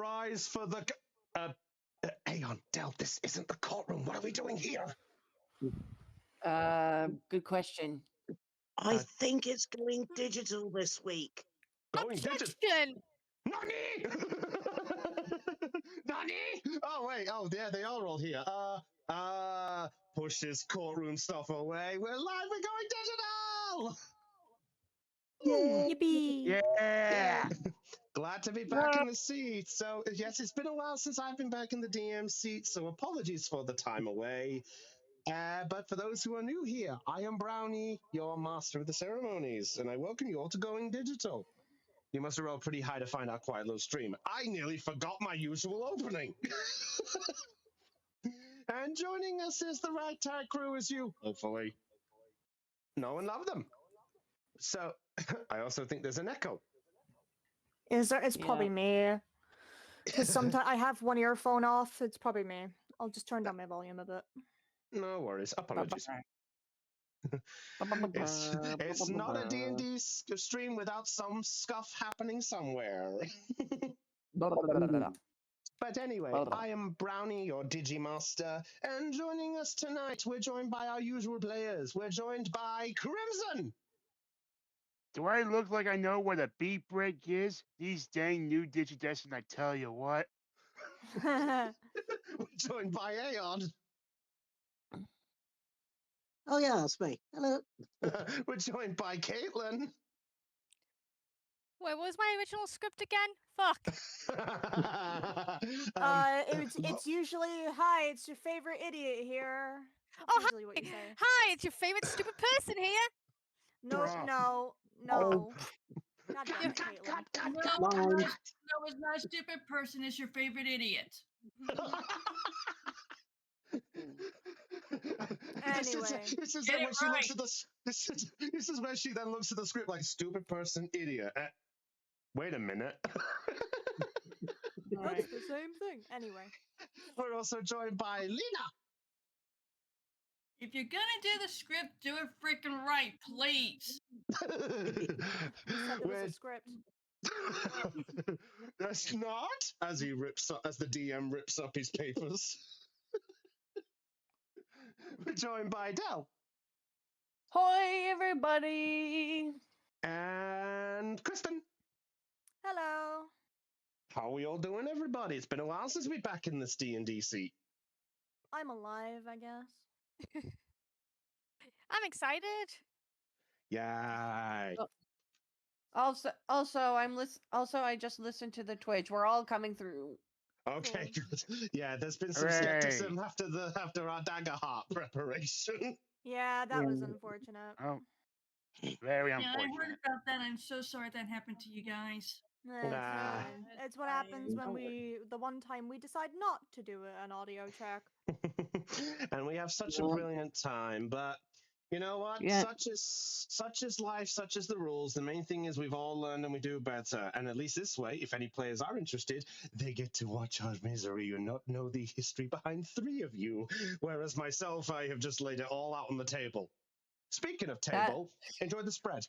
arise for the... Aeon, Del, this isn't the courtroom. What are we doing here? Good question. I think it's going digital this week. Going digital? Objection! Nani? Nani? Oh, wait. Oh, yeah, they are all here. Push this courtroom stuff away. We're live. We're going digital! Yay! Yippee! Yeah. Glad to be back in the seat. So, yes, it's been a while since I've been back in the DM seat, so apologies for the time away. But for those who are new here, I am Brownie, your master of the ceremonies, and I welcome you all to Going Digital. You must have rolled pretty high to find our quiet little stream. I nearly forgot my usual opening. And joining us is the ragtag crew as you, hopefully, know and love them. So, I also think there's an echo. Is there? It's probably me. Because sometimes I have one earphone off. It's probably me. I'll just turn down my volume a bit. No worries. Apologies. It's not a D&D stream without some scuff happening somewhere. But anyway, I am Brownie, your Digimaster, and joining us tonight, we're joined by our usual players. We're joined by Crimson. Do I look like I know what a beat break is? These dang new Digidestin, I tell you what. We're joined by Aeon. Oh yeah, that's me. Hello. We're joined by Caitlin. Wait, what was my original script again? Fuck. It's usually, hi, it's your favorite idiot here. That's Oh, usually what you say. Hi, it's your favorite stupid person here. No, Bruh. no. God damn it, Caitlin. Mine. No, it's not a stupid person. It's your favorite idiot. Anyway. This is Get when it she looks right. at this is when she then looks at the script like stupid person, idiot. Wait a minute. That's the same thing. Anyway. We're also joined by Lena. If you're gonna do the script, do it freaking right, please. You said there was a script. That's not as the DM rips up his papers. We're joined by Del. Hoi, everybody! And Kristen. Hello. How are we all doing, everybody? It's been a while since we're back in this D&D seat. I'm alive, I guess. I'm excited. Yay. Also, I just listened to the Twitch. We're all coming through. Okay, good. Yeah, there's been some Hooray. skepticism after our dagger heart preparation. Yeah, that was unfortunate. Oh, very Yeah, I heard unfortunate. about that. I'm so sorry that happened to you guys. It's Nah. fine. It's what happens when the one time we decide not to do an audio check. And we have such a brilliant time, but you know what? Yeah. Such is life, such is the rules. The main thing is we've all learned and we do better. And at least this way, if any players are interested, they get to watch our misery and not know the history behind three of you. Whereas myself, I have just laid it all out on the table. Speaking of table, enjoy the spread.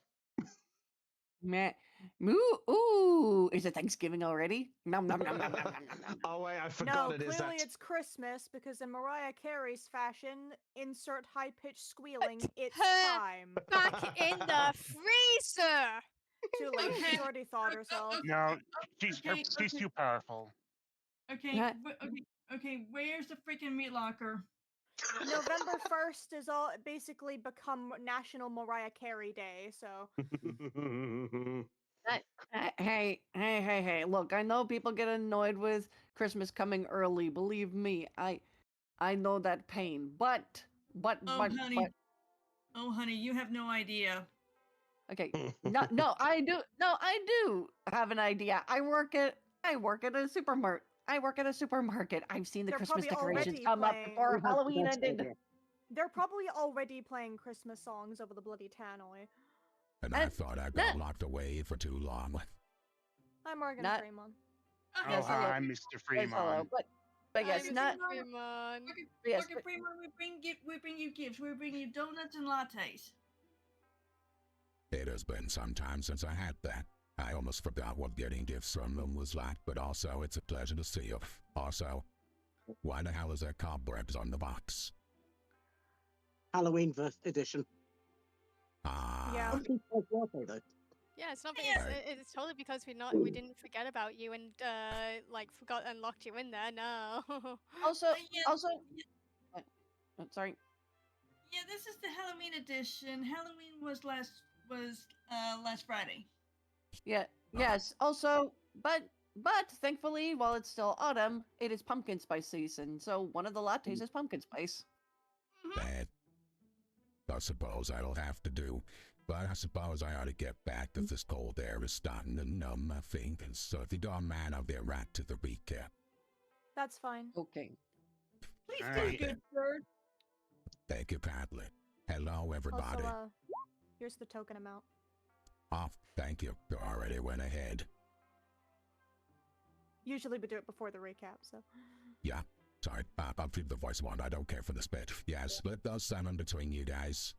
Meh. Moo. Ooh, is it Thanksgiving already? Nom nom nom nom nom nom nom, nom. Oh wait, I forgot No, it is clearly that. it's Christmas because in Mariah Carey's fashion, insert high-pitched squealing, it's her time. Back in the freezer. Too late, Okay. she already thought herself. No, she's Okay, she's too powerful. Okay, Yeah. okay. Where's the freaking meat locker? November 1st is all basically become National Mariah Carey Day, so Hey! Look, I know people get annoyed with Christmas coming early. Believe me, I know that pain. But, Honey. Oh, honey, you have no idea. okay. No, I do. No, I do have an idea. I work at a supermarket. I've seen the They're Christmas probably decorations already come up playing- before Halloween ended. they're probably already playing Christmas songs over the bloody tannoy. And I thought I got locked away for too long. I'm Morgan Not- Freeman. Oh, Yes, hello. hi, Mr. Yes, Freeman. hello, but yes, I'm not Freeman. yes, Morgan Freeman, we bring you gifts. We bring you donuts and lattes. It has been some time since I had that. I almost forgot what getting gifts from them was like, but also it's a pleasure to see you. Also, why the hell is there cobwebs on the box? Halloween edition. Ah, Yeah. Something like birthday, though. Yeah, it's not. Yeah. It's totally because we didn't forget about you and like forgot and locked you in there. No. Also, Yeah, also. yeah, Sorry. yeah, this is the Halloween edition. Halloween was last Friday. Yeah. Yes. Also, but thankfully, while it's still autumn, it is pumpkin spice season. So one of the lattes is pumpkin spice. that I suppose I'll have to do. But I suppose I ought to get back because this cold air is starting to numb my fingers. So if you don't mind, I'll get right to the recap. That's fine. Okay. Please All do, right, good sir. Thank you, Padlet. Hello, everybody. Also, here's the token amount. Oh, thank you. You already went ahead. Usually we do it before the recap, so. Yeah. Sorry, I'll keep the voice one. I don't care for this bit. Yeah, split those seven between you guys.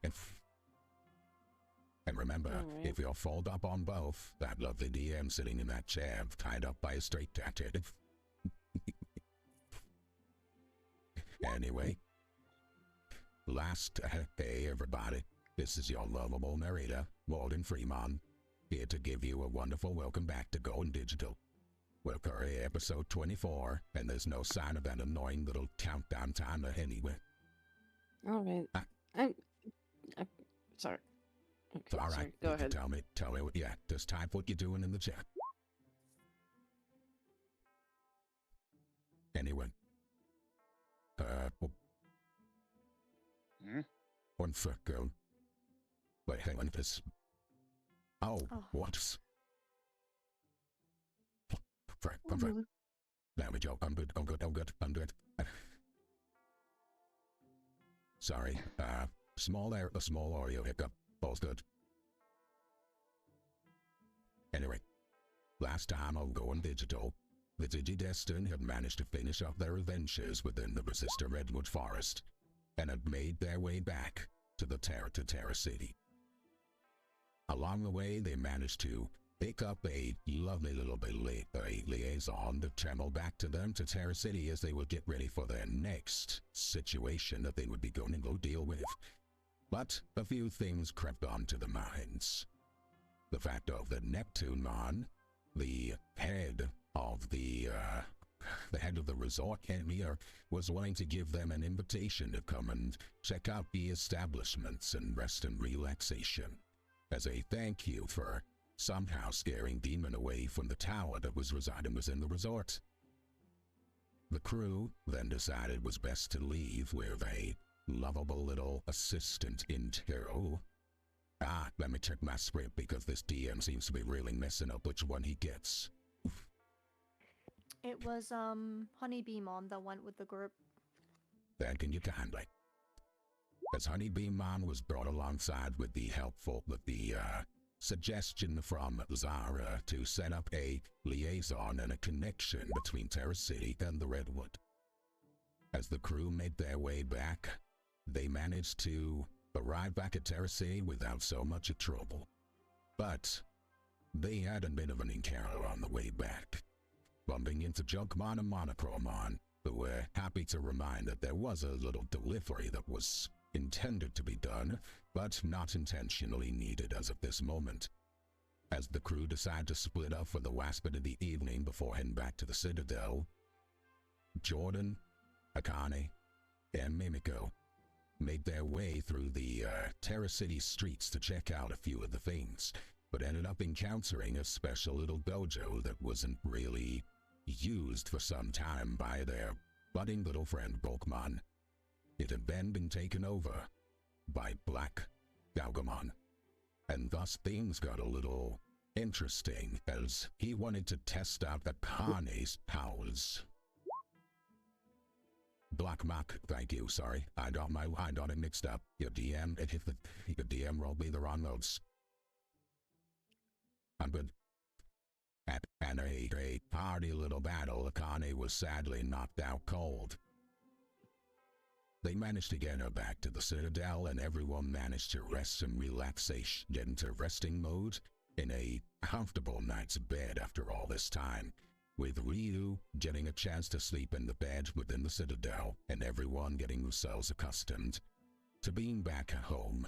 And remember, Alright. if you'll fold up on both, that lovely DM sitting in that chair, tied up by a straitjacket. Anyway, hey everybody, this is your lovable narrator, Walden Freeman, here to give you a wonderful welcome back to Going Digital. We're currently episode 24, and there's no sign of that annoying little countdown timer anywhere. All right. I'm sorry. Okay, It's all right. sorry. Go You can ahead. Tell me what. Yeah, just type what you're doing in the chat. Anyway. Hmm? One second. Wait, hang on. This. Oh, Oh. what? Frank. There we go. I'm good. Sorry. A small audio hiccup. All's good. Anyway, last time on Going Digital, the Digidestin had managed to finish up their adventures within the Resistor Redwood Forest, and had made their way back to the Terra City. Along the way, they managed to pick up a lovely little liaison to travel back to them to Terra City as they would get ready for their next situation that they would be going to go deal with. But a few things crept onto the minds. The fact of the Neptunemon, the head of the resort here, was willing to give them an invitation to come and check out the establishments and rest and relaxation, as a thank you for somehow scaring Demon away from the tower that was residing within the resort. The crew then decided it was best to leave with a lovable little assistant in tow. Let me check my script because this DM seems to be really messing up which one he gets. It was, Honeybeemon that went with the group. Thanking you kindly. As Honeybeemon was brought alongside with the suggestion from Zara to set up a liaison and a connection between Terra City and the Redwood. As the crew made their way back, they managed to arrive back at Terra City without so much trouble. But they had a bit of an encounter on the way back, bumping into Junkmon and Monochromon, who were happy to remind that there was a little delivery that was intended to be done, but not intentionally needed as of this moment. As the crew decided to split up for the Waspid of the evening before heading back to the Citadel, Jordan, Akane, and Mimiko made their way through the Terra City streets to check out a few of the things, but ended up encountering a special little dojo that wasn't really used for some time by their budding little friend Bulkmon. It had then been taken over by Black Galgamon, and thus things got a little interesting as he wanted to test out Akane's powers. Black Mark, thank you, sorry. I got it mixed up. Your DM rolled me the wrong notes. I'm good. At a party little battle, Akane was sadly knocked out cold. They managed to get her back to the Citadel, and everyone managed to rest and relaxation, get into resting mode, in a comfortable night's bed after all this time, with Ryu getting a chance to sleep in the bed within the Citadel and everyone getting themselves accustomed to being back at home.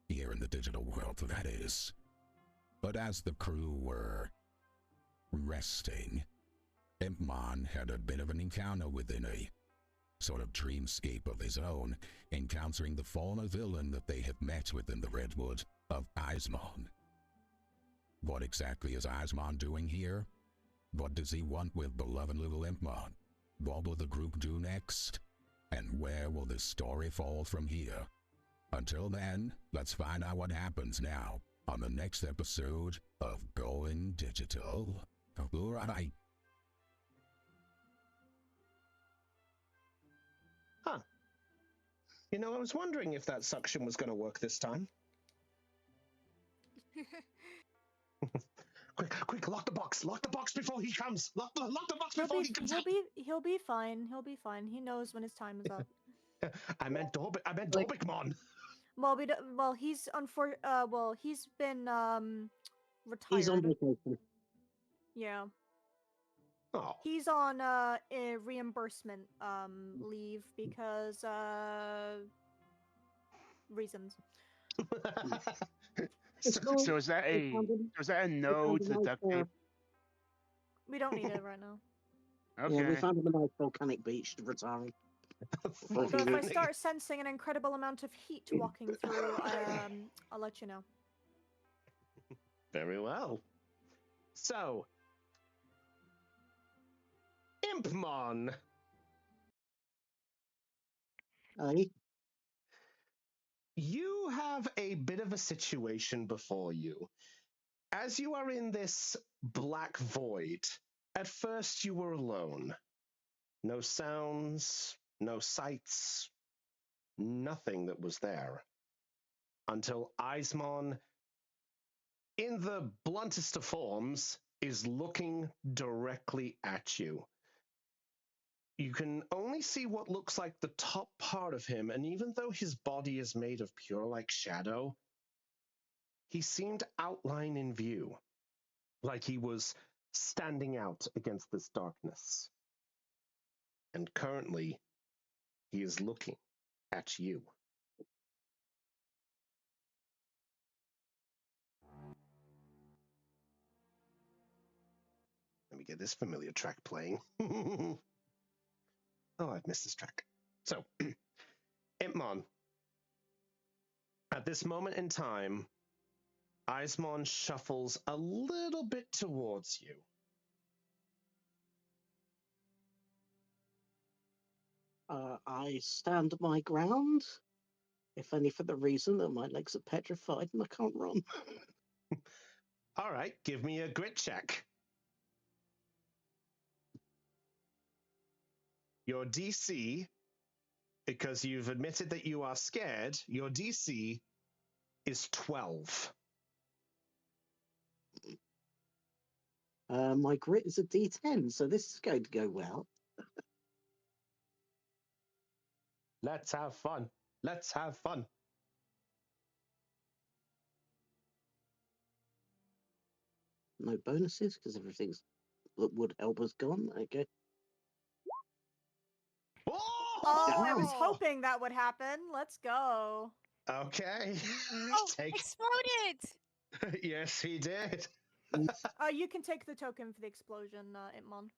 Here in the digital world, that is. But as the crew were resting, Impmon had a bit of an encounter within a sort of dreamscape of his own, encountering the former villain that they had met within the Redwood of Eismon. What exactly is Eismon doing here? What does he want with beloved little Impmon? What will the group do next? And where will this story fall from here? Until then, let's find out what happens now on the next episode of Going Digital. All right. Huh. You know, I was wondering if that suction was going to work this time. Quick, lock the box. Lock the box before he comes. Lock the box before he comes out. He'll be fine. He'll be fine. He knows when his time is up. I meant Like- Dobikmon. Well, he's he's been retired. He's on vacation. Yeah. Oh. He's on a reimbursement leave because reasons. So is that a no to duct tape? We don't need it right now. Okay. Yeah, we found him a nice volcanic beach to retire. So if I start sensing an incredible amount of heat walking through, I'll let you know. Very well. So, Impmon, Aye. you have a bit of a situation before you. As you are in this black void, at first you were alone. No sounds, no sights, nothing that was there. Until Eismon, in the bluntest of forms, is looking directly at you. You can only see what looks like the top part of him, and even though his body is made of pure like shadow, he seemed outline in view, like he was standing out against this darkness. And currently, he is looking at you. Let me get this familiar track playing. Oh, I've missed this track. So, Impmon, at this moment in time, Eismon shuffles a little bit towards you. I stand my ground, if only for the reason that my legs are petrified and I can't run. All right, give me a grit check. Your DC, because you've admitted that you are scared, your DC is 12. My grit is a D10, so this is going to go well. Let's have fun. Let's have fun. No bonuses because everything's that would help us gone. Okay. Oh, I was Oh! hoping that would happen. Let's go. Okay. Oh, exploded! Yes, he did. You can take the token for the explosion, Itmon.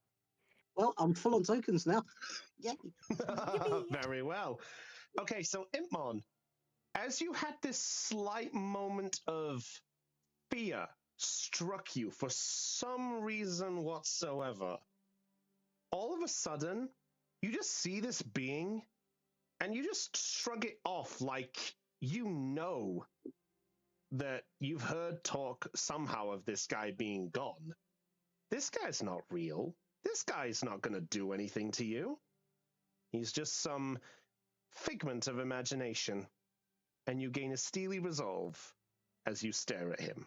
Well, I'm full on tokens now. Yay. Very well. Okay, so Impmon, as you had this slight moment of fear struck you for some reason whatsoever, all of a sudden, you just see this being and you just shrug it off like you know that you've heard talk somehow of this guy being gone. This guy's not real. This guy's not going to do anything to you. He's just some figment of imagination, and you gain a steely resolve as you stare at him.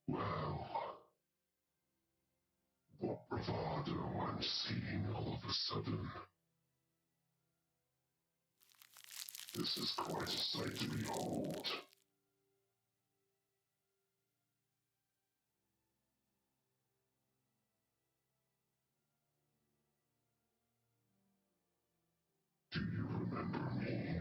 Well, what bravado I'm seeing all of a sudden. This is quite a sight to behold. Do you remember me?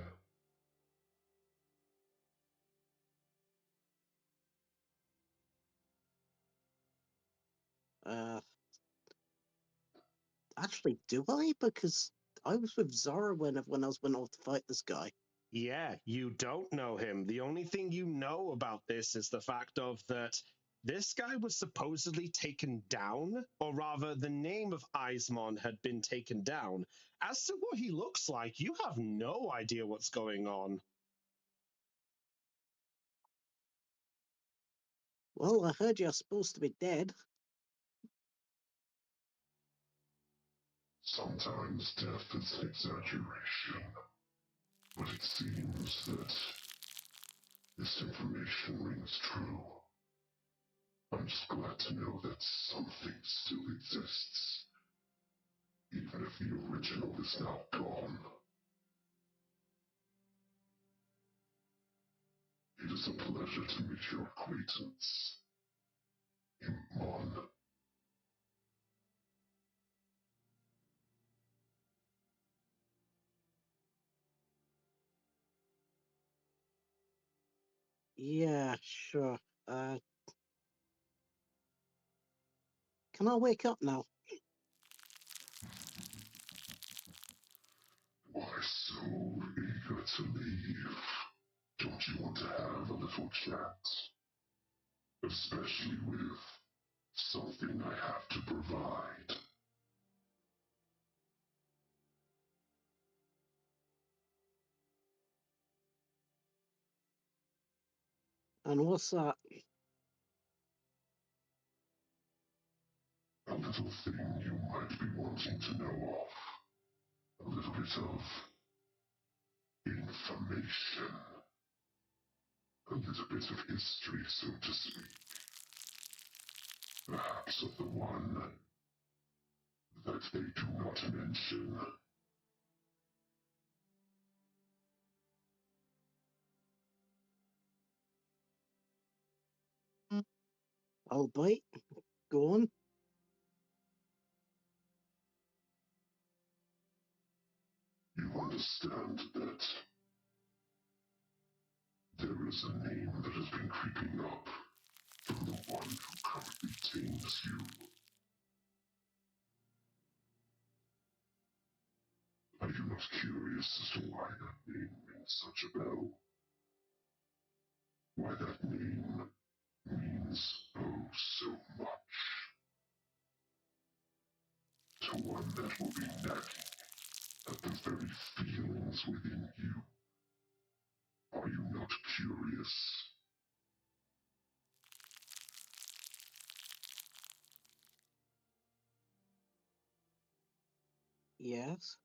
Actually, do I? Because I was with Zara when I went off to fight this guy. Yeah, you don't know him. The only thing you know about this is the fact of that this guy was supposedly taken down, or rather, the name of Eismon had been taken down. As to what he looks like, you have no idea what's going on. Well, I heard you're supposed to be dead. Sometimes death is an exaggeration, but it seems that this information rings true. I'm just glad to know that something still exists, even if the original is now gone. It is a pleasure to meet your acquaintance, Mon. Yeah, sure. Can I wake up now? Why so eager to leave? Don't you want to have a little chat? Especially with something I have to provide. And what's that? A little thing you might be wanting to know of. A little bit of information. A little bit of history, so to speak. Perhaps of the one that they do not mention. I'll bite. Go on. You understand that there is a name that has been creeping up from the one who currently tames you. Are you not curious as to why that name rings such a bell? Why that name means oh so much to one that will be nagging at the very feelings within you? Are you not curious? Yes.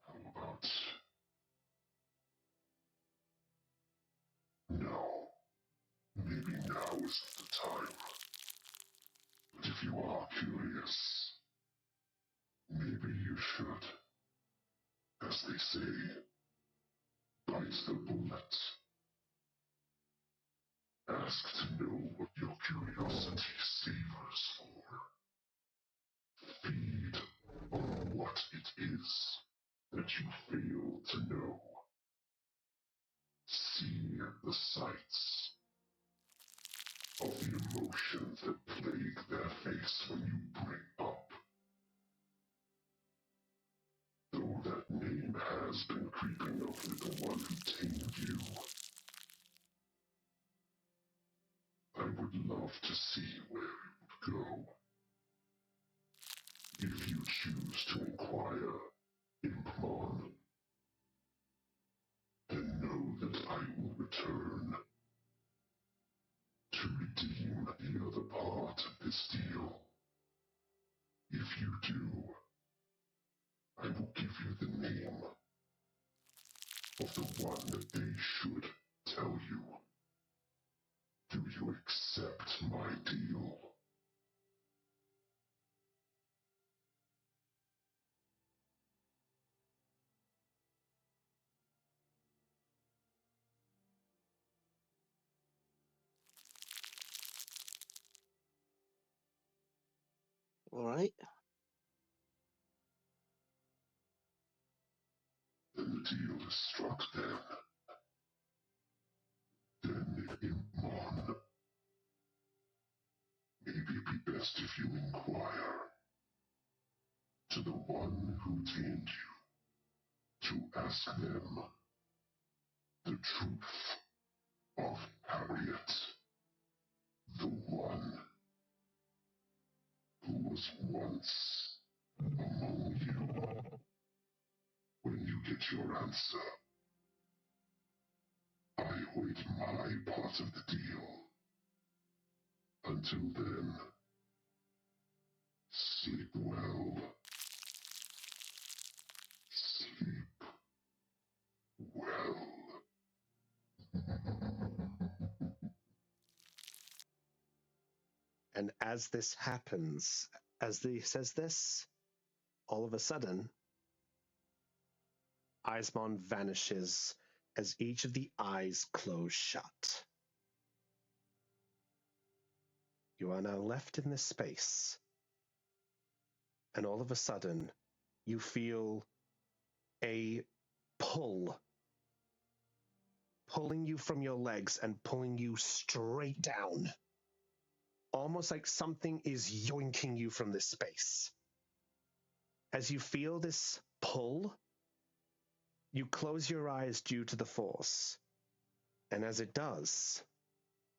How about no? Maybe now isn't the time. But if you are curious, maybe you should, as they say, bite the bullet. Ask to know what your curiosity savors for. Feed on what it is that you fail to know. See the sights of the emotions that plague their face when you bring up. Though that name has been creeping up with the one who tamed you, I would love to see where it would go. If you choose to inquire, Impmon, then know that I will return to redeem the other part of this deal. If you do, I will give you the name of the one that they should tell you. Do you accept my deal? All right. Then the deal is struck then. Then, Digimon, maybe it'd be best if you inquire to the one who tamed you, to ask them the truth of Harriet, the one who was once among you. When you get your answer, I wait my part of the deal. Until then, sleep well. Sleep well. And as this happens, as he says this, all of a sudden, Eismon vanishes as each of the eyes close shut. You are now left in this space, and all of a sudden, you feel a pull pulling you from your legs and pulling you straight down. Almost like something is yoinking you from this space. As you feel this pull, you close your eyes due to the force. And as it does,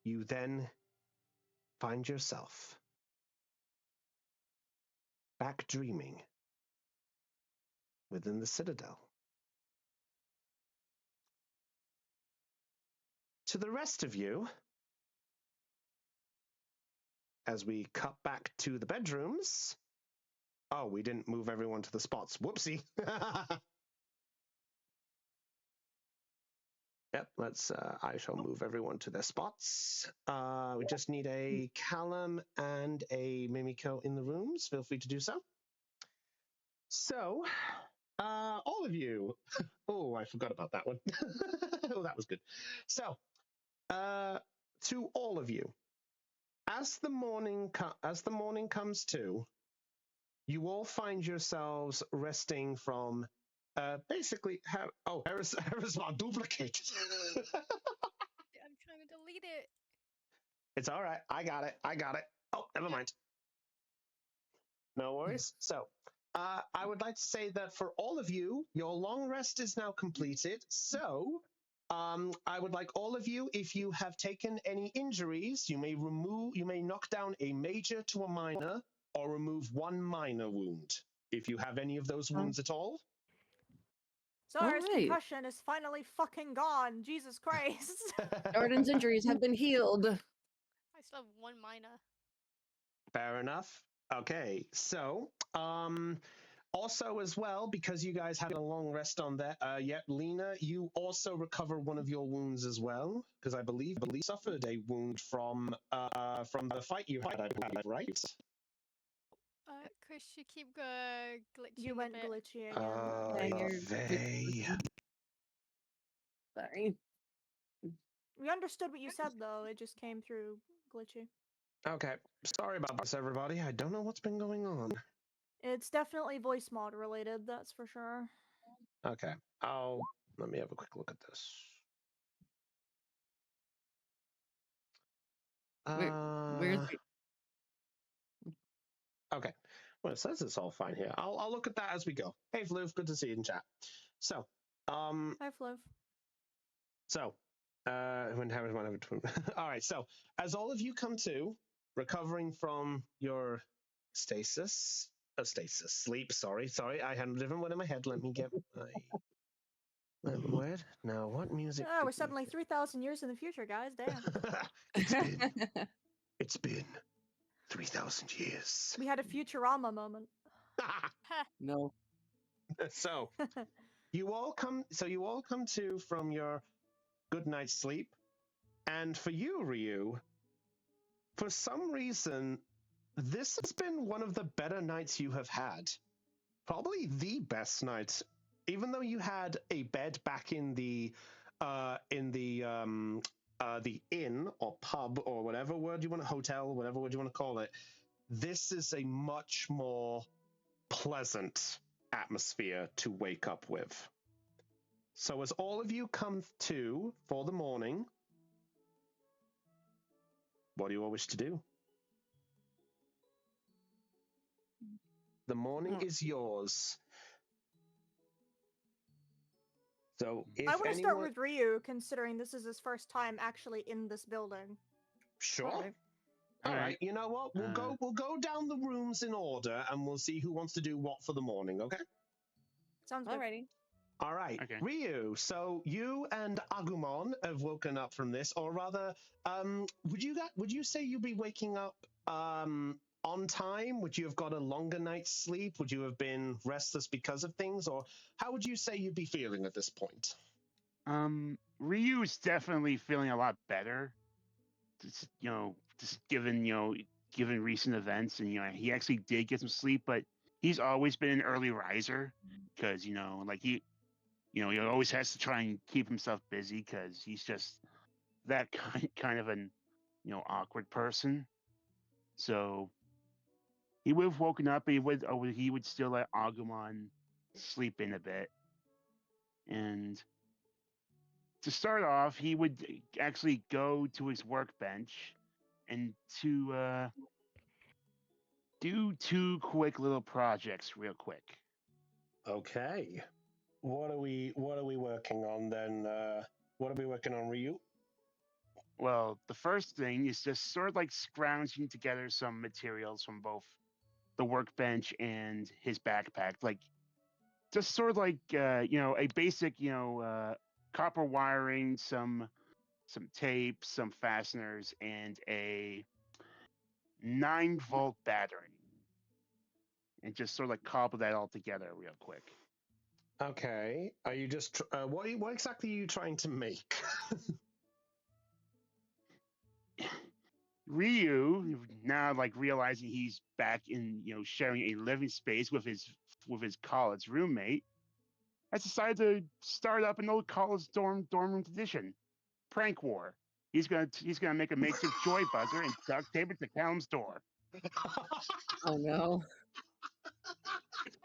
you then find yourself back dreaming within the Citadel. To the rest of you, as we cut back to the bedrooms. Oh, we didn't move everyone to the spots. Whoopsie. Yep, I shall move everyone to their spots. We just need a Callum and a Mimiko in the rooms. Feel free to do so. So, all of you. Oh, I forgot about that one. Oh, that was good. So, to all of you, as the morning comes to, you all find yourselves resting from basically. Harrisman duplicated. I'm trying to delete it. It's all right. I got it. Oh, never mind. No worries. So, I would like to say that for all of you, your long rest is now completed. So, I would like all of you, if you have taken any injuries, you may knock down a major to a minor, or remove one minor wound. If you have any of those wounds at all. Zara's Alright. concussion is finally fucking gone. Jesus Christ. Jordan's injuries have been healed. I still have one minor. Fair enough. Okay, so also as well, because you guys had a long rest on that, Lena, you also recover one of your wounds as well, because I believe you suffered a wound from the fight you had, I believe, right? Chris, you keep glitching You a went bit. glitchy again. Vey. Sorry. We understood what you said though. It just came through glitchy. Okay, sorry about this, everybody. I don't know what's been going on. It's definitely voice mod related, that's for sure. Okay, let me have a quick look at this. Where's Okay. Well, it says it's all fine here. I'll look at that as we go. Hey, Floof, good to see you in chat. So, Hi, Fluff. when Harry's one over twin. All right. So, as all of you come to, recovering from your sleep. Sorry, I had a different word in my head. Let me get my word. Now, what music? Oh, we're suddenly 3,000 years in the future, guys. Damn. It's been 3,000 years. We had a Futurama moment. No. So you all come to from your good night's sleep, and for you, Ryu, for some reason, this has been one of the better nights you have had. Probably the best night, even though you had a bed back in the inn or pub or whatever word you want, hotel, whatever word you want to call it. this is a much more pleasant atmosphere to wake up with. So as all of you come to for the morning, what do you all wish to do? The morning is yours. So if I want to anyone... start with Ryu, considering this is his first time actually in this building. Sure. Alright. All right. You know what? We'll go down the rooms in order, and we'll see who wants to do what for the morning. Okay. Sounds good. Alrighty. All right, Okay. Ryu. So you and Agumon have woken up from this, or rather, would you say you'd be waking up on time? Would you have got a longer night's sleep? Would you have been restless because of things, or how would you say you'd be feeling at this point? Ryu's definitely feeling a lot better. Just given recent events, and he actually did get some sleep, but he's always been an early riser because he always has to try and keep himself busy because he's just that kind of an awkward person. So he would have woken up, but he would still let Agumon sleep in a bit. And to start off, he would actually go to his workbench and to do 2 quick little projects real quick. Okay. What are we working on then? What are we working on, Ryu? Well, the first thing is just sort of like scrounging together some materials from both the workbench and his backpack, like just sort of like a basic copper wiring, some tape, some fasteners, and a 9-volt battery, and just sort of like cobble that all together real quick. Okay. Are you just what exactly are you trying to make? Ryu, now like realizing he's back in sharing a living space with his college roommate, has decided to start up an old college dorm room tradition, prank war. He's gonna make a makeshift joy buzzer and duct tape it to Callum's door. Oh no.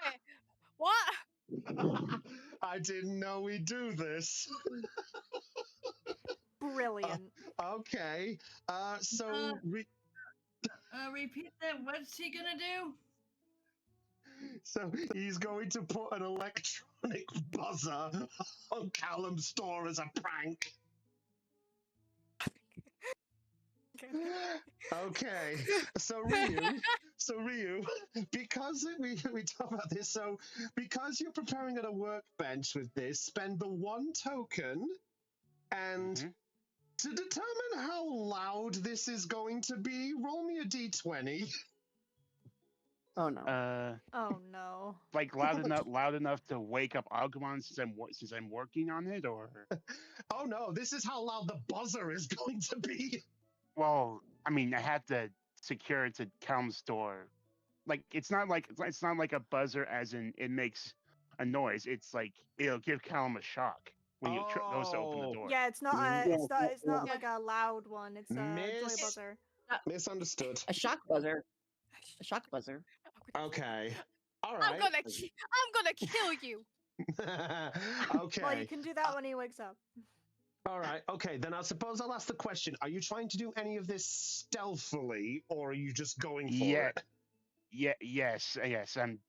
Wait, what? I didn't know we do this. Brilliant. Okay. So Repeat that. What's he gonna do? so he's going to put an electronic buzzer on Callum's door as a prank. Okay. So Ryu, because we talk about this, so because you're preparing at a workbench with this, spend the 1 token, and to determine how loud this is going to be, roll me a d20. Oh no. Oh no. Like loud enough to wake up Agumon since I'm working on it, or Oh no, this is how loud the buzzer is going to be. well, I mean, I had to secure it to Callum's door. Like it's not like a buzzer as in it makes a noise. It's like it'll give Callum a shock when he goes to open the door. Yeah, it's not it's not Yeah. like a loud one. It's a joy Miss- buzzer. Misunderstood. A shock buzzer. A shock buzzer. Okay. All I'm right. gonna kill you. Okay. Well, you can do that when he wakes up. All right. Okay. Then I suppose I'll ask the question: are you trying to do any of this stealthily, or are you just going for it? Yes. I'm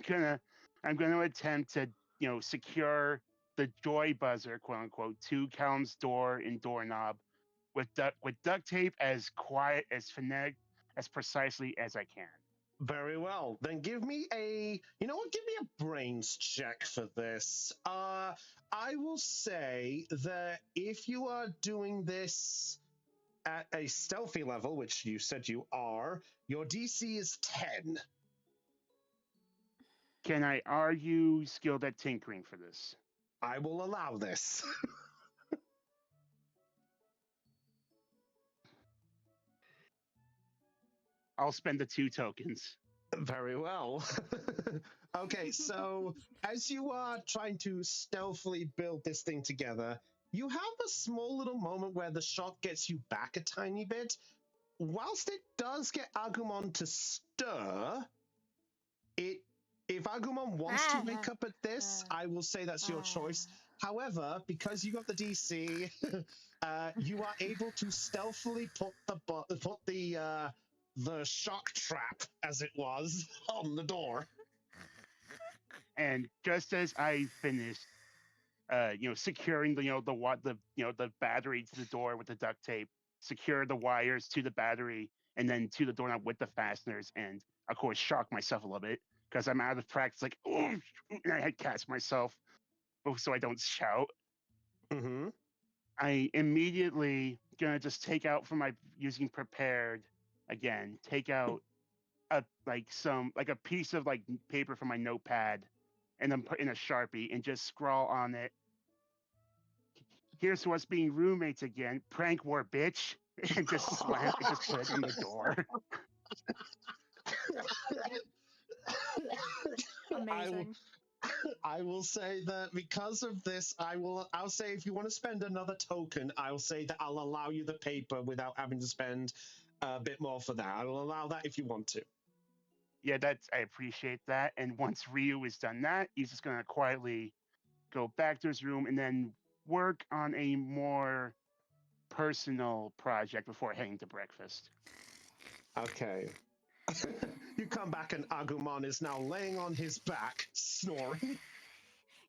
gonna attempt to secure the joy buzzer, quote unquote, to Callum's door and doorknob with duct tape as quiet, as phonetic, as precisely as I can. Very well. Then give me a, give me a brains check for this. I will say that if you are doing this at a stealthy level, which you said you are, your DC is 10. Can I argue skilled at tinkering for this? I will allow this. I'll spend the 2 tokens. Very well. Okay, so as you are trying to stealthily build this thing together, you have a small little moment where the shock gets you back a tiny bit, whilst it does get Agumon to stir, if Agumon wants to wake up at this, I will say that's your choice. However, because you got the DC, you are able to stealthily put the shock trap, as it was, on the door. And just as I finished, securing the battery to the door with the duct tape, secure the wires to the battery, and then to the doorknob with the fasteners, and of course shock myself a little bit because I'm out of practice. Like, oh, and I had cast myself so I don't shout. Mm-hmm. I immediately gonna just take out from my using prepared again. Take out a piece of paper from my notepad, and then put in a Sharpie and just scrawl on it. Here's to us being roommates again. Prank war, bitch. And just slam it, just put it in the door. Amazing. I will say that because of this, I'll say if you want to spend another token, I'll say that I'll allow you the paper without having to spend a bit more for that. I will allow that if you want to. Yeah, I appreciate that. And once Ryu has done that, he's just gonna quietly go back to his room and then work on a more personal project before heading to breakfast. Okay. You come back and Agumon is now laying on his back, snoring.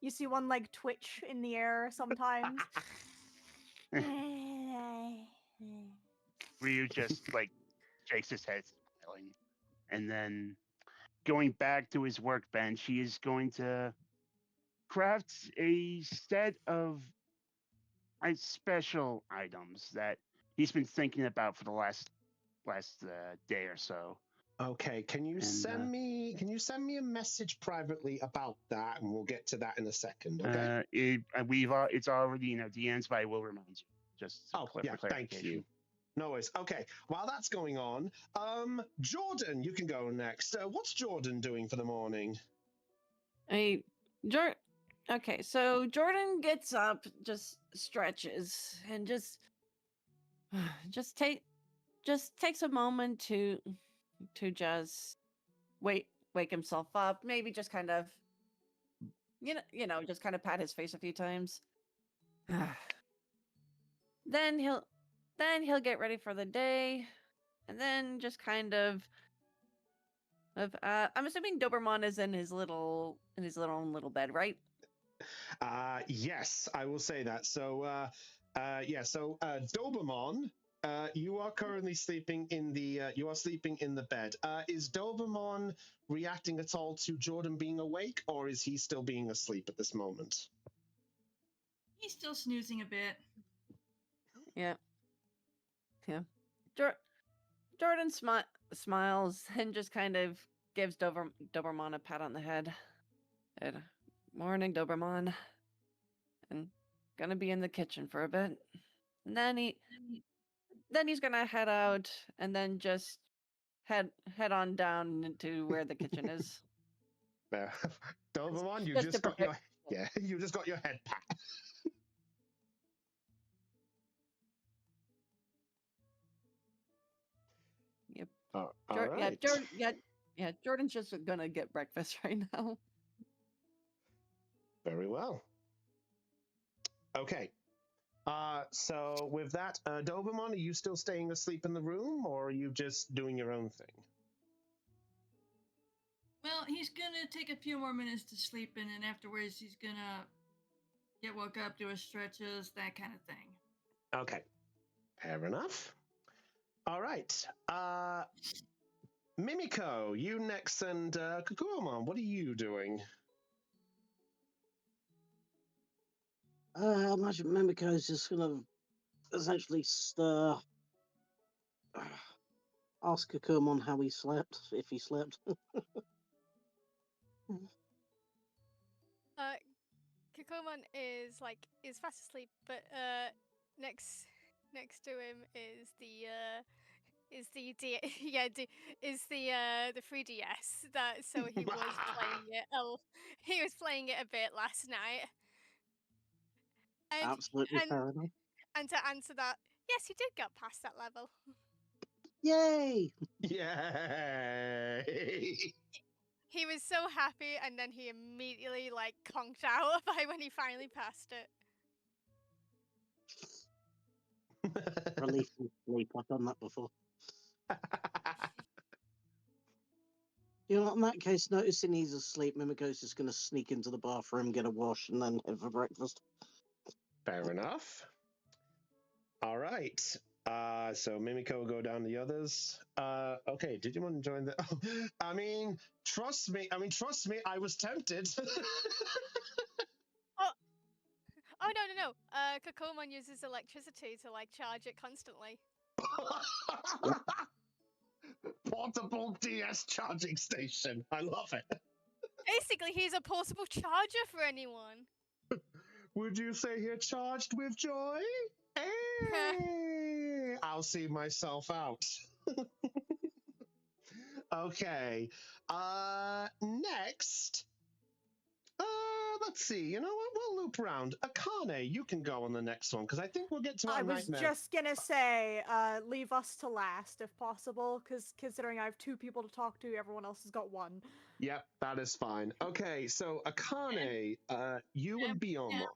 You see one leg twitch in the air sometimes. Ryu just shakes his head, smiling, and then going back to his workbench, he is going to craft a set of special items that he's been thinking about for the last day or so. Okay, can you send me a message privately about that, and we'll get to that in a second. Okay. It's already in our DMs, but I will remind you just for clarification. Thank you. No worries. Okay, while that's going on, Jordan, you can go next. What's Jordan doing for the morning? Okay, so Jordan gets up, just stretches, and just takes a moment to just wake himself up. Maybe just kind of just kind of pat his face a few times. Then he'll get ready for the day, and then just kind of I'm assuming Doberman is in his little little bed, right? Yes, I will say that. So Doberman, you are currently sleeping in the bed. Is Doberman reacting at all to Jordan being awake, or is he still being asleep at this moment? He's still snoozing a bit. Yeah. Jordan smiles and just kind of gives Doberman a pat on the head. Good morning, Doberman. And gonna be in the kitchen for a bit. And then he's gonna head out and then just head on down into where the kitchen is. Doberman, you just got your head pat. Yep. All right. Jordan's just gonna get breakfast right now. Very well. Okay. So with that, Doberman, are you still staying asleep in the room, or are you just doing your own thing? Well, he's gonna take a few more minutes to sleep in, and afterwards he's gonna get woke up, do his stretches, that kind of thing. Okay. Fair enough. All right. Mimiko, you next, and Kukuomon, what are you doing? I imagine Mimiko is just gonna essentially stir. Ask Kukumon how he slept, if he slept. Kikomon is fast asleep, but next to him is the 3DS that so he was playing it. Oh, he was playing it a bit last night. And, Absolutely fair enough. And to answer that, yes, he did get past that level. Yay! Yay! He was so happy, and then he immediately like conked out by when he finally passed it. Relief from sleep. I've done that before. You know, in that case, noticing he's asleep, Mimico's just going to sneak into the bathroom, get a wash, and then head for breakfast. Fair enough. All right. So Mimiko will go down the others. Okay, Digimon join the. I mean, trust me. I was tempted. Oh no. Kakomon uses electricity to like charge it constantly. Portable DS charging station. I love it. Basically, he's a portable charger for anyone. Would you say you're charged with joy? Hey, I'll see myself out. Okay. Next. Let's see. You know what? We'll loop around. Akane, you can go on the next one because I think we'll get to our I was nightmare. just gonna say, leave us to last if possible, because considering I have 2 people to talk to, everyone else has got 1. Yep, that is fine. Okay, so Akane, you and Bioma.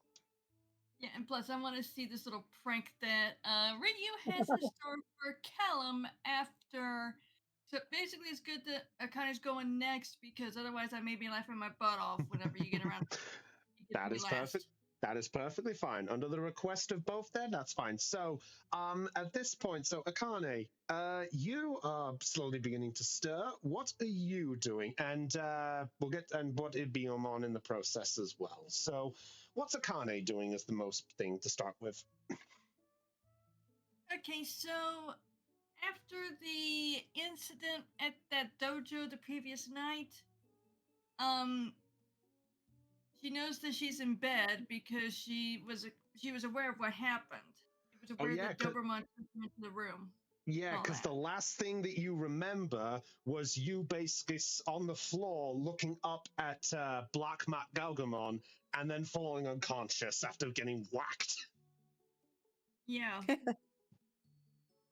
Yeah, and plus I want to see this little prank that Ryu has in store for Callum after. So basically, it's good that Akane's going next because otherwise I may be laughing my butt off whenever you get around. That is perfect. That is perfectly fine. Under the request of both there, that's fine. So, at this point, so Akane, you are slowly beginning to stir. What are you doing? And we'll get and what is Biomon in the process as well. So, what's Akane doing as the most thing to start with? Okay, so after the incident at that dojo the previous night, she knows that she's in bed because she was aware of what happened. She was aware that Doberman took her into the room. Yeah, because the last thing that you remember was you basically on the floor looking up at Black Matt Galgamon and then falling unconscious after getting whacked. Yeah. And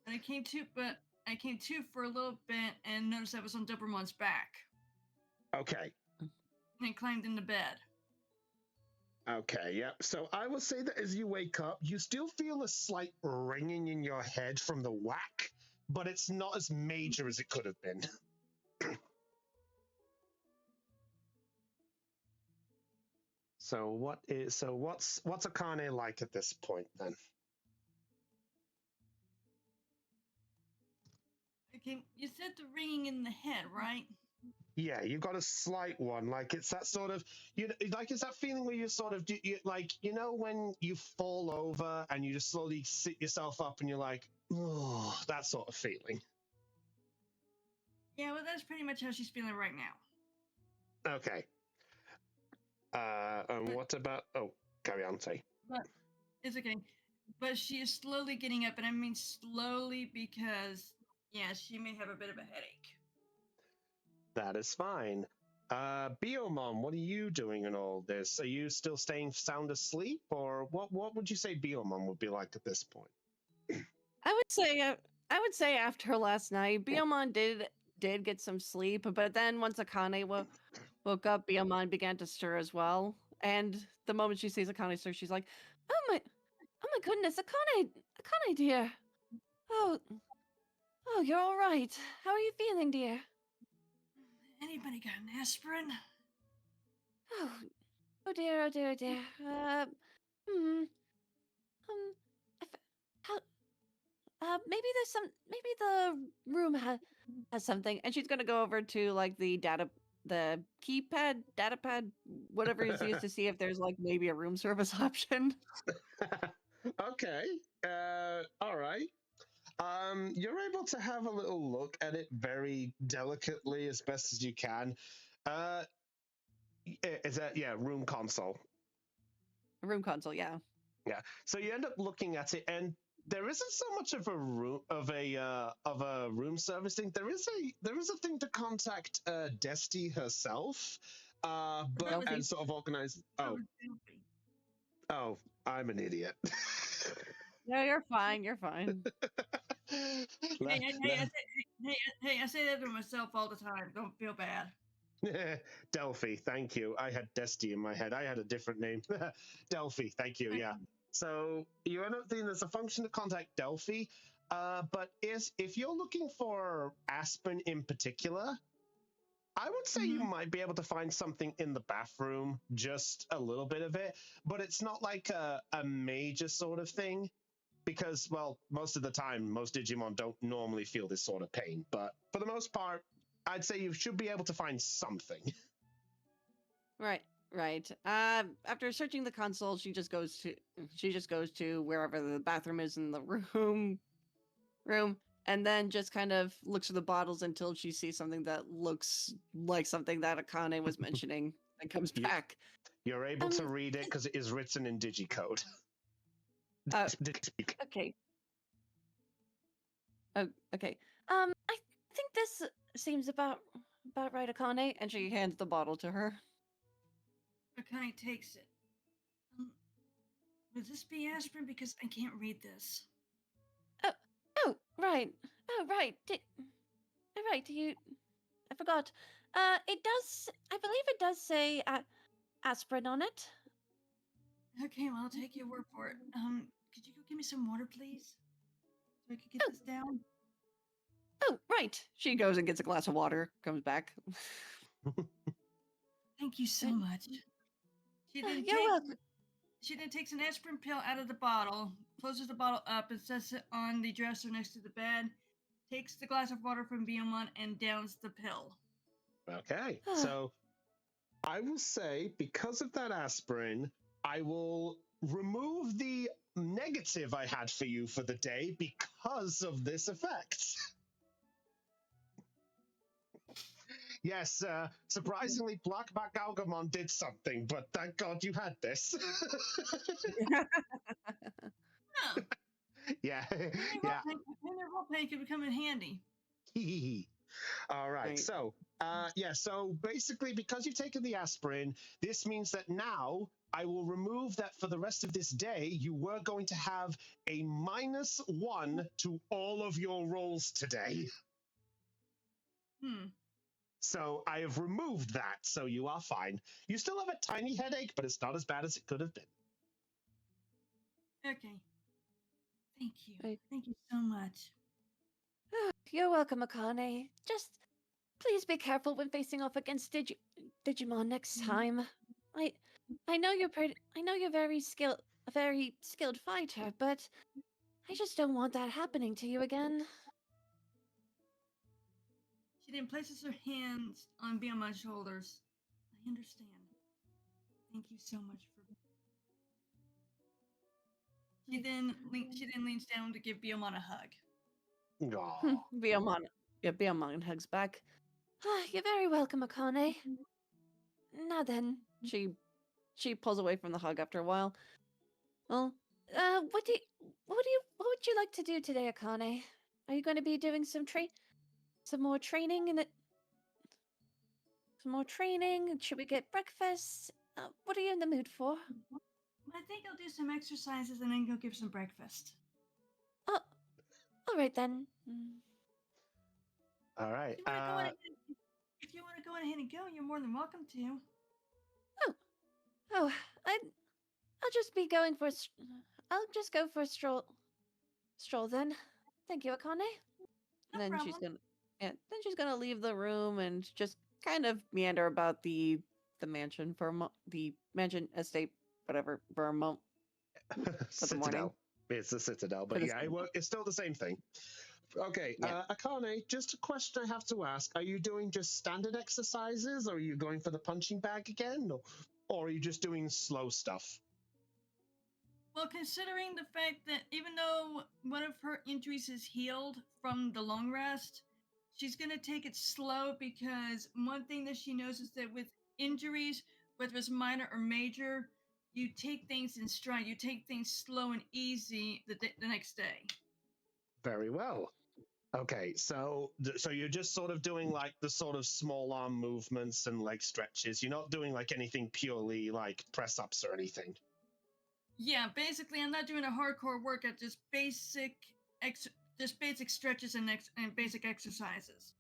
I came to for a little bit and noticed I was on Doberman's back. Okay. And I climbed into bed. Okay, yep. So I will say that as you wake up, you still feel a slight ringing in your head from the whack, but it's not as major as it could have been. What's Akane like at this point then? Okay, you said the ringing in the head, right? Yeah, you got a slight one. Like it's that sort of it's that feeling where you sort of when you fall over and you just slowly sit yourself up and you're like, oh, that sort of feeling. Yeah, well, that's pretty much how she's feeling right now. Okay. What about? Oh, carry on, say. But it's okay. But she is slowly getting up, and I mean slowly because she may have a bit of a headache. That is fine. Biomon, what are you doing in all this? Are you still staying sound asleep, or what would you say Biomon would be like at this point? I would say after last night, Biomon did get some sleep, but then once Akane woke up, Biomon began to stir as well. And the moment she sees Akane stir, she's like, "Oh my goodness, Akane dear. Oh, you're all right. How are you feeling, dear? Anybody got an aspirin? Oh dear. Maybe the room has something." And she's gonna go over to like the data pad, whatever is used to see if there's like maybe a room service option. Okay. All right. You're able to have a little look at it very delicately as best as you can. Is that room console? Room console, yeah. Yeah. So you end up looking at it, and there isn't so much of a room servicing. There is a thing to contact Desti herself, and sort of organize. Oh, I'm an idiot. No, you're fine. You're fine. I say that to myself all the time. Don't feel bad. Delphi, thank you. I had Desti in my head. I had a different name. Delphi, thank you. Yeah. So you end up thinking there's a function to contact Delphi, but if you're looking for Aspen in particular, I would say you might be able to find something in the bathroom, just a little bit of it, but it's not like a major sort of thing. Because, well, most of the time, most Digimon don't normally feel this sort of pain. But for the most part, I'd say you should be able to find something. Right. After searching the console, she just goes to wherever the bathroom is in the room, and then just kind of looks at the bottles until she sees something that looks like something that Akane was mentioning, and comes back. You're able to read it because it is written in digicode. Okay. Oh, okay. I think this seems about right, Akane, and she hands the bottle to her. Akane takes it. Would this be aspirin? Because I can't read this. Oh, right. Right. I forgot. It does. I believe it does say aspirin on it. Okay, well, I'll take your word for it. Could you go get me some water, please? So I could get this down? Oh, right. She goes and gets a glass of water, comes back. Thank you so much. She then You're welcome. She then takes an aspirin pill out of the bottle, closes the bottle up, and sets it on the dresser next to the bed, takes the glass of water from Biyomon, and downs the pill. Okay, so I will say, because of that aspirin, I will remove the negative I had for you for the day because of this effect. Yes, surprisingly, Blackback Algamon did something, but thank God you had this. Oh. Yeah, Maybe role playing could become in handy. All right. So, so basically, because you've taken the aspirin, this means that now I will remove that for the rest of this day. You were going to have a -1 to all of your rolls today. So I have removed that, so you are fine. You still have a tiny headache, but it's not as bad as it could have been. Okay. Thank you. Thank you so much. You're welcome, Akane. Just please be careful when facing off against Digimon next time. I know you're a very skilled fighter, but I just don't want that happening to you again. She then places her hands on Biyomon's shoulders. I understand. Thank you so much for. She then leans down to give Biyomon a hug. Biyomon hugs back. You're very welcome, Akane. Now then, she pulls away from the hug after a while. Well, what would you like to do today, Akane? Are you going to be doing some more training? Some more training? Should we get breakfast? What are you in the mood for? I think I'll do some exercises and then go give some breakfast. Oh, all right then. All right. If you want to go ahead and go, you're more than welcome to. I'll just be going for I'll just go for a stroll then. Thank you, Akane. And then she's gonna leave the room and just kind of meander about the mansion the mansion estate, whatever, for a moment. Citadel. It's the Citadel, but yeah, it's still the same thing. Okay, Akane, just a question I have to ask. Are you doing just standard exercises, or are you going for the punching bag again, or are you just doing slow stuff? Well, considering the fact that even though one of her injuries is healed from the long rest, she's going to take it slow, because one thing that she knows is that with injuries, whether it's minor or major, you take things in stride. You take things slow and easy the next day. Very well. Okay, so you're just sort of doing like the sort of small arm movements and leg stretches. You're not doing like anything purely like press ups or anything. Yeah, basically, I'm not doing a hardcore workout. Just just basic stretches and basic exercises.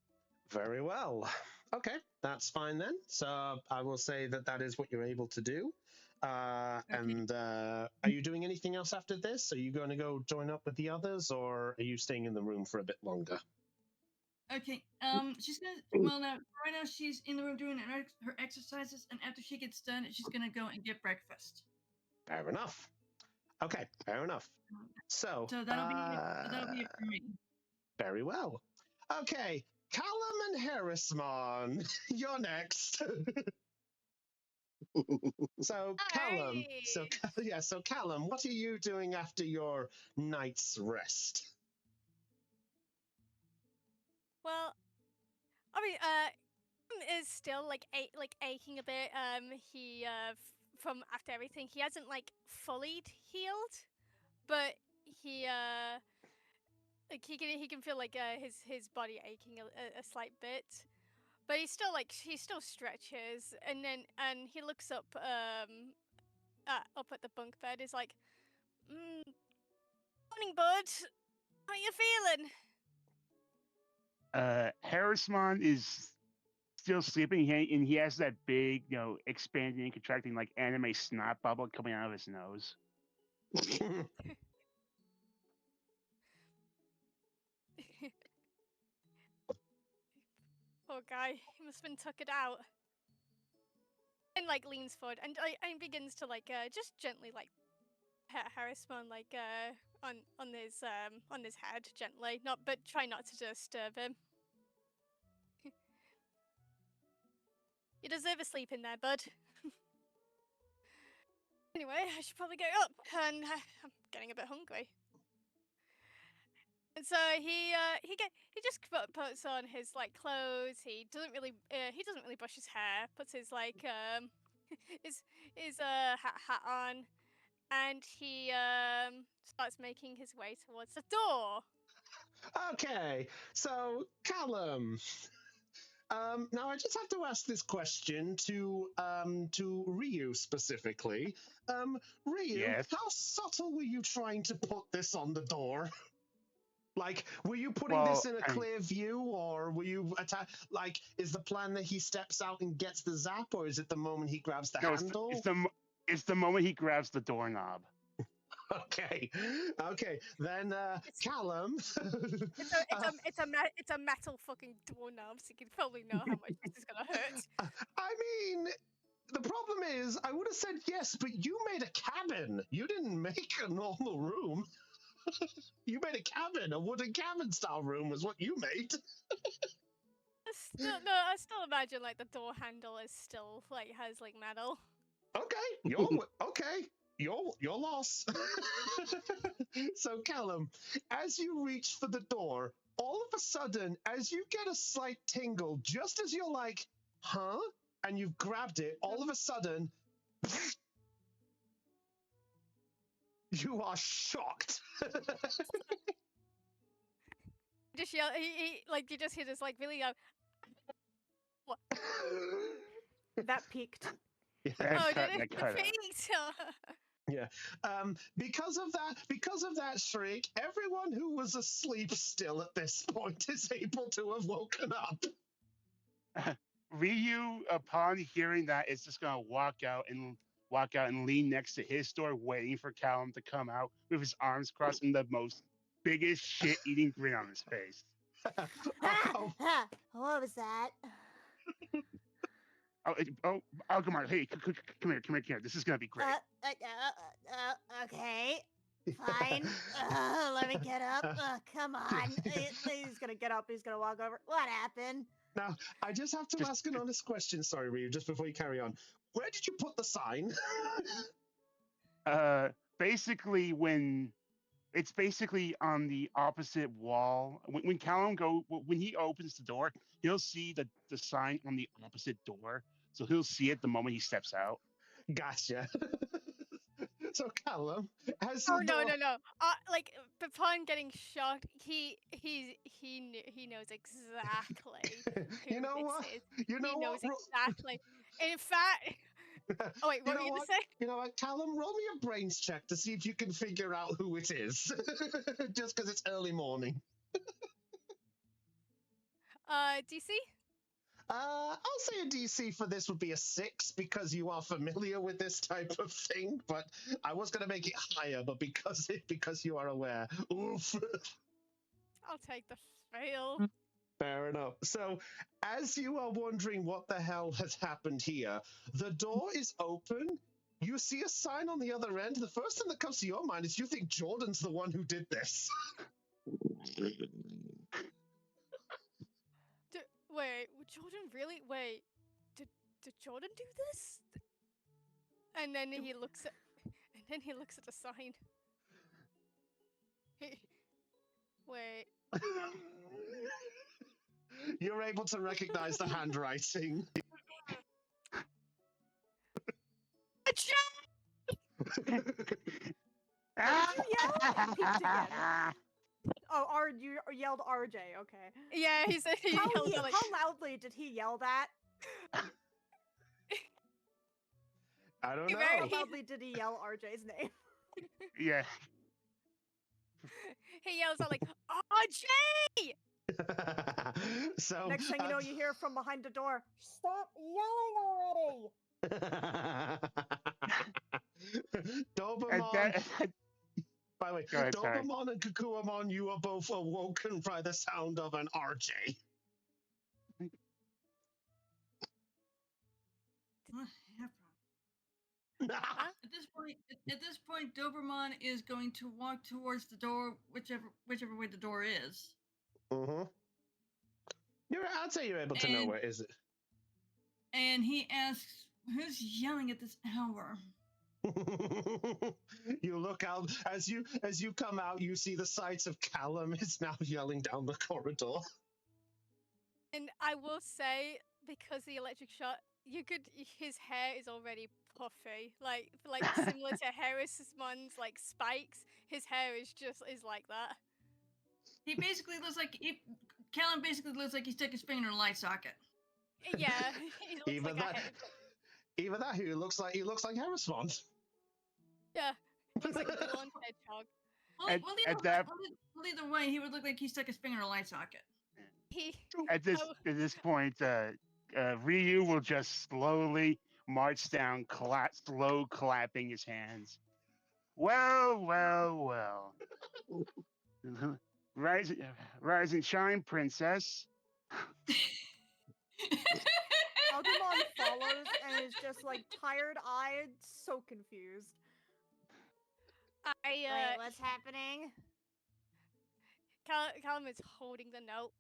Very well. Okay, that's fine then. So I will say that that is what you're able to do. Okay. And are you doing anything else after this? Are you going to go join up with the others, or are you staying in the room for a bit longer? Okay. She's gonna. Well, now right now she's in the room doing her exercises, and after she gets done, she's gonna go and get breakfast. Fair enough. Okay, fair enough. So that'll be it for me. Very well. Okay, Callum and Harrismon, you're next. So Callum, so Callum, what are you doing after your night's rest? Well, I mean, is still like aching a bit. He from after everything, he hasn't like fully healed, but he like he can feel like his body aching a slight bit. But he still stretches, and he looks up at the bunk bed. He's like, "Morning, bud. How you feeling?" Harrismon is still sleeping, and he has that big, expanding and contracting like anime snot bubble coming out of his nose. Poor guy. He must have been tuckered out. And like leans forward and begins to like just gently like pet Harrismon like on his head gently, but try not to disturb him. You deserve a sleep in there, bud. Anyway, I should probably get up, and I'm getting a bit hungry. And so he just puts on his like clothes. He doesn't really brush his hair. Puts his like his hat on, and he starts making his way towards the door. Okay, so Callum. Now I just have to ask this question to Ryu specifically. Ryu, Yes. how subtle were you trying to put this on the door? Like, were you putting this in a clear view, or were you like, is the plan that he steps out and gets the zap, or is it the moment he grabs the handle? It's the moment he grabs the doorknob. Okay, then Callum. It's a metal fucking doorknob, so you can probably know how much this is gonna hurt. I mean, the problem is, I would have said yes, but you made a cabin. You didn't make a normal room. You made a cabin, a wooden cabin style room was what you made. I still imagine like the door handle is still like has like metal. Okay, your loss. So Callum, as you reach for the door, all of a sudden, as you get a slight tingle, just as you're like, huh? And you've grabbed it, all of a sudden, you are shocked. Just yell, he like you just hear this like really what? That peaked. Yeah. It peaked. Yeah. Because of that shriek, everyone who was asleep still at this point is able to have woken up. Ryu, upon hearing that, is just gonna walk out and lean next to his door, waiting for Callum to come out with his arms crossed and the most biggest shit-eating grin on his face. What was that? Oh, come on! Hey, come here! This is gonna be great. Okay, fine. Let me get up. Come on. He's gonna get up. He's gonna walk over. What happened? Now, I just have to ask an honest question. Sorry, Ryu, just before you carry on. Where did you put the sign? Basically, it's basically on the opposite wall. When Callum when he opens the door, he'll see the sign on the opposite door. So he'll see it the moment he steps out. Gotcha. So Callum, as no. Like upon getting shocked, he knows exactly. You know what? He knows exactly. In fact, Oh wait, what You were know you gonna what? say? You know what, Callum, roll me a brains check to see if you can figure out who it is. Just because it's early morning. DC? I'll say a DC for this would be a 6 because you are familiar with this type of thing, but I was going to make it higher, but because you are aware. Oof. I'll take the fail. Fair enough. So, as you are wondering what the hell has happened here, the door is open. You see a sign on the other end. The first thing that comes to your mind is you think Jordan's the one who did this. Wait, Jordan really? Wait, did Jordan do this? And then he looks at the sign. Wait. You're able to recognize the handwriting. Oh, you yelled RJ. Okay. Yeah, he yelled like. How loudly did he yell that? I don't know. How loudly did he yell RJ's name? Yeah. He yells out like, RJ! So next thing you know, you hear from behind the door, "Stop yelling already!" Doberman. By the way, Go ahead, Doberman and Kukuamon, you are both awoken by the sound of an RJ. What happened? At this point, Doberman is going to walk towards the door, whichever way the door is. Mm-hmm. I'd say you're able to know where is it. And he asks, "Who's yelling at this hour?" You look out as you come out. You see the sights of Callum is now yelling down the corridor. And I will say, because the electric shot, his hair is already puffy, like similar to Harrison's like spikes. His hair is like that. He basically looks like Callum basically looks like he stuck his finger in a light socket. Yeah, he looks like a head. Either that, he looks like Harrison. Yeah, he looks like a blonde hedgehog. Well, either way, he would look like he stuck his finger in a light socket. At this point, Ryu will just slowly march down, slow clapping his hands. Well. Rise and shine, princess. Agumon follows and is just like tired-eyed, so confused. Wait, what's happening? Callum is holding the note.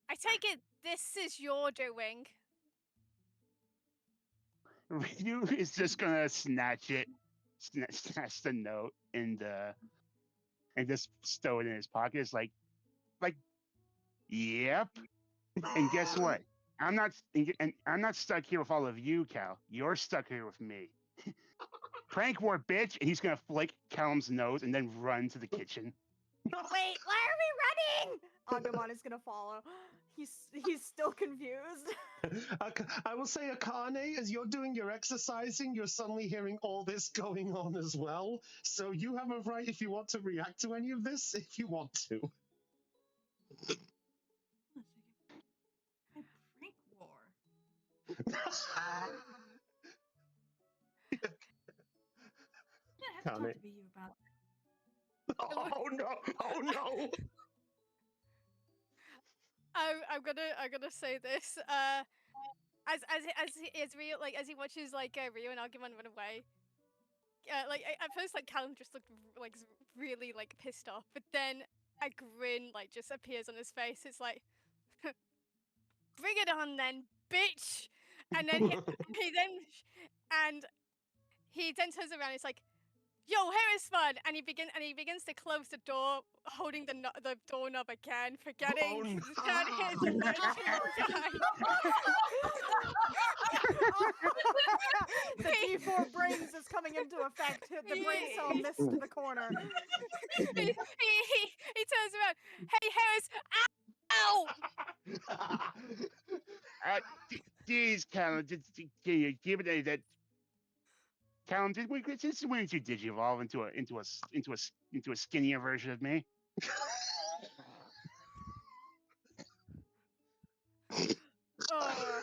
I take it this is your doing. Ryu is just gonna snatch the note and just stow it in his pocket. It's like, yep. And guess what? I'm not stuck here with all of you, Cal. You're stuck here with me. Prank war, bitch! And he's gonna flick Callum's nose and then run to the kitchen. Wait, why are we running? Agumon is gonna follow. He's still confused. I will say, Akane, as you're doing your exercising, you're suddenly hearing all this going on as well. So you have a right if you want to react to any of this, if you want to. Prank war. Yeah, I have to talk to you about that. Oh no! I'm gonna say this. As he watches Ryu and Agumon run away. At first Callum just looked really pissed off, but then a grin just appears on his face. It's like, bring it on then, bitch! And then he then turns around. It's like, yo, here is fun, and he begins to close the door, holding the doorknob again, forgetting that his The D4 brains is coming into effect. The brain cell missed to the corner. he turns around. Hey, Harris! Ow! Jeez, Callum, give it that. Callum, since when did you digivolve into a skinnier version of me? Oh,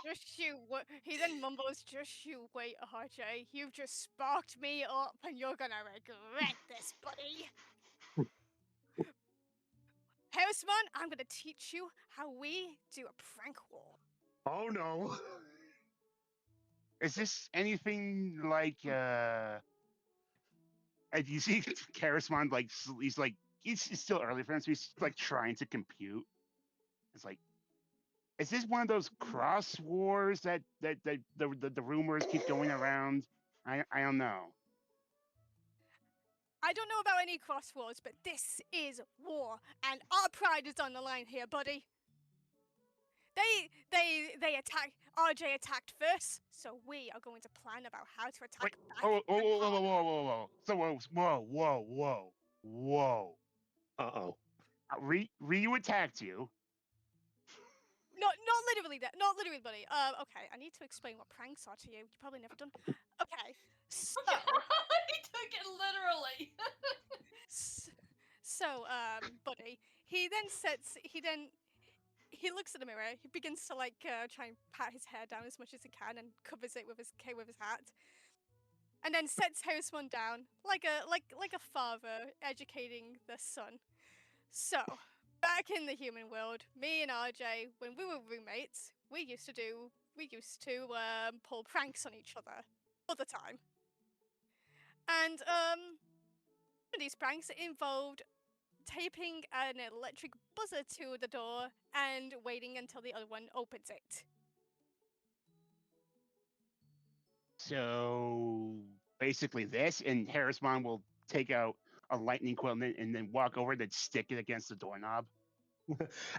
just you. He then mumbles, "Just you wait, RJ. You've just sparked me up, and you're gonna regret this, buddy." Houseman, I'm gonna teach you how we do a prank war. Oh no. Is this anything like and you see Karismon he's still early for him, so he's like trying to compute. It's like, is this one of those cross wars that the rumors keep going around? I don't know. I don't know about any crosswords, but this is war, and our pride is on the line here, buddy. They attack. RJ attacked first, so we are going to plan about how to attack Wait, back. whoa, whoa, whoa, whoa, whoa, whoa, whoa. So whoa. Uh-oh. Ryu attacked you. Not literally that. Not literally, buddy. Okay, I need to explain what pranks are to you. You've probably never done. Okay, so He took it literally. buddy, he then sets. He looks in the mirror. He begins to try and pat his hair down as much as he can and covers it with his hat, and then sets Houseman down like a father educating the son. So, back in the human world, me and RJ, when we were roommates, we used to pull pranks on each other all the time. And these pranks involved taping an electric buzzer to the door and waiting until the other one opens it. So basically this, and Harrismon will take out a lightning quill and then walk over and stick it against the doorknob.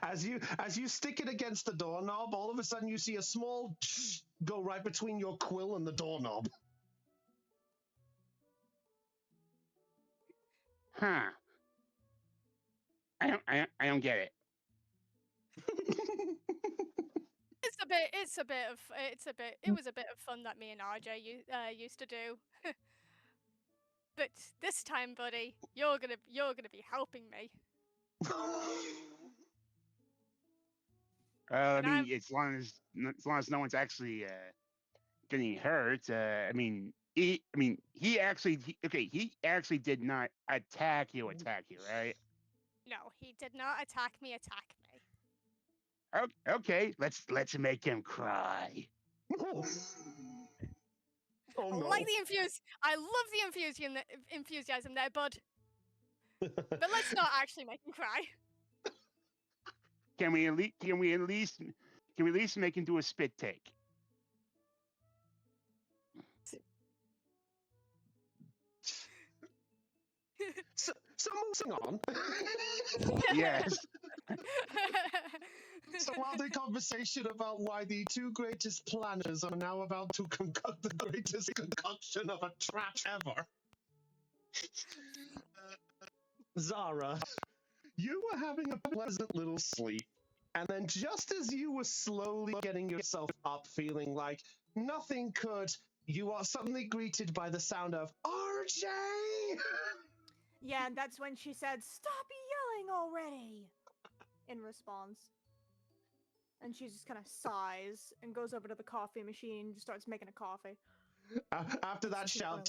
As you stick it against the doorknob, all of a sudden you see a small go right between your quill and the doorknob. Huh. I don't get it. It was a bit of fun that me and RJ used to do. But this time, buddy, you're gonna be helping me. I mean, as long as no one's actually getting hurt. He actually did not attack you, right? No, he did not attack me. Okay, let's make him cry. Oh I no. like I love the enthusiasm there, bud. But let's not actually make him cry. Can we at least make him do a spit take? So moving on. Yes. So while the conversation about why the two greatest planners are now about to concoct the greatest concoction of a trap ever. Zara, you were having a pleasant little sleep, and then just as you were slowly getting yourself up, feeling like nothing could, you are suddenly greeted by the sound of RJ! Yeah, and that's when she said, "Stop yelling already!" in response. And she just kind of sighs and goes over to the coffee machine and just starts making a coffee. After that shout,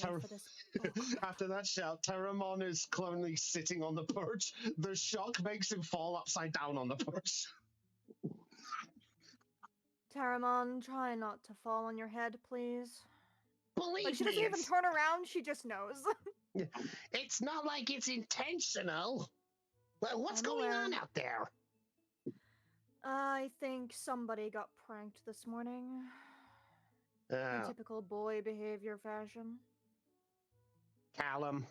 Terramon is currently sitting on the perch. The shock makes him fall upside down on the perch. Terramon, try not to fall on your head, please. Believe she me, doesn't even turn around, she just knows. It's not like it's intentional. What's going on out there? I think somebody got pranked this morning. In typical boy behavior fashion. Callum.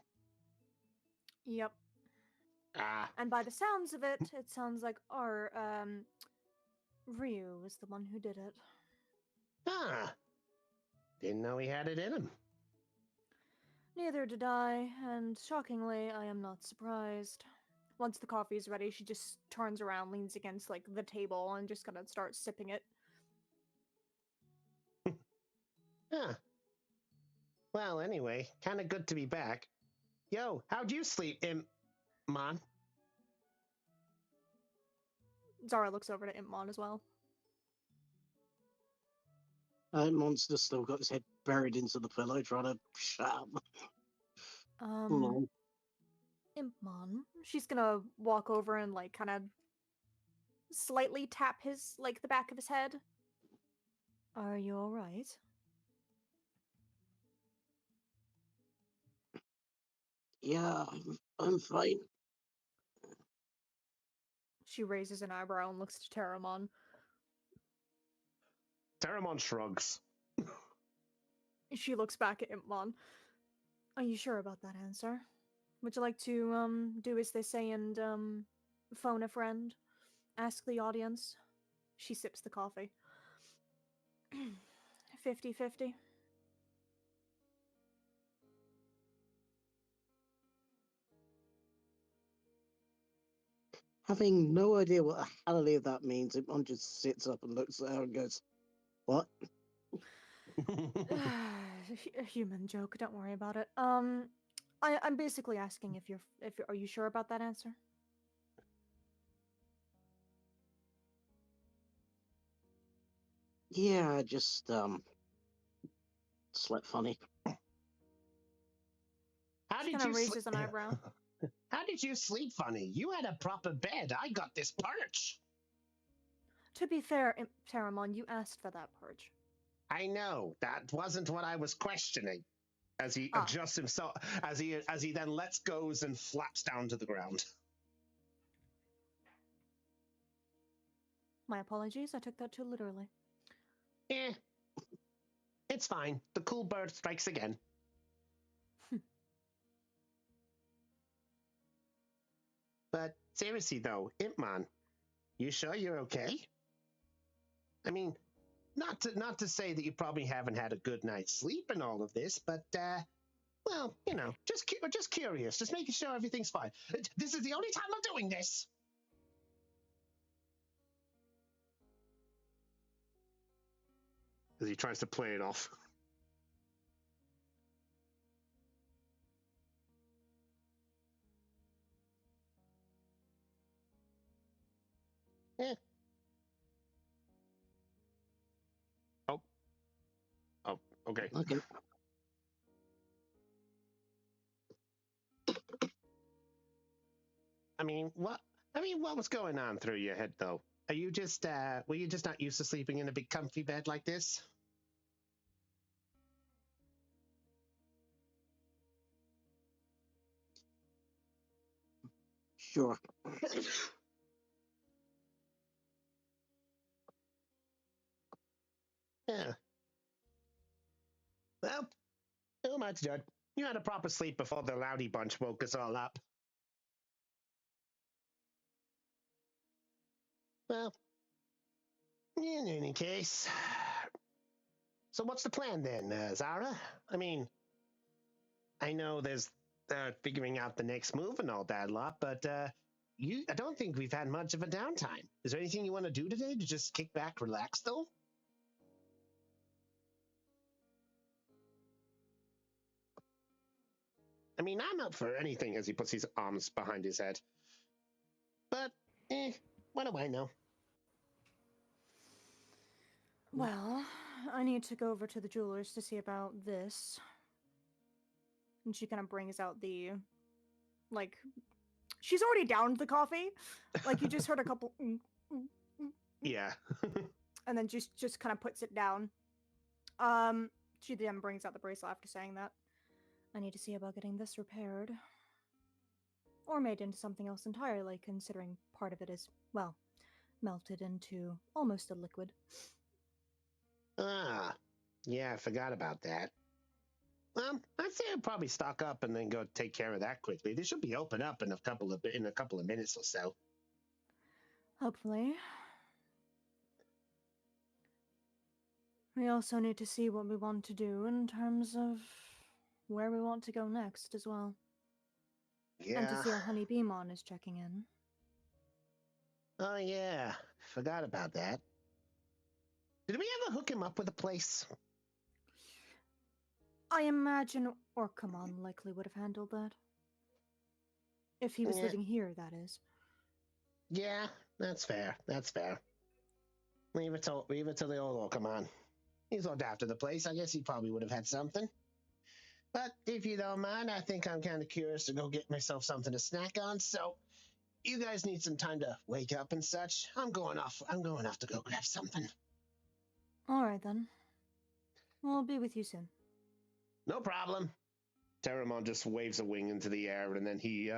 Yep. And by the sounds of it, it sounds like our Ryu is the one who did it. Didn't know he had it in him. Neither did I, and shockingly, I am not surprised. Once the coffee is ready, she just turns around, leans against the table, and just gonna start sipping it. Well, anyway, kind of good to be back. Yo, how'd you sleep, Mon? Zara looks over to Impmon as well. Monster's still got his head buried into the pillow, trying to shut up. No. Impmon. She's gonna walk over and like kind of slightly tap his like the back of his head. Are you all right? Yeah, I'm fine. She raises an eyebrow and looks to Terramon. Terramon shrugs. She looks back at Impmon. Are you sure about that answer? Would you like to do as they say and phone a friend? Ask the audience? She sips the coffee. 50-50. Having no idea what the hell any of that means, Impmon just sits up and looks at her and goes, "What?" A human joke. Don't worry about it. I'm basically asking if you're are you sure about that answer? Yeah, just slept funny. How She did kind you of raises sleep? an eyebrow. How did you sleep funny? You had a proper bed. I got this perch. To be fair, Terramon, you asked for that perch. I know that wasn't what I was questioning. As he Ah. adjusts himself, as he then lets goes and flaps down to the ground. My apologies. I took that too literally. Eh, it's fine. The cool bird strikes again. But seriously though, Impman, you sure you're okay? I mean, not to say that you probably haven't had a good night's sleep and all of this, but well, you know, just curious, just making sure everything's fine. This is the only time I'm doing this. As he tries to play it off. Eh. Oh, okay. Okay. I mean, what was going on through your head though? Are you just were you just not used to sleeping in a big comfy bed like this? Sure. Yeah. Well, who am I to judge? You had a proper sleep before the Loudy bunch woke us all up. Well, in any case. So what's the plan then, Zara? I mean, I know there's figuring out the next move and all that lot, but I don't think we've had much of a downtime. Is there anything you want to do today to just kick back, relax though? I mean, I'm up for anything as he puts his arms behind his head. But, what do I know? Well, I need to go over to the jeweler's to see about this. And she kind of brings out the, like, she's already downed the coffee. Like, you just heard a couple. Yeah. And then just kind of puts it down. She then brings out the bracelet after saying that. I need to see about getting this repaired. Or made into something else entirely, considering part of it is, well, melted into almost a liquid. Ah, yeah, I forgot about that. Well, I'd say I'd probably stock up and then go take care of that quickly. They should be open up in a couple of minutes or so. Hopefully. We also need to see what we want to do in terms of where we want to go next as well. Yeah. And to see how Honey Beemon is checking in. Oh yeah, forgot about that. Did we ever hook him up with a place? I imagine Orkamon likely would have handled that. If he was Yeah. living here, that is. Yeah, that's fair. That's fair. Leave it to the old Orkamon. He's looked after the place. I guess he probably would have had something. But if you don't mind, I think I'm kind of curious to go get myself something to snack on. So you guys need some time to wake up and such. I'm going off to go grab something. All right then. I'll be with you soon. No problem. Terramon just waves a wing into the air, and then he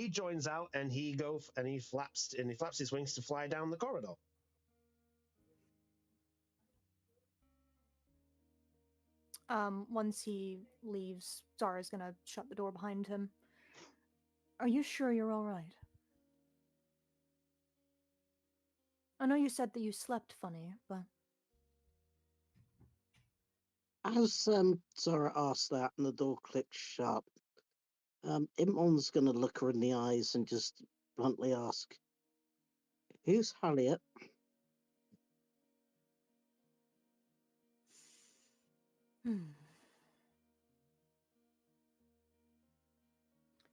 joins out, and he flaps his wings to fly down the corridor. Once he leaves, Zara's gonna shut the door behind him. Are you sure you're all right? I know you said that you slept funny, but As Zara asked that and the door clicked shut, Imon's going to look her in the eyes and just bluntly ask, "Who's Harriet?"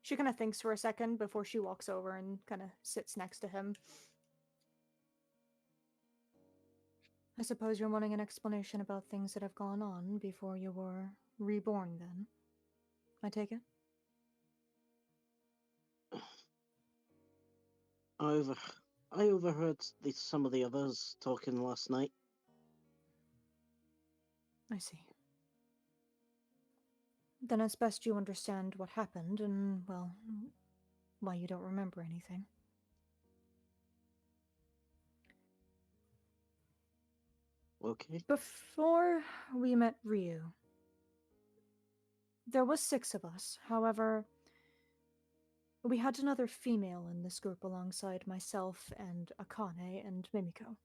She kind of thinks for a second before she walks over and kind of sits next to him. I suppose you're wanting an explanation about things that have gone on before you were reborn, then? I take it? I overheard some of the others talking last night. I see. Then it's best you understand what happened and, well, why you don't remember anything. Okay. Before we met Ryu, there was 6 of us. However, we had another female in this group alongside myself and Akane and Mimiko.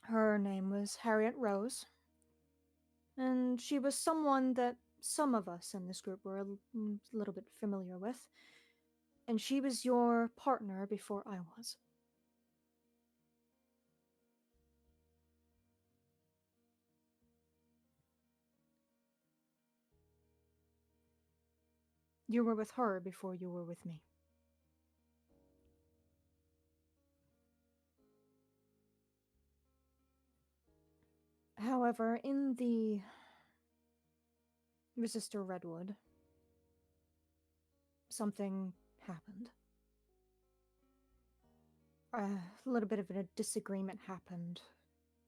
Her name was Harriet Rose, and she was someone that some of us in this group were a little bit familiar with, and she was your partner before I was. You were with her before you were with me. However, in the Resistor Redwood, something happened. A little bit of a disagreement happened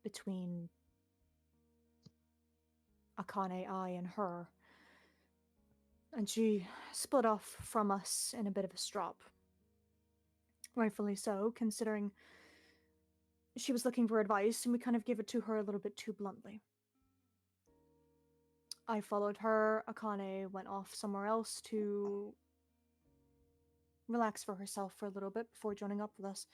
between Akane, I, and her. And she split off from us in a bit of a strop. Rightfully so, considering she was looking for advice, and we kind of gave it to her a little bit too bluntly. I followed her. Akane went off somewhere else to relax for herself for a little bit before joining up with us.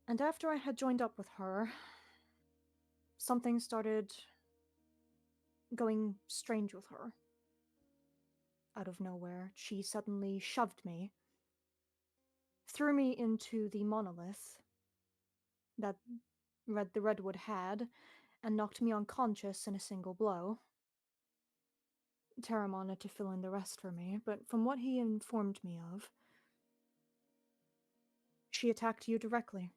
And after I had joined up with her, something started going strange with her. Out of nowhere, she suddenly shoved me, threw me into the monolith that the Redwood had, and knocked me unconscious in a single blow. Terramon had to fill in the rest for me, but from what he informed me of, she attacked you directly,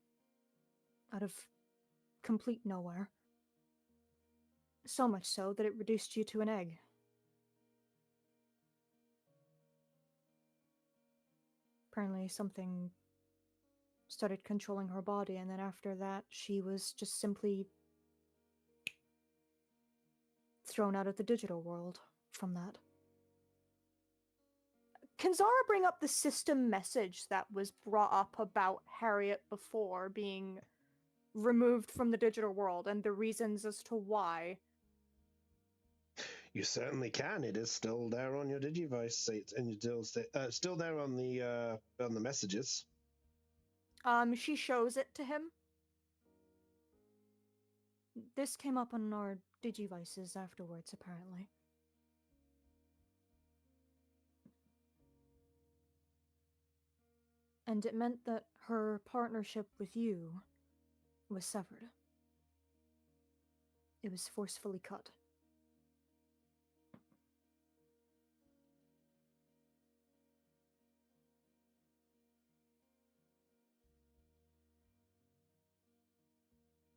out of complete nowhere. So much so that it reduced you to an egg. Apparently something started controlling her body, and then after that, she was just simply thrown out of the digital world from that. Can Zara bring up the system message that was brought up about Harriet before being removed from the digital world and the reasons as to why? You certainly can. It is still there on your Digivice, and still there on the messages. She shows it to him. This came up on our Digivices afterwards, apparently. And it meant that her partnership with you was severed. it was forcefully cut.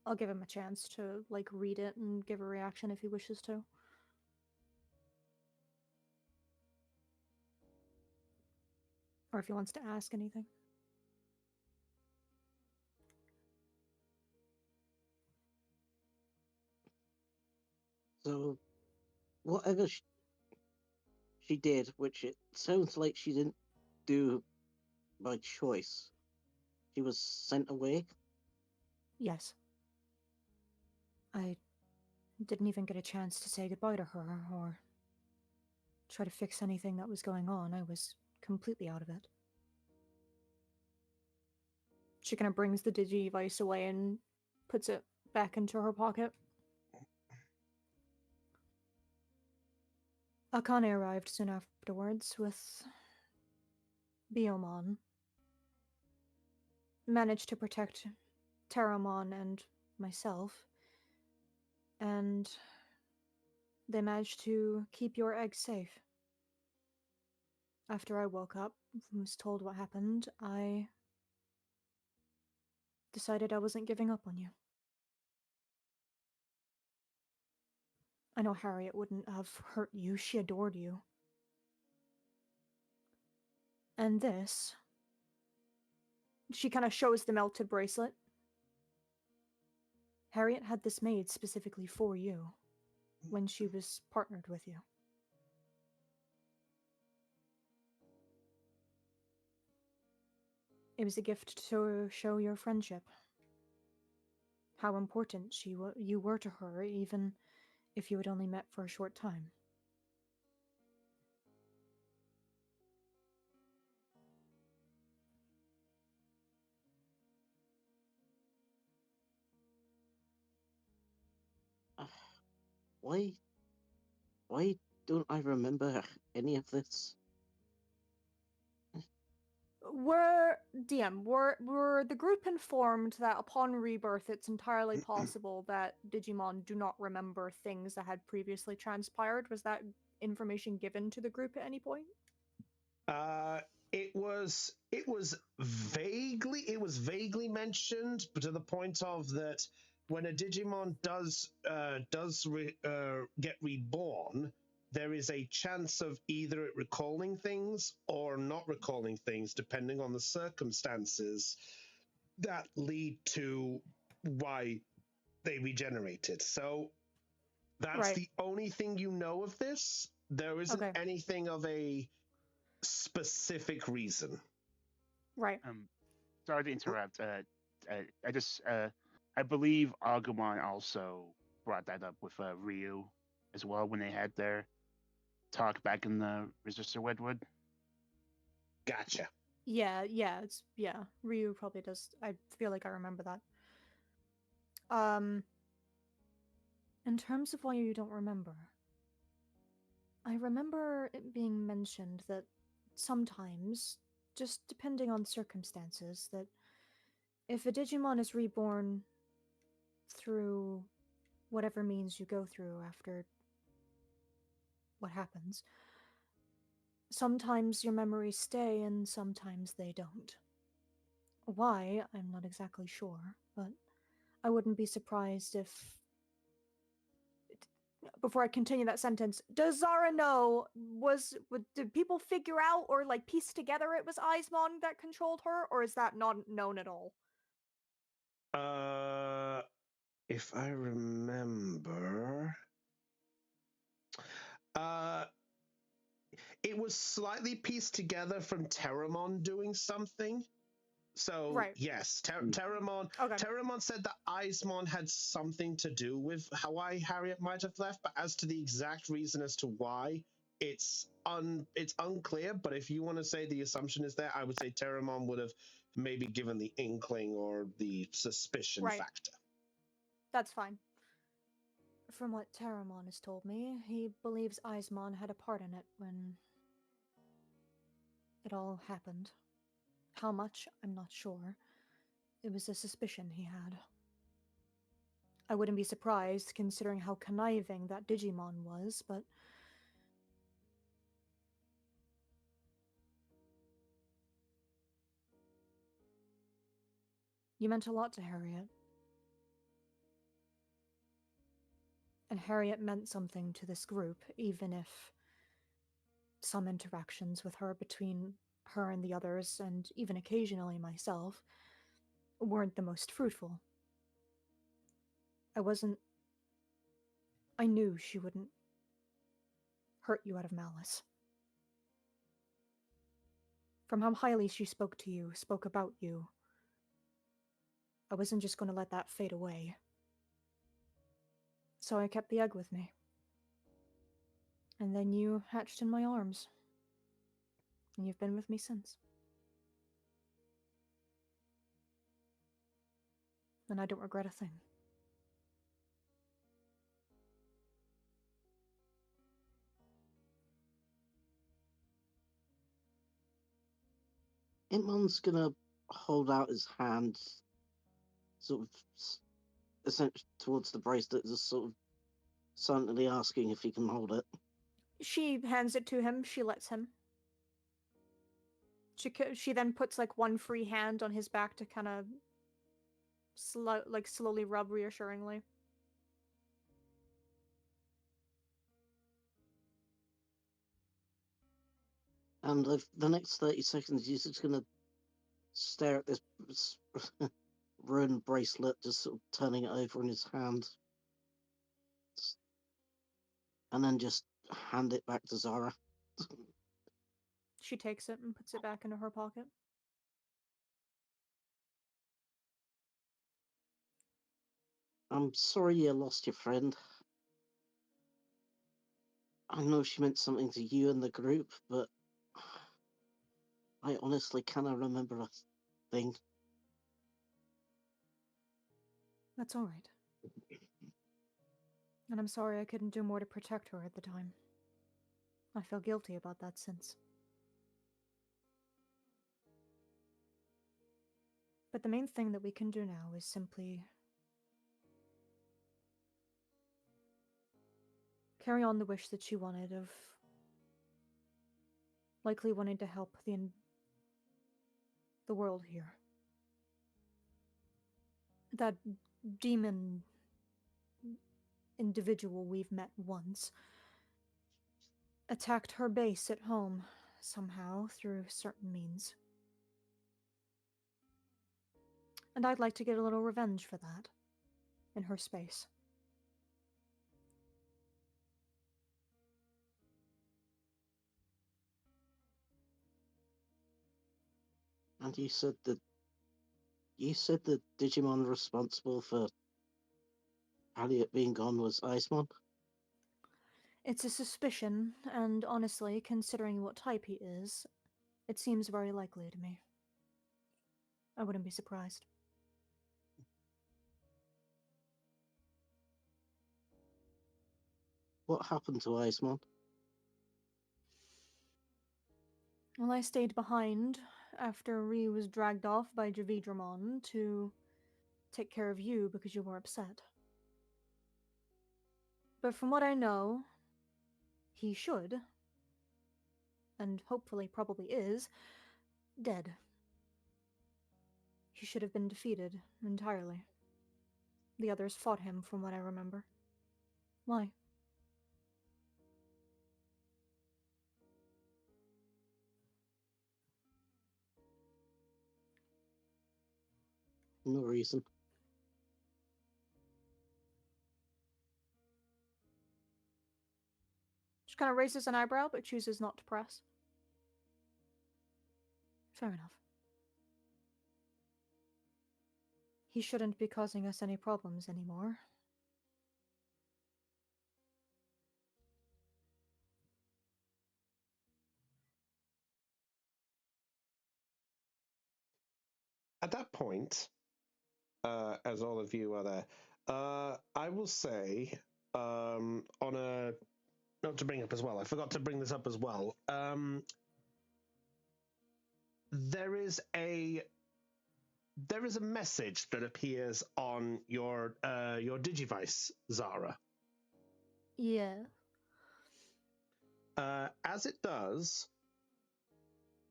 I'll give him a chance to like read it and give a reaction if he wishes to. Or if he wants to ask anything. So, whatever she did, which it sounds like she didn't do by choice, she was sent away. Yes. I didn't even get a chance to say goodbye to her or try to fix anything that was going on. I was completely out of it. She kind of brings the Digivice away and puts it back into her pocket. Akane arrived soon afterwards with Biomon. Managed to protect Terramon and myself. And they managed to keep your egg safe. After I woke up and was told what happened, I decided I wasn't giving up on you. I know Harriet wouldn't have hurt you, she adored you. And this... She kind of shows the melted bracelet. Harriet had this made specifically for you when she was partnered with you. It was a gift to show your friendship. How important you were to her, even if you had only met for a short time. Why? Why don't I remember any of this? Were the group informed that upon rebirth it's entirely possible that Digimon do not remember things that had previously transpired? Was that information given to the group at any point? It was vaguely mentioned, but to the point of that when a Digimon does get reborn, there is a chance of either it recalling things or not recalling things, depending on the circumstances that lead to why they regenerated. So that's Right. the only thing you know of this. There isn't Okay. anything of a specific reason. Right. Sorry to interrupt. I believe Agumon also brought that up with Ryu as well when they had their talk back in the Resistor Wedwood. Gotcha. Yeah. Ryu probably does. I feel like I remember that. In terms of why you don't remember, I remember it being mentioned that sometimes, just depending on circumstances, that if a Digimon is reborn through whatever means you go through after what happens, sometimes your memories stay and sometimes they don't. Why, I'm not exactly sure, but I wouldn't be surprised if... Before I continue that sentence, does Zara know, did people figure out or like piece together it was Aizmon that controlled her, or is that not known at all? If I remember, it was slightly pieced together from Terramon doing something. So Right. yes, Terramon. Okay. Terramon said that Aizmon had something to do with why Harriet might have left, but as to the exact reason as to why, it's unclear. But if you want to say the assumption is there, I would say Terramon would have maybe given the inkling or the suspicion Right. factor. That's fine. From what Terramon has told me, he believes Aizmon had a part in it when it all happened. How much, I'm not sure. It was a suspicion he had. I wouldn't be surprised considering how conniving that Digimon was, but you meant a lot to Harriet. And Harriet meant something to this group, even if some interactions with her between her and the others, and even occasionally myself, weren't the most fruitful. I knew she wouldn't hurt you out of malice. From how highly she spoke to you, spoke about you, I wasn't just going to let that fade away. So I kept the egg with me. And then you hatched in my arms. And you've been with me since. And I don't regret a thing. Imon's gonna hold out his hand, sort of essentially towards the bracelet, just sort of silently asking if he can hold it. She hands it to him. She lets him. She then puts like one free hand on his back to kind of slowly rub reassuringly. And the next 30 seconds, he's just gonna stare at this ruined bracelet, just sort of turning it over in his hand. And then just hand it back to Zara. She takes it and puts it back into her pocket. I'm sorry you lost your friend. I know she meant something to you and the group, but I honestly cannot remember a thing. That's all right. And I'm sorry I couldn't do more to protect her at the time. I feel guilty about that since. But the main thing that we can do now is simply carry on the wish that she wanted of likely wanting to help the world here. That demon individual we've met once attacked her base at home somehow through certain means. And I'd like to get a little revenge for that in her space. And you said the Digimon responsible for Harriet being gone was Icemon? It's a suspicion, and honestly, considering what type he is, it seems very likely to me. I wouldn't be surprised. What happened to Icemon? Well, I stayed behind after Ree was dragged off by Javidramon to take care of you because you were upset. But from what I know, he should, and hopefully probably is, dead. He should have been defeated entirely. The others fought him, from what I remember. Why? No reason. She kind of raises an eyebrow, but chooses not to press. Fair enough. He shouldn't be causing us any problems anymore. At that point, as all of you are there, I will say, on a not to bring up as well, I forgot to bring this up as well. There is a there is a message that appears on your Digivice, Zara. Yeah. As it does,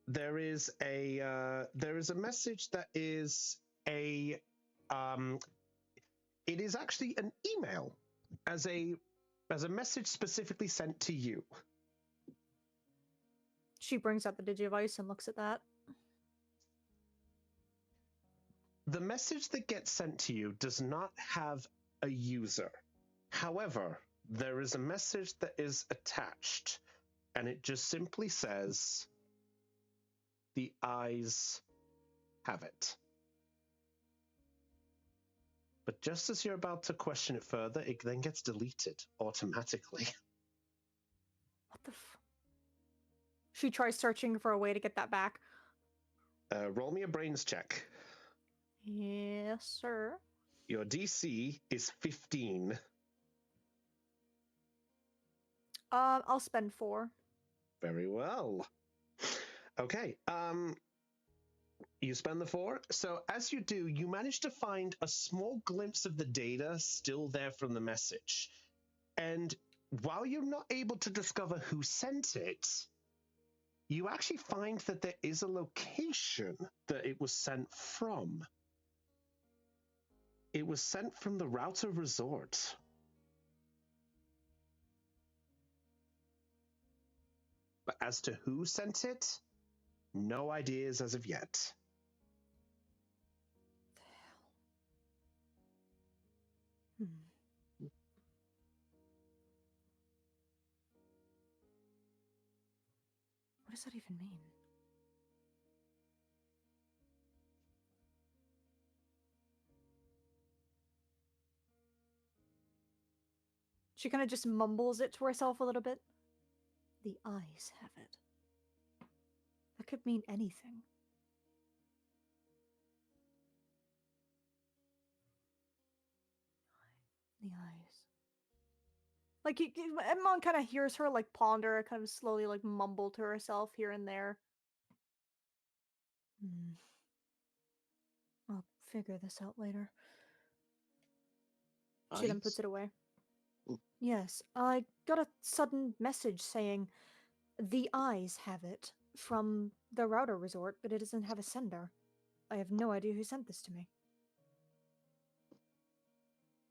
there is a message that is a it is actually an email as a message specifically sent to you. She brings out the Digivice and looks at that. The message that gets sent to you does not have a user. However, there is a message that is attached, and it just simply says, "The eyes have it." But just as you're about to question it further, it then gets deleted automatically. What the She tries searching for a way to get that back. Roll me a brains check. Yes, sir. Your DC is 15. I'll spend 4. Very well. Okay. You spend the 4. So as you do, you manage to find a small glimpse of the data still there from the message. And while you're not able to discover who sent it, you actually find that there is a location that it was sent from. It was sent from the Router Resort. But as to who sent it, no ideas as of yet. Hmm. What does that even mean? She kind of just mumbles it to herself a little bit. The eyes have it. That could mean anything. The eyes. Like, Edmond kind of hears her, like, ponder, kind of slowly, like, mumble to herself here and there. I'll figure this out later. She then puts Eyes? it away. Mm. Yes, I got a sudden message saying the eyes have it from the Router Resort, but it doesn't have a sender. I have no idea who sent this to me.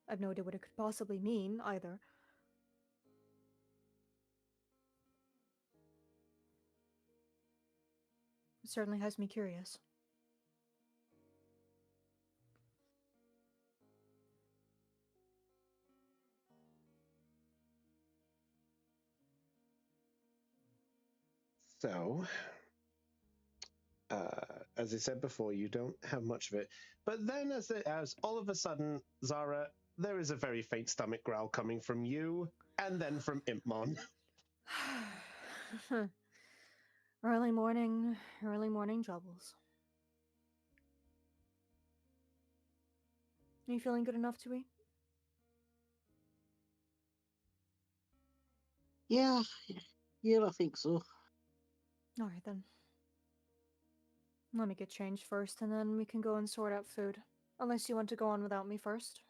I have no idea what it could possibly mean, either. It certainly has me curious. So, as I said before, you don't have much of it. But then, as all of a sudden, Zara, there is a very faint stomach growl coming from you, and then from Impmon. Early morning troubles. Are you feeling good enough to eat? Yeah, yeah, I think so. Alright then. Let me get changed first, and then we can go and sort out food. Unless you want to go on without me first.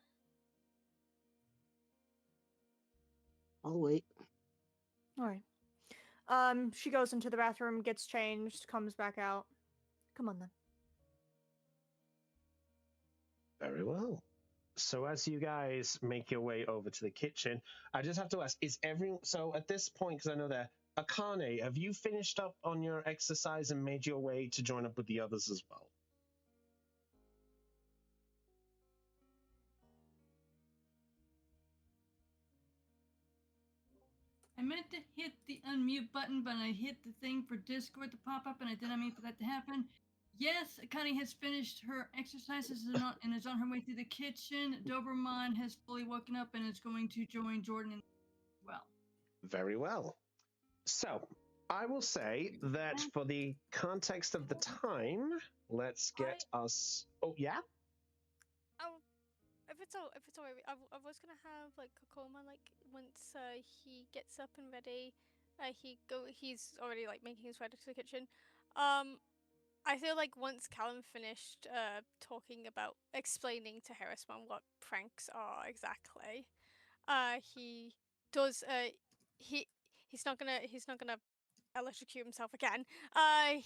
I'll wait. Alright. She goes into the bathroom, gets changed, comes back out. Come on then. Very well. So as you guys make your way over to the kitchen, I just have to ask, is everyone... So at this point, because I know that, Akane, have you finished up on your exercise and made your way to join up with the others as well? I meant to hit the unmute button, but I hit the thing for Discord to pop up, and I didn't mean for that to happen. Yes, Connie has finished her exercises and is on her way through the kitchen. Doberman has fully woken up and is going to join Jordan as well. Very well. So, I will say that for the context of the time, let's get us... Oh, yeah? If it's alright, I was gonna have like Kokoma like once he gets up and ready, he's already like making his way to the kitchen. I feel like once Callum finished talking about explaining to Harrisman what pranks are exactly, he does he's not gonna electrocute himself again. I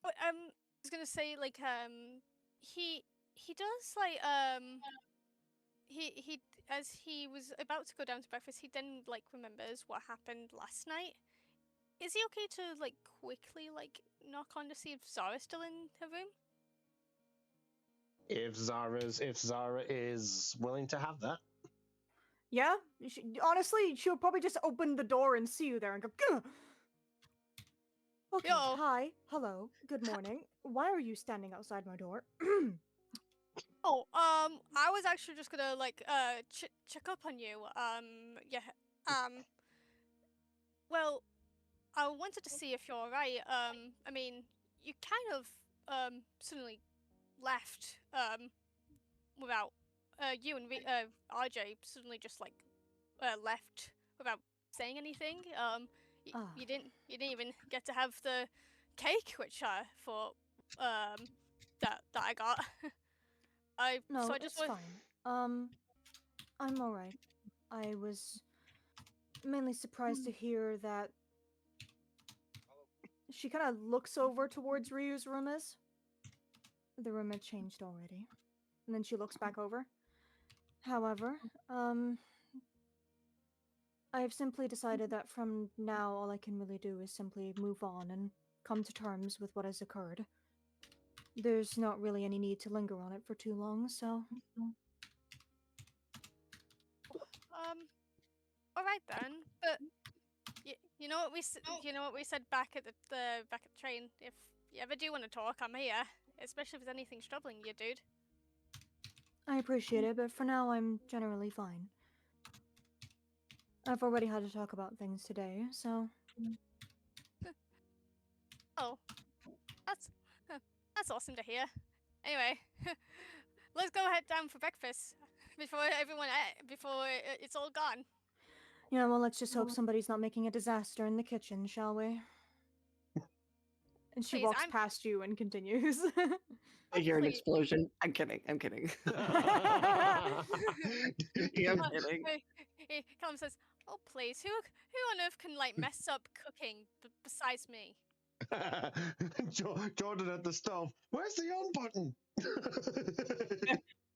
was gonna say like he does like he as he was about to go down to breakfast, he then like remembers what happened last night. Is he okay to like quickly like knock on to see if Zara's still in her room? If Zara is willing to have that. Yeah? Honestly, she'll probably just open the door and see you there and go, "Gah!" Okay, Yo. hi, hello, good morning. Why are you standing outside my door? Oh, I was actually just gonna like check up on you. Yeah. Well, I wanted to see if you're alright. I mean, you kind of suddenly left without you and RJ suddenly just like left without saying anything. Ah. You didn't even get to have the cake, which I thought that I got. No, So I just it's fine. I'm alright. I was mainly surprised to hear that she kind of looks over towards Ryu's room is. The room had changed already. And then she looks back over. However, I've simply decided that from now all I can really do is simply move on and come to terms with what has occurred. There's not really any need to linger on it for too long, so all right then. But you know what you know what we said back at the back at the train. If you ever do want to talk, I'm here. Especially if there's anything troubling you, dude. I appreciate it, but for now I'm generally fine. I've already had to talk about things today, so Oh, that's that's awesome to hear. Anyway, let's go head down for breakfast before before it's all gone. yeah, well, let's just hope somebody's not making a disaster in the kitchen, shall we? And she Please, walks past you and continues. I hear an Please. explosion. I'm kidding. I'm kidding. Yeah. Callum says, "Oh please, who on earth can like mess up cooking besides me?" Jordan at the stove. Where's the on button?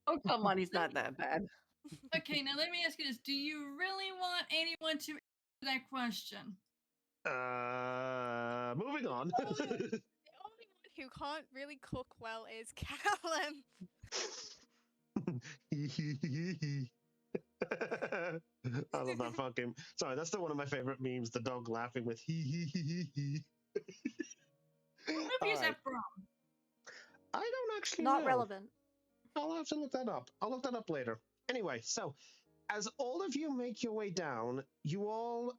Oh, come on. He's not that bad. Okay, now let me ask you this: do you really want anyone to answer that question? Moving on. The only one who can't really cook well is Callum. I love that fucking. Sorry, that's still one of my favorite memes. The dog laughing with hee hee hee hee. What movie is that from? I don't actually Not know. relevant. I'll have to look that up. I'll look that up later. Anyway, so as all of you make your way down, you all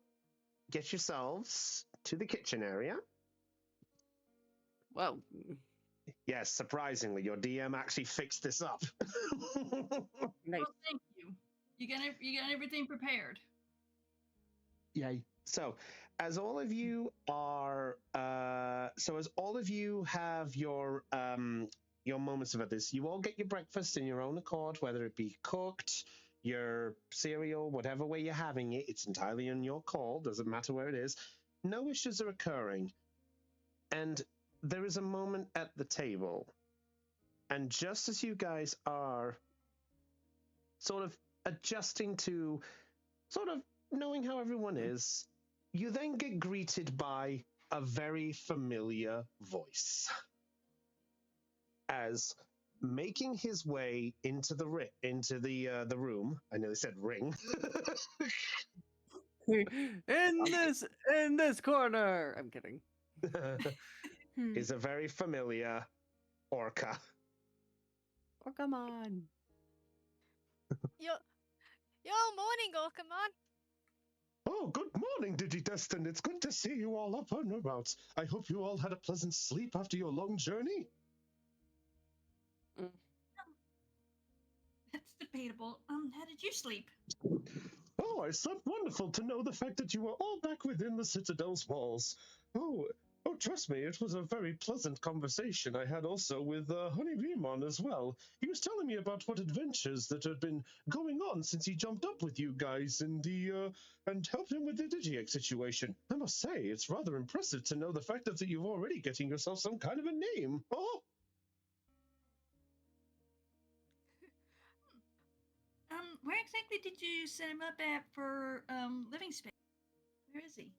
get yourselves to the kitchen area. Well, Yes, surprisingly, your DM actually fixed this up. nice. Well, thank you. You got everything prepared. Yay. So, as all of you are, as all of you have your moments about this, you all get your breakfast in your own accord, whether it be cooked, your cereal, whatever way you're having it, it's entirely on your call. Doesn't matter where it is. No issues are occurring, and there is a moment at the table, and just as you guys are sort of adjusting to, sort of knowing how everyone is, you then get greeted by a very familiar voice. As making his way into the room, I nearly said ring. in this corner. I'm kidding. Is a very familiar orca. Oh, come on. Yo, morning, Orcamon. Oh, good morning, Digidestin. It's good to see you all up and about. I hope you all had a pleasant sleep after your long journey. That's debatable. How did you sleep? Oh, I slept wonderful to know the fact that you were all back within the Citadel's walls. Oh, Oh, trust me, it was a very pleasant conversation I had also with Honeybemon as well. He was telling me about what adventures that had been going on since he jumped up with you guys in the and helped him with the Digiegg situation. I must say, it's rather impressive to know the fact that you're already getting yourself some kind of a name. Oh, Where exactly did you set him up at for living space? Where is he?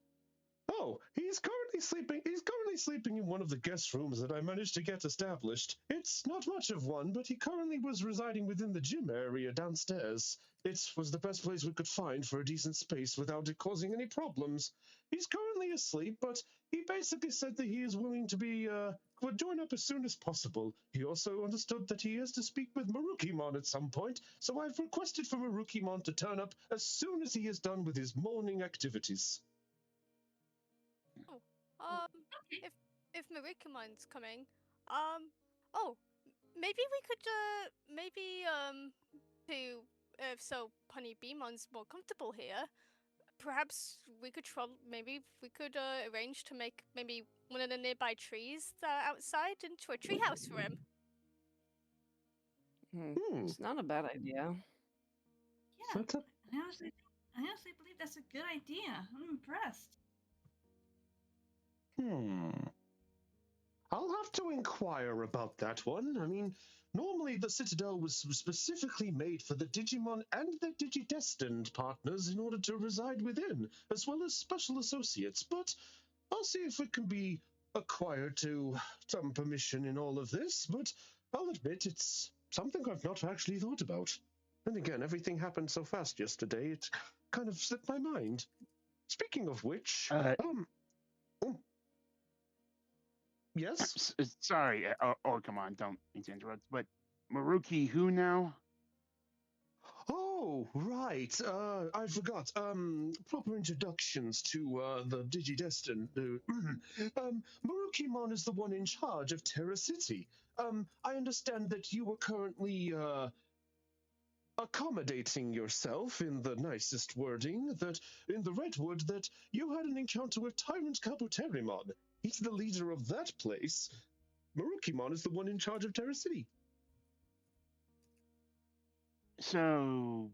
oh, he's currently sleeping. He's currently sleeping in one of the guest rooms that I managed to get established. It's not much of one, but he currently was residing within the gym area downstairs. It was the best place we could find for a decent space without it causing any problems. He's currently asleep, but he basically said that he is willing to would join up as soon as possible. He also understood that he has to speak with Marukimon at some point, so I've requested for Marukimon to turn up as soon as he is done with his morning activities. Okay. If Marikamon's coming, maybe we could so Honeybemon's more comfortable here. Perhaps we could arrange to make maybe one of the nearby trees outside into a treehouse for him. It's not a bad idea. Yeah, I honestly believe that's a good idea. I'm impressed. I'll have to inquire about that one. I mean, normally the Citadel was specifically made for the Digimon and their Digidestined partners in order to reside within, as well as special associates, but I'll see if it can be acquired to some permission in all of this, but I'll admit it's something I've not actually thought about. And again, everything happened so fast yesterday, it kind of slipped my mind. Speaking of which, yes? Sorry. Come on. Don't mean to interrupt. But Maruki, who now? Oh, right. I forgot. Proper introductions to the Digidestin. Marukimon is the one in charge of Terra City. I understand that you were currently accommodating yourself in the nicest wording that in the Redwood that you had an encounter with Tyrant Kabuterimon. He's the leader of that place. Marukimon is the one in charge of Terra City. So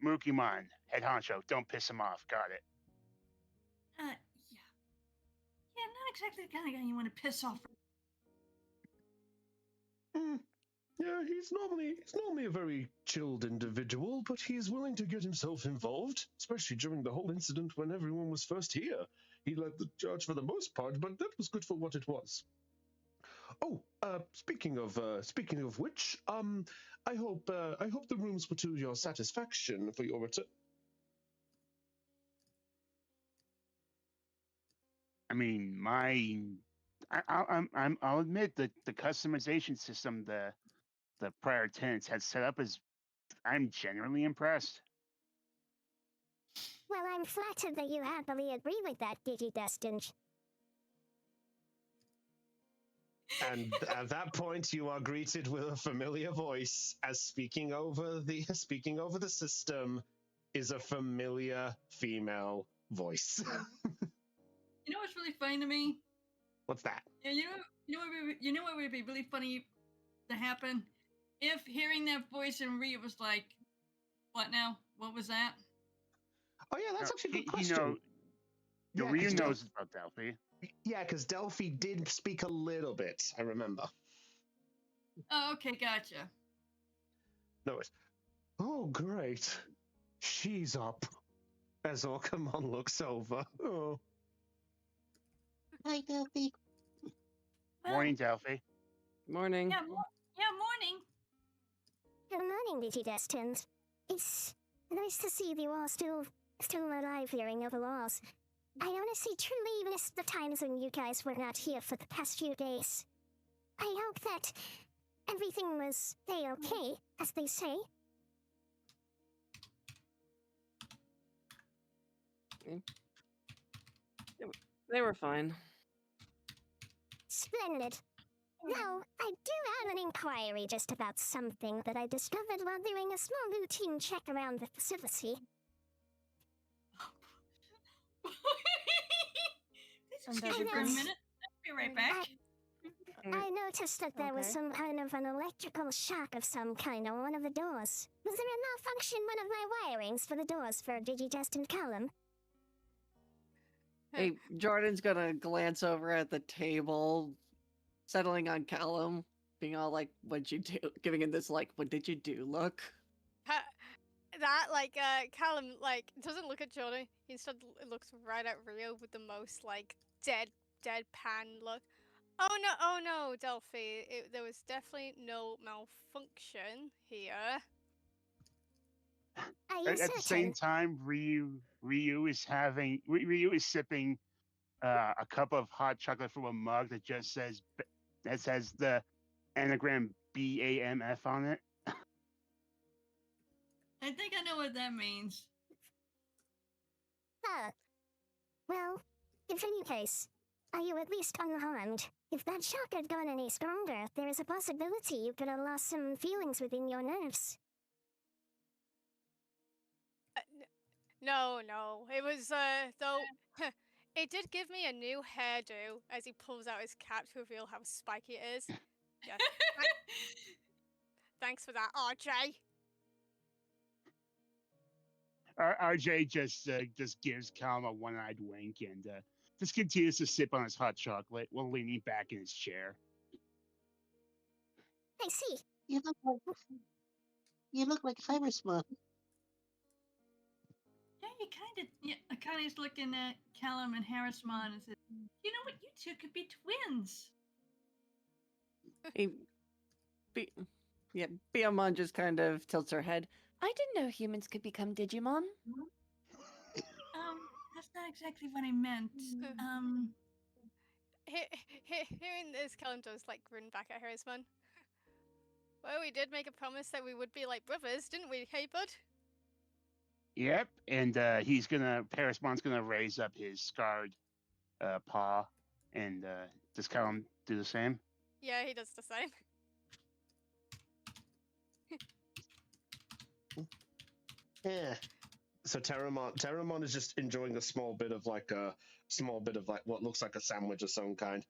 Marukimon, head honcho, don't piss him off. Got it. Yeah. Yeah, not exactly the kind of guy you want to piss off. Yeah, he's normally a very chilled individual, but he's willing to get himself involved, especially during the whole incident when everyone was first here. He led the charge for the most part, but that was good for what it was. Oh, speaking of which, I hope the rooms were to your satisfaction for your return. I mean, I'll admit that the customization system the prior tenants had set up is, I'm genuinely impressed. Well, I'm flattered that you happily agree with that, Digidestined. And at that point, you are greeted with a familiar voice, as speaking over the system is a familiar female voice. You know what's really funny to me? What's that? Yeah, you know what would be really funny to happen if hearing that voice and Rhea was like, "What now? What was that?" Oh yeah, that's actually a good question. Rhea knows about Delphi. Yeah, because Delphi did speak a little bit. I remember. Oh, okay, gotcha. No, it's... Oh, great. She's up. As Orcamon looks over. Oh. Hi, Delphi. Morning, Delphi. Morning. Yeah, morning. Good morning, Digidestined. It's nice to see you all still alive here in Overlaws. I honestly truly missed the times when you guys were not here for the past few days. I hope that everything was A-okay, as they say. They were fine. Splendid. Now, I do have an inquiry just about something that I discovered while doing a small routine check around the facility. And Excuse me that'd for a be- minute. I'll be right back. I noticed that there was Okay. some kind of an electrical shock of some kind on one of the doors. Was there a malfunction in one of my wirings for the doors for Digidestined Callum? Hey, Jordan's gonna glance over at the table, settling on Callum, being all like, "What'd you do?" Giving him this like, "What did you do?" look. That Callum doesn't look at Jordan. He instead looks right at Rio with the most deadpan look. Oh no, Delphi. There was definitely no malfunction here. Are you At the certain? same time, Ryu is sipping a cup of hot chocolate from a mug that just says the anagram BAMF on it. I think I know what that means. Well, in any case, are you at least unharmed? If that shock had gone any stronger, there is a possibility you could have lost some feelings within your nerves. No. It was though. It did give me a new hairdo as he pulls out his cap to reveal how spiky it is. Yeah. Thanks for that, RJ. RJ just gives Callum a one-eyed wink and just continues to sip on his hot chocolate while leaning back in his chair. I see. You look like Harrisman. Yeah, Connie's looking at Callum and Harrisman and says, "You know what? You two could be twins." Hey, Biamon just kind of tilts her head. I didn't know humans could become Digimon. That's not exactly what I meant. Hearing this, Callum does grin back at Harrisman. Well, we did make a promise that we would be like brothers, didn't we, hey bud? Yep, and Harrisman's gonna raise up his scarred paw, and does Callum do the same? Yeah, he does the same. Yeah. So Terramon is just enjoying a small bit of what looks like a sandwich of some kind.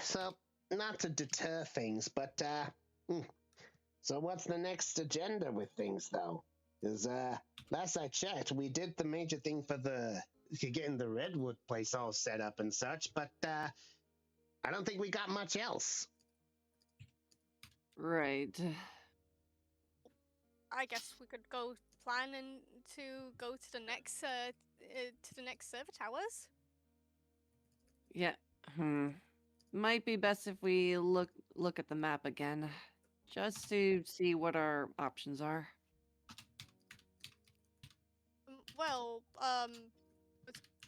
So not to deter things, but so what's the next agenda with things though? Because last I checked, we did the major thing for getting the Redwood place all set up and such, but I don't think we got much else. Right. I guess we could go plan and to go to the next server towers. Yeah. Might be best if we look at the map again, just to see what our options are. Well, was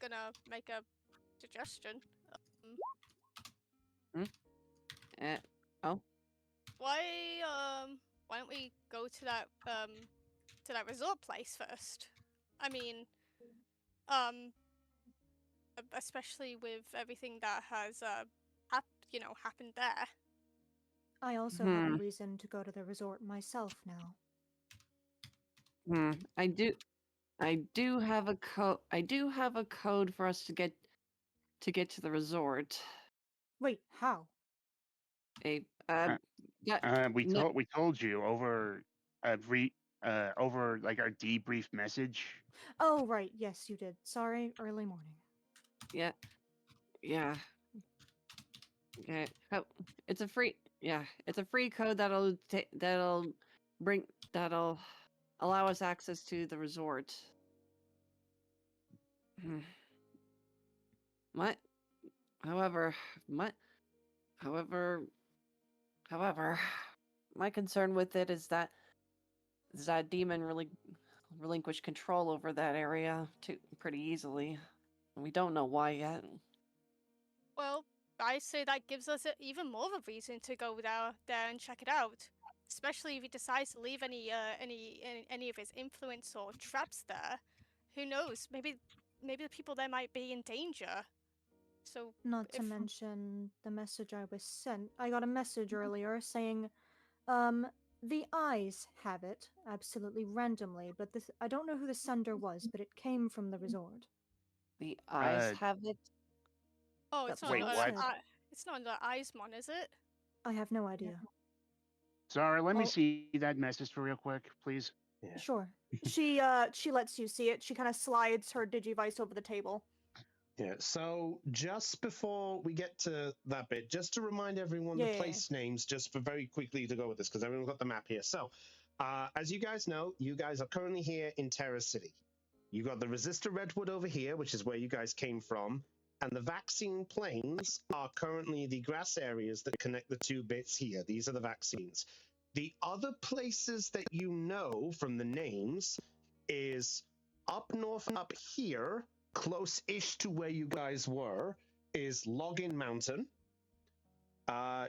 gonna make a suggestion. Oh. Why don't we go to that resort place first? I mean, especially with everything that has happened there. I also have a reason to go to the resort myself now. I do have a code. I do have a code for us to get to the resort. Wait, how? We told you over over our debrief message. Oh, right. Yes, you did. Sorry, early morning. Yeah. Okay. It's a free. Yeah, it's a free code that'll allow us access to the resort. What? However, my concern with it is that demon really relinquished control over that area pretty easily. We don't know why yet. Well, I say that gives us even more of a reason to go there and check it out. Especially if he decides to leave any of his influence or traps there. Who knows? Maybe the people there might be in danger. So not to mention the message I was sent. I got a message earlier saying, the eyes have it absolutely randomly, but I don't know who the sender was, but it came from the resort. The eyes have it. Oh, That's it's not Wait, all under it what? said. it's not under Eismon, is it? I have no idea. Zara, let me Oh. see that message for real quick, please. Yeah. Sure. She lets you see it. She kind of slides her digivice over the table. Yeah, so just before we get to that bit, just to remind everyone Yeah, the yeah, place names, just for very quickly to go with this, because everyone's got the map here. So, as you guys know, you guys are currently here in Terra City. You got the Resistor Redwood over here, which is where you guys came from, and the vaccine plains are currently the grass areas that connect the two bits here. These are the vaccines. The other places that you know from the names is up north and up here, close-ish to where you guys were, is Login Mountain.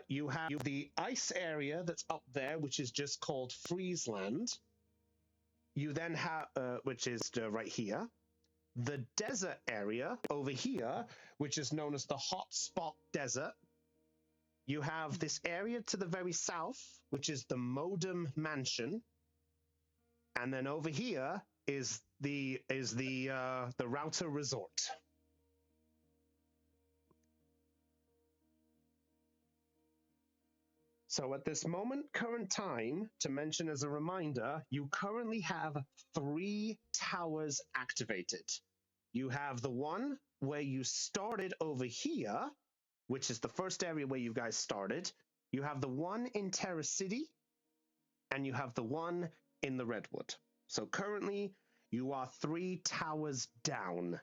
You have the ice area that's up there, which is just called Freezeland. You then have, which is right here, the desert area over here, which is known as the Hotspot Desert. You have this area to the very south, which is the Modem Mansion, and then over here is the Router Resort. So at this moment, current time, to mention as a reminder, you currently have 3 towers activated. You have the one where you started over here, which is the first area where you guys started. You have the one in Terra City, and you have the one in the Redwood. So currently, you are 3 towers down.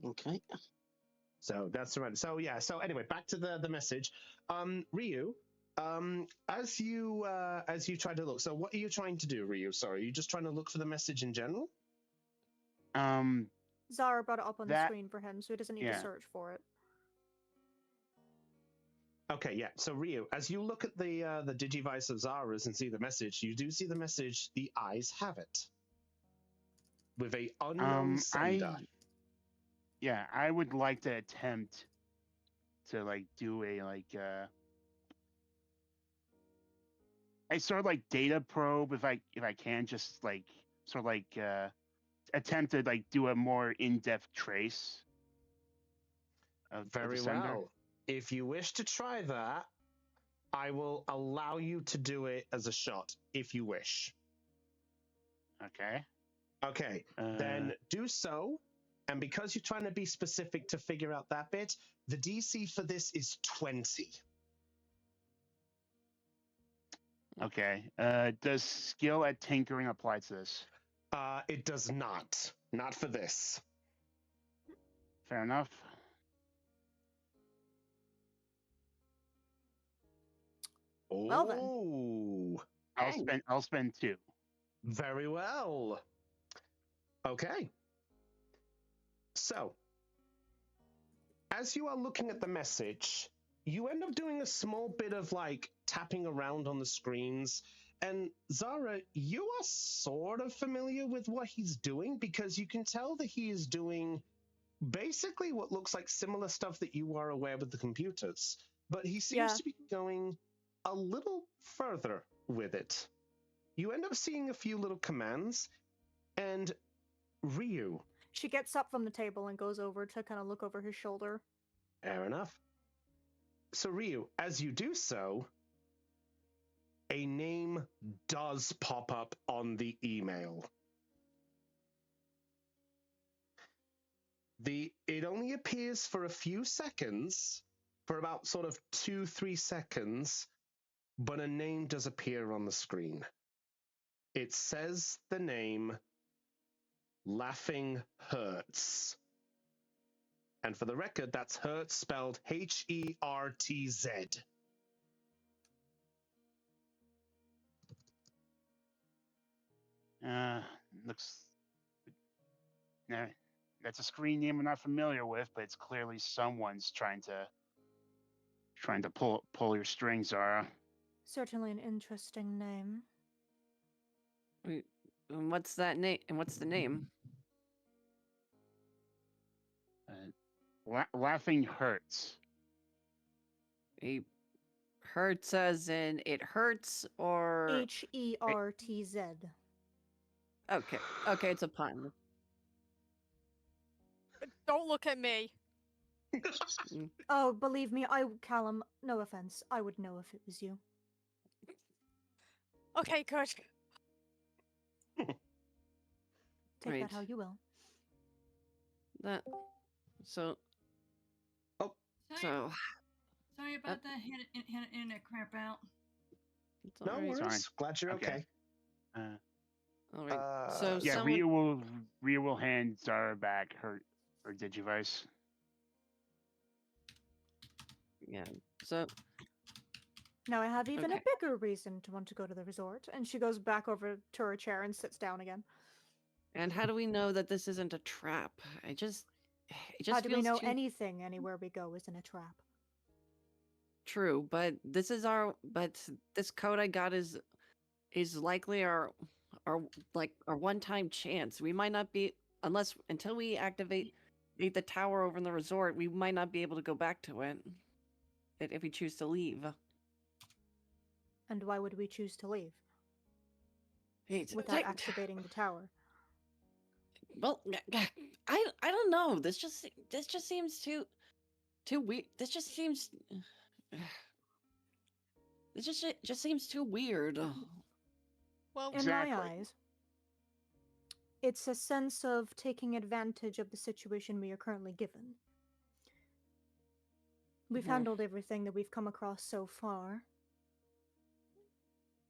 Okay. So that's right. So yeah. So anyway, back to the message. Ryu, as you try to look. So what are you trying to do, Ryu? Sorry, are you just trying to look for the message in general? Zara brought it up on the That- screen for him, so he doesn't need to yeah. search for it. Okay, yeah. So Ryu, as you look at the Digivice of Zara's and see the message, you do see the message. The eyes have it with a unknown sender. I would like to attempt to like do a I sort of like data probe if I can, just like sort of like attempt to like do a more in-depth trace of the Very sender. well. If you wish to try that, I will allow you to do it as a shot if you wish. Okay. Okay, then do so. And because you're trying to be specific to figure out that bit, the DC for this is 20. Okay. Does skill at tinkering apply to this? It does not. Not for this. Fair enough. Well then. Oh, I'll spend 2. very well. Okay. So, as you are looking at the message, you end up doing a small bit of like tapping around on the screens. And Zara, you are sort of familiar with what he's doing because you can tell that he is doing basically what looks like similar stuff that you are aware with the computers. But he seems to be going a little further with it. You end up seeing a few little commands, and Ryu. She gets up from the table and goes over to kind of look over his shoulder. Fair enough. So Ryu, as you do so, a name does pop up on the email. It only appears for a few seconds, for about sort of 2-3 seconds, but a name does appear on the screen. It says the name Laughing Hertz. And for the record, that's Hertz spelled Hertz. Looks. Nah, that's a screen name I'm not familiar with, but it's clearly someone's trying to pull your strings, Zara. Certainly an interesting name. Wait, and what's that name? And what's the name? Laughing Hertz. A Hurts as in it hurts, or HERTZ. okay, okay, it's a pun. Don't look at me. Mm. Oh, believe me, Callum, no offense, I would know if it was you. Okay, good. Take Right. that how you will. That so Sorry, so sorry about that. Had an internet crap out. it's No alright. worries. Glad you're Okay. okay. Alright. So Yeah, someone Rhea will hand Zara back her Digivice. yeah. So Now I have even Okay. a bigger reason to want to go to the resort. And she goes back over to her chair and sits down again. and how do we know that this isn't a trap? It just How do we feels know too anything anywhere we go isn't a trap? true, but this code I got is likely our our one-time chance. We might not be until we activate the tower over in the resort, we might not be able to go back to it if we choose to leave. And why would we choose to leave It's without like- activating the tower? well, I don't know. This just seems too weird. This just seems just seems too weird. Well, In my Exactly. eyes, it's a sense of taking advantage of the situation we are currently given. We've Mhm. handled everything that we've come across so far.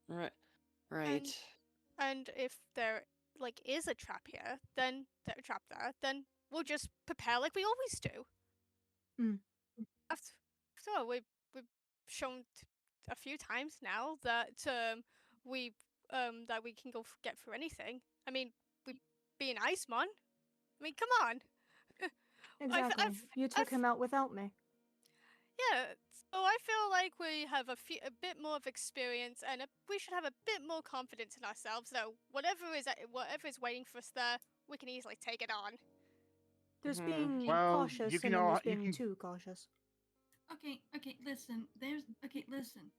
Right. and if there is a trap here, then then we'll just prepare like we always do. Mm. So we've shown a few times now that we can get through anything. I mean, we being Icemon. I mean, come on. Exactly. You took him out without me. Yeah, so I feel like we have a bit more of experience, and we should have a bit more confidence in ourselves. That whatever is waiting for us there, we can easily take it on. There's Mhm. being Well, cautious you can and then all- there's you being can- too cautious. Okay, listen. Listen.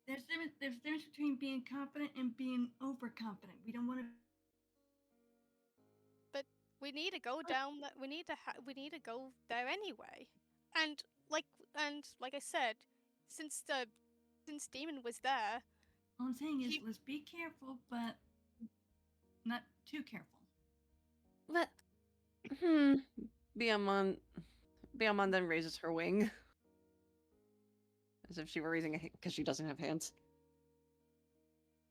There's difference between being confident and being overconfident. We don't want to. But we need to go down. We need to go there anyway. And like I said, since Demon was there, All I'm saying is, He- let's be careful, but not too careful. But Biamon then raises her wing as if she were raising a because she doesn't have hands.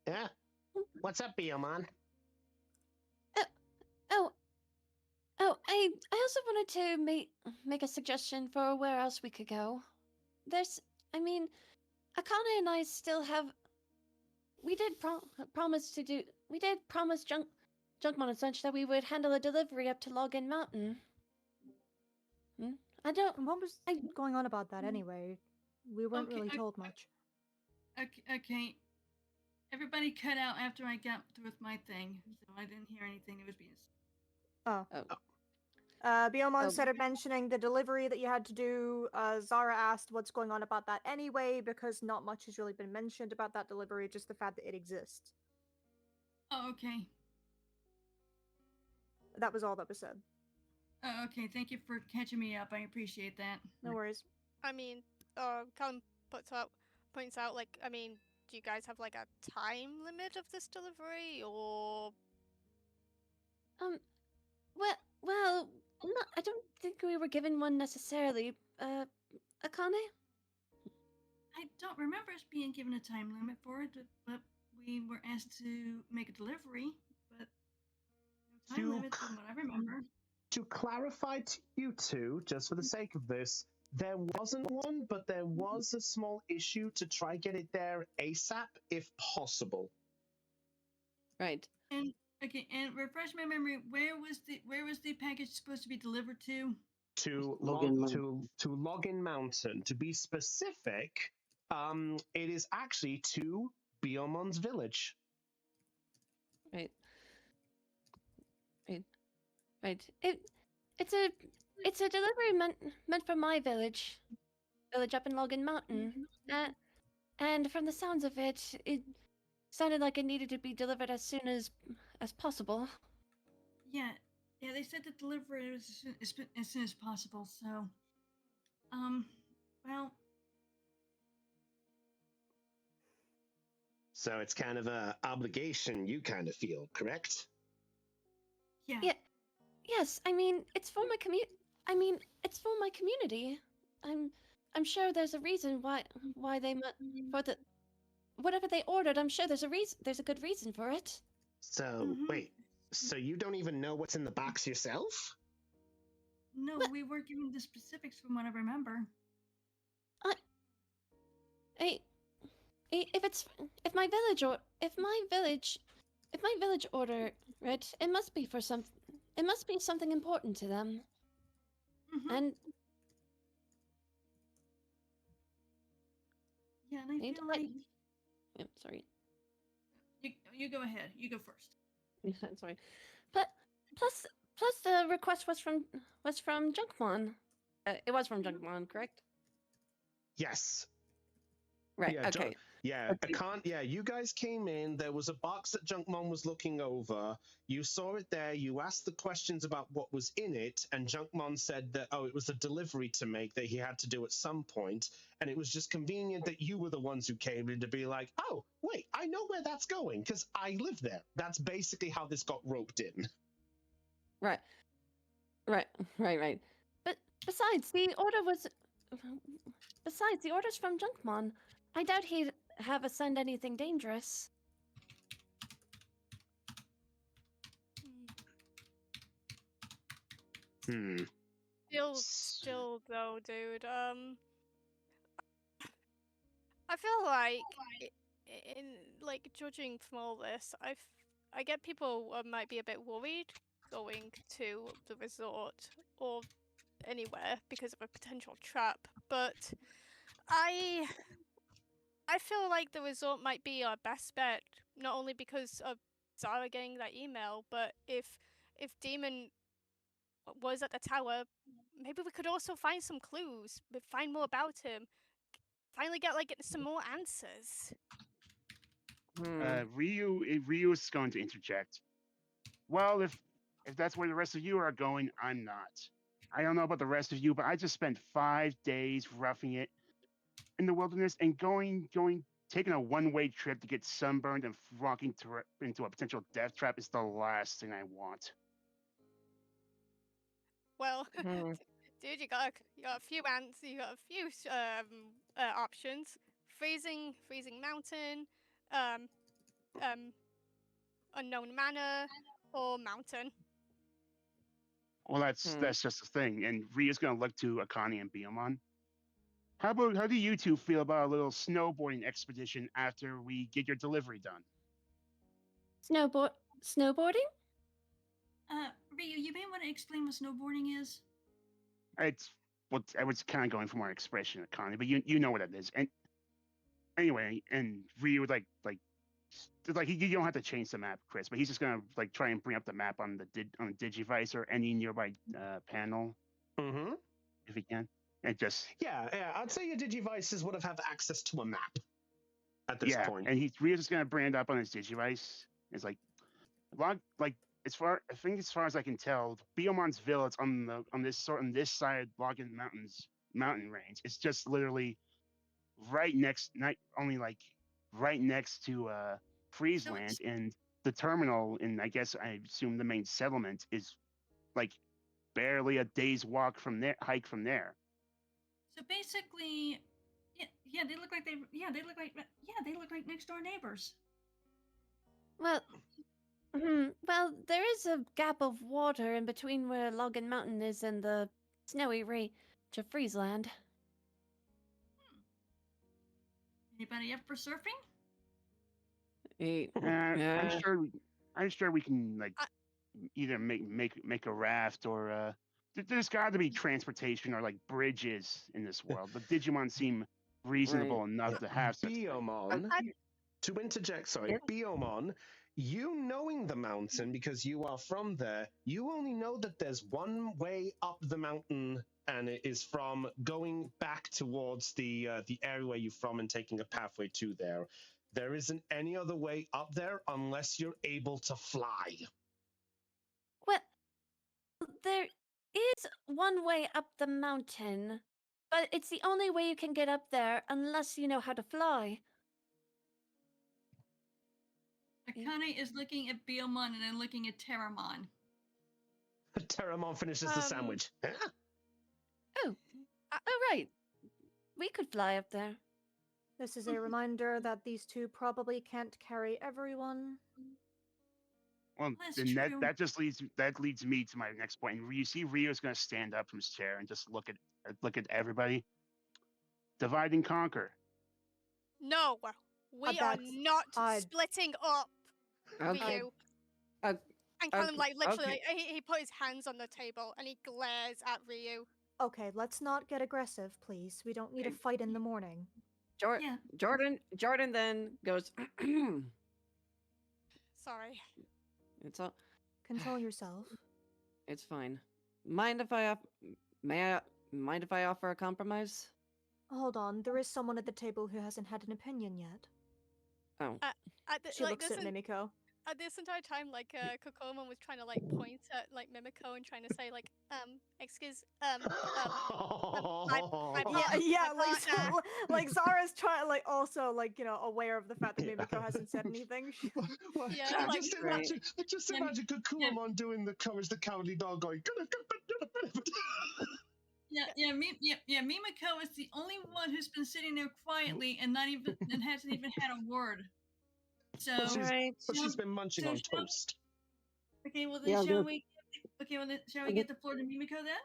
Yeah. What's up, Biomon? I also wanted to make a suggestion for where else we could go. I mean, Akane and I still have. We did promise Junkmon and such that we would handle a delivery up to Login Mountain. I don't. And what was going on about that anyway? We weren't Okay, really told much. Okay. Everybody cut out after I got through with my thing, so I didn't hear anything that was being said. Oh. Biomon started mentioning the delivery that you had to do. Zara asked what's going on about that anyway, because not much has really been mentioned about that delivery, just the fact that it exists. Oh, okay. That was all that was said. Oh, okay. Thank you for catching me up. I appreciate that. No worries. I mean, Colin points out, I mean, do you guys have a time limit of this delivery, or? Well, I don't think we were given one necessarily. Akane? I don't remember us being given a time limit for it, but we were asked to make a delivery, but no time limit from what I remember. To clarify to you two, just for the sake of this, there wasn't one, but there was a small issue to try get it there ASAP, if possible. Right. And okay, and refresh my memory. Where was the package supposed to be delivered to? To Login Mountain. To be specific, it is actually to Biomon's village. Right. It's a delivery meant for my village up in Login Mountain. And from the sounds of it, it sounded like it needed to be delivered as soon as possible. Yeah, they said to deliver it as soon as possible. So, well, So it's kind of a obligation you kind of feel, correct? yeah. Yes, I mean, it's for my it's for my community. I'm sure there's a reason why they for the whatever they ordered. I'm sure there's a reason. There's a good reason for it. So, wait, so you don't even know what's in the box yourself? No, we weren't given the specifics from what I remember. If my village order it, it must be for some. It must be something important to them. And yeah, and I feel like sorry. You go ahead. You go first. Sorry, but plus the request was from Junkmon. It was from Junkmon, correct? Yes. Right. Yeah, okay. you guys came in. There was a box that Junkmon was looking over. You saw it there. You asked the questions about what was in it, and Junkmon said that, it was a delivery to make that he had to do at some point, and it was just convenient that you were the ones who came in to be like, oh, wait, I know where that's going, because I live there. That's basically how this got roped in. Right. But besides, the order's from Junkmon. I doubt he'd have us send anything dangerous. Still though, dude. I feel like in like judging from all this, I get people might be a bit worried going to the resort or anywhere because of a potential trap, but I feel like the resort might be our best bet, not only because of Zara getting that email, but if Demon was at the tower, maybe we could also find some clues, find more about him, finally get some more answers. Ryu is going to interject. Well, if that's where the rest of you are going, I'm not. I don't know about the rest of you, but I just spent 5 days roughing it in the wilderness and taking a one-way trip to get sunburned and walking into a potential death trap is the last thing I want. Well, dude, you got a few options: freezing mountain, unknown manor, or mountain. Well, that's just the thing, and Ryu's gonna look to Akane and Biyomon. How do you two feel about a little snowboarding expedition after we get your delivery done? Snowboarding? Ryu, you may want to explain what snowboarding is. It's what I was kind of going for more expression, Akane, but you know what it is. And anyway, and Ryu would like you don't have to change the map, Chris, but he's just gonna try and bring up the map on the Digivice or any nearby panel, if he can. And just I'd say your Digivices would have had access to a map at this point. And Ryu's just gonna bring it up on his Digivice. It's as far as I can tell, Biomon's village on this side Logan mountain range. It's just literally right next to Friesland, and the terminal, and I assume the main settlement is barely a day's walk from there. So basically, they look like next door neighbors. Well, there is a gap of water in between where Logan Mountain is and the snowy reach of Friesland. Anybody up for surfing? I'm sure we can either make a raft or there's got to be transportation or bridges in this world. The Digimon seem reasonable enough to have such Biyomon, to interject, Biyomon, you knowing the mountain because you are from there, you only know that there's one way up the mountain and it is from going back towards the area where you're from and taking a pathway to there. There isn't any other way up there unless you're able to fly. Well, there is one way up the mountain, but it's the only way you can get up there unless you know how to fly. Akane is looking at Beelmon and then looking at Terramon. Terramon finishes the sandwich. Oh, right. We could fly up there. This is a reminder that these two probably can't carry everyone. Well, That's then true. that just leads me to my next point. And you see, Rio's going to stand up from his chair and just look at everybody. Divide and conquer. No, we are that's- not splitting up, Okay. Ryu. Uh, And Callum, like, literally, okay. he put his hands on the table and he glares at Ryu. Okay, let's not get aggressive, please. We don't need a fight in the morning. Yeah. Jordan then goes. Sorry. It's all. Control yourself. It's fine. Mind if I mind if I offer a compromise? Hold on, there is someone at the table who hasn't had an opinion yet. Oh. She looks at Mimiko. At this entire time, like, Kokomon was trying to, like, point at, like, Mimiko and trying to say, like, excuse, my partner. Like Zara's trying, like, also, like, you know, aware of the fact that Mimiko hasn't said anything. Well, Yeah, I like- just imagine Kakuamon doing the Courage the Cowardly Dog going. Mimiko is the only one who's been sitting there quietly and hasn't even had a word. So She's been munching on toast. Okay, well then shall we get the floor to Mimiko then?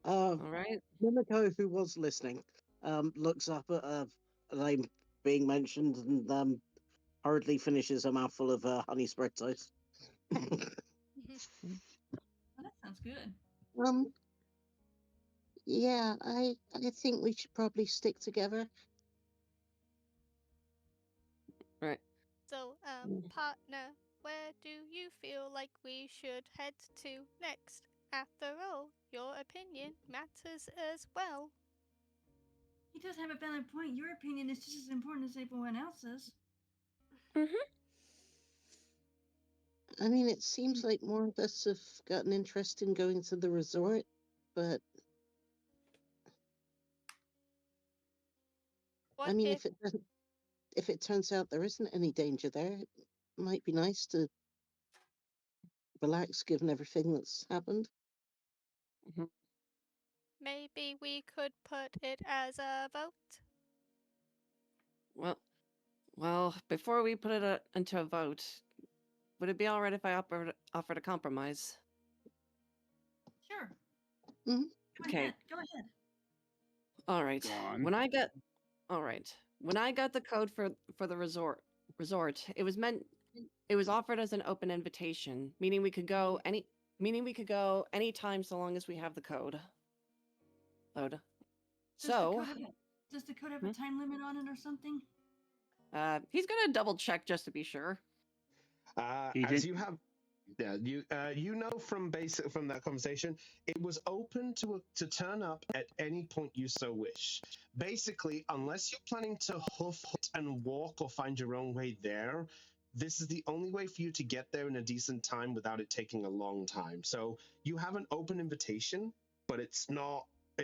All right. Mimiko, who was listening, looks up at a name being mentioned and hurriedly finishes a mouthful of honey spread toast. Oh, that sounds good. Yeah, I think we should probably stick together. Right. So, partner, where do you feel like we should head to next? After all, your opinion matters as well. He does have a valid point. Your opinion is just as important as everyone else's. I mean, it seems like more of us have got an interest in going to the resort, but What I mean, if it turns out there isn't any danger there, it might be nice to relax given everything that's happened. maybe we could put it as a vote? Well, before we put it into a vote, would it be all right if I offered a compromise? Sure. Mhm. Okay. Go ahead. All right. Go on. When I got the code for the resort, it was offered as an open invitation, meaning we could go any time so long as we have the code. Load. Does the code have a time limit on it or something? He's gonna double check just to be sure. As you have, you know from that conversation, it was open to turn up at any point you so wish. Basically, unless you're planning to hoof it and walk or find your own way there, this is the only way for you to get there in a decent time without it taking a long time. So you have an open invitation, but it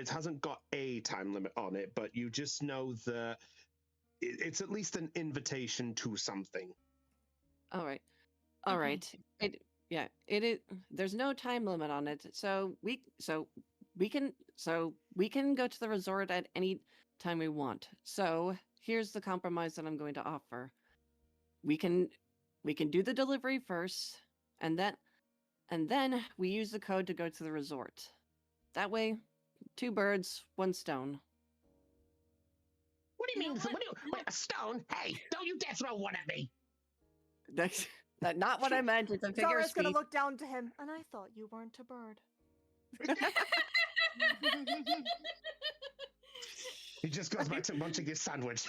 hasn't got a time limit on it, but you just know that it's at least an invitation to something. All right. Okay. It is. There's no time limit on it, so we can go to the resort at any time we want. So here's the compromise that I'm going to offer. We can do the delivery first, and then we use the code to go to the resort. That way, 2 birds, 1 stone. What do you mean? Wait, a stone? Hey, don't you dare throw one at me! That's not what I meant. It's a figure of Zara's gonna speech. look down to him, and I thought you weren't a bird. He just goes back to munching his sandwich.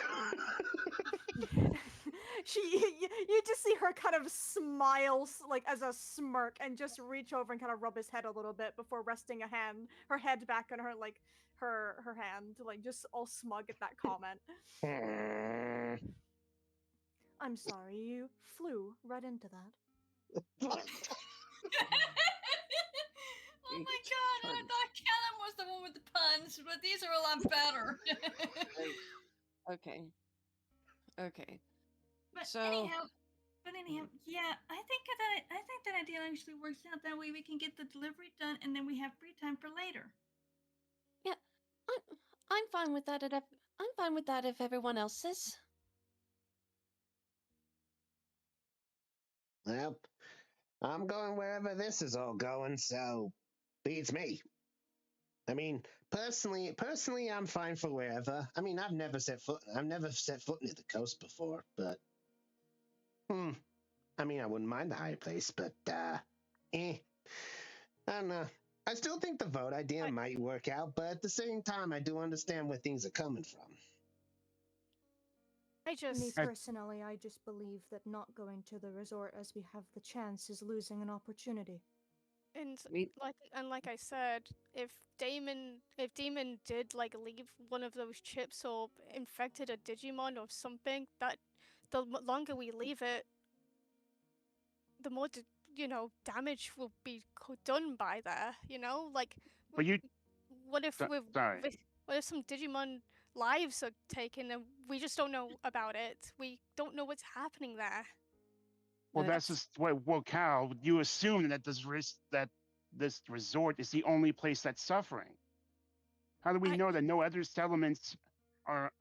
you just see her kind of smile like as a smirk and just reach over and kind of rub his head a little bit before resting her head back on her hand, like just all smug at that comment. I'm sorry, you flew right into that. Oh my god, I thought Callum was the one with the puns, but these are a lot better. Okay. Okay. But So anyhow, yeah, I think that idea actually works out. That way we can get the delivery done, and then we have free time for later. Yeah, I'm fine with that. I'm fine with that if everyone else is. Well, I'm going wherever this is all going, so beats me. I mean, personally, I'm fine for wherever. I mean, I've never set foot near the coast before, but I mean, I wouldn't mind the higher place, but I don't know. I still think the vote idea might work out, but at the same time, I do understand where things are coming from. Me personally, I just believe that not going to the resort as we have the chance is losing an opportunity. And like I said, if Demon did like leave one of those chips or infected a Digimon or something, that the longer we leave it, the more damage will be done by there. Like. But you, What if sorry. what if some Digimon lives are taken and we just don't know about it? We don't know what's happening there. Well, that's just well, Cal, you assume that this resort is the only place that's suffering. How do we know that no other settlements are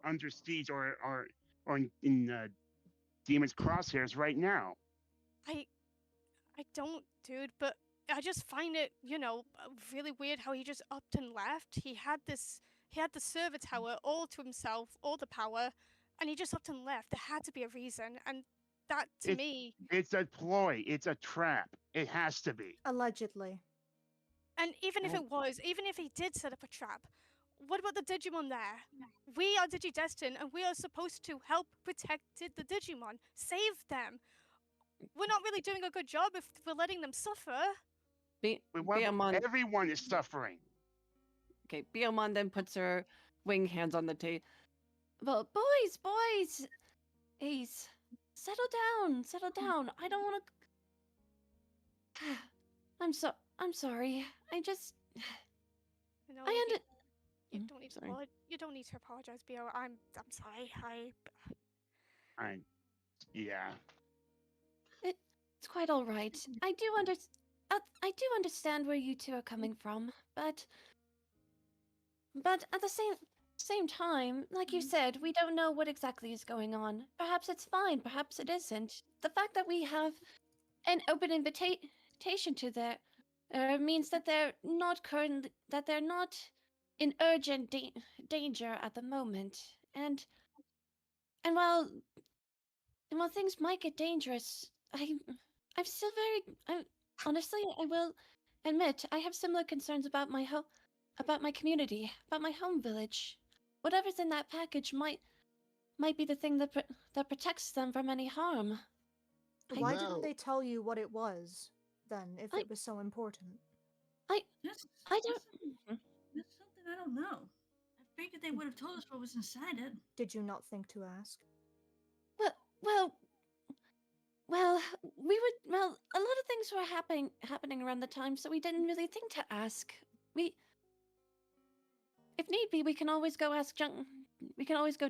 under siege or in Demon's crosshairs right now? I don't, dude, but I just find it, really weird how he just upped and left. He had the server tower all to himself, all the power, and he just upped and left. There had to be a reason, and that to me, it's a ploy. It's a trap. It has to be. Allegedly. And even if he did set up a trap, what about the Digimon there? We are Digidestined, and we are supposed to help protect the Digimon, save them. We're not really doing a good job if we're letting them suffer. Everyone is suffering. Okay, Biomon then puts her wing hands on the table. Well, boys, Ace, settle down. I don't want to. I'm sorry. I just. No, I you don't need to. You don't need to apologize, Bio. I'm sorry. Yeah. It's quite all right. I do understand where you two are coming from, but at the same time, like you said, we don't know what exactly is going on. Perhaps it's fine, perhaps it isn't. The fact that we have an open invitation to there means that they're not in urgent danger at the moment. And while things might get dangerous, I'm still honestly, I will admit I have similar concerns about my community, about my home village. Whatever's in that package might be the thing that protects them from any harm. Why didn't they tell you what it was then, if it was so important? That's something I don't know. I figured they would have told us what was inside it. Did you not think to ask? Well, a lot of things were happening around the time, so we didn't really think to ask. If need be, we can always go to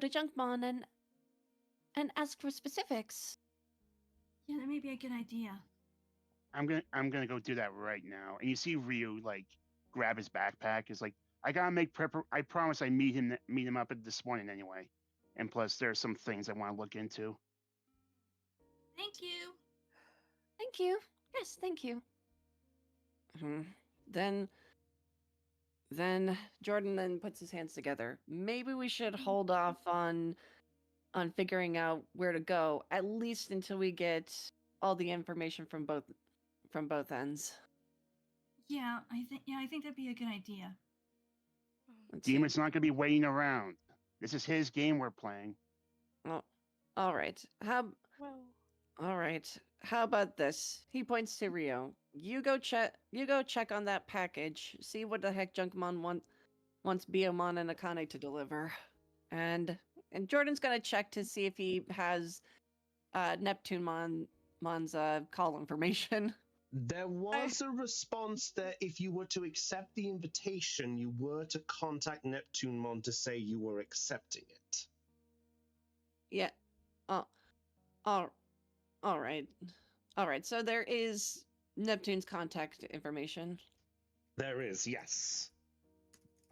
Junkmon and ask for specifics. Yeah, that may be a good idea. I'm gonna go do that right now. And you see Ryu like grab his backpack. Is like, I gotta make I promise I meet him up this morning anyway. And plus, there's some things I want to look into. Thank you. Thank you. Yes, thank you. Then Jordan then puts his hands together. Maybe we should hold off on figuring out where to go, at least until we get all the information from both ends. Yeah, I think that'd be a good idea. Demon's not gonna be waiting around. This is his game we're playing. Well, All right. Well, All right. How about this? He points to Rio. You go check. You go check on that package. See what the heck Junkmon wants Biomon and Akane to deliver, and Jordan's gonna check to see if he has Mon's call information. There was a response that if you were to accept the invitation, you were to contact Neptunemon to say you were accepting it. Yeah. Oh. All right. All right. So there is Neptune's contact information. There is, yes.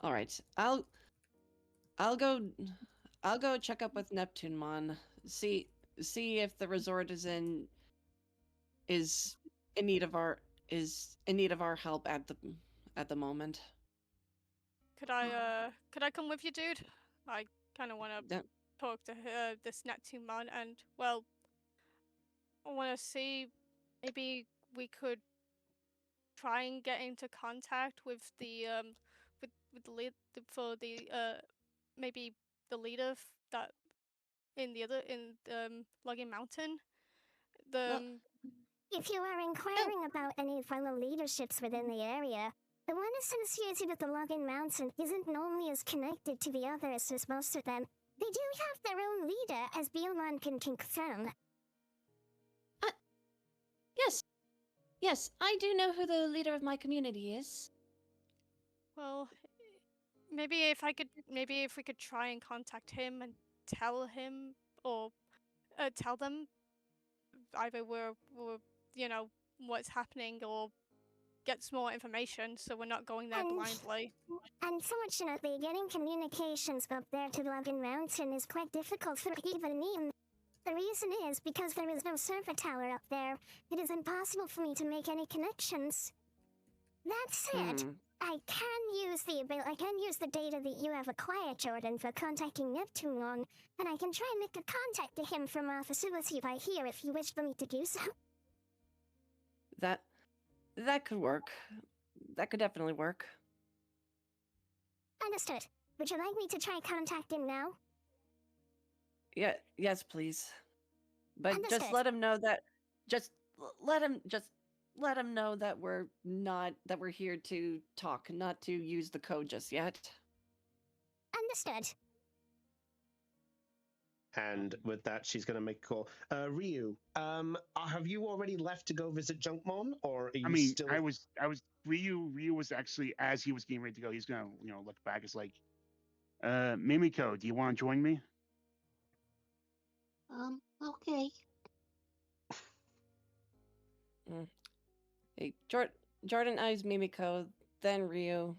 All right. I'll go check up with Neptunemon. See if the resort is in need of our help at the moment. could I come with you, dude? I kind of want to That- talk to this Neptune man, and well, I want to see maybe we could try and get into contact with the with the lead for the maybe the leader that in the other in Logging Mountain. The Well, If you are inquiring about any fellow leaderships within the area, the one associated with the Login Mountain isn't normally as connected to the others as most of them. They do have their own leader, as Biomon can confirm. Yes, I do know who the leader of my community is. well, maybe if we could try and contact him and tell him or tell them either we're you know what's happening or get some more information so we're not going there And- blindly. Unfortunately, getting communications up there to Login Mountain is quite difficult for even me. The reason is because there is no server tower up there. It is impossible for me to make any connections. That said, I can use the data that you have acquired, Jordan, for contacting Neptunemon, and I can try and make a contact to him from our facility by here if you wish for me to do so. that could work. That could definitely work. Understood. Would you like me to try contact him now? Yeah. Yes, please. But just Understood. let him know that. Let him know that we're here to talk, not to use the code just yet. Understood. And with that, she's going to make a call. Ryu, have you already left to go visit Junkmon, or are you still? I was. Ryu was actually, as he was getting ready to go, he's gonna, look back. It's like, Mimiko, do you want to join me? Okay. Hey, Jordan eyes Mimiko, then Ryu.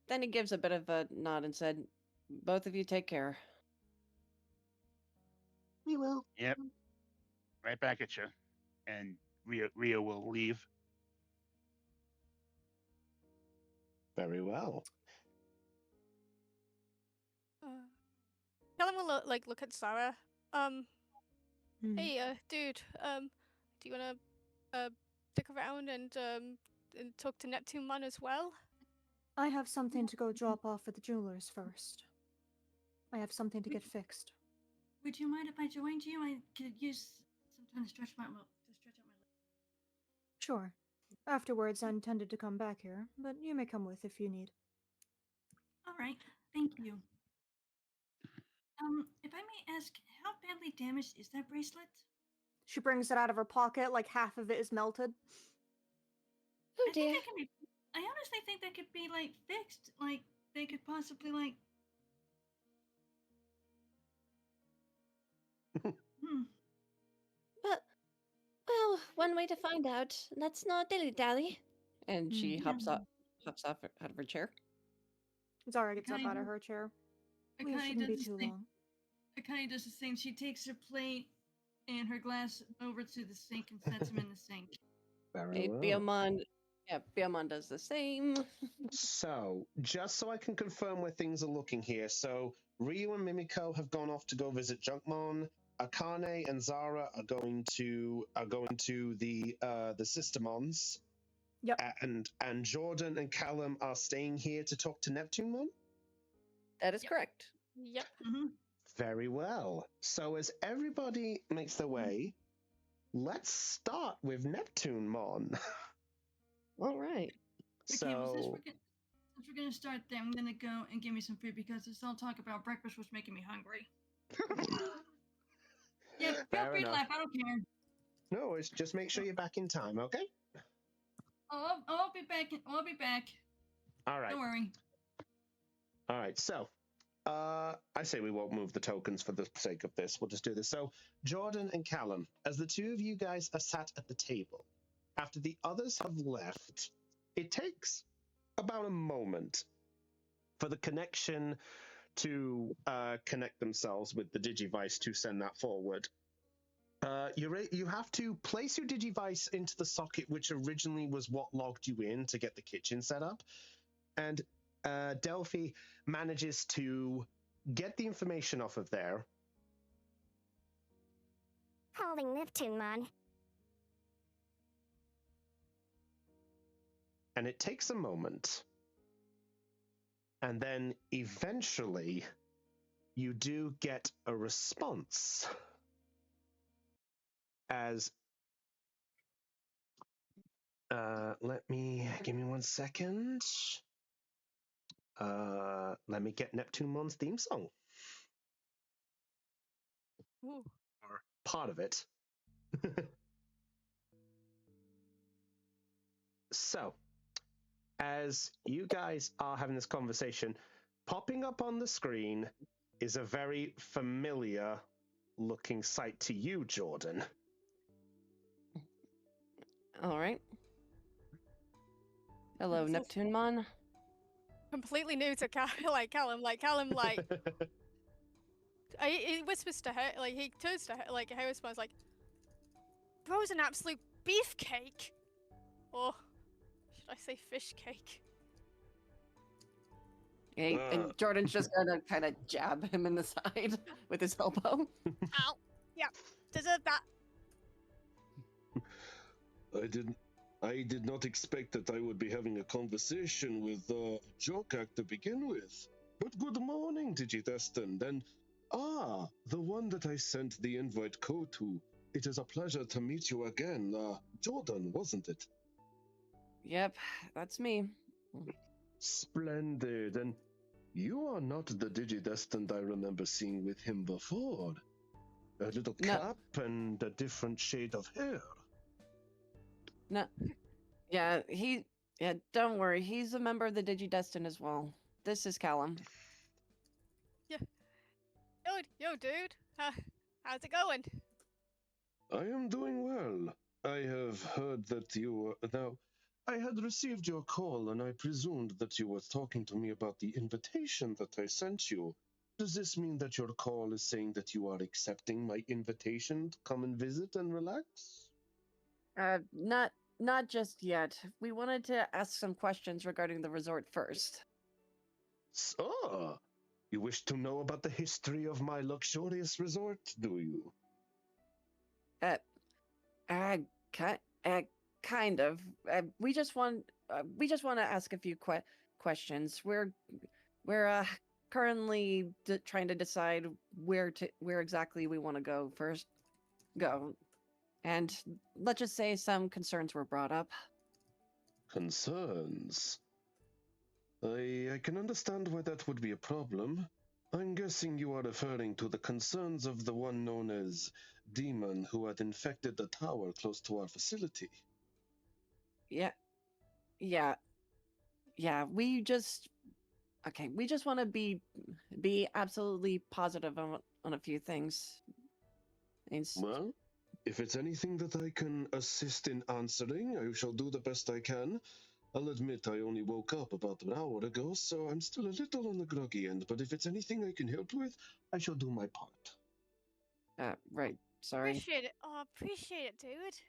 Then he gives a bit of a nod and said, "Both of you take care." We will. Yep. Right back at you. And Rio will leave. Very well. Helen will look at Sarah. Hey, dude. Do you wanna stick around and talk to Neptune Man as well? I have something to go drop off at the jeweler's first. I have something to get fixed. Would you mind if I joined you? I could use some time to stretch out my legs. Sure. Afterwards, I intended to come back here, but you may come with if you need. All right, thank you. If I may ask, how badly damaged is that bracelet? She brings it out of her pocket, like half of it is melted. Oh dear. I honestly think that could be like fixed. Like they could possibly like. Well, one way to find out. Let's not dilly-dally. And she hops off out of her chair. Zara gets up out Akane- of her chair. We Akane shouldn't be does the too same. long. Akane does the same. She takes her plate and her glass over to the sink and sets them in the sink. Very Hey, well. Biomon does the same. So, just so I can confirm where things are looking here, so Ryu and Mimiko have gone off to go visit Junkmon. Akane and Zara are going to the Systemons. Yep. And Jordan and Callum are staying here to talk to Neptunemon. That is correct. Yep. Mm-hmm. Very well. So as everybody makes their way, let's start with Neptune Mon. All right. Okay, well, So since we're gonna start there, I'm gonna go and give me some food because this whole talk about breakfast was making me hungry. Yeah, feel Fair free to enough. laugh. I don't care. No, it's just make sure you're back in time, okay? I'll be back. I'll be back. All right. Don't worry. All right. So, I say we won't move the tokens for the sake of this. We'll just do this. So, Jordan and Callum, as the two of you guys are sat at the table, after the others have left, it takes about a moment for the connection to connect themselves with the Digivice to send that forward. You have to place your Digivice into the socket, which originally was what logged you in to get the kitchen set up. And Delphi manages to get the information off of there. Calling Neptune Mon. And it takes a moment. And then eventually you do get a response. As give me 1 second. Let me get Neptune Mon's theme song. Ooh. Or part of it. So, as you guys are having this conversation, popping up on the screen is a very familiar looking sight to you, Jordan. All right. Hello, That's Neptune Mon. completely new to Callum. He whispers to her, like he turns to her, like her responds, like, "Bro's an absolute beefcake," or should I say fish cake? And Jordan's just gonna kind of jab him in the side with his elbow. Ow! Yeah, deserve that. I did not expect that I would be having a conversation with a Jokak to begin with. But good morning, Digidestined, and the one that I sent the invite code to. It is a pleasure to meet you again. Jordan, wasn't it? Yep, that's me. Splendid, and you are not the Digidestined I remember seeing with him before. A little No. cap and a different shade of hair. No. Yeah, don't worry. He's a member of the Digidestin as well. This is Callum. Yo, dude. How's it going? I am doing well. I have heard that you were... Now, I had received your call and I presumed that you were talking to me about the invitation that I sent you. Does this mean that your call is saying that you are accepting my invitation to come and visit and relax? Not just yet. We wanted to ask some questions regarding the resort first. So, you wish to know about the history of my luxurious resort, do you? Kind of. We just want to ask a few questions. We're currently trying to decide where exactly we want to go first. And let's just say some concerns were brought up. Concerns? I can understand why that would be a problem. I'm guessing you are referring to the concerns of the one known as Demon who had infected the tower close to our facility. Yeah. We just want to be absolutely positive on a few things. Well, if it's anything that I can assist in answering, I shall do the best I can. I'll admit I only woke up about an hour ago, so I'm still a little on the groggy end, but if it's anything I can help with, I shall do my part. Right. Sorry. Appreciate it. Oh, appreciate it, dude.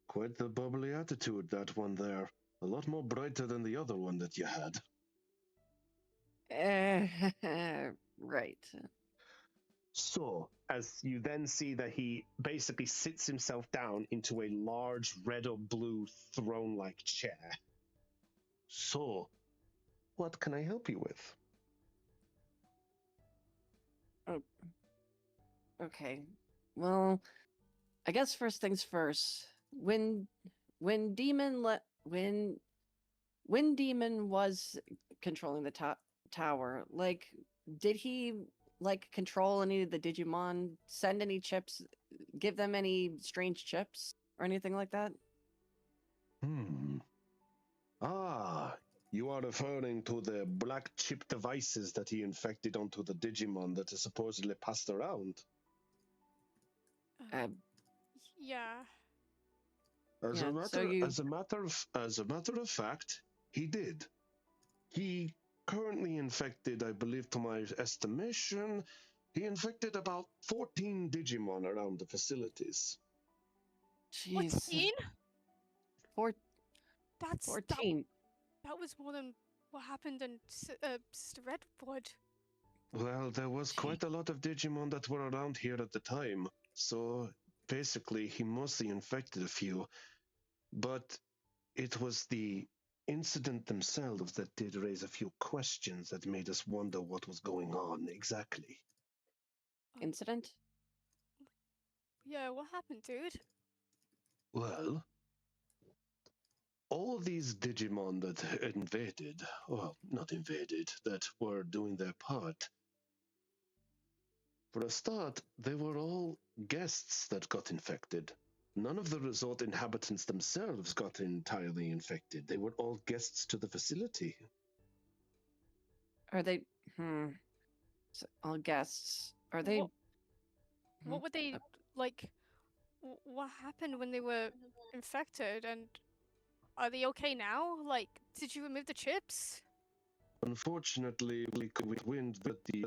Quite the bubbly attitude, that one there. A lot more brighter than the other one that you had. Right. So, as you then see that he basically sits himself down into a large red or blue throne-like chair. So, what can I help you with? Oh, okay. Well, I guess first things first. When Demon when Demon was controlling the tower, like, did he like control any of the Digimon, send any chips, give them any strange chips or anything like that? Ah, you are referring to the black chip devices that he infected onto the Digimon that is supposedly passed around. Uh, Yeah. As Yeah, a so matter you- as a matter of fact, he did. He currently infected, I believe, to my estimation, he infected about 14 Digimon around the facilities. Jeez. 14? Four, That's 14. that was more than what happened in Sister Redwood. Well, there was quite a lot of Digimon that were around here at the time, so basically he mostly infected a few, but it was the incident themselves that did raise a few questions that made us wonder what was going on exactly. Incident? Yeah, what happened, dude? Well, all these Digimon that invaded, well, not invaded, that were doing their part, for a start, they were all guests that got infected. None of the resort inhabitants themselves got entirely infected. They were all guests to the facility. Are they all guests? Are they What were they like? What happened when they were infected? And are they okay now? Like, did you remove the chips? Unfortunately, we could win that the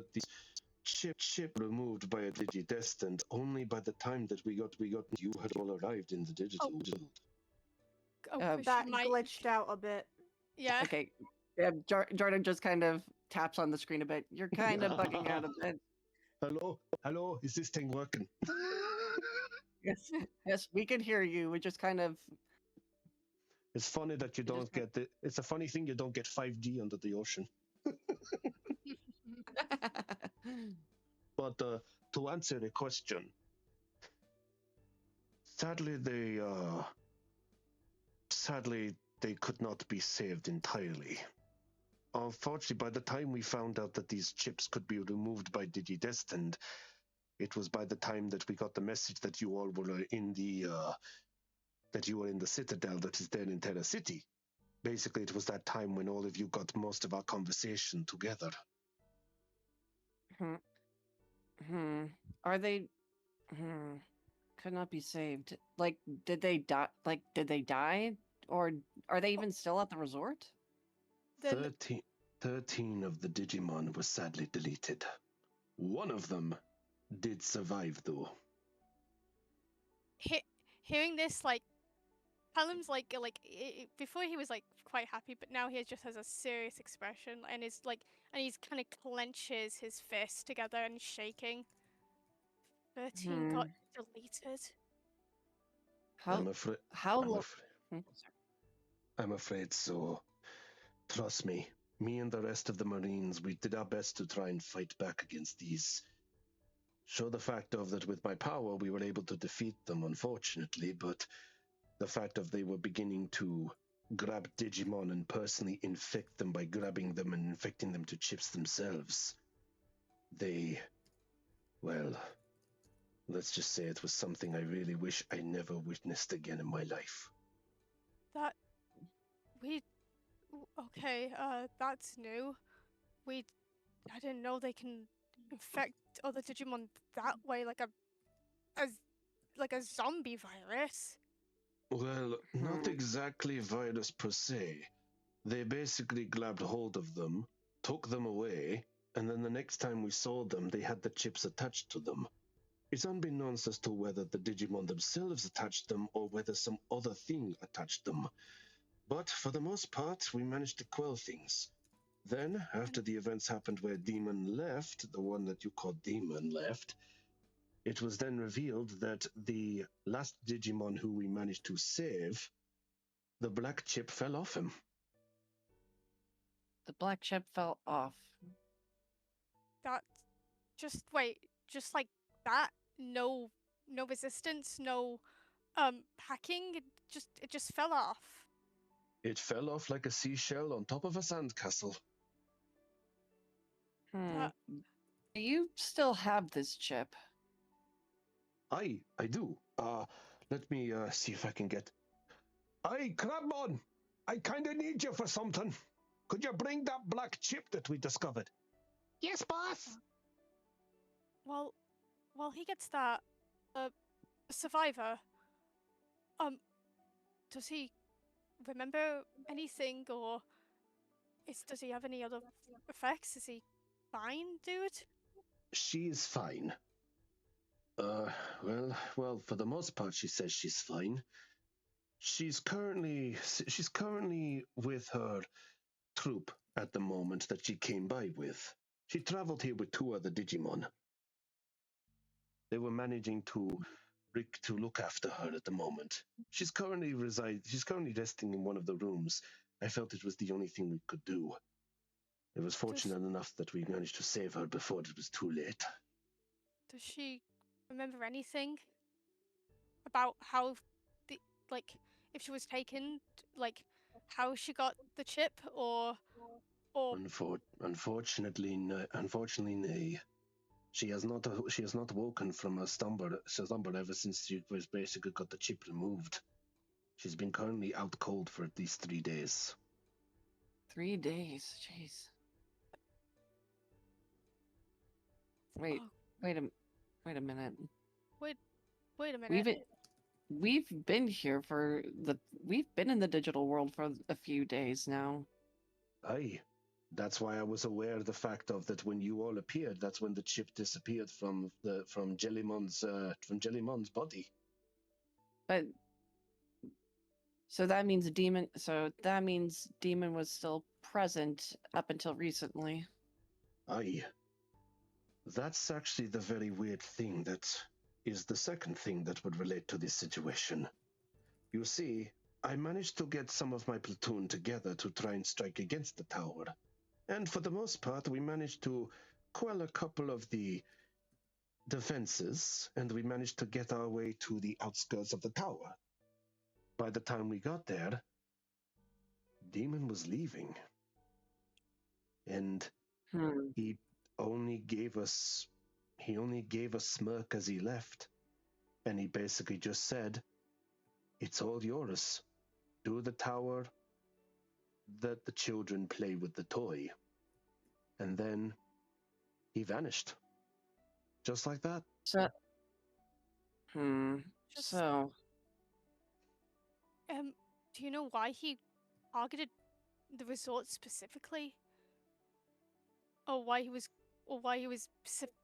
chip removed by a Digidestined only by the time that we got you had all arrived in the digital world. Oh, Uh, 'cause That you might. glitched out a bit. Yeah. Okay. Yeah, Jordan just kind of taps on the screen a bit. You're kind of bugging out a bit. Hello, is this thing working? Yes, yes, we can hear you. We just kind of. It's funny that you don't get it. It's a funny thing you don't get 5G under the ocean. But to answer the question, sadly they could not be saved entirely. Unfortunately, by the time we found out that these chips could be removed by Digidestined, it was by the time that we got the message that you all were in the citadel that is there in Terra City. Basically, it was that time when all of you got most of our conversation together. Are they? Could not be saved. Like, did they die? Like, did they die? Or are they even still at the resort? 13 of the Digimon were sadly deleted. One of them did survive, though. Hearing this, like, Callum's before he was like quite happy, but now he just has a serious expression and is like, and he's kind of clenches his fists together and shaking. 13 got deleted. How? I'm afraid so. Trust me, me and the rest of the Marines, we did our best to try and fight back against these. Show the fact of that with my power, we were able to defeat them, unfortunately, but the fact of they were beginning to grab Digimon and personally infect them by grabbing them and infecting them to chips themselves. Well, let's just say it was something I really wish I never witnessed again in my life. That's new. I didn't know they can infect other Digimon that way, like a zombie virus. Well, not exactly virus per se. They basically grabbed hold of them, took them away, and then the next time we saw them, they had the chips attached to them. It's unbeknownst as to whether the Digimon themselves attached them or whether some other thing attached them. But for the most part, we managed to quell things. Then, after the events happened where Demon left, the one that you called Demon left, it was then revealed that the last Digimon who we managed to save, the black chip fell off him. The black chip fell off. That's Just wait, just like that? No resistance, no packing? It just fell off. It fell off like a seashell on top of a sandcastle. Do you still have this chip? I do. Let me see if I can get. Hey, Crabmon! I kinda need you for something. Could you bring that black chip that we discovered? Yes, boss! Well, while he gets that, survivor, does he remember anything, or does he have any other effects? Is he fine, dude? She's fine. Well, for the most part, she says she's fine. She's currently with her troop at the moment that she came by with. She traveled here with 2 other Digimon. They were managing to look after her at the moment. She's currently resting in one of the rooms. I felt it was the only thing we could do. It was fortunate enough that we managed to save her before it was too late. Does she remember anything about how if she was taken, like how she got the chip, or Unfortunately, nay. She has not woken from her slumber ever since she was basically got the chip removed. She's been currently out cold for at least 3 days. 3 days, jeez. Wait a minute. Wait a minute. We've been here we've been in the digital world for a few days now. Aye. That's why I was aware of the fact of that when you all appeared, that's when the chip disappeared from Jellymon's body. But so that means Demon was still present up until recently. Aye. That's actually the very weird thing that is the second thing that would relate to this situation. You see, I managed to get some of my platoon together to try and strike against the tower. And for the most part, we managed to quell a couple of the defenses, and we managed to get our way to the outskirts of the tower. By the time we got there, Demon was leaving. And he only gave us smirk as he left. And he basically just said, "It's all yours. Do the tower, let the children play with the toy." And then he vanished. Just like that. So do you know why he targeted the resort specifically? Or why he was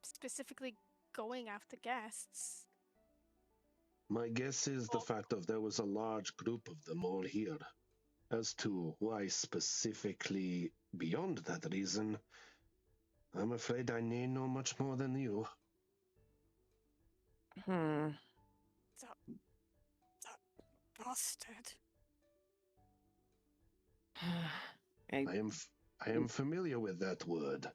specifically going after guests? My guess is the fact of there was a large group of them all here. As to why specifically beyond that reason, I'm afraid I need know much more than you. That bastard. I am familiar with that word.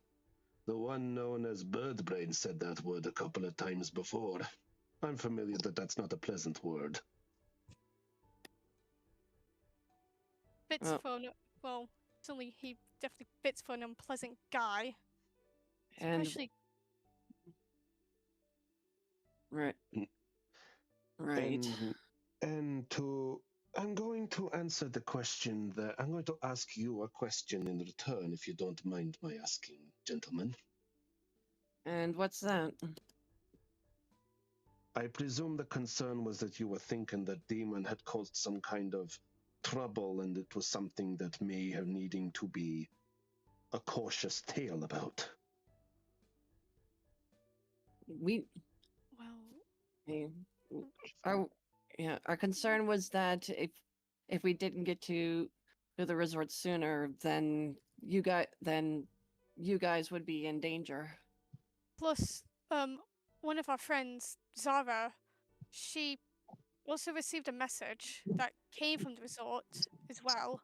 The one known as Birdbrain said that word a couple of times before. I'm familiar that that's not a pleasant word. Certainly he definitely fits for an unpleasant guy. Especially. Right. I'm going to answer the question that I'm going to ask you a question in return, if you don't mind my asking, gentlemen. And what's that? I presume the concern was that you were thinking that Demon had caused some kind of trouble and it was something that may have needing to be a cautious tale about. Our concern was that if we didn't get to the resort sooner, then you guys would be in danger. Plus, one of our friends, Zara, she also received a message that came from the resort as well.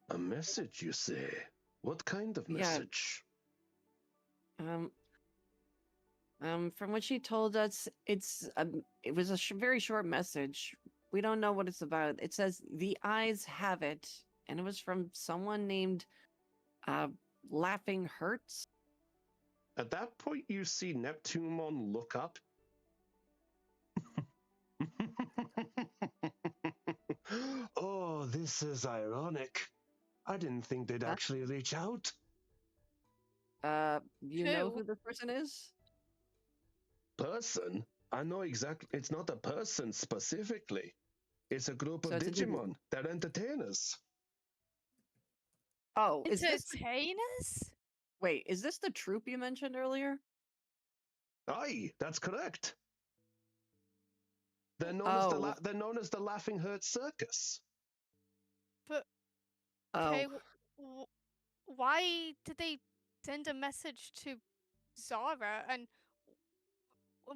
A message, you say? What kind of message? From what she told us, it was a very short message. We don't know what it's about. It says the eyes have it, and it was from someone named uh, Laughing Hurts. At that point, you see Neptunemon look up. Oh, this is ironic. I didn't think they'd Huh? actually reach out. You know Who? who the person is? Person? I know exactly. It's not a person specifically. It's a group So of it's a Digimon. They're entertainers. Oh, is this? Entertainers? Wait, is this the troop you mentioned earlier? Aye, that's correct. They're known Oh, they're known as the Laughing Hurt Circus. But oh, okay, why did they send a message to Zara? And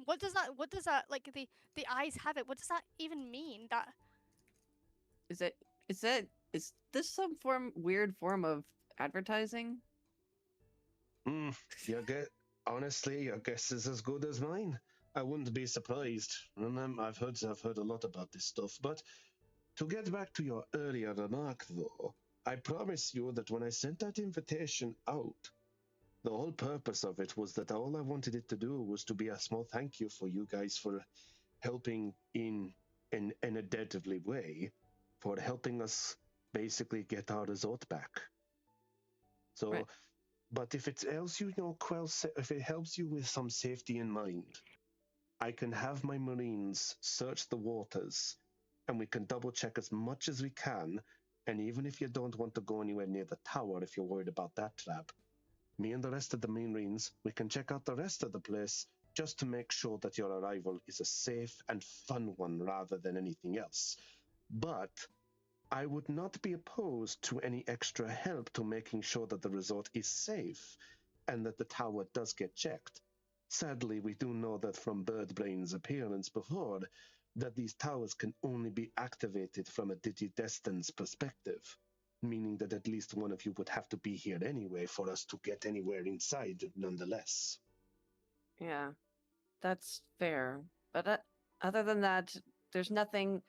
what does that? What does that like? The eyes have it. What does that even mean? That is it? Is this some weird form of advertising? Your guess, honestly, your guess is as good as mine. I wouldn't be surprised. I've heard a lot about this stuff. But to get back to your earlier remark, though, I promise you that when I sent that invitation out, the whole purpose of it was that all I wanted it to do was to be a small thank you for you guys for helping in a deadly way, for helping us basically get our resort back. So, Right. but if it helps you, if it helps you with some safety in mind, I can have my Marines search the waters, and we can double check as much as we can. And even if you don't want to go anywhere near the tower, if you're worried about that trap, me and the rest of the Marines, we can check out the rest of the place just to make sure that your arrival is a safe and fun one rather than anything else. But I would not be opposed to any extra help to making sure that the resort is safe and that the tower does get checked. Sadly, we do know that from Birdbrain's appearance before, that these towers can only be activated from a Digidestin's perspective, meaning that at least one of you would have to be here anyway for us to get anywhere inside nonetheless. Yeah, that's fair. But other than that, there's nothing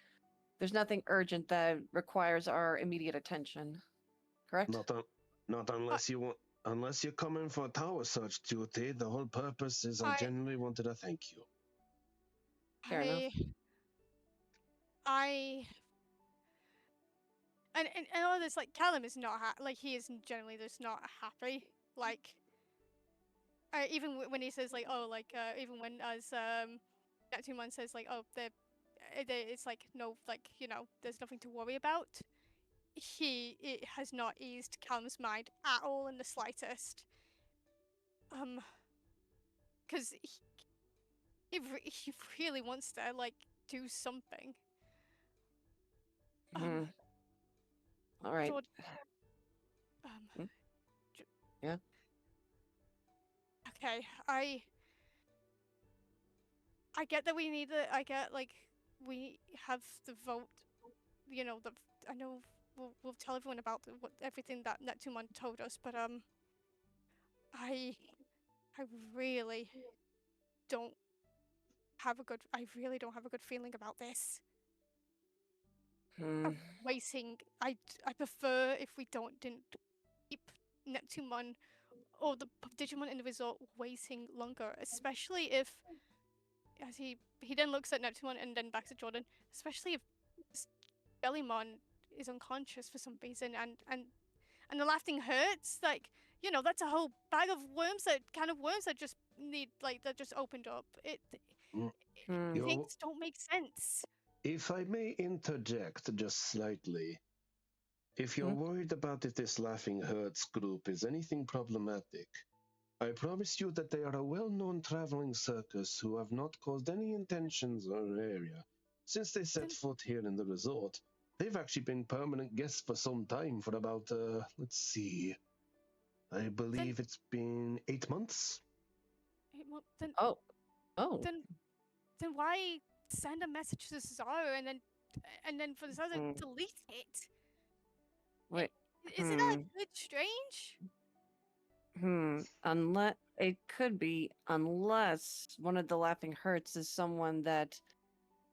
urgent that requires our immediate attention. Correct? Not unless you want. Unless you're coming for tower search duty, the whole purpose is I I- genuinely wanted to thank you. Fair enough. I and all this like Callum is not like he is generally just not happy. Like even when he says like oh like even when as Neptune says like oh it's like no like you know there's nothing to worry about. It has not eased Callum's mind at all in the slightest. Because he really wants to like do something. All right. Jordan, Yeah. Okay, I get that we need the. I get like we have the vote. You know the. I know we'll tell everyone about everything that Neptune told us, but I really don't have a good. I really don't have a good feeling about this. Waiting. I prefer if we didn't keep Neptune or the Digimon in the resort waiting longer, especially if as he then looks at Neptune and then back to Jordan, especially if Jellymon is unconscious for some reason and the laughing hurts, like, you know, that's a whole bag of worms that just need like that just opened up. Things don't make sense. If I may interject just slightly, if you're worried about if this Laughing Hurts group is anything problematic, I promise you that they are a well-known traveling circus who have not caused any intentions or area. Since they set foot here in the resort, they've actually been permanent guests for some time, for about, let's see, I believe it's been 8 months? 8 months, then Oh. Then why send a message to Zara and then for Zara to delete it? Wait. Isn't that a bit strange? Unless It could be, unless one of the laughing hurts is someone that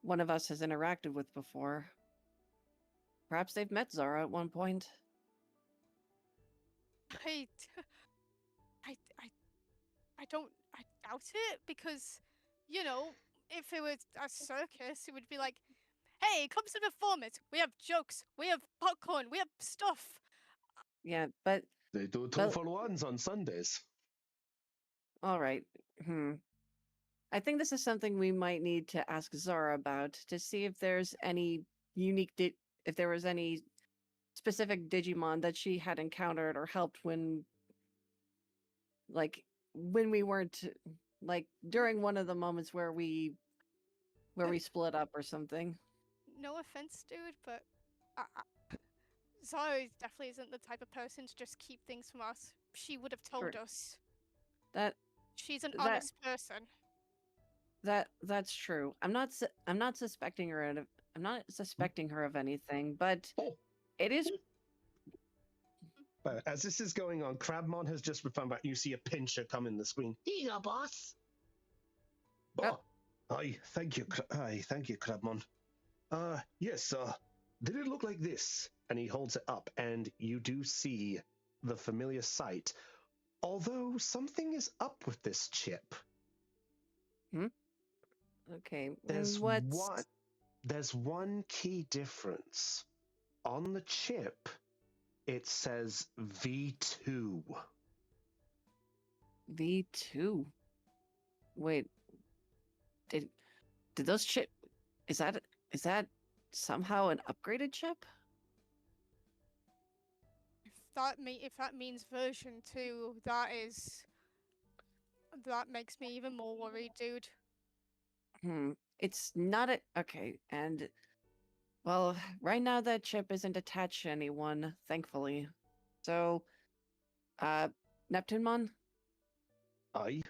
one of us has interacted with before. Perhaps they've met Zara at one point. I, I, I, I doubt it because, you know, if it was a circus, it would be like, hey, come to the performance. We have jokes, we have popcorn, we have stuff. Yeah, but They do two Well- for ones on Sundays. all right. I think this is something we might need to ask Zara about to see if there's any unique if there was any specific Digimon that she had encountered or helped when we weren't during one of the moments where we split up or something. No offense, dude, but Zara definitely isn't the type of person to just keep things from us. She would have told Sure. us. She's an that- honest person. That's true. I'm not suspecting her of anything, but Oh. it is But as this is going on, Crabmon has just returned back. You see a pincher come in the screen. Here you go, boss. Oh, aye, thank you, Crabmon. Yes, did it look like this? And he holds it up, and you do see the familiar sight. Although something is up with this chip. okay. There's What's There's one key difference. On the chip, it says V2. V2? Wait, did those chip? Is that somehow an upgraded chip? If that means version 2, that makes me even more worried, dude. It's not okay, and well, right now that chip isn't attached to anyone, thankfully. So, Neptunemon? Aye.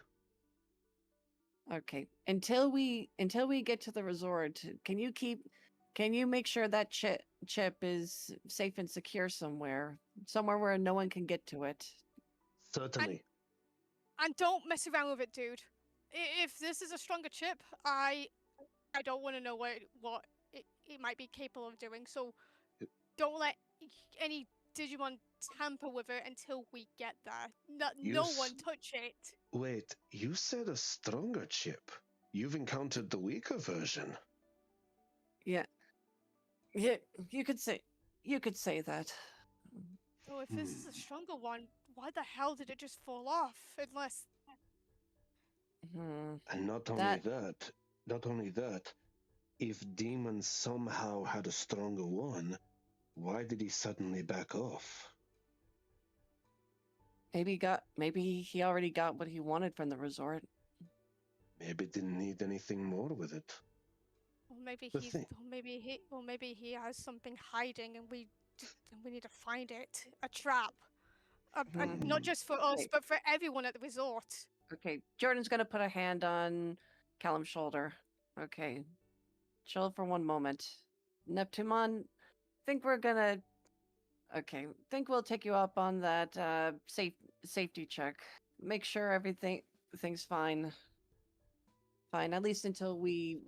Okay. Until we get to the resort, can you make sure that chip is safe and secure somewhere where no one can get to it? Certainly. And don't mess around with it, dude. If this is a stronger chip, I don't want to know what it might be capable of doing. So don't let any Digimon tamper with it until we get there. No one touch it. Wait, you said a stronger chip. You've encountered the weaker version. Yeah, you could say that. So if this is a stronger one, why the hell did it just fall off? Unless And not only that, if Demon somehow had a stronger one, why did he suddenly back off? Maybe he already got what he wanted from the resort. Maybe didn't need anything more with it. Or maybe The he's, thing- or maybe he has something hiding, and we need to find it. A trap, not just for us, Okay. but for everyone at the resort. Okay, Jordan's gonna put a hand on Callum's shoulder. Okay, chill for one moment. Neptunemon, think we'll take you up on that safety check. Make sure everything's fine. Fine, at least until we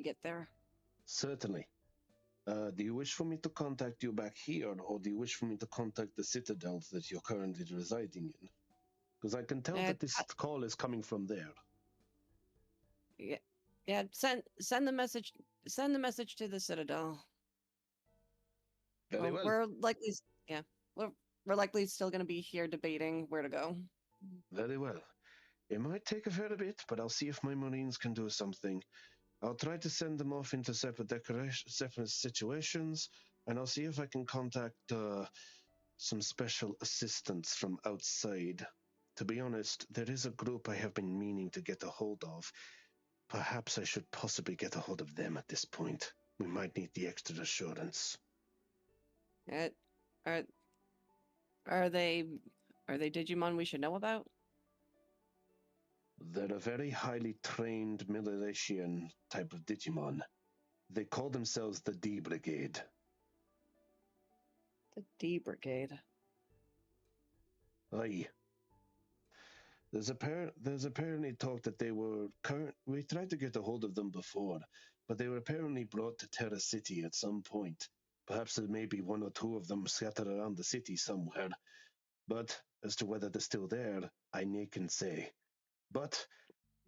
get there. Certainly. Do you wish for me to contact you back here, or do you wish for me to contact the citadel that you're currently residing in? Because I can tell that this call is coming from there. Yeah. Send the message. Send the message to the citadel. Very well. We're likely still going to be here debating where to go. Very well. It might take a fair bit, but I'll see if my Marines can do something. I'll try to send them off into separate situations, and I'll see if I can contact some special assistance from outside. To be honest, there is a group I have been meaning to get a hold of. Perhaps I should possibly get a hold of them at this point. We might need the extra assurance. Are they Digimon we should know about? They're a very highly trained Militarian type of Digimon. They call themselves the D Brigade. The D Brigade. Aye. There's apparently talk that they were current. We tried to get a hold of them before, but they were apparently brought to Terra City at some point. Perhaps there may be one or two of them scattered around the city somewhere. But as to whether they're still there, I nay can say. But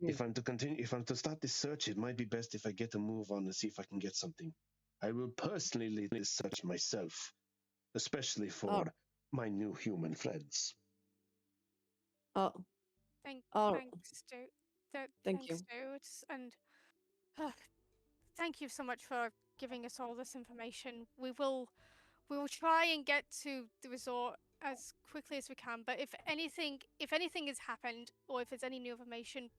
if I'm to start this search, it might be best if I get a move on and see if I can get something. I will personally lead this search myself, especially for my new human friends. Oh, Thanks, dude. Thank you. Dude. And thank you so much for giving us all this information. We will try and get to the resort as quickly as we can. But if anything has happened, or if there's any new information,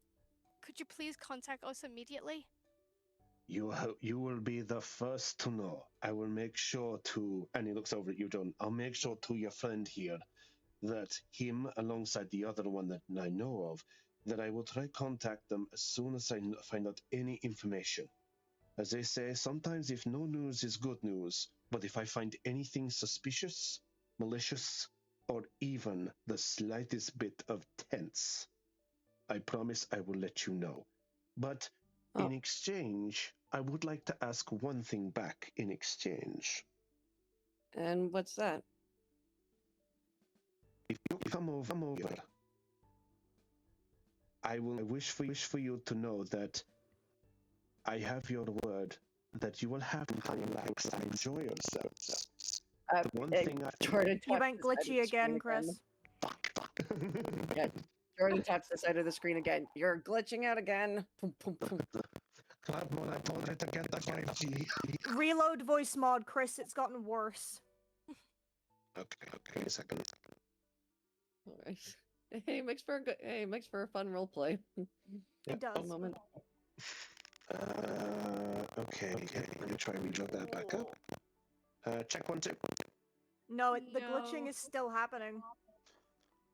could you please contact us immediately? You will be the first to know. I will make sure to, and he looks over at you, John. I'll make sure to your friend here that him, alongside the other one that I know of, that I will try contact them as soon as I find out any information. As they say, sometimes if no news is good news, but if I find anything suspicious, malicious, or even the slightest bit of tense, I promise I will let you know. But in exchange, I would like to ask one thing back in exchange. And what's that? If you come over, I wish for you to know that I have your word that you will have time to enjoy yourselves. The one thing Jordan You taps went the side of glitchy the again, screen Chris. Fuck. Yeah, Jordan taps the side of the screen again. You're glitching out again. Pum, pum, pum. Reload voice mod, Chris. It's gotten worse. Okay, a second. All right. Hey, makes for a good. Hey, makes for a fun role play. It does. One moment. Okay. Let me try and redraw that back up. Check 1, 2. No, the No. glitching is still happening.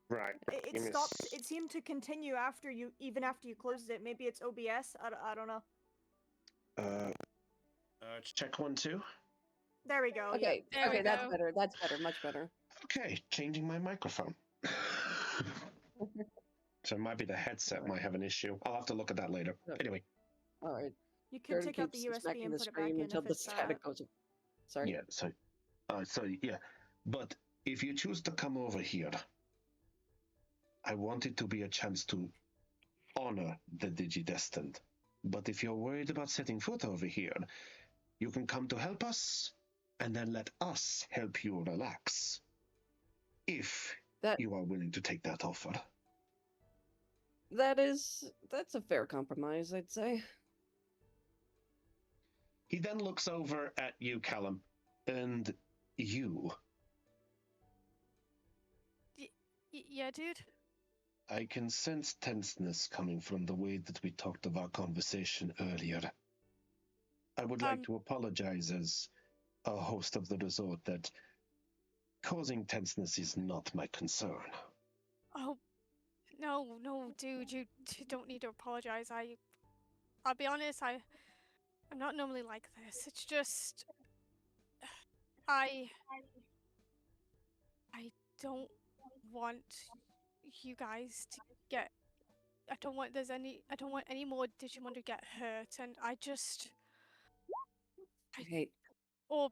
Right. It stopped. It seemed to continue after you, even after you closed it. Maybe it's OBS. I don't know. Check 1, 2. There we go. Okay, There we that's go. better. That's better. Much better. Okay, changing my microphone. So it might be the headset might have an issue. I'll have to look at that later. Anyway. All right. You could Jordan take out the keeps USB smacking and the put it back screen in until if the it's static goes. Sorry. Yeah. So yeah. But if you choose to come over here, I want it to be a chance to honor the Digidestined. But if you're worried about setting foot over here, you can come to help us, and then let us help you relax. If you are willing to take that offer. That's a fair compromise, I'd say. He then looks over at you, Callum, and you. Yeah, dude. I can sense tenseness coming from the way that we talked of our conversation earlier. I would like to apologize as a host of the resort that causing tenseness is not my concern. Oh, no, dude, you don't need to apologize. I'll be honest, I'm not normally like this. It's just I don't want you guys to get. I don't want any more Digimon to get hurt, and I hate. Or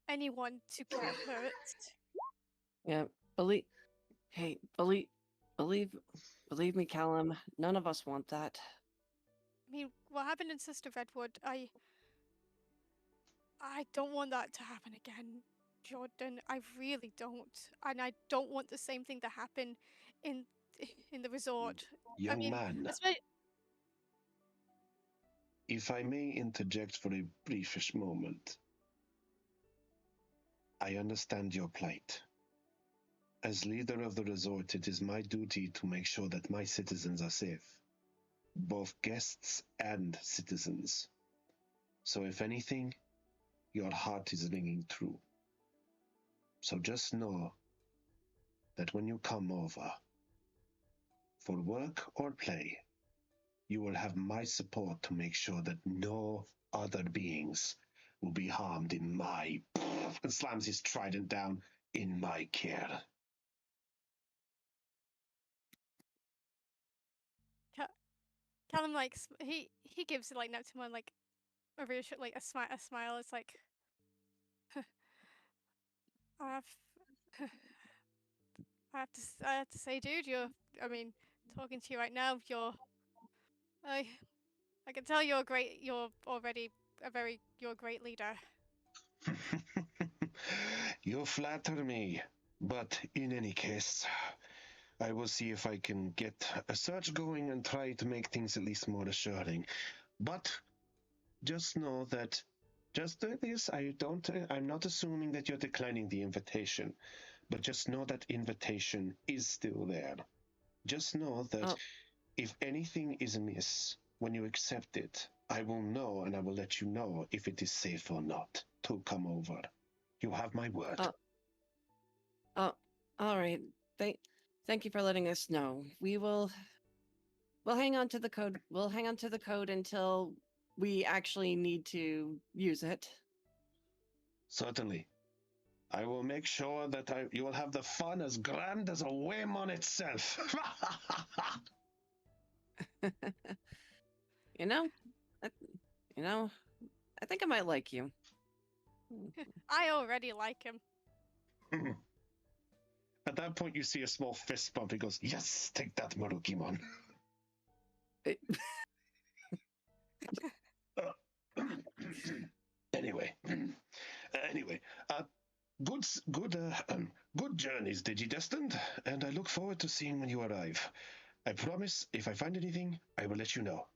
anyone to get hurt. Yeah, believe me, Callum. None of us want that. I mean, what happened in Sister Redwood, I don't want that to happen again, Jordan. I really don't, and I don't want the same thing to happen in the resort. Young man, if I may interject for a briefish moment, I understand your plight. As leader of the resort, it is my duty to make sure that my citizens are safe, both guests and citizens. So if anything, your heart is ringing true. So just know that when you come over, for work or play, you will have my support to make sure that no other beings will be harmed in my... and slams his trident down, in my care. Callum like he gives like Neptune like a reassure like a smile. It's like I have I have to say, dude, I mean, talking to you right now, I I can tell you're already you're a great leader. You flatter me, but in any case, I will see if I can get a search going and try to make things at least more assuring. But just know that, just this, I'm not assuming that you're declining the invitation, but just know that invitation is still there. Just know that if anything is amiss, when you accept it, I will know and I will let you know if it is safe or not to come over. You have my word. Oh, all right. Thank you for letting us know. We'll hang on to the code. We'll hang on to the code until we actually need to use it. Certainly. I will make sure that you will have the fun as grand as a Waymon itself. You know, I, you know, I think I might like you. I already like him. At that point, you see a small fist bump. He goes, "Yes, take that, Marukimon." Anyway, good journeys, Digidestined, and I look forward to seeing when you arrive. I promise, if I find anything, I will let you know.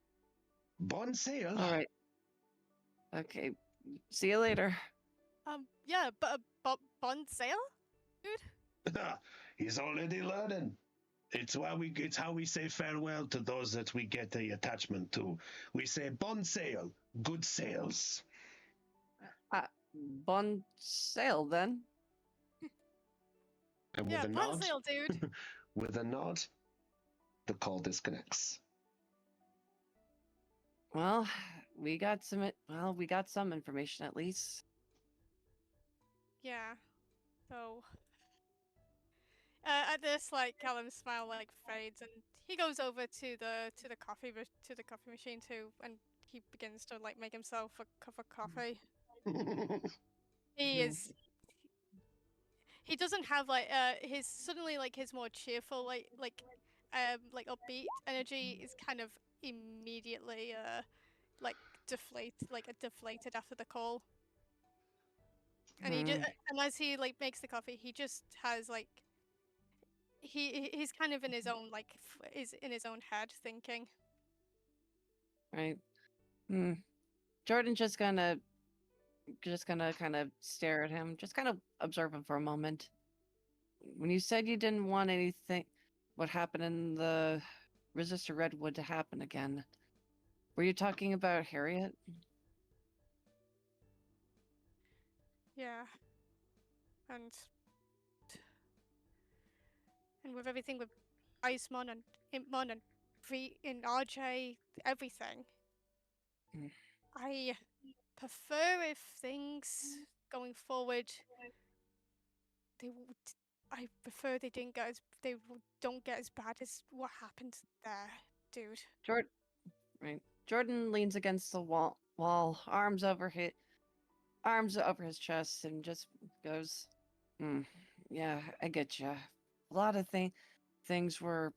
Bon sail. All right. Okay. See you later. Yeah, but Bond sale, dude. He's already learning. It's how we say farewell to those that we get the attachment to. We say bon sail, good sales. Bon sail then. And yeah, with a Bond nod, sale, dude. with a nod, the call disconnects. Well, we got some information at least. Yeah. So at this, like Callum's smile like fades, and he goes over to the coffee machine too, and he begins to like make himself a cup of coffee. He is. He doesn't have like his suddenly like his more cheerful like upbeat energy is kind of immediately like deflated after the call. And he just and as he like makes the coffee, he just has like he's kind of in his own is in his own head thinking. Right. Jordan's just gonna kind of stare at him, just kind of observe him for a moment. When you said you didn't want anything, what happened in the Resistor Redwood to happen again, were you talking about Harriet? Yeah. And with everything with Icemon and Impmon and in RJ, everything. I prefer if things going forward I prefer they don't get as bad as what happened there, dude. Jordan leans against the wall, arms over his chest, and just goes, "Yeah, I get you. A lot of things were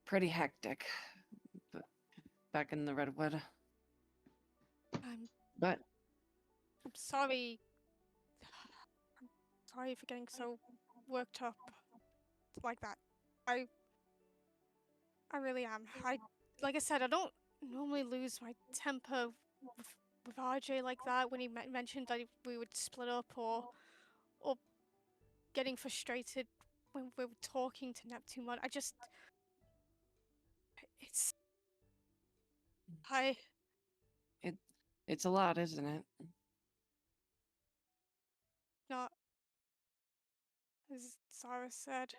pretty hectic back in the Redwood. But I'm sorry. I'm sorry for getting so worked up like that. I really am. Like I said, I don't normally lose my temper with RJ like that when he mentioned that we would split up or getting frustrated when we were talking to Neptune. it's a lot, isn't it? Not as Sarah said.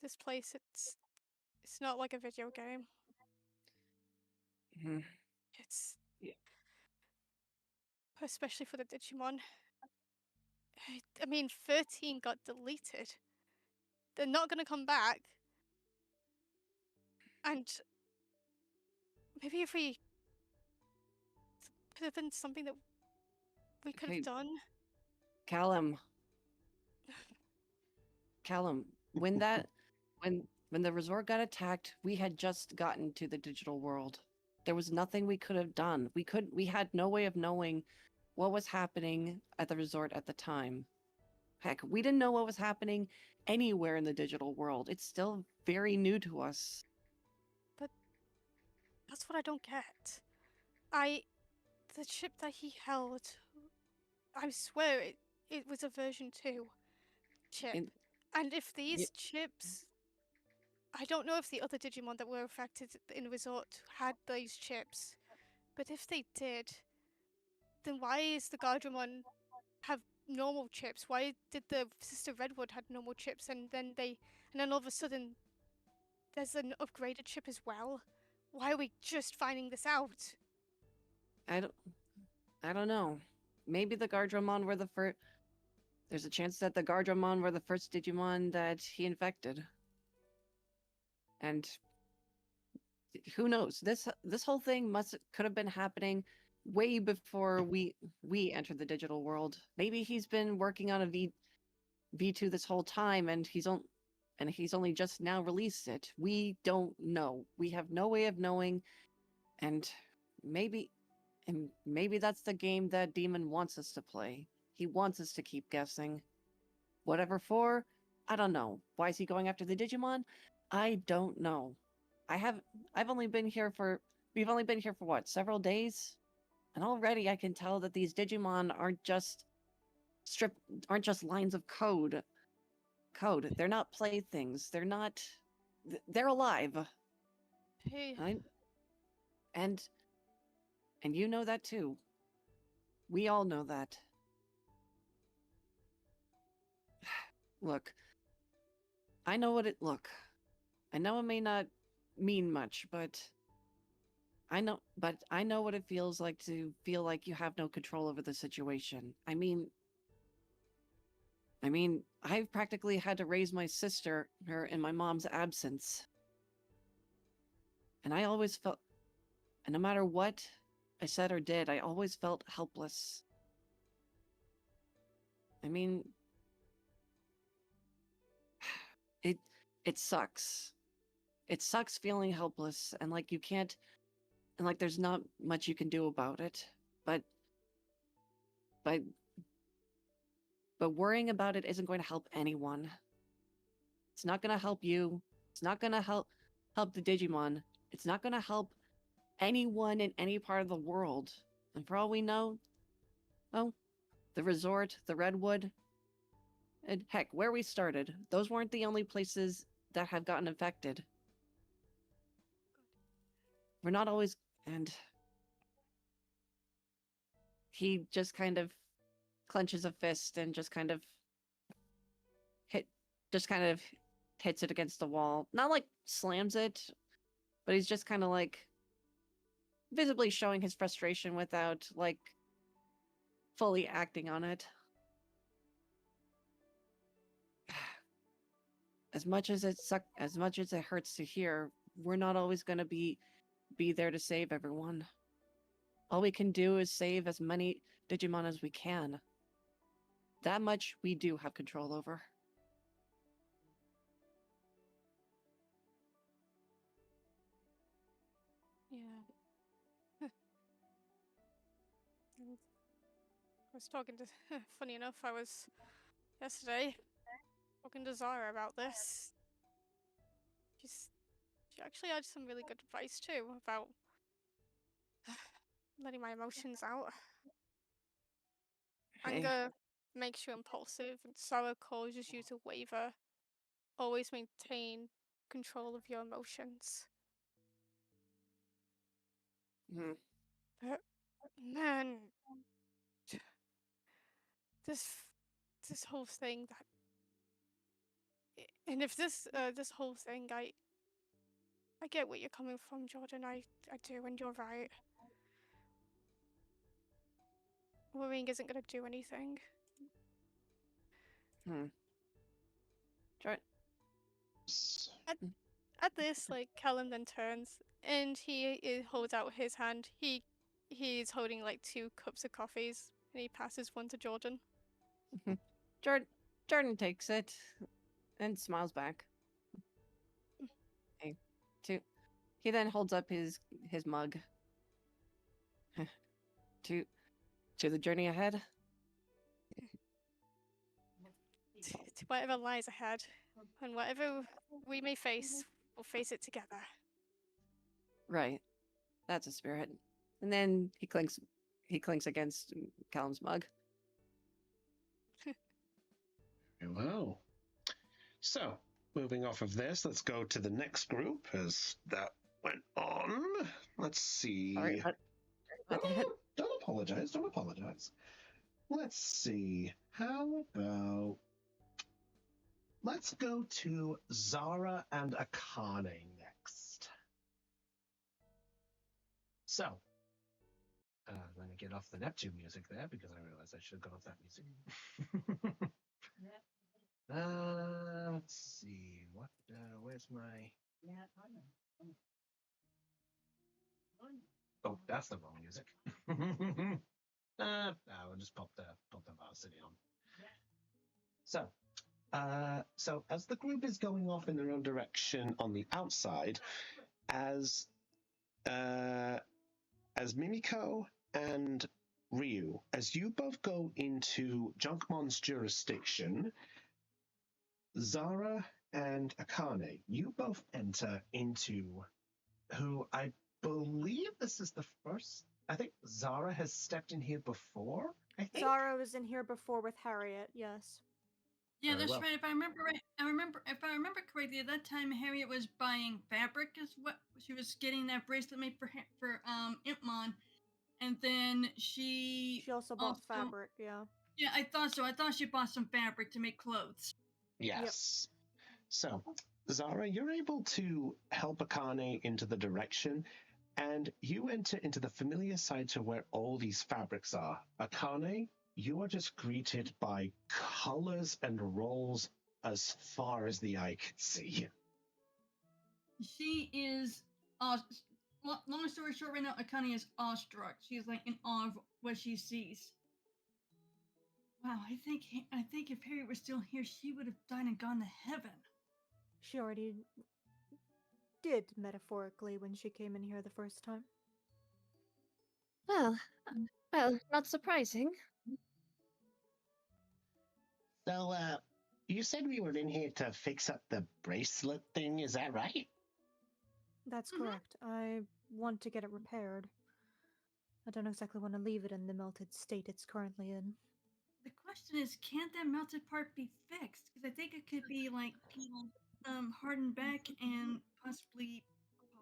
This place, it's not like a video game. It's especially for the Digimon. I mean, 13 got deleted. They're not gonna come back. And maybe if we could have been something that we could Okay. have done. Callum, when the resort got attacked, we had just gotten to the digital world. There was nothing we could have done. We had no way of knowing what was happening at the resort at the time. Heck, we didn't know what was happening anywhere in the digital world. It's still very new to us. But that's what I don't get. The chip that he held, I swear it was a version 2 chip. And if these chips, I don't know if the other Digimon that were affected in the resort had these chips, but if they did, then why is the Guardiamon have normal chips? Why did the Sister Redwood had normal chips and then all of a sudden there's an upgraded chip as well? Why are we just finding this out? I don't know. Maybe the Guardiamon were the first. There's a chance that the Guardiamon were the first Digimon that he infected. And who knows? This whole thing could have been happening way before we entered the digital world. Maybe he's been working on a V2 this whole time, and he's only just now released it. We don't know. We have no way of knowing, and maybe that's the game that Demon wants us to play. He wants us to keep guessing. Whatever for, I don't know. Why is he going after the Digimon? I don't know. We've only been here for what, several days? And already I can tell that these Digimon aren't just lines of code. They're not playthings. They're alive. Hey. And you know that too. We all know that. Look, I know it may not mean much, but I know what it feels like to feel like you have no control over the situation. I mean, I've practically had to raise my sister in my mom's absence. And I always felt, and no matter what I said or did, I always felt helpless. I mean, it sucks. It sucks feeling helpless and like you can't, and like there's not much you can do about it. But worrying about it isn't going to help anyone. It's not going to help you. It's not going to help the Digimon. It's not going to help anyone in any part of the world. And for all we know, oh, the resort, the Redwood, and heck, where we started, those weren't the only places that have gotten infected. We're not always, and he just kind of clenches a fist and just kind of hits it against the wall. Not like slams it, but he's just kind of like visibly showing his frustration without like fully acting on it. As much as it hurts to hear, we're not always going to be there to save everyone. All we can do is save as many Digimon as we can. That much we do have control over. Yeah. I was talking to, funny enough, I was yesterday talking to Zara about this. She actually had some really good advice too about letting my emotions out. Hey. Anger makes you impulsive, and sorrow causes you to waver. Always maintain control of your emotions. But man, this whole thing and if this whole thing, I get where you're coming from, Jordan. I do, and you're right. Worrying isn't gonna do anything. Try. At this, like, Callum then turns and he holds out his hand. He's holding like 2 cups of coffees, and he passes one to Jordan. Jordan takes it and smiles back. Okay. He then holds up his mug. to the journey ahead. To whatever lies ahead, and whatever we may face, we'll face it together. Right. That's a spirit. And then he clinks against Callum's mug. Very well. So, moving off of this, let's go to the next group as that went on. Let's see. Sorry, Don't apologize. Don't apologize. Let's see. How about. Let's go to Zara and Akane next. So, let me get off the Neptune music there because I realized I should have gone off that music. Let's see. Where's my. Oh, that's the wrong music. We'll just pop the Varsity on. So as the group is going off in their own direction on the outside, as Mimiko and Ryu, as you both go into Junkmon's jurisdiction, Zara and Akane, you both enter into who I believe this is the first. I think Zara has stepped in here before. I think Zara was in here before with Harriet, yes. Yeah, Very that's well. right. If I remember right, if I remember correctly, at that time Harriet was buying fabric. Is what she was getting that bracelet made for Impmon, and then she also bought fabric. Yeah. Yeah, I thought so. I thought she bought some fabric to make clothes. Yes. Yep. So, Zara, you're able to help Akane into the direction, and you enter into the familiar side to where all these fabrics are. Akane, you are just greeted by colors and rolls as far as the eye can see. She is, long story short, right now, Akane is awestruck. She's like in awe of what she sees. Wow, I think if Harriet was still here, she would have died and gone to heaven. She already did, metaphorically, when she came in here the first time. Well, not surprising. So, you said we were in here to fix up the bracelet thing, is that right? That's correct. I want to get it repaired. I don't exactly want to leave it in the melted state it's currently in. The question is, can't that melted part be fixed? Because I think it could be, like, hardened back and possibly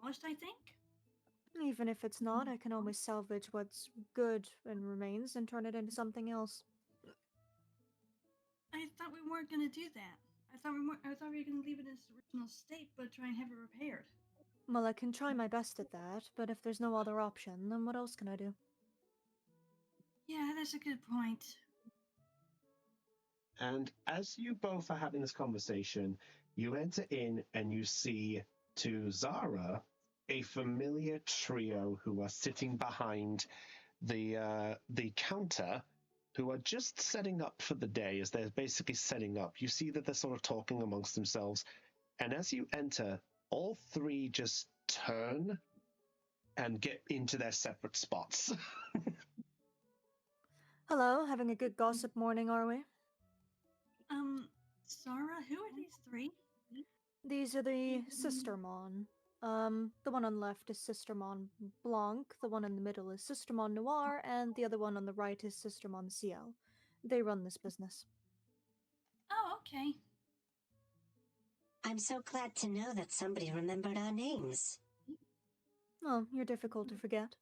polished, I think? Even if it's not, I can always salvage what's good and remains and turn it into something else. I thought we weren't going to do that. I thought we were going to leave it in its original state, but try and have it repaired. Well, I can try my best at that, but if there's no other option, then what else can I do? Yeah, that's a good point. And as you both are having this conversation, you enter in and you see, to Zara, a familiar trio who are sitting behind the counter, who are just setting up for the day. As they're basically setting up, you see that they're sort of talking amongst themselves. And as you enter, all three just turn and get into their separate spots. Hello, having a good gossip morning, are we? Zara, who are these three? These are the Sistermon. The one on the left is Sistermon Blanc, the one in the middle is Sistermon Noir, and the other one on the right is Sistermon Ciel. They run this business. Oh, okay. I'm so glad to know that somebody remembered our names. Oh, you're difficult to forget.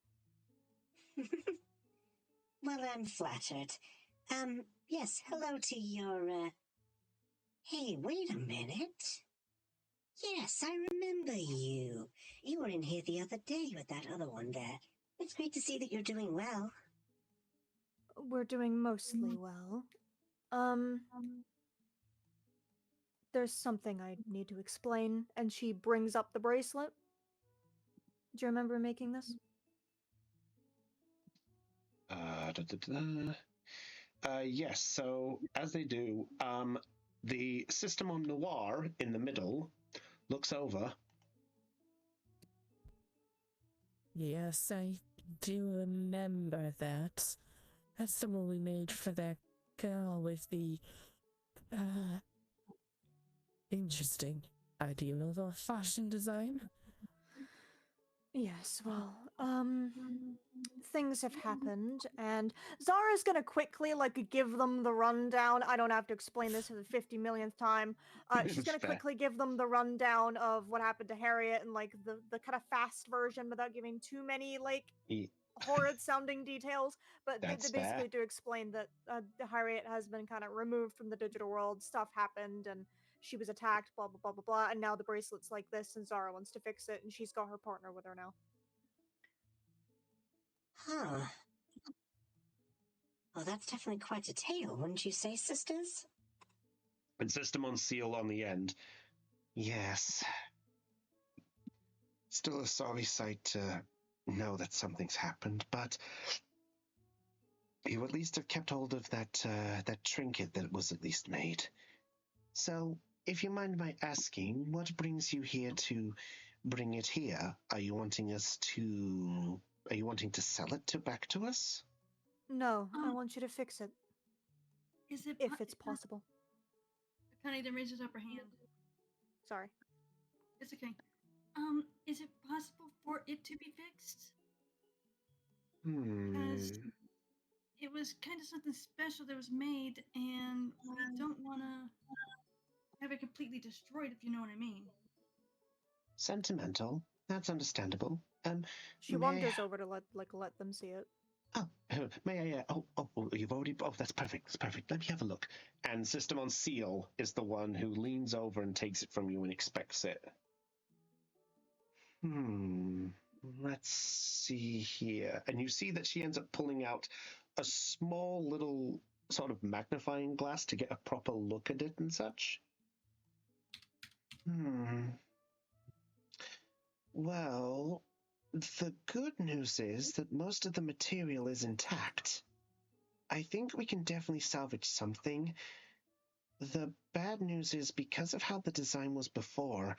Well, I'm flattered. Yes, hello to your, Hey, wait a minute. Yes, I remember you. You were in here the other day with that other one there. It's great to see that you're doing well. We're doing mostly well. There's something I need to explain, and she brings up the bracelet. Do you remember making this? Yes, so as they do, the system on Noir in the middle looks over. Yes, I do remember that. That's the one we made for that girl with the, interesting idea of a fashion design. Yes, well, things have happened, and Zara's gonna quickly, like, give them the rundown. I don't have to explain this for the 50 millionth time. She's gonna Fair. quickly give them the rundown of what happened to Harriet and, like, the kind of fast version without giving too many, like, Ye- horrid-sounding details. But they That's basically fair. do explain that Harriet has been kind of removed from the digital world, stuff happened, and she was attacked, blah, blah, blah, blah, blah, and now the bracelet's like this, and Zara wants to fix it, and she's got her partner with her now. Huh. Well, that's definitely quite a tale, wouldn't you say, sisters? And system on seal on the end. Yes. Still a sorry sight to know that something's happened, but you at least have kept hold of that trinket that was at least made. So, if you mind my asking, what brings you here to bring it here? Are you wanting to sell it back to us? No, I want you to fix it, Is it if it's possible. Akane then raises up her hand. Sorry. It's okay. Is it possible for it to be fixed? Because it was kind of something special that was made, and we don't want to have it completely destroyed, if you know what I mean. Sentimental. That's understandable. She wanders over to let them see it. Oh, may I? You've already. Oh, that's perfect. That's perfect. Let me have a look. And System on Seal is the one who leans over and takes it from you and inspects it. Let's see here. And you see that she ends up pulling out a small little sort of magnifying glass to get a proper look at it and such. Well, the good news is that most of the material is intact. I think we can definitely salvage something. The bad news is because of how the design was before,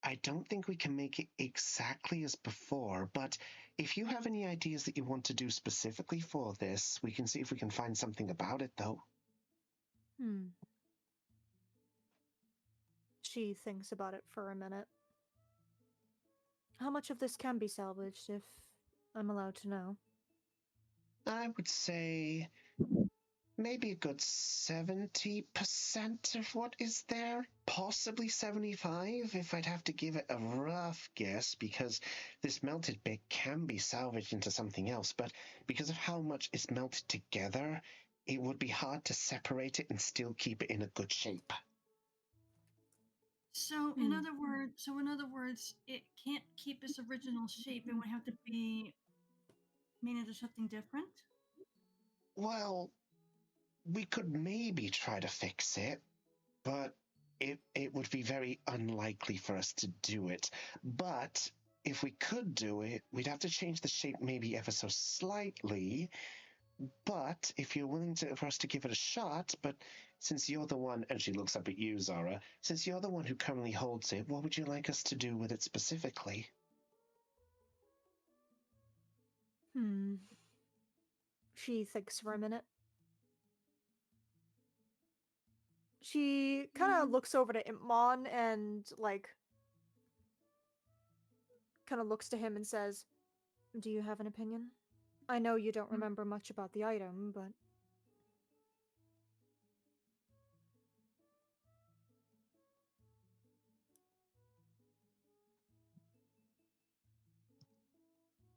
I don't think we can make it exactly as before, but if you have any ideas that you want to do specifically for this, we can see if we can find something about it, though. She thinks about it for a minute. How much of this can be salvaged, if I'm allowed to know? I would say maybe a good 70% of what is there, possibly 75 if I'd have to give it a rough guess, because this melted bit can be salvaged into something else, but because of how much is melted together, it would be hard to separate it and still keep it in a good shape. So in other words, it can't keep its original shape. It would have to be made into something different. Well, we could maybe try to fix it, but it would be very unlikely for us to do it. But if we could do it, we'd have to change the shape maybe ever so slightly. But if you're willing for us to give it a shot, but since you're the one, and she looks up at you, Zara, since you're the one who currently holds it, what would you like us to do with it specifically? She thinks for a minute. She kind of looks over to Impmon and, like, kind of looks to him and says, "Do you have an opinion? I know you don't remember much about the item, but..."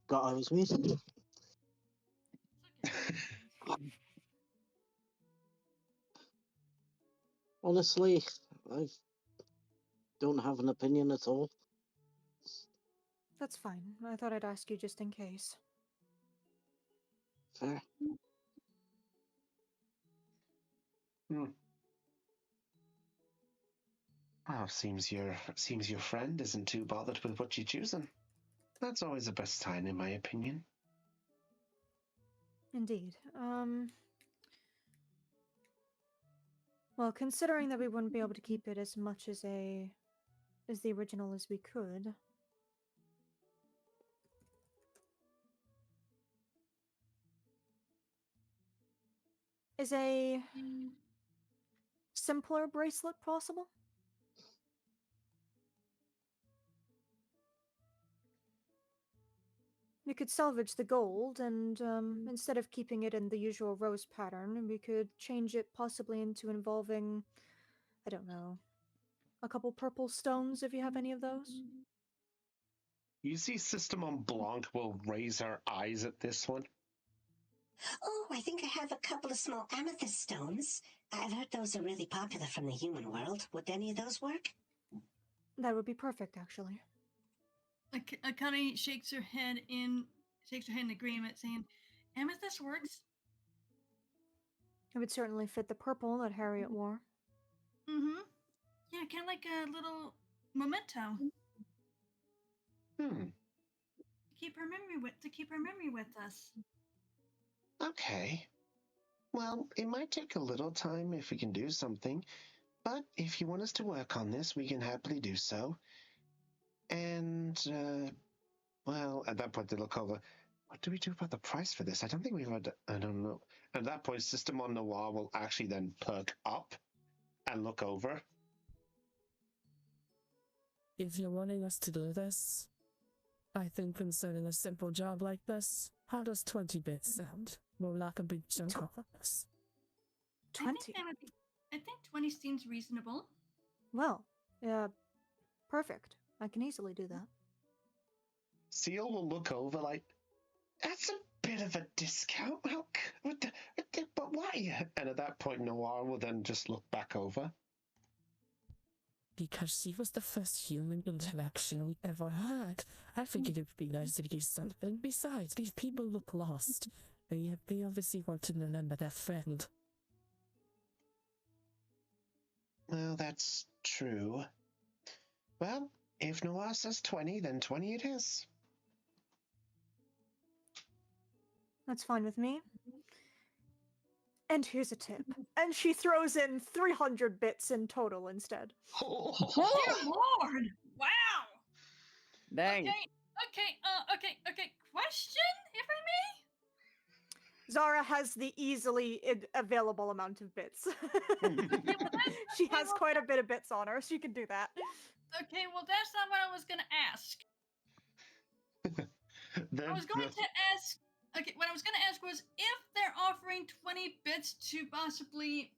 God, I was muted. Honestly, I don't have an opinion at all. That's fine. I thought I'd ask you just in case. Fair. Oh, seems your friend isn't too bothered with what you're choosing. That's always the best sign, in my opinion. Indeed. Well, considering that we wouldn't be able to keep it as much as the original as we could. Is a simpler bracelet possible? We could salvage the gold, and instead of keeping it in the usual rose pattern, we could change it possibly into involving, I don't know, a couple purple stones if you have any of those. You see Sister Mont Blanc will raise her eyes at this one. Oh, I think I have a couple of small amethyst stones. I've heard those are really popular from the human world. Would any of those work? That would be perfect, actually. Akane shakes her head in agreement, saying, "Amethyst works." It would certainly fit the purple that Harriet wore. Mm-hmm. Yeah, kind of like a little memento. Hmm. To keep her memory with us. Okay. Well, it might take a little time if we can do something, but if you want us to work on this, we can happily do so. And, well, at that point they look over. What do we do about the price for this? I don't think we've had, I don't know. At that point, Sister Mon Noir will actually then perk up and look over. If you're wanting us to do this, I think concerning a simple job like this, how does 20 bits sound? More like a big chunk of us. 20? I think 20 seems reasonable. Well, perfect. I can easily do that. Seal will look over like, that's a bit of a discount. But why? And at that point, Noir will then just look back over. Because she was the first human interaction we ever had. I figured it would be nice to do something. Besides, these people look lost. And yet they obviously want to remember their friend. Well, that's true. Well, if Noir says 20, then 20 it is. That's fine with me. And here's a tip. And she throws in 300 bits in total instead. Oh, dear Lord! Wow! Dang. Okay. Question, if I may? Zara has the easily available amount of bits. She has quite a bit of bits on her, so you can do that. Okay, well, that's not what I was going to ask. I was going to ask... Okay, what I was going to ask was if they're offering 20 bits to possibly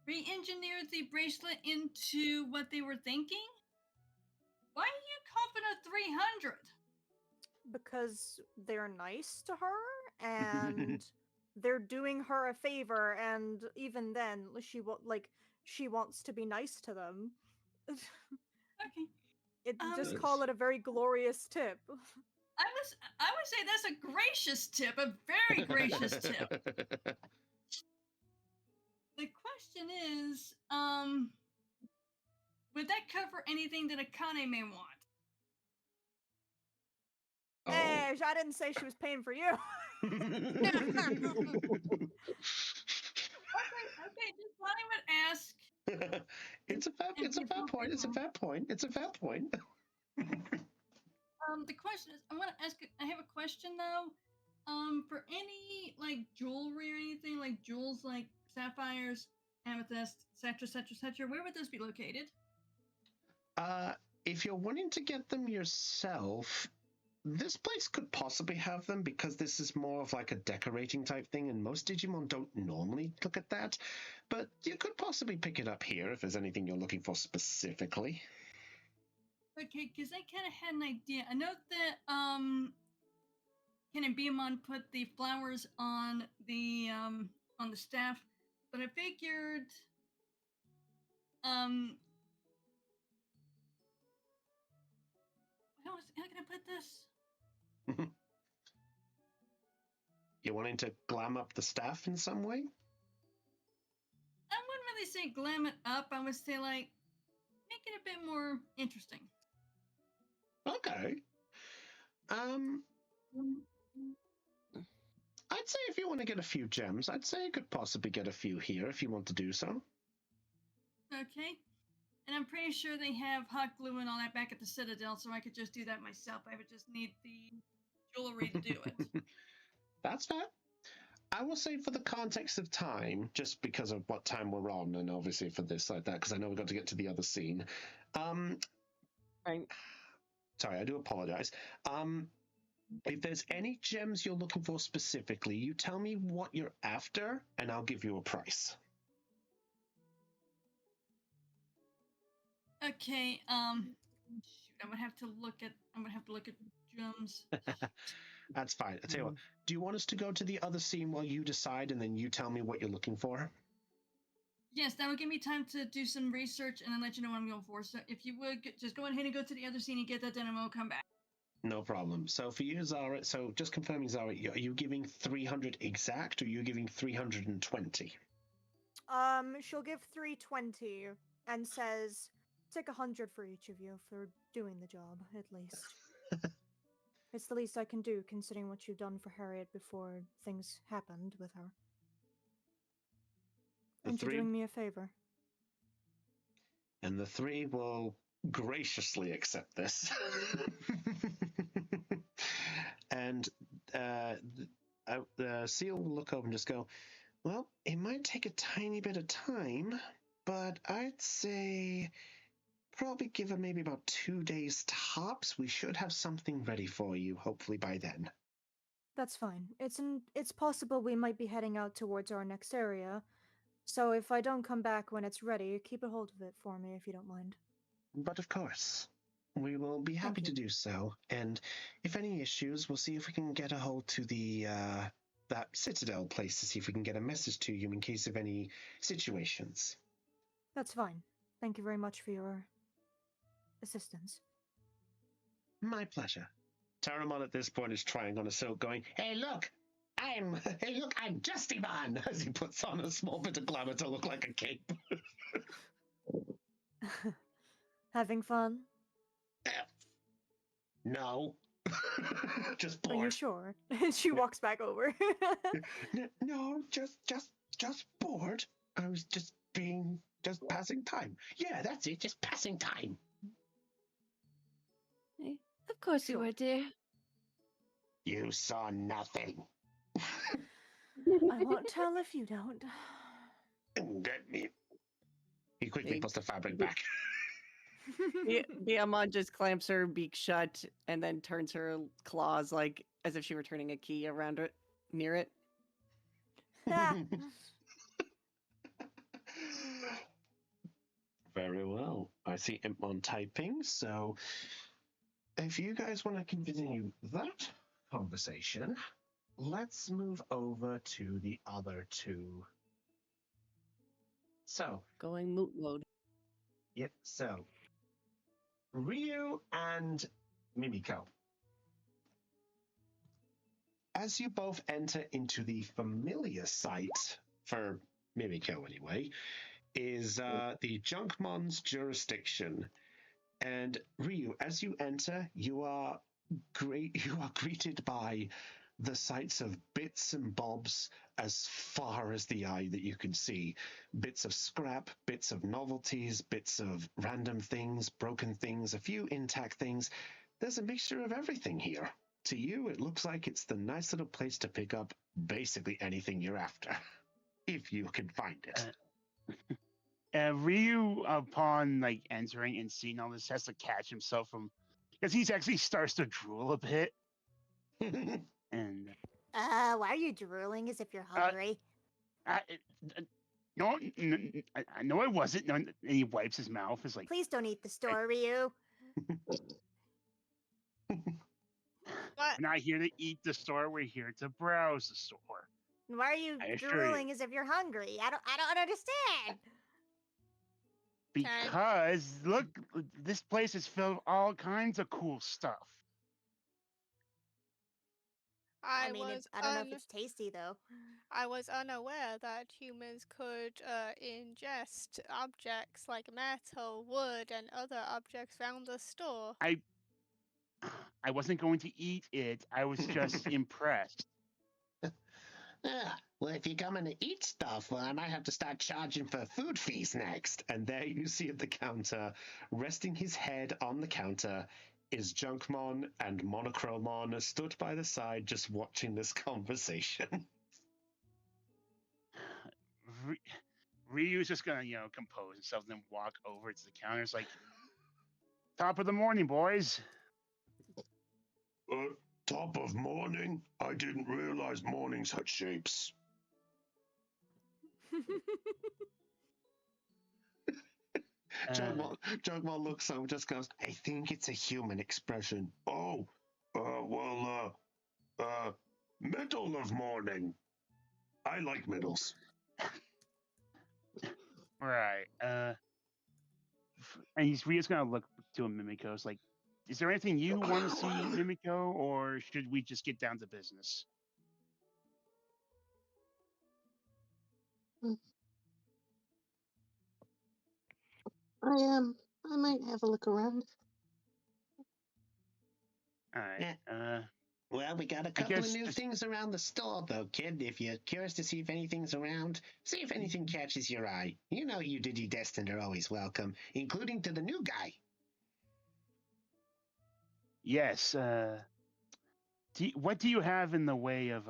re-engineer the bracelet into what they were thinking, why are you confident 300? Because they're nice to her and they're doing her a favor, and even then she wants to be nice to them. Okay. Just call it a very glorious tip. I would say that's a gracious tip, a very gracious tip. The question is, would that cover anything that Akane may want? Oh. Hey, I didn't say she was paying for you. Okay, just thought I would ask. It's a fair point. The question is, I want to ask. I have a question though. For any like jewelry or anything like jewels like sapphires, amethyst, etc., where would those be located? If you're wanting to get them yourself, this place could possibly have them because this is more of like a decorating type thing, and most Digimon don't normally look at that. But you could possibly pick it up here if there's anything you're looking for specifically. Okay, because I kind of had an idea. I know that Ken and Beamon put the flowers on the staff, but I figured how can I put this? You're wanting to glam up the staff in some way? I wouldn't really say glam it up. I would say like make it a bit more interesting. Okay. I'd say if you want to get a few gems, I'd say I could possibly get a few here if you want to do so. Okay. And I'm pretty sure they have hot glue and all that back at the Citadel, so I could just do that myself. I would just need the jewelry to do it. That's fair. I will say for the context of time, just because of what time we're on, and obviously for this like that, because I know we've got to get to the other scene. Right. Sorry, I do apologize. If there's any gems you're looking for specifically, you tell me what you're after, and I'll give you a price. Okay, shoot, I'm gonna have to look at gems. That's fine. I'll tell you what. Do you want us to go to the other scene while you decide, and then you tell me what you're looking for? Yes, that would give me time to do some research and then let you know what I'm going for. So if you would just go ahead and go to the other scene and get that done, and we'll come back. No problem. So for you, Zara, so just confirming, Zara, are you giving 300 exact, or are you giving 320? She'll give 320 and says, take 100 for each of you for doing the job, at least. It's the least I can do, considering what you've done for Harriet before things happened with her. And you're doing me a favor. And the three will graciously accept this. And the seal will look over and just go, well, it might take a tiny bit of time, but I'd say probably give it maybe about 2 days tops. We should have something ready for you, hopefully by then. That's fine. It's possible we might be heading out towards our next area, so if I don't come back when it's ready, keep a hold of it for me if you don't mind. But of course, we will be happy to do so. And if any issues, we'll see if we can get a hold to the that Citadel place to see if we can get a message to you in case of any situations. That's fine. Thank you very much for your assistance. My pleasure. Taramon at this point is trying on a silk, going, hey look, I'm Justimon, as he puts on a small bit of glamour to look like a cape. Having fun? No. Just bored. Are you sure? She walks back over. No, just bored. I was just passing time. Yeah, that's it, just passing time. Of course you were, dear. You saw nothing. I won't tell if you don't. Get me. He quickly puts the fabric back. Biamon just clamps her beak shut and then turns her claws like as if she were turning a key around it, near it. Very well. I see Impmon typing, so if you guys want to continue that conversation, let's move over to the other two. So, going moot mode. Yep, so Ryu and Mimiko. As you both enter into the familiar site, for Mimiko anyway, is the Junkmon's jurisdiction. And Ryu, as you enter, you are greeted by the sights of bits and bobs as far as the eye that you can see. Bits of scrap, bits of novelties, bits of random things, broken things, a few intact things. There's a mixture of everything here. To you, it looks like it's the nice little place to pick up basically anything you're after, if you can find it. Ryu, upon like entering and seeing all this, has to catch himself from, because he's actually starts to drool a bit. And why are you drooling as if you're hungry? No, I wasn't. No, and he wipes his mouth. Is like, please don't eat the store, Ryu. We're not here to eat the store. We're here to browse the store. Why are you drooling as if you're hungry? I don't understand. Because look, this place is filled with all kinds of cool stuff. I mean, I don't know if it's tasty though. I was unaware that humans could ingest objects like metal, wood, and other objects found the store. I wasn't going to eat it. I was just impressed. Well, if you're coming to eat stuff, well, I might have to start charging for food fees next. And there you see at the counter, resting his head on the counter, is Junkmon and Monochromon stood by the side just watching this conversation. Ryu's just gonna, compose himself and then walk over to the counter. It's like, top of the morning, boys. Top of morning? I didn't realize mornings had shapes. Junkmon looks over, just goes, I think it's a human expression. Oh, middle of morning. I like middles. Right. And Ryu's gonna look to Mimiko. It's like, is there anything you want to see, Mimiko, or should we just get down to business? I might have a look around. All right. Well, we got a couple of new things around the store, though, kid. If you're curious to see if anything's around, see if anything catches your eye. You know you Digi-Destined are always welcome, including to the new guy. Yes. What do you have in the way of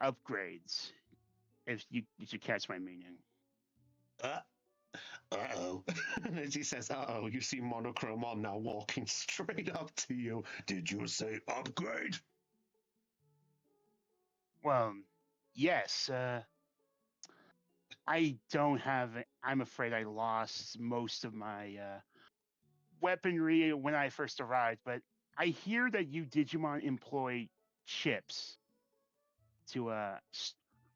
upgrades? If you catch my meaning. Uh-oh. As he says, uh-oh, you see Monochromon now walking straight up to you. Did you say upgrade? Well, yes. I don't have... I'm afraid I lost most of my weaponry when I first arrived, but I hear that you Digimon employ chips to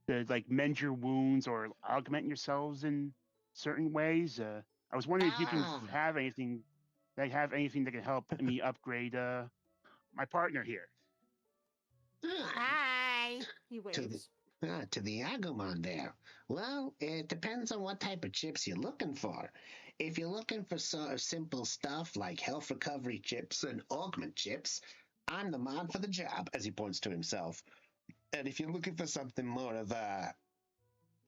like mend your wounds or augment yourselves in certain ways. I was wondering if you can have anything that can help me upgrade my partner here. Hi. He waves. To the Agumon there. Well, it depends on what type of chips you're looking for. If you're looking for sort of simple stuff like health recovery chips and augment chips, I'm the man for the job, as he points to himself. And if you're looking for something more of a,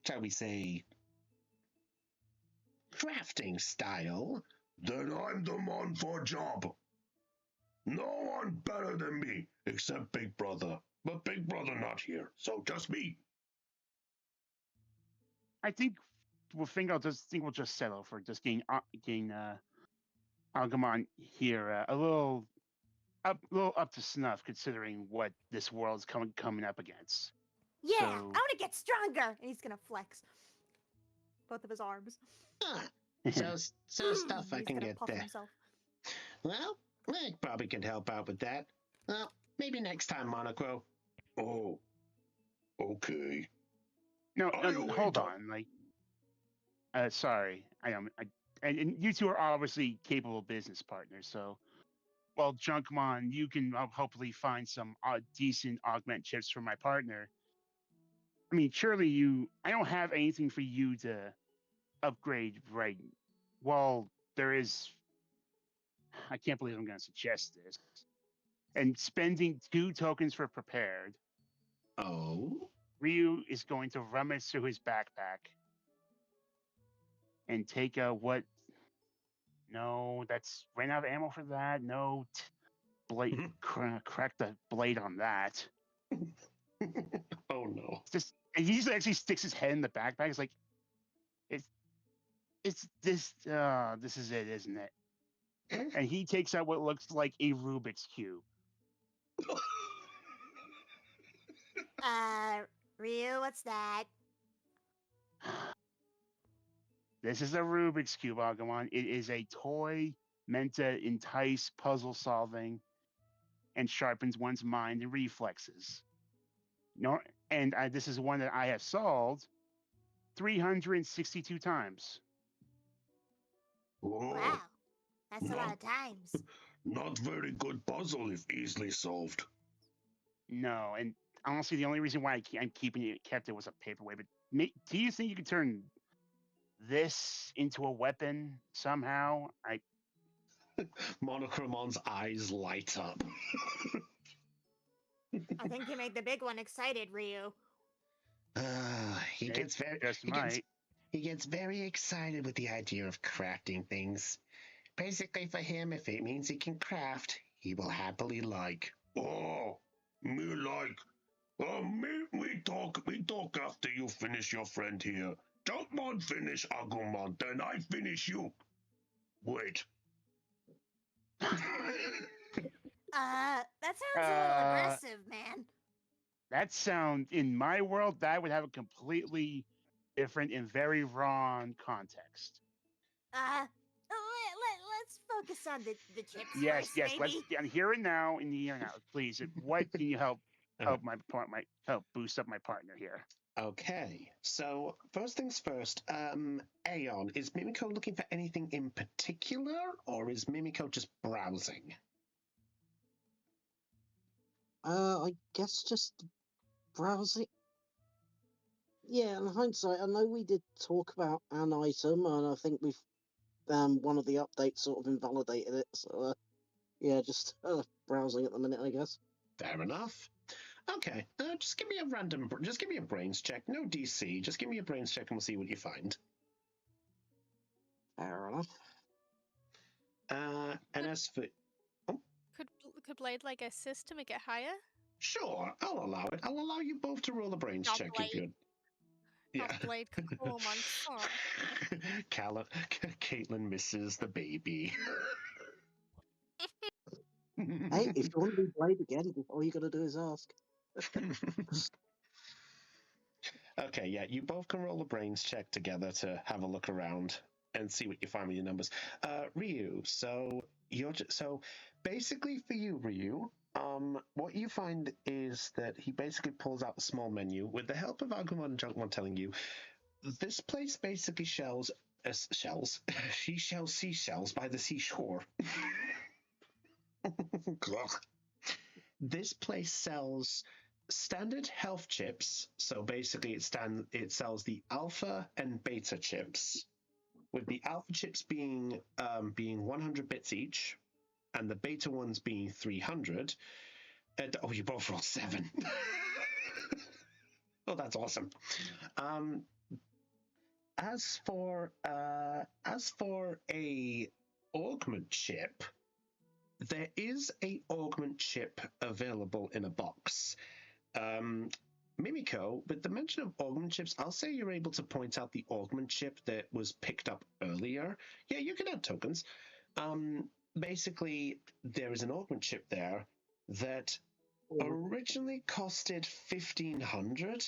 shall we say, crafting style, then I'm the man for job. No one better than me, except Big Brother. But Big Brother not here, so just me. I think we'll just settle for just getting Agumon here a little up to snuff, considering what this world's coming up against. Yeah, I want to get stronger. And he's gonna flex both of his arms. So stuff I can get there. Himself. Well, I probably could help out with that. Well, maybe next time, Monochro. Oh, okay. No, hold on. Like, sorry, and you two are obviously capable business partners. So, well, Junkmon, you can hopefully find some decent augment chips for my partner. I mean, surely I don't have anything for you to upgrade right. Well, there is. I can't believe I'm going to suggest this. And spending 2 tokens for prepared. Oh. Ryu is going to rummage through his backpack and take what? No, that's ran out of ammo for that. No, blade. Crack the blade on that. Oh no! And he just actually sticks his head in the backpack. It's like, it's this. This is it, isn't it? And he takes out what looks like a Rubik's cube. Ryu, what's that? This is a Rubik's Cube, Agumon. It is a toy meant to entice puzzle solving and sharpens one's mind and reflexes. This is one that I have solved 362 times. Whoa. Wow, that's a lot of times. Not very good puzzle if easily solved. No, and honestly, the only reason why I'm kept it was a paperweight. But do you think you could turn this into a weapon somehow? Monochromon's eyes light up. I think you made the big one excited, Ryu. He It gets very just might. he gets very excited with the idea of crafting things. Basically, for him, if it means he can craft, he will happily like. Oh, me like. We talk after you finish your friend here. Junkmon finish Agumon, then I finish you. Wait. That sounds a little aggressive, man. That sound in my world that would have a completely different and very wrong context. Let's focus on the chips Yes, first, yes. maybe. Let's on here and now, in the here and now, please. What can you help help boost up my partner here? Okay, so first things first, Aeon, is Mimiko looking for anything in particular, or is Mimiko just browsing? I guess just browsing. Yeah, in hindsight, I know we did talk about an item, and I think we've one of the updates sort of invalidated it. So yeah, just browsing at the minute, I guess. Fair enough. Okay, just give me a brains check. No DC, just give me a brains check and we'll see what you find. Fair enough. And as for... Could Blade like assist to make it higher? Sure, I'll allow it. I'll allow you both to roll a brains check if you're... Yeah. Blade could call my son. Caitlin misses the baby. Hey, if you want to be Blade again, all you got to do is ask. Okay, yeah, you both can roll a brains check together to have a look around and see what you find with your numbers. Ryu, so basically for you, Ryu, what you find is that he basically pulls out a small menu with the help of Agumon and Junkmon telling you this place basically shells. She shells seashells by the seashore. This place sells standard health chips, so basically it sells the alpha and beta chips, with the alpha chips being 100 bits each, and the beta ones being 300. And, you both rolled 7. Oh, that's awesome. As for a augment chip, there is a augment chip available in a box. Mimiko, with the mention of augment chips, I'll say you're able to point out the augment chip that was picked up earlier. Yeah, you can add tokens. Basically, there is an augment chip there that originally costed 1,500,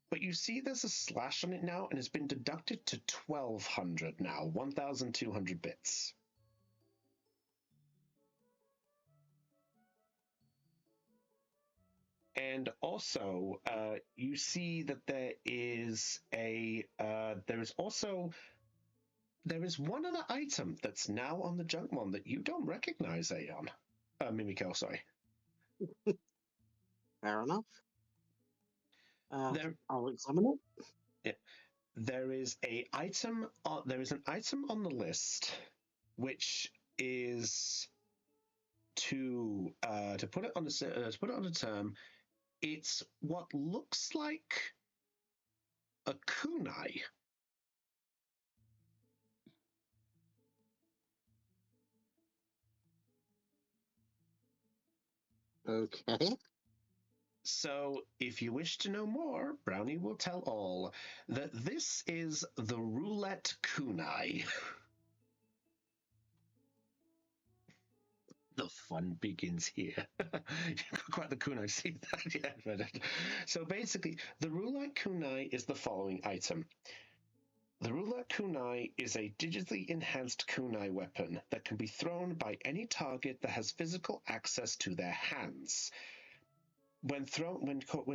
but you see there's a slash on it now, and it's been deducted to 1,200 now, 1,200 bits. And also, you see that there is one other item that's now on the Junkmon that you don't recognize, Aeon. Mimiko, sorry. Fair enough. I'll examine it. Yeah. There is an item on the list, which is to put it on a term. It's what looks like a kunai. Okay. So, if you wish to know more, Brownie will tell all that this is the roulette kunai. The fun begins here. Quite the kunai, see that? Yeah. So basically, the roulette kunai is the following item. The roulette kunai is a digitally enhanced kunai weapon that can be thrown by any target that has physical access to their hands. When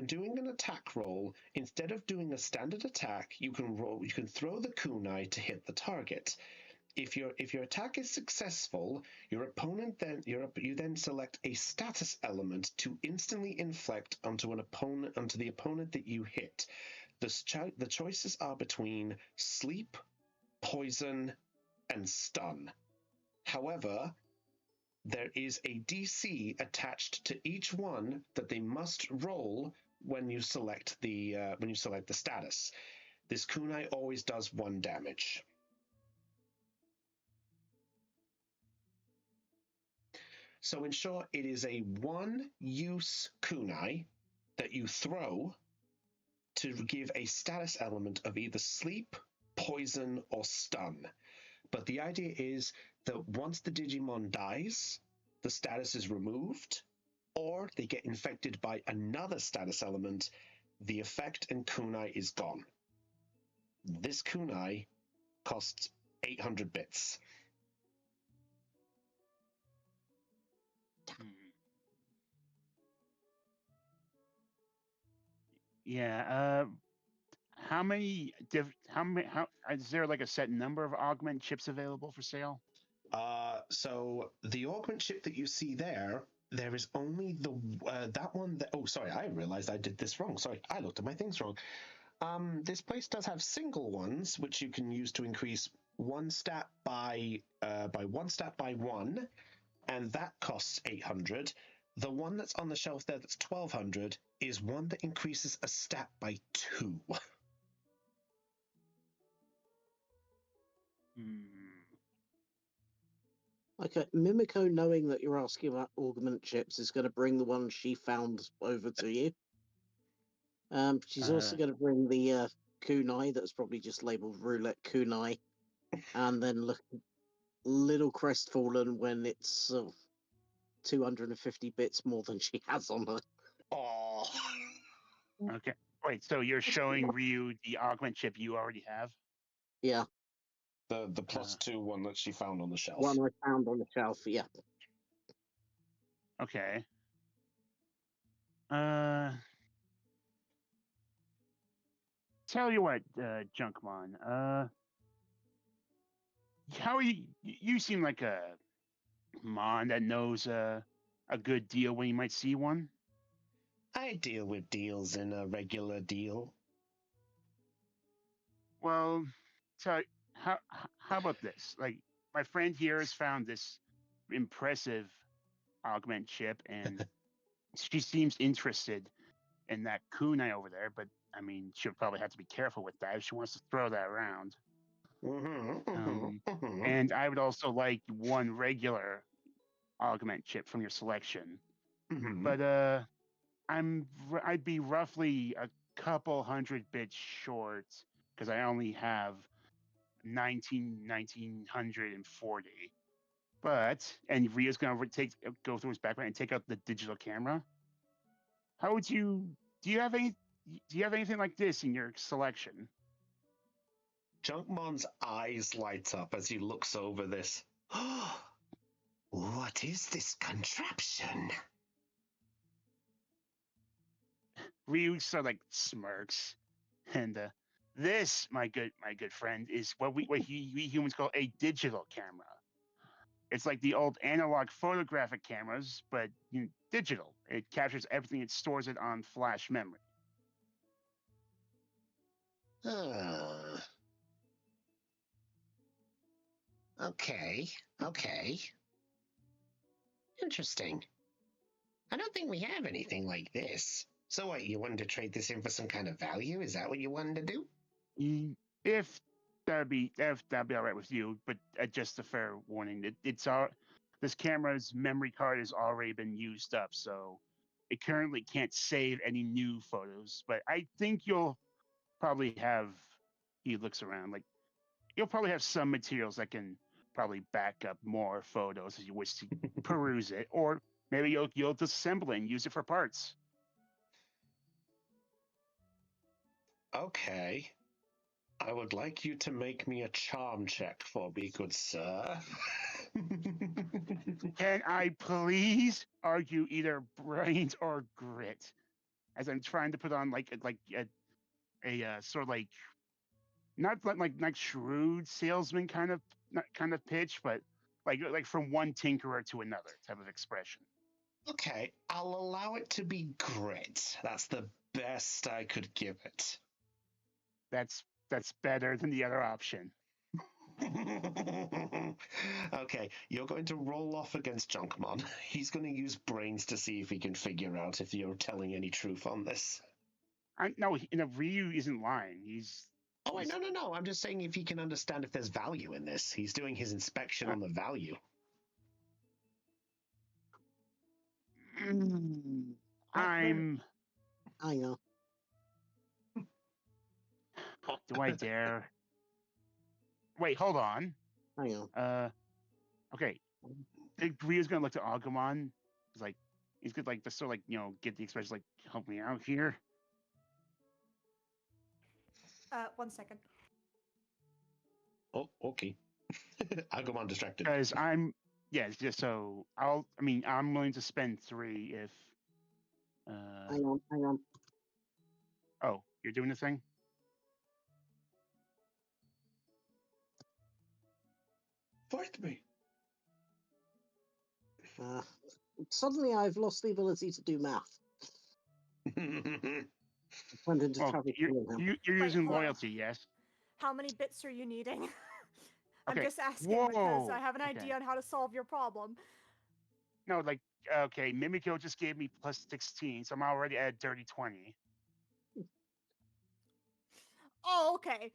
doing an attack roll, instead of doing a standard attack, you can throw the kunai to hit the target. If your attack is successful, you then select a status element to instantly inflict onto the opponent that you hit. The choices are between sleep, poison, and stun. However, there is a DC attached to each one that they must roll when you select the status. This kunai always does 1 damage. So in short, it is a 1-use kunai that you throw to give a status element of either sleep, poison, or stun. But the idea is that once the Digimon dies, the status is removed, or they get infected by another status element, the effect and kunai is gone. This kunai costs 800 bits. Yeah. How many? How is there like a set number of augment chips available for sale? So the augment chip that you see there is only that one. Oh, sorry, I realized I did this wrong. Sorry, I looked at my things wrong. This place does have single ones, which you can use to increase 1 stat by 1, and that costs 800. The one that's on the shelf there that's 1200 is one that increases a stat by 2. Okay, Mimiko, knowing that you're asking about augment chips, is going to bring the one she found over to you. She's also going to bring the kunai that's probably just labeled roulette kunai, and then look little crestfallen when it's 250 bits more than she has on her. Oh. Okay. Wait, so you're showing Ryu the augment chip you already have? Yeah. The +2 one that she found on the shelf. One I found on the shelf, yeah. Okay. Tell you what, Junkmon. How are you? You seem like a mon that knows a good deal when you might see one. I deal with deals in a regular deal. Well, so how about this? Like, my friend here has found this impressive augment chip, and she seems interested in that kunai over there. But I mean, she'll probably have to be careful with that if she wants to throw that around. And I would also like 1 regular augment chip from your selection. But I'd be roughly a couple 100 bits short because I only have 1940. And Rio's gonna go through his background and take out the digital camera. How would you? Do you have anything like this in your selection? Junkmon's eyes light up as he looks over this. What is this contraption? Ryu sort of like smirks, and this, my good friend, is what we humans call a digital camera. It's like the old analog photographic cameras, but digital. It captures everything. It stores it on flash memory. Okay. Interesting. I don't think we have anything like this. So what, you wanted to trade this in for some kind of value? Is that what you wanted to do? If that'd be all right with you, but just a fair warning, this camera's memory card has already been used up, so it currently can't save any new photos. But I think you'll probably have. He looks around, like you'll probably have some materials that can probably back up more photos as you wish to peruse it, or maybe you'll disassemble it and use it for parts. Okay. I would like you to make me a charm check for me, good sir. Can I please argue either brains or grit? As I'm trying to put on like a sort of like not like shrewd salesman kind of pitch, but like from one tinkerer to another type of expression. Okay, I'll allow it to be grit. That's the best I could give it. That's better than the other option. Okay, you're going to roll off against Junkmon. He's going to use brains to see if he can figure out if you're telling any truth on this. No, Ryu isn't lying. Oh, wait, no. I'm just saying if he can understand if there's value in this. He's doing his inspection on the value. I'm. I know. Do I dare? Wait, hold on. I know. Okay. Ryu's gonna look to Agumon. He's good, like, just sort of, get the expression, like, help me out here. 1 second. Oh, okay. Agumon distracted. Because just so I'm willing to spend 3 if. Hang on. Oh, you're doing the thing? Fight me. Suddenly I've lost the ability to do math. You're using loyalty, yes? How many bits are you needing? I'm Okay. just asking because I have an Okay. idea on how to solve your problem. No, okay, Mimiko just gave me plus 16, so I'm already at dirty 20. Oh, okay.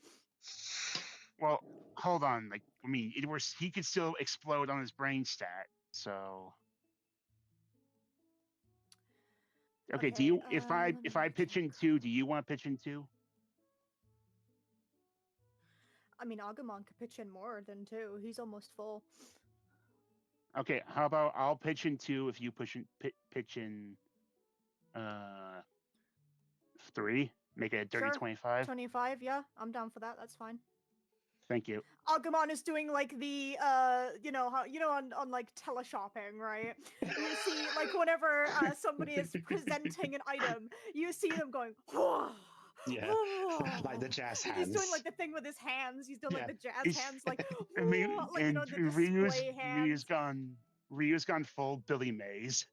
Well, hold on. He could still explode on his brain stat, so. Okay, do you if I pitch in 2, do you want to pitch in 2? I mean, Agumon could pitch in more than 2. He's almost full. Okay, how about I'll pitch in 2 if you pitch in 3, make it a dirty Sure. 25. 25, yeah, I'm down for that. That's fine. Thank you. Agumon is doing like the on like teleshopping, right? You see like whenever somebody is presenting an item, you see them going, whoa. Yeah, like the jazz hands. He's doing like the thing with his hands. He's doing like the jazz hands, like the display hands. Ryu's gone full Billy Mays.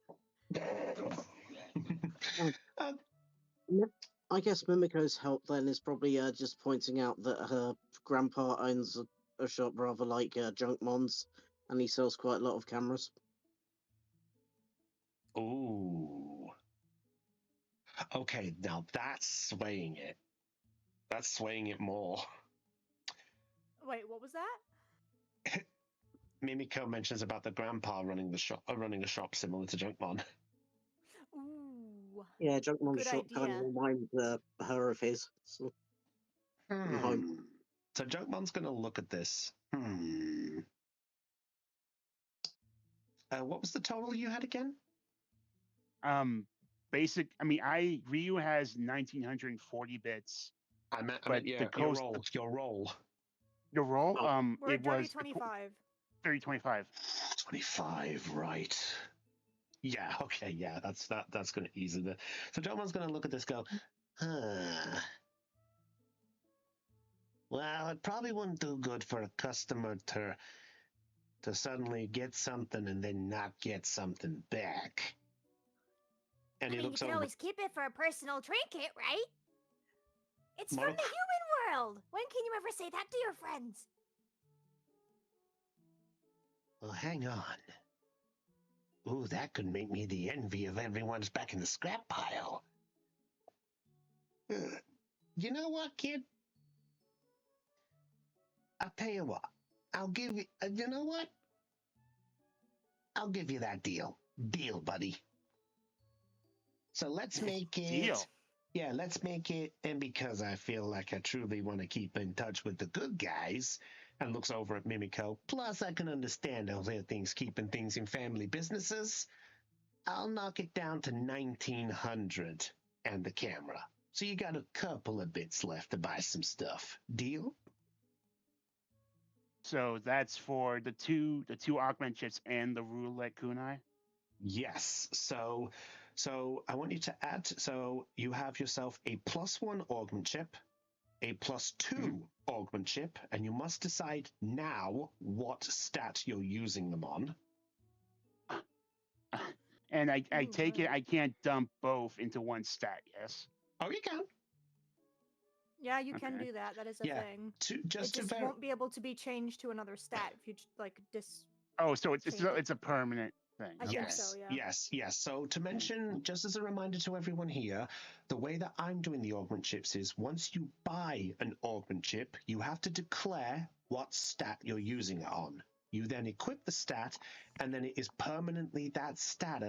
I guess Mimiko's help then is probably just pointing out that her grandpa owns a shop rather like Junkmon's, and he sells quite a lot of cameras. Ooh. Okay, now that's swaying it. That's swaying it more. Wait, what was that? Mimiko mentions about the grandpa running a shop similar to Junkmon. Ooh. Yeah, Junkmon's shop kind of reminds her of his. So. So Junkmon's going to look at this. What was the total you had again? Ryu has 1940 bits. I meant your roll. Your roll? We're It was 25. 25. 25, right. Yeah, okay, yeah, that's going to ease it. So Junkmon's going to look at this, go, well, it probably wouldn't do good for a customer to suddenly get something and then not get something back. And he looks you can over. always keep it for a personal trinket, right? It's from Mark. the human world. When can you ever say that to your friends? Well, hang on. Ooh, that could make me the envy of everyone's back in the scrap pile. You know what, kid? I'll tell you what. I'll give you... you know what? I'll give you that deal. Deal, buddy. So let's make it... Deal. Yeah, let's make it... And because I feel like I truly want to keep in touch with the good guys... And looks over at Mimiko. Plus, I can understand how they're keeping things in family businesses. I'll knock it down to 1900 and the camera. So you got a couple of bits left to buy some stuff. Deal? So that's for the two augment chips and the roulette kunai? Yes. So I want you to add. So you have yourself a +1 augment chip, a +2 augment chip, and you must decide now what stat you're using them on. And I take it I can't dump both into one stat, yes? Oh, you can. Yeah, you can Okay. do that. That is a Yeah, thing. Just It to just verify. won't be able to be changed to another stat if you like Oh, so it's change it. it's a permanent thing. I think so, yeah. Yes. So to mention, just as a reminder to everyone here, the way that I'm doing the augment chips is once you buy an augment chip, you have to declare what stat you're using it on. You then equip the stat, and then it is permanently that stat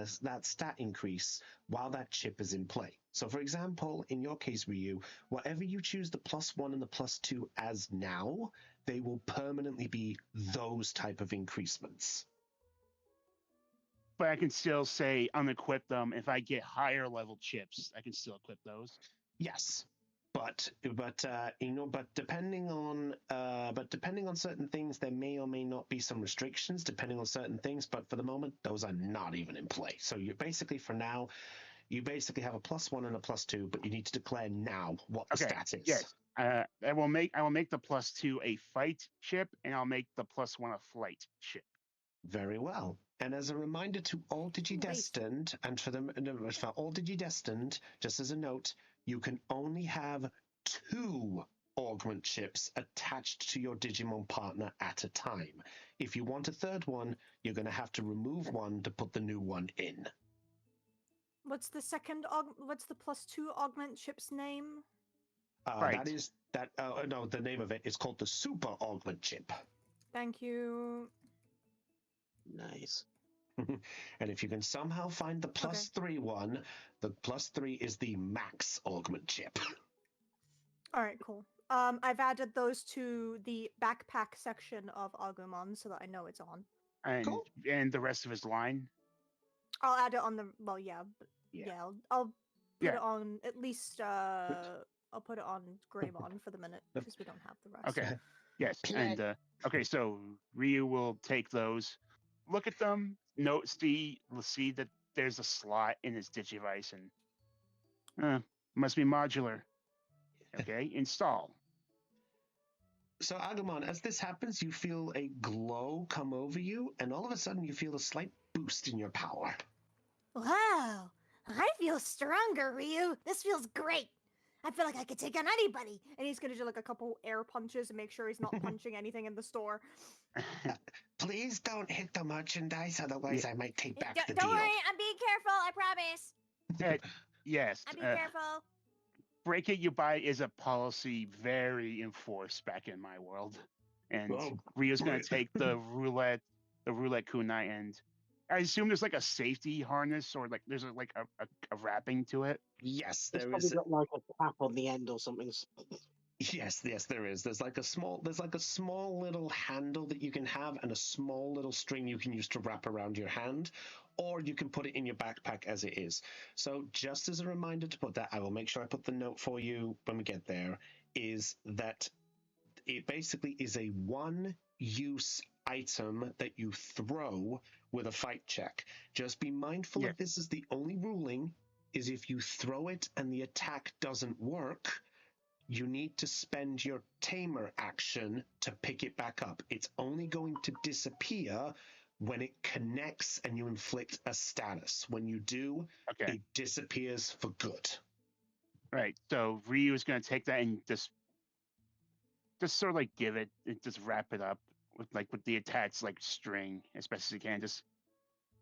increase while that chip is in play. So for example, in your case, Ryu, whatever you choose the +1 and the +2 as now, they will permanently be those type of increasements. But I can still say unequip them. If I get higher level chips, I can still equip those. Yes, but depending on certain things, there may or may not be some restrictions depending on certain things. But for the moment, those are not even in play. So you basically, for now, you basically have a +1 and a +2, but you need to declare now what the stat is. Yes. I will make the +2 a fight chip, and I'll make the +1 a flight chip. Very well. And as a reminder to all Digidestined, and for all Digidestined, just as a note, you can only have 2 augment chips attached to your Digimon partner at a time. If you want a third one, you're going to have to remove one to put the new one in. What's the +2 augment chip's name? The name of it is called the Super Augment Chip. Thank you. Nice. And if you can somehow find the +3 one, the +3 is the Max Augment Chip. All right, cool. I've added those to the backpack section of Agumon so that I know it's on. And the rest of his line. I'll add it on the I'll put it on at least I'll put it on Greymon for the minute because we don't have the rest. Okay. Yes. And okay, so Ryu will take those, look at them, see that there's a slot in his Digivice, and must be modular. Okay, install. So Agumon, as this happens, you feel a glow come over you, and all of a sudden you feel a slight boost in your power. Wow, I feel stronger, Ryu. This feels great. I feel like I could take on anybody. And he's gonna do like a couple air punches and make sure he's not punching anything in the store. Please don't hit the merchandise, otherwise I might take back the Don't deal. worry, I'm being careful, I promise. Yes. I'm being careful. Break it, you buy is a policy very enforced back in my world. And Ryu's going to take the roulette kunai, and I assume there's like a safety harness or like there's like a wrapping to it. Yes, It's probably got like a cap on the end or something. Yes, there is. There's like a small little handle that you can have, and a small little string you can use to wrap around your hand, or you can put it in your backpack as it is. So just as a reminder to put that, I will make sure I put the note for you when we get there, is that it basically is a one-use item that you throw with a fight check. Just be mindful of this is the only ruling, is if you throw it and the attack doesn't work, you need to spend your tamer action to pick it back up. It's only going to disappear when it connects and you inflict a status. When you do, it disappears for good. Right. So Ryu is going to take that and just sort of like give it, just wrap it up with the attached like string as best as you can. Just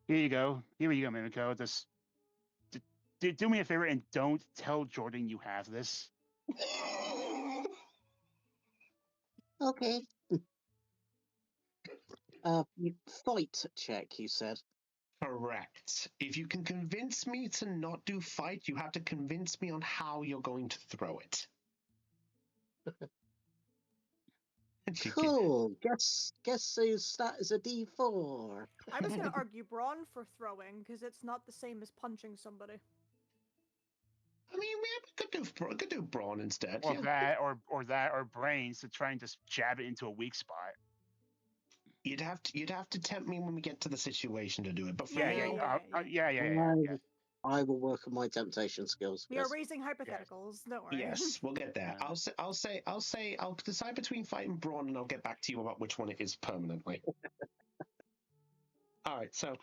here you go, Mimiko. Just do me a favor and don't tell Jordan you have this. Okay. Fight check, you said. Correct. If you can convince me to not do fight, you have to convince me on how you're going to throw it. Cool. Guess whose stat is a D4. I was gonna argue brawn for throwing because it's not the same as punching somebody. I mean, we could do brawn instead. Or that, or brains to try and just jab it into a weak spot. You'd have to tempt me when we get to the situation to do it. But for I will work on my temptation skills. We are raising hypotheticals. Don't worry. Yes, we'll get there. I'll decide between fight and brawn, and I'll get back to you about which one it is permanently. All right, so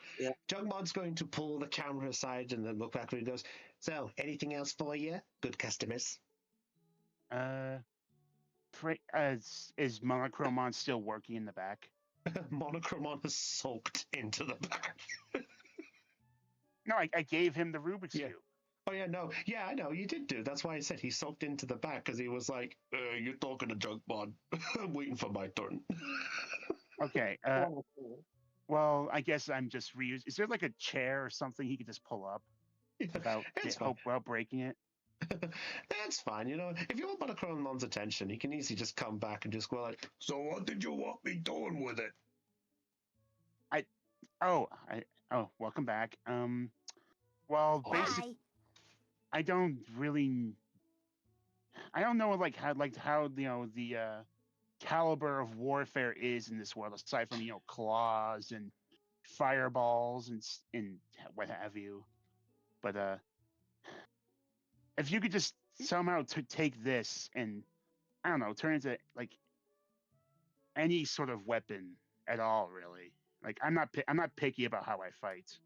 Jugmod's going to pull the camera aside and then look back and he goes, "So, anything else for you? Good customers?" Is Monochromon still working in the back? Monochromon has sulked into the back. No, I gave him the Rubik's Yeah. Cube. Oh yeah, no, yeah, I know you did do. That's why I said he sulked into the back because he was like, "You're talking to Junkbot. I'm waiting for my turn." Okay. Well, I guess I'm just reusing. Is there like a chair or something he could just pull up without It's fine. without breaking it? That's fine. You know, if you want Monochrommon's attention, he can easily just come back and just go like, "So what did you want me doing with it?" Welcome back. Well, basically, Hi. I don't know how the caliber of warfare is in this world aside from claws and fireballs and what have you. But if you could just somehow take this and I don't know, turn it into like any sort of weapon at all, really. Like I'm not picky about how I fight.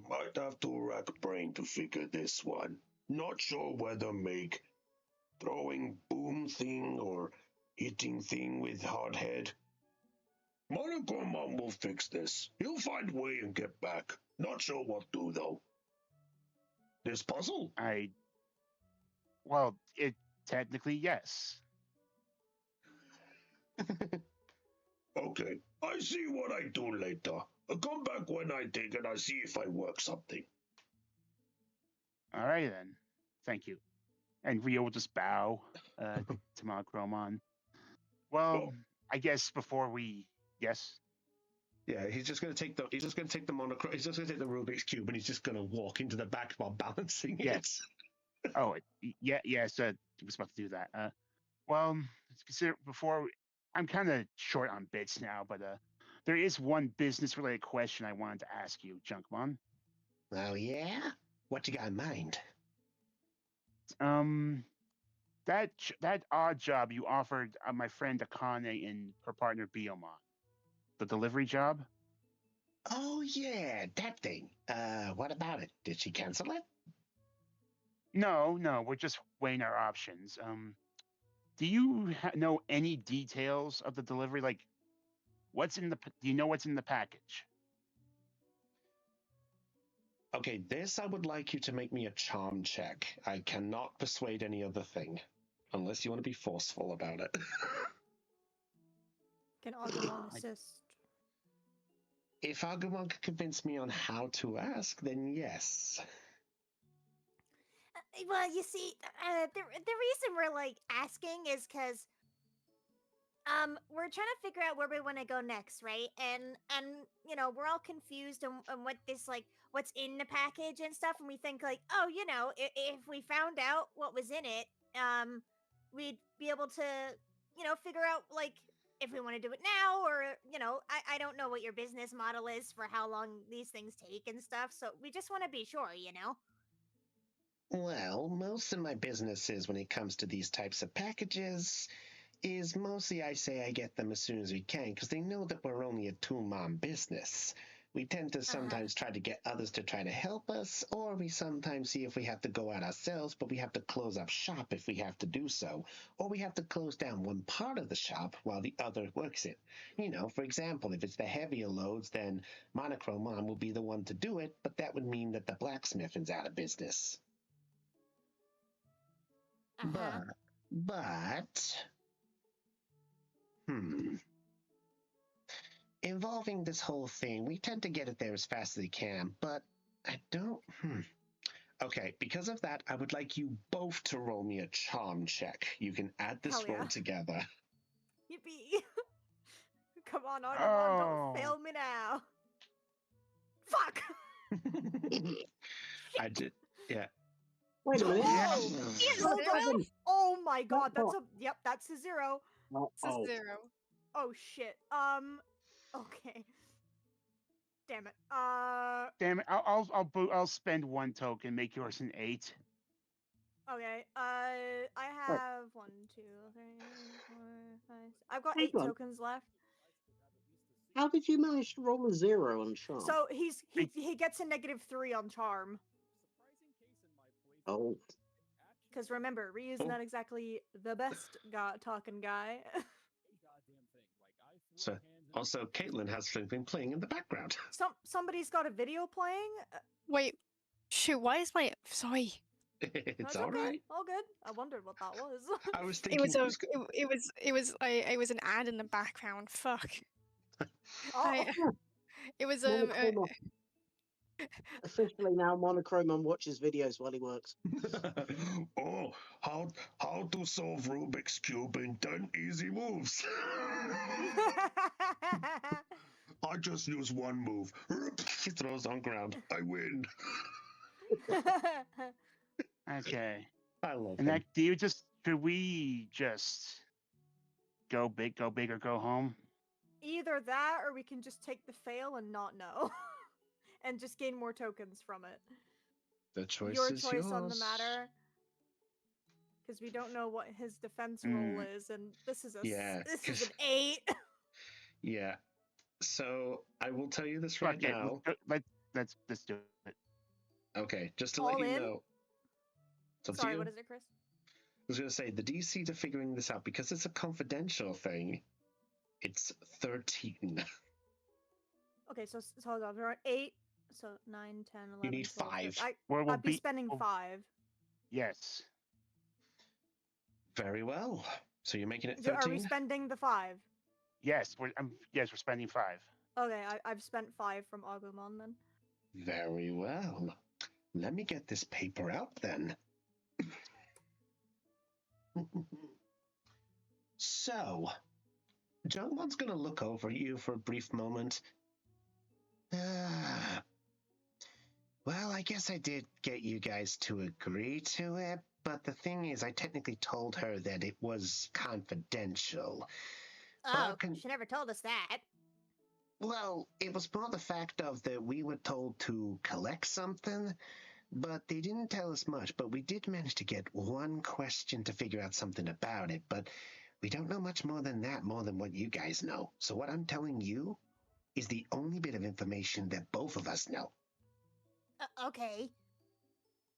Might have to rack brain to figure this one. Not sure whether make throwing boom thing or hitting thing with hard head. Monochromon will fix this. He'll find a way and get back. Not sure what to though. This puzzle? Well, it technically yes. Okay, I see what I do later. I'll come back when I dig and I see if I work something. All right then. Thank you. And Rio will just bow to Monochromon. Well, I guess before we yes. Yeah, he's just gonna take the Rubik's Cube and he's just gonna walk into the back while balancing it. Yes. Oh, yes. I was about to do that. Well, consider I'm kind of short on bits now, but there is one business-related question I wanted to ask you, Junkmon. Oh yeah, what you got in mind? That odd job you offered my friend Akane and her partner Biomon, the delivery job. Oh yeah, that thing. What about it? Did she cancel it? No, we're just weighing our options. Do you know any details of the delivery? Like, do you know what's in the package? Okay, this I would like you to make me a charm check. I cannot persuade any other thing, unless you want to be forceful about it. Can Agumon assist? If Agumon can convince me on how to ask, then yes. Well, you see, the reason we're like asking is because we're trying to figure out where we want to go next, right? And you know, we're all confused on what this like what's in the package and stuff, and we think like, oh, you know, if we found out what was in it, we'd be able to, you know, figure out like if we want to do it now or you know, I don't know what your business model is for how long these things take and stuff, so we just want to be sure, you know. Well, most of my businesses when it comes to these types of packages is mostly I say I get them as soon as we can because they know that we're only a two-man business. We tend to sometimes try to get others to try to help us, or we sometimes see if we have to go out ourselves, but we have to close up shop if we have to do so, or we have to close down one part of the shop while the other works it. You know, for example, if it's the heavier loads, then Monochromon will be the one to do it, but that would mean that the blacksmith is out of business. But, involving this whole thing, we tend to get it there as fast as we can, but I don't, Okay, because of that, I would like you both to roll me a charm check. You can add this roll together. Yippee! Come on, Agumon, don't fail me now. Fuck! I did, yeah. Wait a minute. Oh, oh my god, that's a zero. It's a 0. Oh shit. Okay. Damn it. Damn it! I'll spend one token, make yours an 8. Okay. I have 1, 2, 3, 4, 5. I've got 8 tokens left. How did you manage to roll a 0 on charm? So he gets a -3 on charm. Oh. Because remember, Ryu's Oh. not exactly the best talking guy. So, also, Caitlin has been playing in the background. Somebody's got a video playing. Wait, shoot, why is my... Sorry. It's That's all okay. right. All good. I wondered what that was. I was It thinking was it was an ad in the background. Fuck. Oh. It was Monochrome officially now Monochrome watches videos while he works. Oh, how to solve Rubik's Cube in 10 easy moves. I just use one move. He throws on ground. I win. Okay. I love And him. that should we just go big, or go home? Either that, or we can just take the fail and not know, and just gain more tokens from it. The choice Your is choice yours. on the matter. Because we don't know what his defense roll is, and this is an 8. Yeah. So I will tell you this Fuck right it. now. Let's do it. Okay, just to All let you in? know. It's up to Sorry, you. what is it, Chris? I was going to say the DC to figuring this out, because it's a confidential thing, it's 13. Okay, so hold on. We're at 8. So 9, 10, 11. You need 12, 5. 13. We'll I'd be spending 5. Yes. Very well. So you're making it Are we 13? spending the 5? Yes, we're spending 5. Okay, I've spent 5 from Agumon then. Very well. Let me get this paper out then. So, Jomon's going to look over you for a brief moment. Well, I guess I did get you guys to agree to it, but the thing is, I technically told her that it was confidential. Oh, she never told us that. Well, it was more the fact of that we were told to collect something, but they didn't tell us much. But we did manage to get one question to figure out something about it, but we don't know much more than that, more than what you guys know. So what I'm telling you is the only bit of information that both of us know. Okay.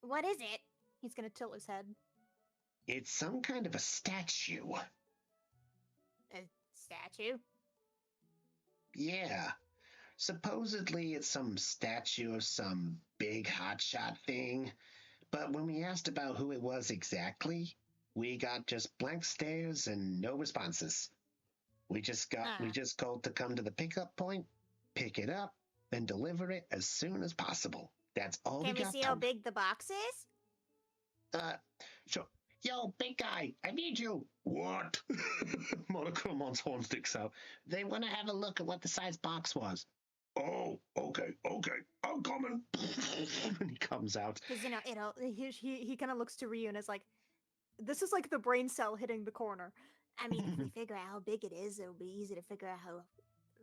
What is it? He's gonna tilt his head. It's some kind of a statue. A statue? Yeah. Supposedly it's some statue of some big hotshot thing, but when we asked about who it was exactly, we got just blank stares and no responses. We just called to come to the pickup point, pick it up, and deliver it as soon as possible. That's all Can we we got see how told. big the box is? Sure. Yo, big guy, I need you. What? Monochromon's horn sticks out. They want to have a look at what the size box was. Oh, okay, I'm coming. And he comes out. Because he kind of looks to Ryu and is like, "This is like the brain cell hitting the corner." I mean, if we figure out how big it is, it'll be easy to figure out how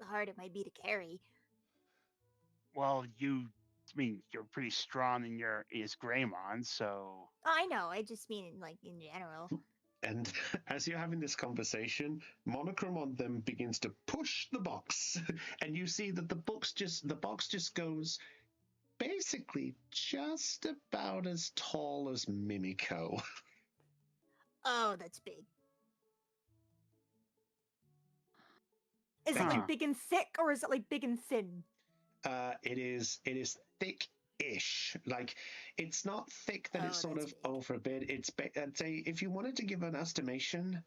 hard it might be to carry. Well, you're pretty strong in his Greymon, so... Oh, I know. I just mean like in general. And as you're having this conversation, Monochromon then begins to push the box, and you see that the box just goes basically just about as tall as Mimiko. Oh, that's big. Is it like big and thick, or is it like big and thin? It is thick-ish. Like, it's not thick that it's sort of over a bit. I'd say if you wanted to give an estimation,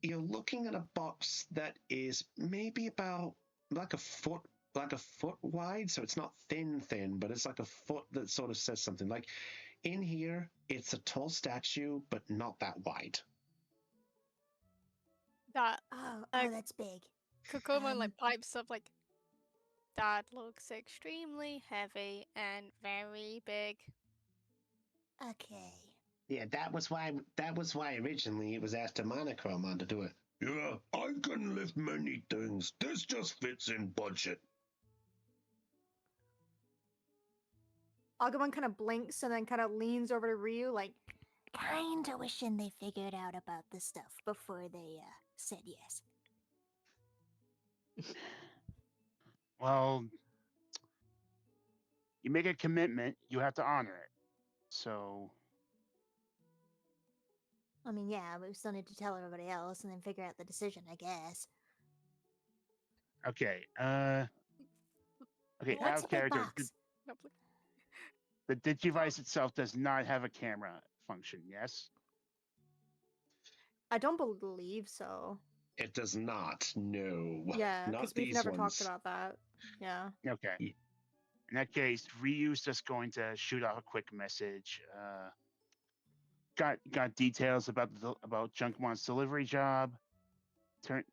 you're looking at a box that is maybe about like a foot wide. So it's not thin, but it's like a foot that sort of says something. Like in here, it's a tall statue, but not that wide. That's big. Kokomo like pipes up like, that looks extremely heavy and very big. Okay. Yeah, that was why originally it was asked to Monochromon to do it. Yeah, I can lift many things. This just fits in budget. Agumon kind of blinks and then kind of leans over to Ryu, like, Kinda wishing they figured out about this stuff before they said yes. Well, you make a commitment, you have to honor it. So, I mean, yeah, but we still need to tell everybody else and then figure out the decision, I guess. okay. Okay, out What's of a big character. box? The Digivice itself does not have a camera function, yes? I don't believe so. It does not. No. Yeah, Not because we've these never ones. talked about that. Yeah. Okay. Ye- In that case, Ryu's just going to shoot off a quick message. Got details about Junkmon's delivery job.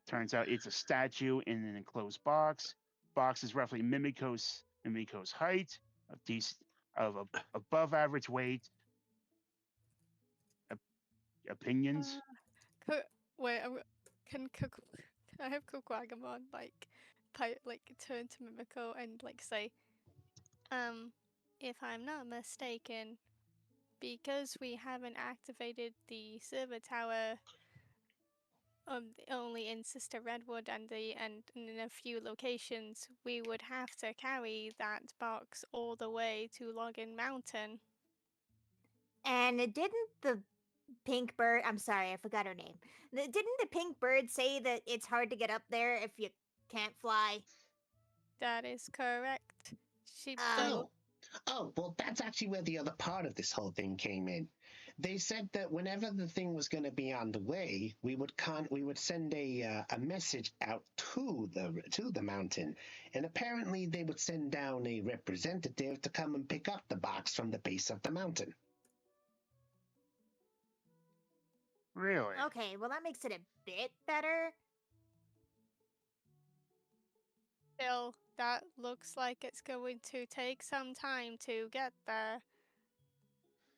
Turns out it's a statue in an enclosed box. Box is roughly Mimiko's height, of above average weight. Opinions? Wait, can I have Kokwagumon turn to Mimiko and say, if I'm not mistaken, because we haven't activated the server tower only in Sister Redwood and in a few locations, we would have to carry that box all the way to Login Mountain. And didn't the pink bird, I'm sorry, I forgot her name. Didn't the pink bird say that it's hard to get up there if you can't fly? That is correct. Oh, well, that's actually where the other part of this whole thing came in. They said that whenever the thing was going to be on the way, we would send a message out to the mountain, and apparently they would send down a representative to come and pick up the box from the base of the mountain. Really? Okay, well, that makes it a bit better. Still, that looks like it's going to take some time to get there.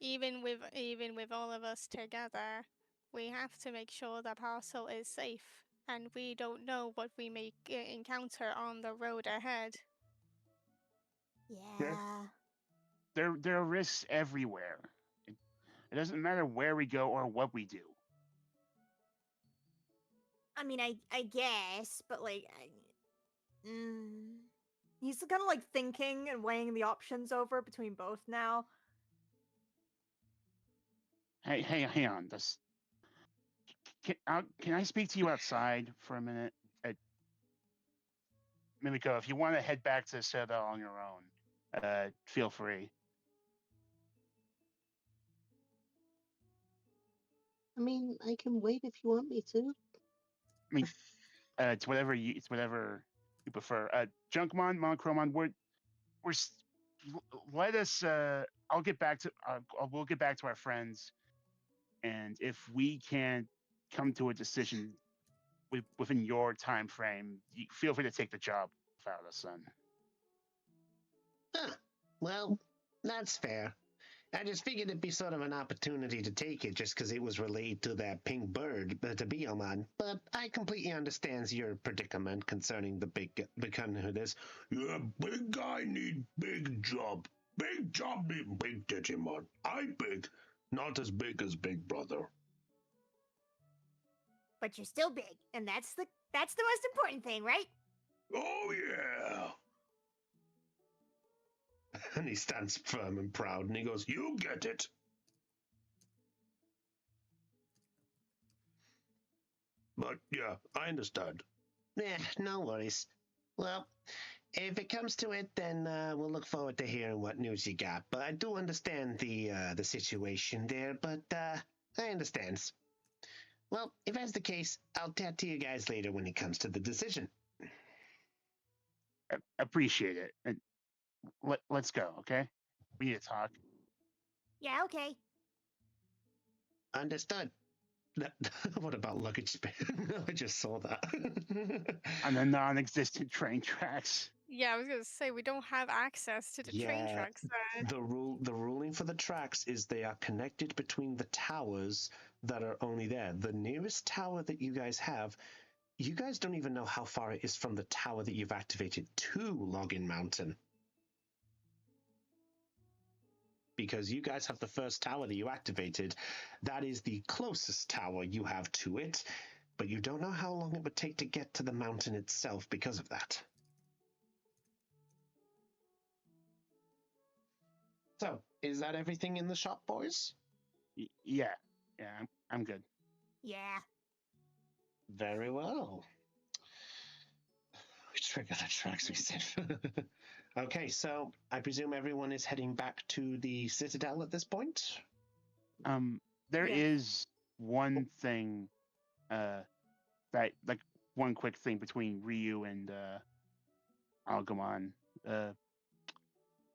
Even with all of us together, we have to make sure the parcel is safe, and we don't know what we may encounter on the road ahead. Yeah. There are risks everywhere. It doesn't matter where we go or what we do. I mean, I guess, but He's kind of thinking and weighing the options over between both now. Hey, hang on. Can I speak to you outside for a minute? Mimiko, if you want to head back to Citadel on your own, feel free. I mean, I can wait if you want me to. I mean, it's whatever you prefer. Junkmon, Monochromon, let us. I'll get back to. We'll get back to our friends, and if we can't come to a decision within your time frame, feel free to take the job without us, son. Huh. Well, that's fair. I just figured it'd be sort of an opportunity to take it just because it was related to that pink bird, to Bioman. But I completely understand your predicament concerning the big this. Yeah, big guy need big job. Big job need big Digimon. I big, not as big as Big Brother. but you're still big, and that's the most important thing, right? Oh yeah. And he stands firm and proud, and he goes, You get it. But yeah, I understand. "Yeah, no worries. Well, if it comes to it, then we'll look forward to hearing what news you got. But I do understand the situation there, but I understand. Well, if that's the case, I'll chat to you guys later when it comes to the decision." Appreciate it. And let's go, okay? We need to talk. Yeah, okay. Understood. What about luggage? I just saw that. On the non-existent train tracks. Yeah, I was gonna say we don't have access to the train Yeah, tracks there. the ruling for the tracks is they are connected between the towers that are only there. The nearest tower that you guys have, you guys don't even know how far it is from the tower that you've activated to Login Mountain. Because you guys have the first tower that you activated. That is the closest tower you have to it, but you don't know how long it would take to get to the mountain itself because of that. So, is that everything in the shop, boys? Yeah, I'm good. Yeah. Very well. Trigger the tracks we said. Okay, so I presume everyone is heading back to the Citadel at this point? There Yes. is one thing, that like one quick thing between Ryu and Algamon.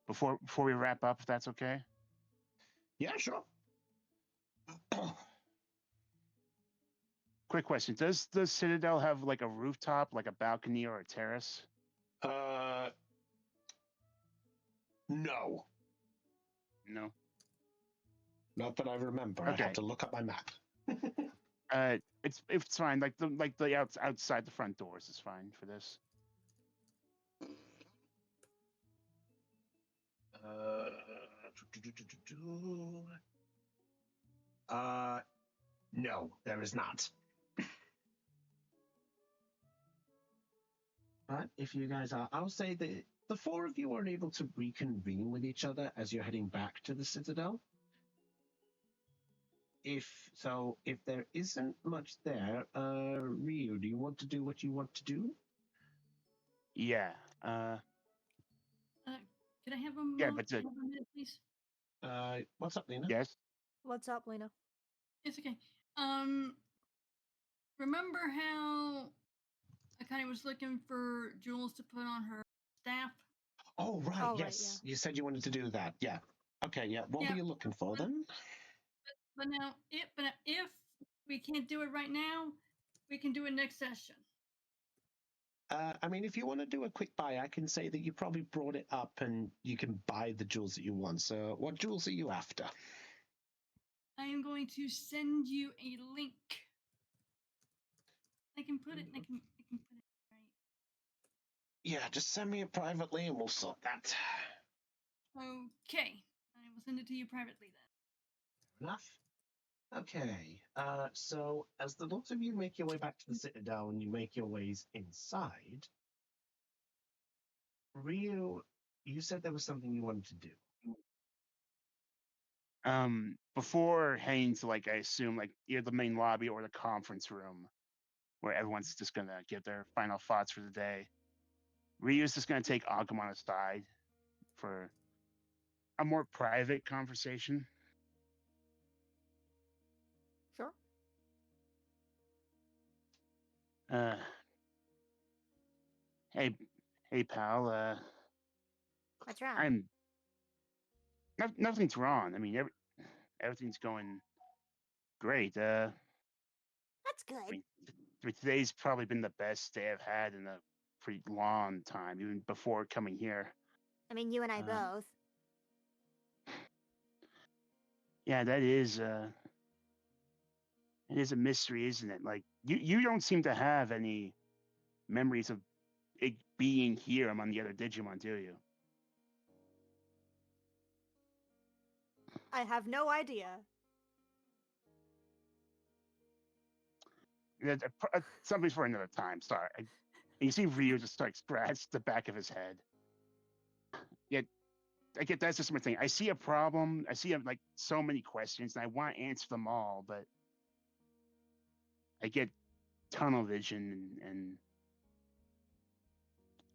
Before we wrap up, if that's okay. Yeah, sure. Quick question: does the Citadel have like a rooftop, like a balcony or a terrace? No. No. Not that I remember. I Okay. had to look up my map. It's fine. Like the outside the front doors is fine for this. No, there is not. But if you guys are, I'll say that the four of you are able to reconvene with each other as you're heading back to the Citadel. If there isn't much there, Ryu, do you want to do what you want to do? Yeah. Can I have a moment? Yeah, but Have a minute, please? What's up, Lena? Yes. What's up, Lena? It's okay. Remember how Akane was looking for jewels to put on her staff? Oh, right, Oh, right, yes. You said you wanted to do that. Yeah. Okay, yeah. What were you looking for then? But if we can't do it right now, we can do it next session. I mean, if you want to do a quick buy, I can say that you probably brought it up and you can buy the jewels that you want. So what jewels are you after? I am going to send you a link. I can put it. I can put it right. Yeah, just send me it privately and we'll sort that. Okay, I will send it to you privately then. Enough? Okay, so as the lots of you make your way back to the Citadel and you make your ways inside, Ryu, you said there was something you wanted to do. Before heading to I assume either the main lobby or the conference room, where everyone's just gonna give their final thoughts for the day. Ryu's just gonna take Agumon aside for a more private conversation. Sure. Hey pal, What's wrong? nothing's wrong. I mean, everything's going great. That's I good. mean, today's probably been the best day I've had in a pretty long time, even before coming here. I mean, you and I both. Yeah, that is it is a mystery, isn't it? Like you don't seem to have any memories of it being here among the other Digimon, do you? I have no idea. Something for another time. Sorry. You see Ryu just scratch the back of his head. Yet, I get that's just my thing. I see a problem. I see so many questions, and I want to answer them all, but I get tunnel vision, and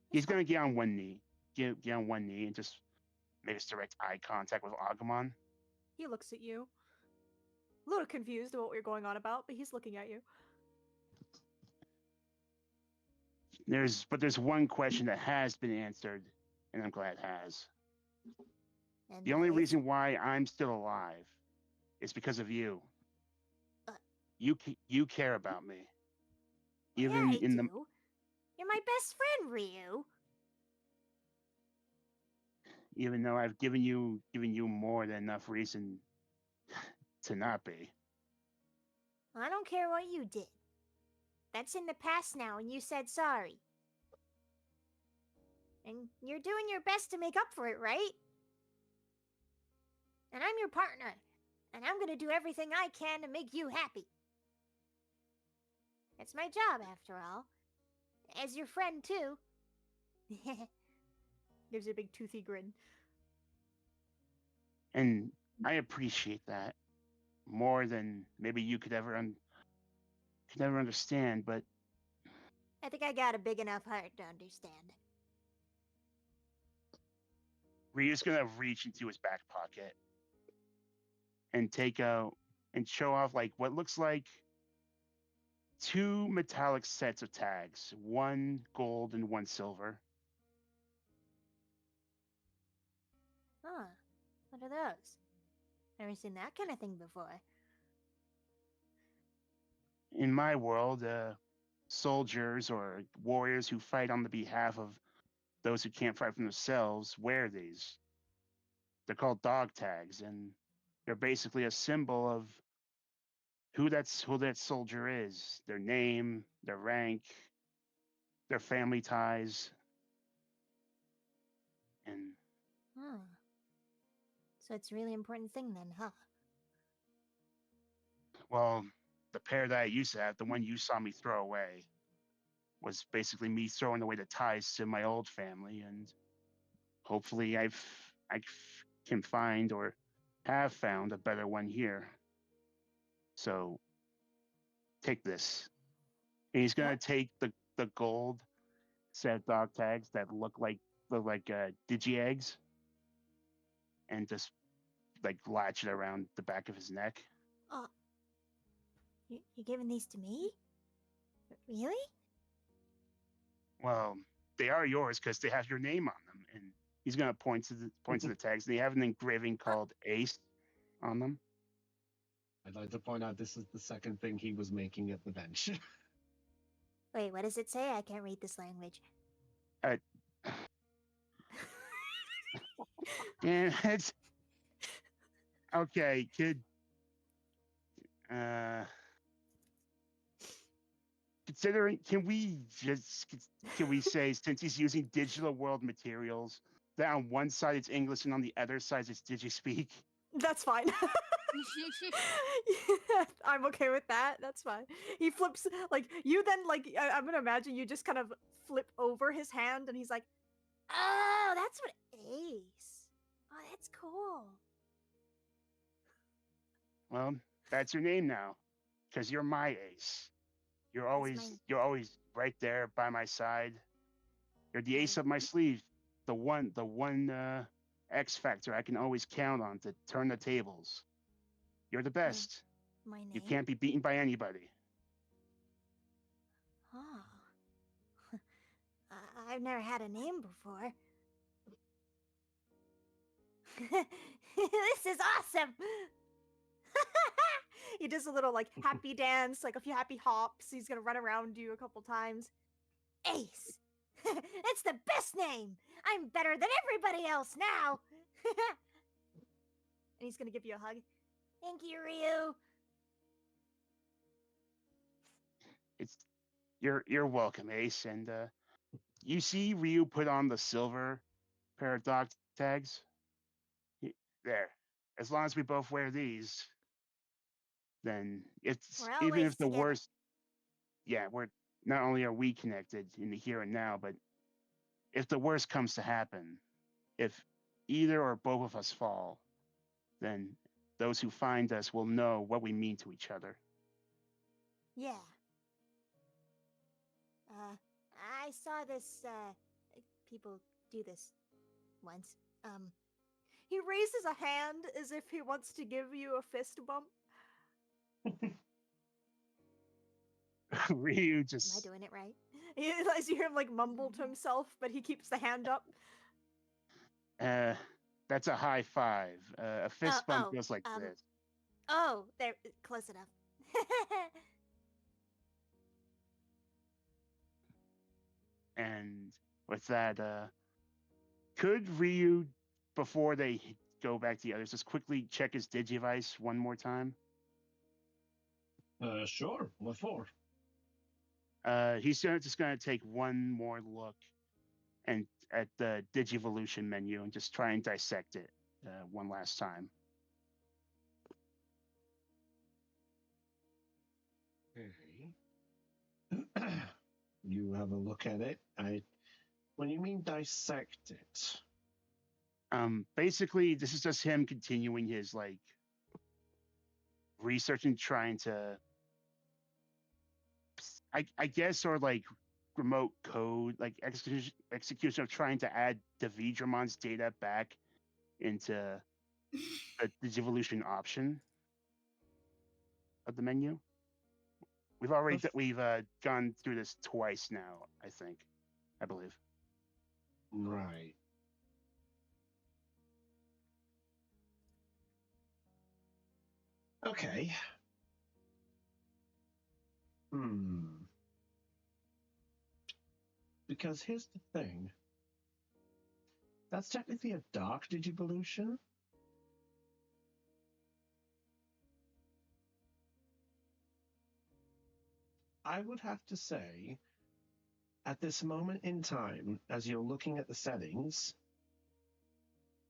he's gonna get on one knee, get on one knee, and just make this direct eye contact with Agumon. He looks at you. A little confused about what you're going on about, but he's looking at you. There's one question that has been answered, and I'm glad it has. And The only reason why I'm still alive is because of you. You care about me. Even yeah, I in do. You're my best friend, Ryu. Even though I've given you more than enough reason to not be. I don't care what you did. That's in the past now, and you said sorry. And you're doing your best to make up for it, right? And I'm your partner, and I'm gonna do everything I can to make you happy. It's my job, after all. As your friend, too. Gives you a big toothy grin. And I appreciate that more than maybe you could ever understand. But I think I got a big enough heart to understand. Ryu's gonna reach into his back pocket and take out and show off like what looks like 2 metallic sets of tags, 1 gold and 1 silver. Huh. What are those? Never seen that kind of thing before. In my world, soldiers or warriors who fight on the behalf of those who can't fight for themselves wear these. They're called dog tags, and they're basically a symbol of who that soldier is, their name, their rank, their family ties, and Huh. So it's a really important thing then, huh? well, the pair that I used to have, the one you saw me throw away, was basically me throwing away the ties to my old family, and hopefully can find or have found a better one here. So take this. And he's gonna take the gold set dog tags that look like digi eggs, and just like latch it around the back of his neck. Oh, you giving these to me? Really? Well, they are yours because they have your name on them. And he's gonna point to the tags. They have an engraving called Ace on them. I'd like to point out this is the second thing he was making at the bench. Wait, what does it say? I can't read this language. Yeah, it's okay, kid. Considering, can we say, since he's using digital world materials, that on one side it's English and on the other side it's Digispeak? That's fine. I'm okay with that. That's fine. He flips like you. Then I'm gonna imagine you just kind of flip over his hand, and he's like, "Oh, that's what Ace. Oh, that's cool." Well, that's your name now, because you're my ace. You're always right there by my side. You're the ace up my sleeve, the one X factor I can always count on to turn the tables. You're the best. My name? You can't be beaten by anybody. Oh. I've never had a name before. This is awesome! he does a little like happy dance, like a few happy hops. He's gonna run around you a couple times. Ace! It's the best name! I'm better than everybody else now! And he's gonna give you a hug. Thank you, Ryu. You're welcome, Ace. And you see Ryu put on the silver pair of dog tags? There. As long as we both wear these, then it's We're even always if the together. worst. Yeah, we're not only are we connected in the here and now, but if the worst comes to happen, if either or both of us fall, then those who find us will know what we mean to each other. Yeah. I saw this, people do this once. He raises a hand as if he wants to give you a fist bump. Ryu Am I just Mm-hmm. doing it right? As you hear him like mumble to himself, but he keeps the hand up. that's a high five. A fist bump goes like this. Oh, there, close enough. And with that, could Ryu, before they go back to the others, just quickly check his Digivice one more time? Sure. What for? He's just gonna take one more look and at the Digivolution menu and just try and dissect it one last time. Okay. You have a look at it. When you mean dissect it? Basically, this is just him continuing his like research and trying to, I guess, or like remote code, like execution of trying to add Digimon's data back into the Digivolution option of the menu. We've already gone through this twice now. I believe. Right. Okay. Because here's the thing. That's technically a dark Digivolution. I would have to say, at this moment in time, as you're looking at the settings,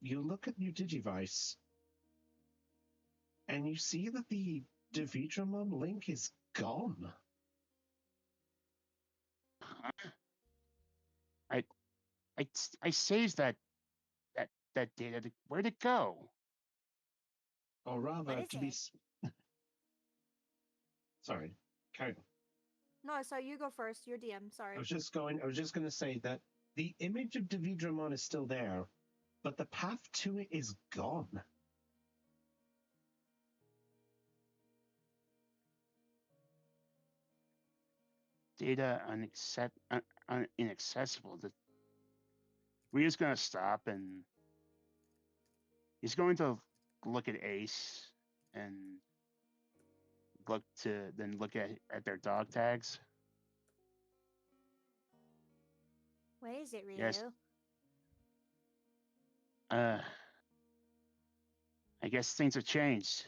you look at your Digivice, and you see that the Digimon link is gone. I saved that data. Where'd it go? Or rather, What is it? Sorry, carry on. No, so you go first. You're DM. Sorry. I was just going to say that the image of Digimon is still there, but the path to it is gone. Data inaccessible. Rio's gonna stop and he's going to look at Ace and look at their dog tags. What is it, Ryu? Yes. I guess things have changed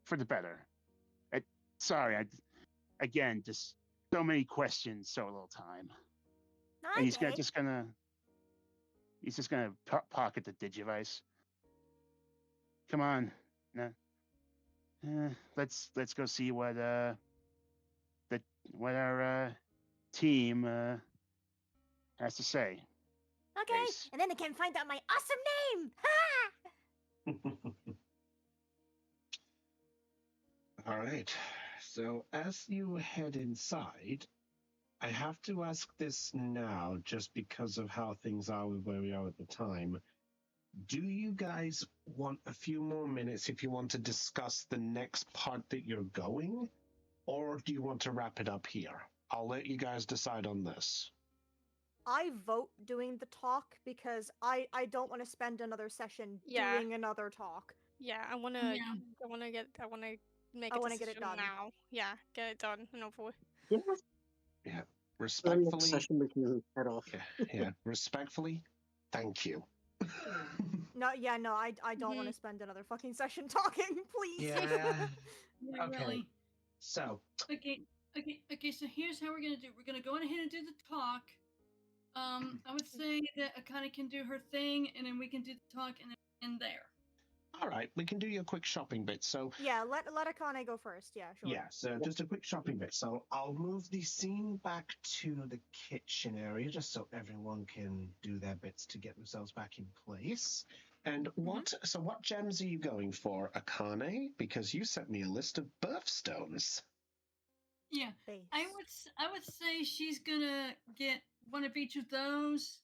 for the better. Sorry, again, just so many questions, so little time. No, And he's just gonna pocket the Digivice. Come on, let's go see what our team has to say. Okay, Ace. and then I can find out my awesome name. Ha! All right. So as you head inside, I have to ask this now just because of how things are with where we are at the time. Do you guys want a few more minutes if you want to discuss the next part that you're going? Or do you want to wrap it up here? I'll let you guys decide on this. I vote doing the talk because I don't want to spend another session Yeah. doing another talk. Yeah, I wanna Yeah. make I a wanna get it decision done. now. Yeah, get it done and over with. Yeah. Yeah. Then next Respectfully. session we can head off. Yeah. Respectfully, thank you. No, I don't want to spend another fucking session talking, please. Yeah. Yeah, Okay. really. So, Okay. So here's how we're gonna do. We're gonna go ahead and do the talk. I would say that Akane can do her thing, and then we can do the talk, and then end there. all right, we can do your quick shopping bit. So, Yeah, let Akane go first. Yeah, sure. yeah, so just a quick shopping bit. So I'll move the scene back to the kitchen area just so everyone can do their bits to get themselves back in place. And what gems are you going for, Akane? Because you sent me a list of birthstones. Yeah, Base. I would say she's gonna get one of each of those,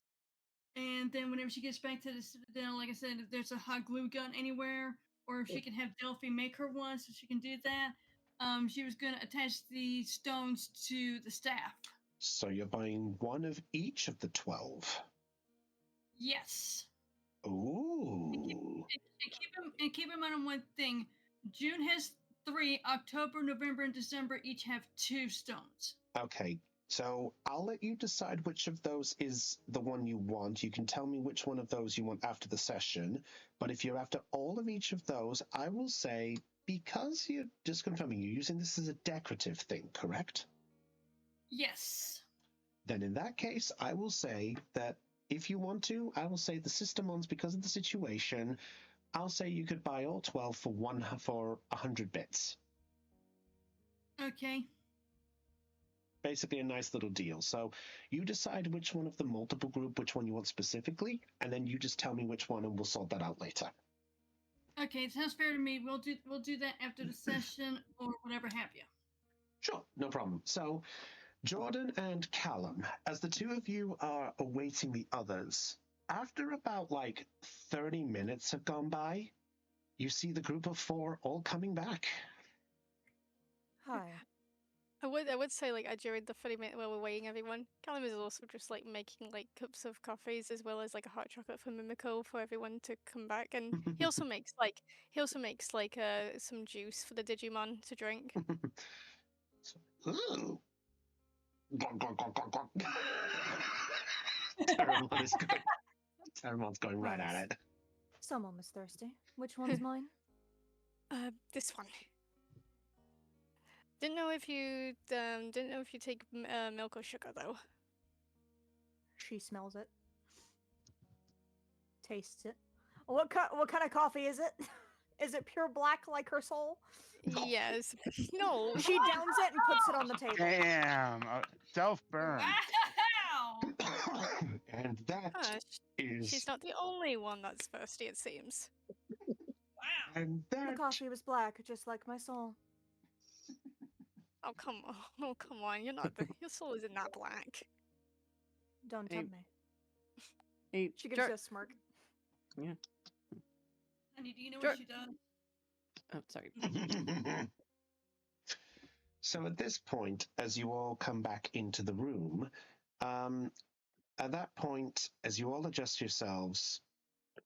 and then whenever she gets back to the Citadel, like I said, if there's a hot glue gun anywhere, or if she can have Delphi make her one, so she can do that. She was gonna attach the stones to the staff. So you're buying one of each of the 12. Yes. Ooh. And keep in mind on one thing. June has 3. October, November, and December each have 2 stones. Okay, so I'll let you decide which of those is the one you want. You can tell me which one of those you want after the session. But if you're after all of each of those, I will say, because you're just confirming you're using this as a decorative thing, correct? Yes. Then in that case, I will say that if you want to, I will say the Systemons, because of the situation, I'll say you could buy all 12 for 100 bits. Okay. basically a nice little deal. So you decide which one of the multiple group, which one you want specifically, and then you just tell me which one, and we'll sort that out later. Okay, it sounds fair to me. We'll do that after the session or whatever have you. Sure, no problem. So Jordan and Callum, as the two of you are awaiting the others, after about 30 minutes have gone by, you see the group of 4 all coming back. Hi. I would say during the 30 minute while we're waiting, everyone, Callum is also just making cups of coffees as well as a hot chocolate for Mimiko for everyone to come back, and he also makes some juice for the Digimon to drink. Ooh. Terramon is going. Terramon's going right at it. Someone was thirsty. Which one's mine? This one. Didn't know if you take milk or sugar though. She smells it. Tastes it. What kind of coffee is it? Is it pure black like her soul? Yes. No. She downs it and puts it on the table. Damn, self-burn. Wow. And that is. She's not the only one that's thirsty, it seems. Wow. And that. The coffee was black, just like my soul. Oh come on! Oh come on! Your soul isn't that black. Don't tempt me. Hey, She gives you a smirk. Yeah. Honey, do you know what she does? Oh, sorry. So at this point, as you all come back into the room, at that point, as you all adjust yourselves,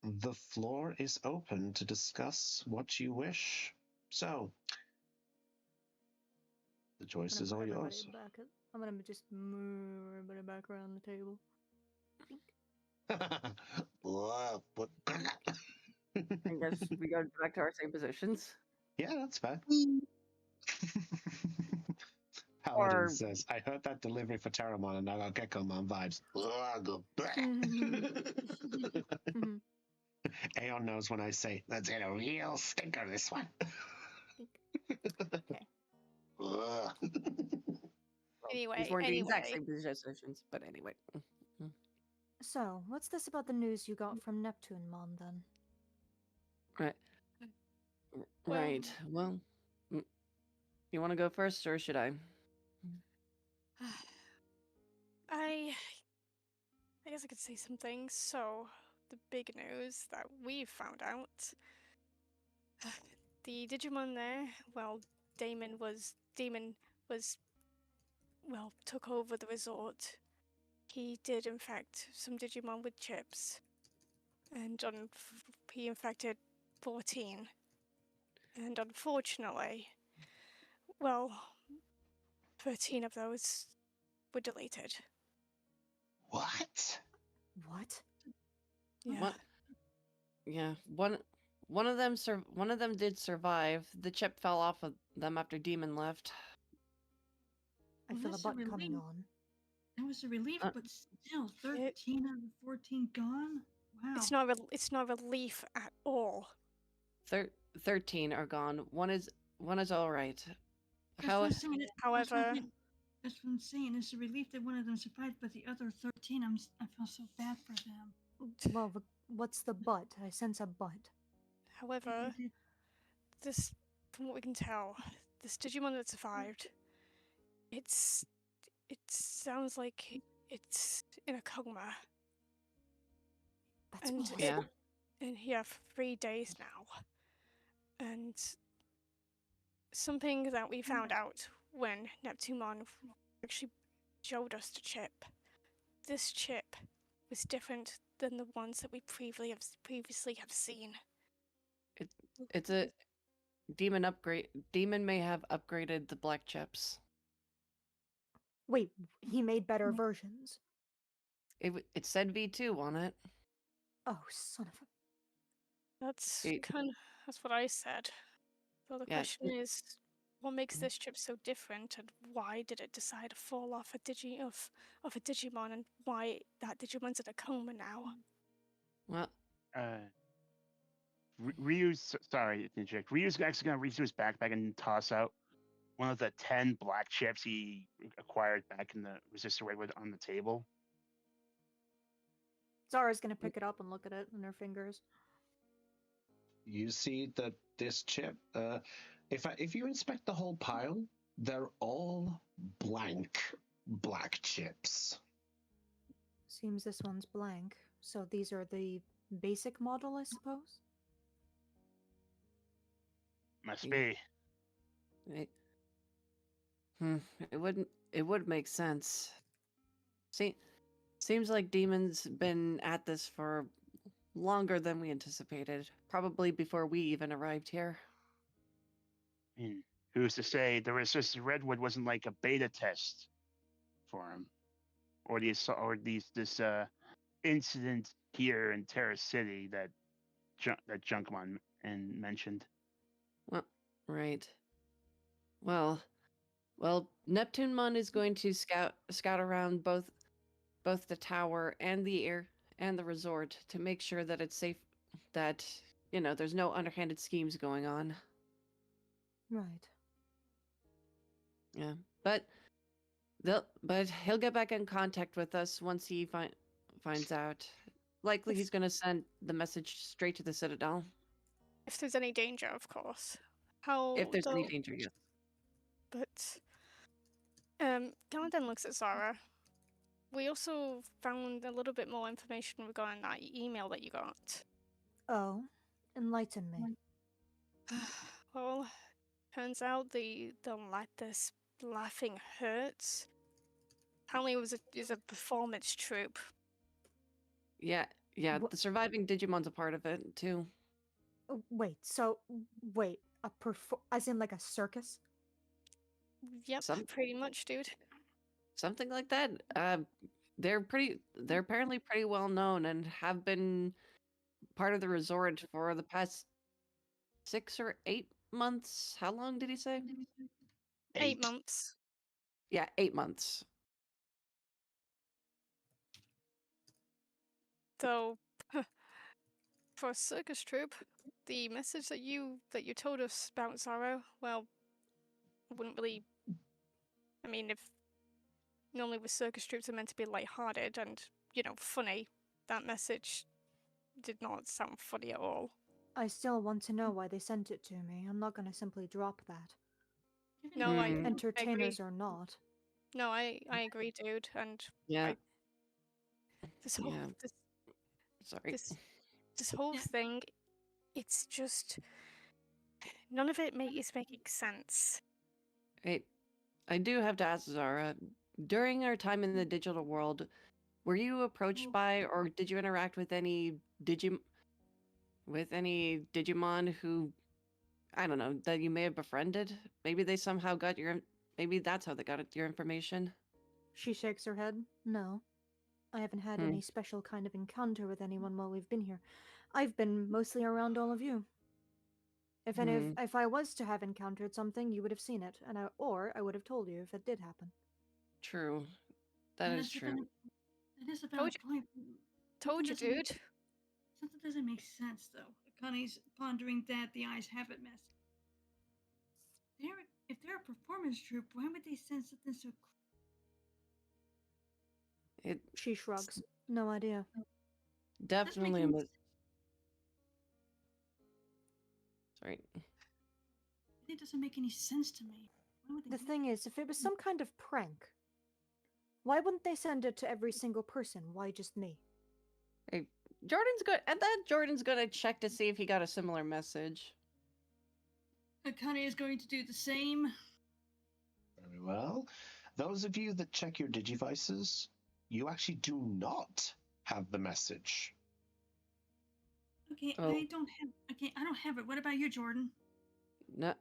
the floor is open to discuss what you wish. So, the choice is all yours. I'm gonna just move everybody back around the table. I guess we go back to our same positions. Yeah, that's fair. Paladin says, I heard that delivery for Terramon and I got Geckomon vibes. Aeon knows when I say, let's get a real stinker this one. Anyway, These weren't the exact same positions, but anyway. So, what's this about the news you got from Neptune, Mom, then? Right. Right. Well, you want to go first, or should I? I guess I could say some things. So, the big news that we found out, the Digimon there, Demon was, took over the resort. He did infect some Digimon with chips, and he infected 14. And unfortunately, 13 of those were deleted. What? What? Yeah. Yeah. One of them did survive. The chip fell off of them after Demon left. I feel a butt coming on. That was a relief, but still, 13 out of 14 gone. Wow. It's not relief at all. 13 are gone. One is all right. However, that's what I'm saying. It's a relief that one of them survived, but the other 13, I feel so bad for them. Well, what's the but? I sense a but. However, from what we can tell, this Digimon that survived, it sounds like it's in a coma. That's bullshit. And for 3 days now. And something that we found out when Neptunemon actually showed us the chip. This chip was different than the ones that we previously have seen. It's a demon upgrade. Demon may have upgraded the black chips. Wait, he made better versions. It said V2 on it. Oh, son of a... That's what I said. So the question is, what makes this chip so different, and why did it decide to fall off a Digimon, and why that Digimon's in a coma now? Well, Ryu's sorry to interject. Ryu's actually gonna reach into his backpack and toss out one of the 10 black chips he acquired back in the resistor redwood on the table. Zara's gonna pick it up and look at it in her fingers. You see that this chip, if you inspect the whole pile, they're all blank black chips. Seems this one's blank. So these are the basic model, I suppose? Must be. It, it would make sense. Seems like Demon's been at this for longer than we anticipated. Probably before we even arrived here. I mean, who's to say the resistor redwood wasn't like a beta test for him, or this incident here in Terra City that Junkmon mentioned. Well, right. Well, Neptunemon is going to scout around both the tower and the air and the resort to make sure that it's safe, that there's no underhanded schemes going on. Right. Yeah, but he'll get back in contact with us once he finds out. Likely he's going to send the message straight to the Citadel. If there's any danger, of course. If there's any danger, yes. But Galadin looks at Zara. We also found a little bit more information regarding that email that you got. Oh, enlighten me. Well, turns out the lattice laughing hurts. Apparently, it is a performance troupe. Yeah. The surviving Digimon's a part of it too. Wait, as in like a circus? Yep, pretty much, dude. Something like that. They're apparently pretty well known and have been part of the resort for the past 6 or 8 months. How long did he say? 8 months. Yeah, 8 months. So, for a circus troupe, the message that you told us about Zara, well, I wouldn't really. I mean, if normally with circus troupes are meant to be lighthearted and funny, that message did not sound funny at all. I still want to know why they sent it to me. I'm not going to simply drop that. No, entertainers I or not. No, I agree, dude. And yeah, this whole this whole thing, it's just none of it is making sense. I do have to ask Zara. During our time in the digital world, were you approached by or did you interact with any Digimon who, I don't know, that you may have befriended? Maybe they somehow got maybe that's how they got your information. She shakes her head. No. I haven't had any special kind of encounter with anyone while we've been here. I've been mostly around all of you. If I was to have encountered something, you would have seen it, or I would have told you if it did happen. True. That is true. That is a valid point. Told you, dude. Something doesn't make sense, though. Connie's pondering that the eyes have it messed. If they're a performance troupe, why would they send something so? She shrugs. No idea. Definitely Sorry. It doesn't make any sense to me. The thing is, if it was some kind of prank, why wouldn't they send it to every single person? Why just me? Hey, Jordan's gonna check to see if he got a similar message. Connie is going to do the same. Very well. Those of you that check your Digivices, you actually do not have the message. Okay, I don't have it. What about you, Jordan? I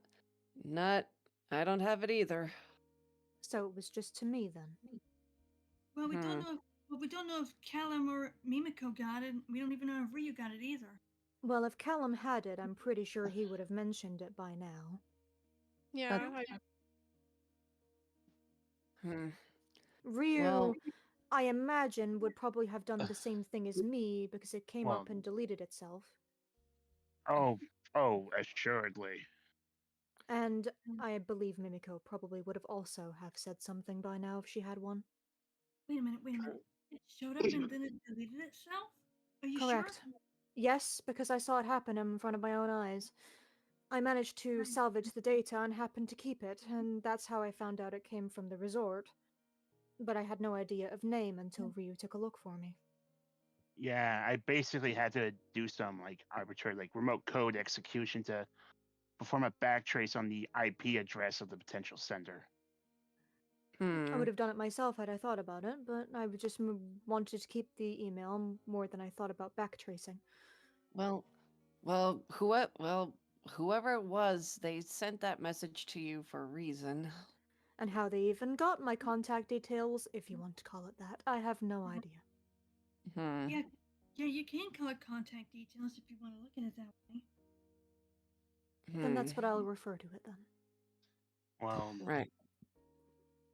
don't have it either. So it was just to me then. Well, we don't know. We don't know if Callum or Mimiko got it. We don't even know if Ryu got it either. Well, if Callum had it, I'm pretty sure he would have mentioned it by now. Yeah. Ryu, I imagine, would probably have done the same thing as me because it came up and deleted itself. Oh, assuredly. And I believe Mimiko probably would have also have said something by now if she had one. Wait a minute, wait a minute. It showed up and then it deleted itself? Are you Correct. sure? Yes, because I saw it happen in front of my own eyes. I managed to salvage the data and happened to keep it, and that's how I found out it came from the resort. But I had no idea of name until Ryu took a look for me. Yeah, I basically had to do some like arbitrary like remote code execution to perform a backtrace on the IP address of the potential sender. I would have done it myself had I thought about it, but I would just wanted to keep the email more than I thought about backtracing. Well, whoever it was, they sent that message to you for a reason. And how they even got my contact details, if you want to call it that, I have no idea. Yeah, you can call it contact details if you want to look at it that way. Then that's what I'll refer to it then. Well, right.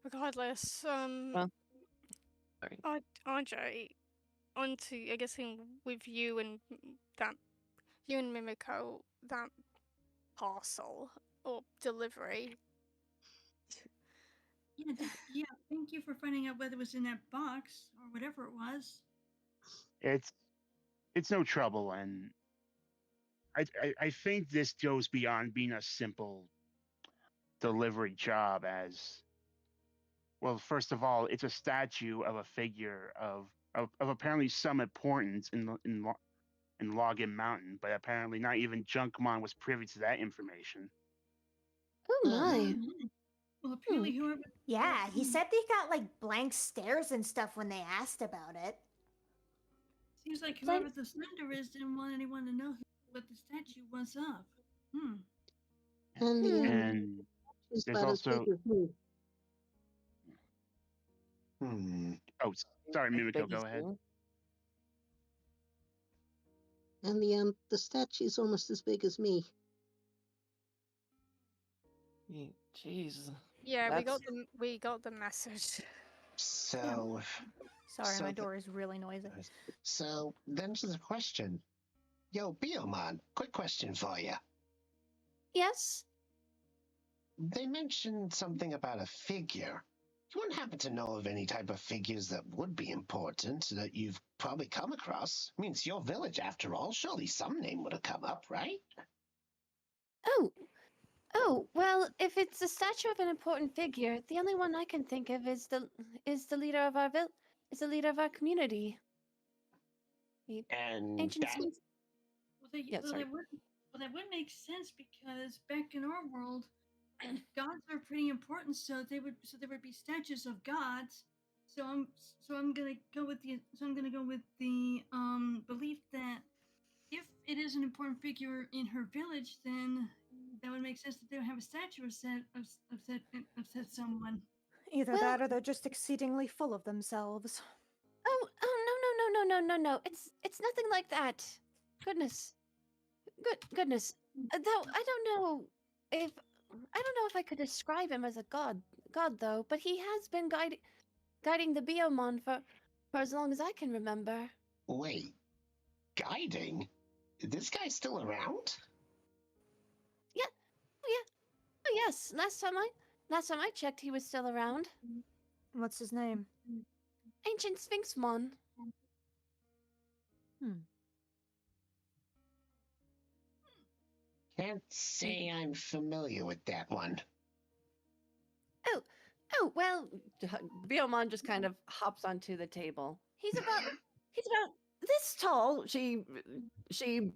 Regardless, Well, sorry. RJ, I guess with you and you and Mimiko, that parcel or delivery. Yeah, thank you for finding out whether it was in that box or whatever it was. It's no trouble, and I think this goes beyond being a simple delivery job. As well, first of all, it's a statue of a figure of apparently some importance in Login Mountain, but apparently not even Junkmon was privy to that information. Oh my. Well, apparently whoever. Yeah, he said they got like blank stares and stuff when they asked about it. Seems like whoever the sender is didn't want anyone to know what the statue was of. And the And is there's about as also big as me. Oh, sorry, Mimiko, go ahead. And the statue's almost as big as me. Jeez. Yeah, we got the message. So, Sorry, my door is really noisy. So then to the question. Yo, Biomon, quick question for you. Yes? They mentioned something about a figure. You wouldn't happen to know of any type of figures that would be important that you've probably come across? I mean, it's your village after all. Surely some name would have come up, right? Oh, well, if it's a statue of an important figure, the only one I can think of is the leader of our is the leader of our community. And Ancient that... Sphinx. That would make sense because back in our world, gods are pretty important. So there would be statues of gods. So I'm gonna go with the belief that if it is an important figure in her village, then that would make sense that they would have a statue of said someone. Either that or they're just exceedingly full of themselves. Oh no. It's nothing like that. Goodness. Goodness. Though I don't know if I could describe him as a god though, but he has been guiding the Biomon for as long as I can remember. Wait, guiding? Is this guy still around? Yeah. Oh yes. Last time I checked, he was still around. What's his name? Ancient Sphinxmon. Can't say I'm familiar with that one. Oh well. Biomon just kind of hops onto the table. He's about this tall. She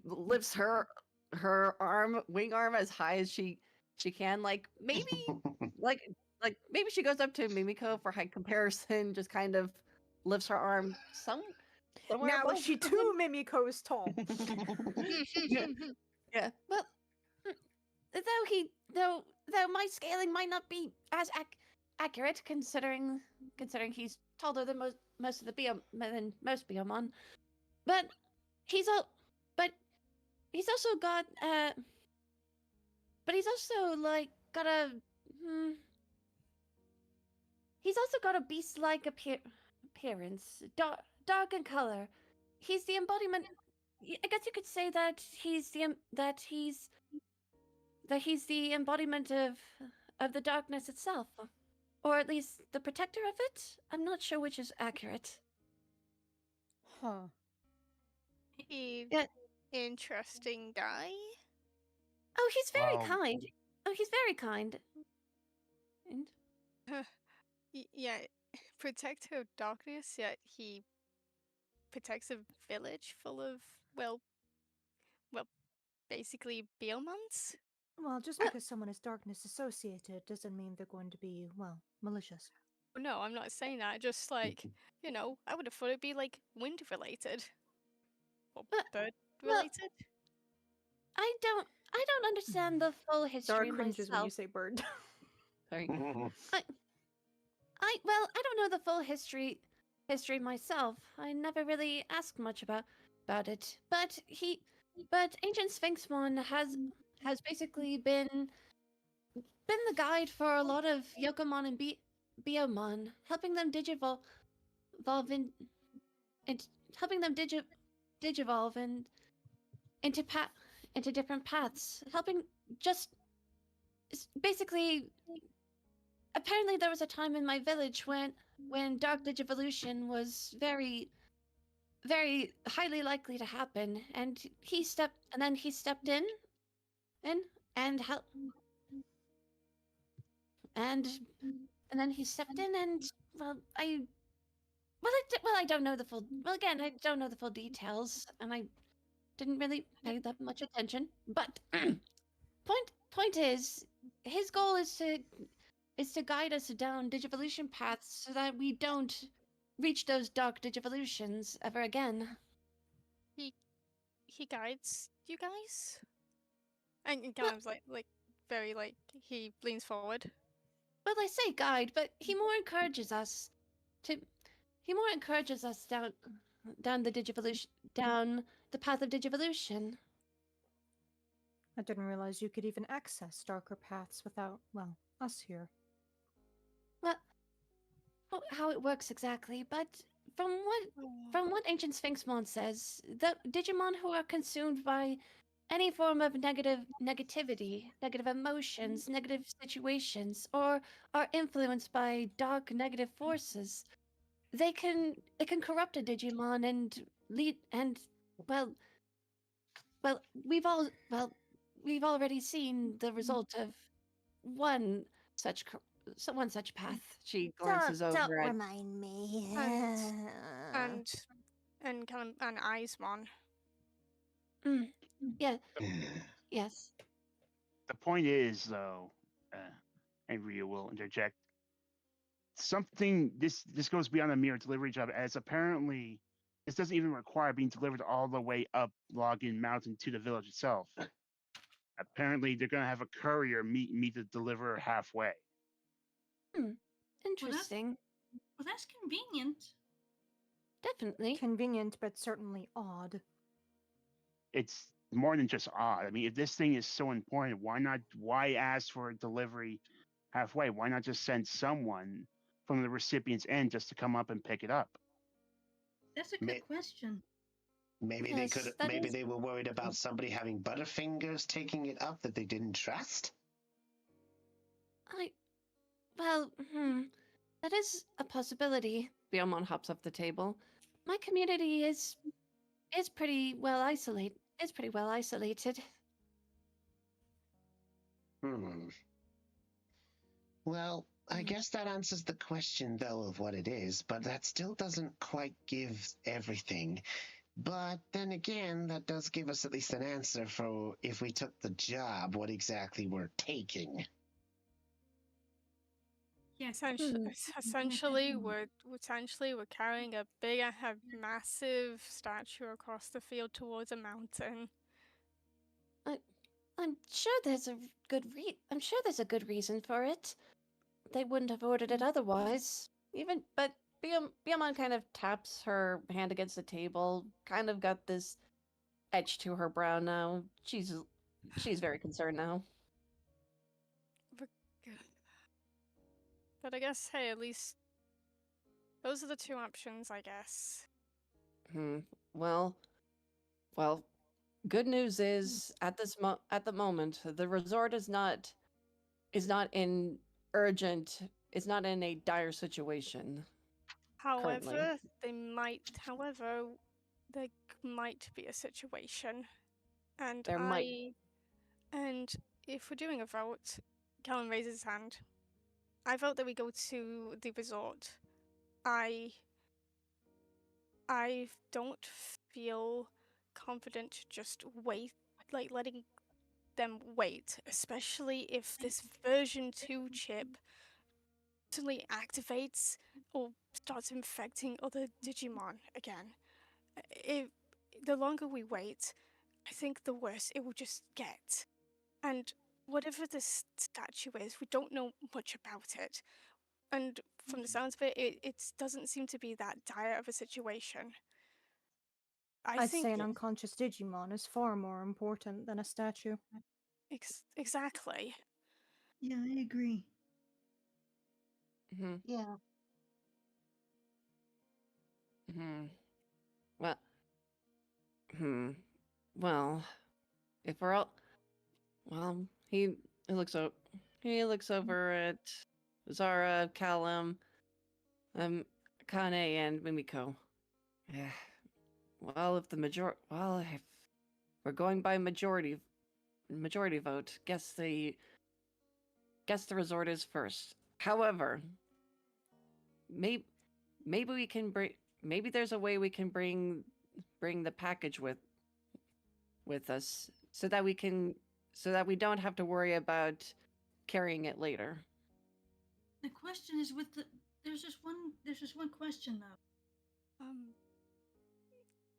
lifts her wing arm as high as she can. Like maybe like maybe she goes up to Mimiko for height comparison. Just kind of lifts her arm somewhere Now above is she two Mimikos tall? Yeah. Well, though my scaling might not be as accurate considering he's taller than most Biomon, but he's also got but he's also like got a he's also got a beast-like appearance, dark in color. He's the embodiment. I guess you could say that he's he's the embodiment of the darkness itself, or at least the protector of it. I'm not sure which is accurate. Huh. Yeah. Interesting guy. Oh, he's very Well, kind. Oh, he's very kind. And Yeah, protector of darkness, yet he protects a village full of, well, basically Beelmonts. Well, just because someone is darkness associated doesn't mean they're going to be, well, malicious. No, I'm not saying that. Just like, I would have thought it'd be like wind related or bird well, related. I don't understand the full history Zara cringes when you myself. say bird. Sorry. I don't know the full history myself. I never really asked much about it. But Ancient Sphinxmon has basically been the guide for a lot of Yokomon and Biomon, helping them digivolve and helping them digivolve and into different paths, helping just basically. Apparently, there was a time in my village when dark digivolution was very, very highly likely to happen, and he stepped in and helped, and then he stepped in, and I don't know the full. Well, again, I don't know the full details, and I didn't really pay that much attention. But point is, his goal is to guide us down digivolution paths so that we don't reach those dark digivolutions ever again. He guides you guys, and Galam's like very like he leans forward. Well, I say guide, but he more encourages us down the digivolution, down the path of digivolution. I didn't realize you could even access darker paths without, well, us here. Well, how it works exactly, but from what Ancient Sphinxmon says, the Digimon who are consumed by any form of negativity, negative emotions, negative situations, or are influenced by dark negative forces, it can corrupt a Digimon and lead and well we've already seen the result of one such path. She glances Don't over at remind me. And Eismon. Yeah. Yes. The point is, though, and Ryu will interject. Something this goes beyond a mere delivery job, as apparently this doesn't even require being delivered all the way up Login Mountain to the village itself. Apparently, they're going to have a courier meet the deliverer halfway. Interesting. Well, that's convenient. Definitely. Convenient, but certainly odd. It's more than just odd. I mean, if this thing is so important, why ask for a delivery halfway? Why not just send someone from the recipient's end just to come up and pick it up? That's a good question. Maybe they were worried about somebody having butterfingers taking it up that they didn't trust. That is a possibility. Biomon hops off the table. My community is pretty well isolated. Well, I guess that answers the question, though, of what it is, but that still doesn't quite give everything. But then again, that does give us at least an answer for if we took the job, what exactly we're taking. Yeah, essentially, we're carrying a massive statue across the field towards a mountain. I'm sure there's a good reason for it. They wouldn't have ordered it otherwise. But Biomon kind of taps her hand against the table, kind of got this edge to her brow now. She's very concerned now. But I guess, hey, at least those are the two options, I guess. Well, Good news is at the moment the resort is not in urgent. It's not in a dire situation currently. However, there might be a situation, and There might. and if we're doing a vote, Callum raises his hand. I vote that we go to the resort. I don't feel confident to just wait, like letting them wait, especially if this version 2 chip suddenly activates or starts infecting other Digimon again. If the longer we wait, I think the worse it will just get. And whatever this statue is, we don't know much about it. And from the sounds of it, it doesn't seem to be that dire of a situation. I'd think say an unconscious Digimon is far more important than a statue. Exactly. Yeah, I agree. Mm-hmm. Yeah. Hmm. Well. Hmm. Well, if we're all, well, he looks over at Zara, Callum, Kane, and Mimiko. Well, if we're going by majority vote, guess the resort is first. However, maybe we can bring. Maybe there's a way we can bring the package with us so that we don't have to worry about carrying it later. The question is there's just one question though.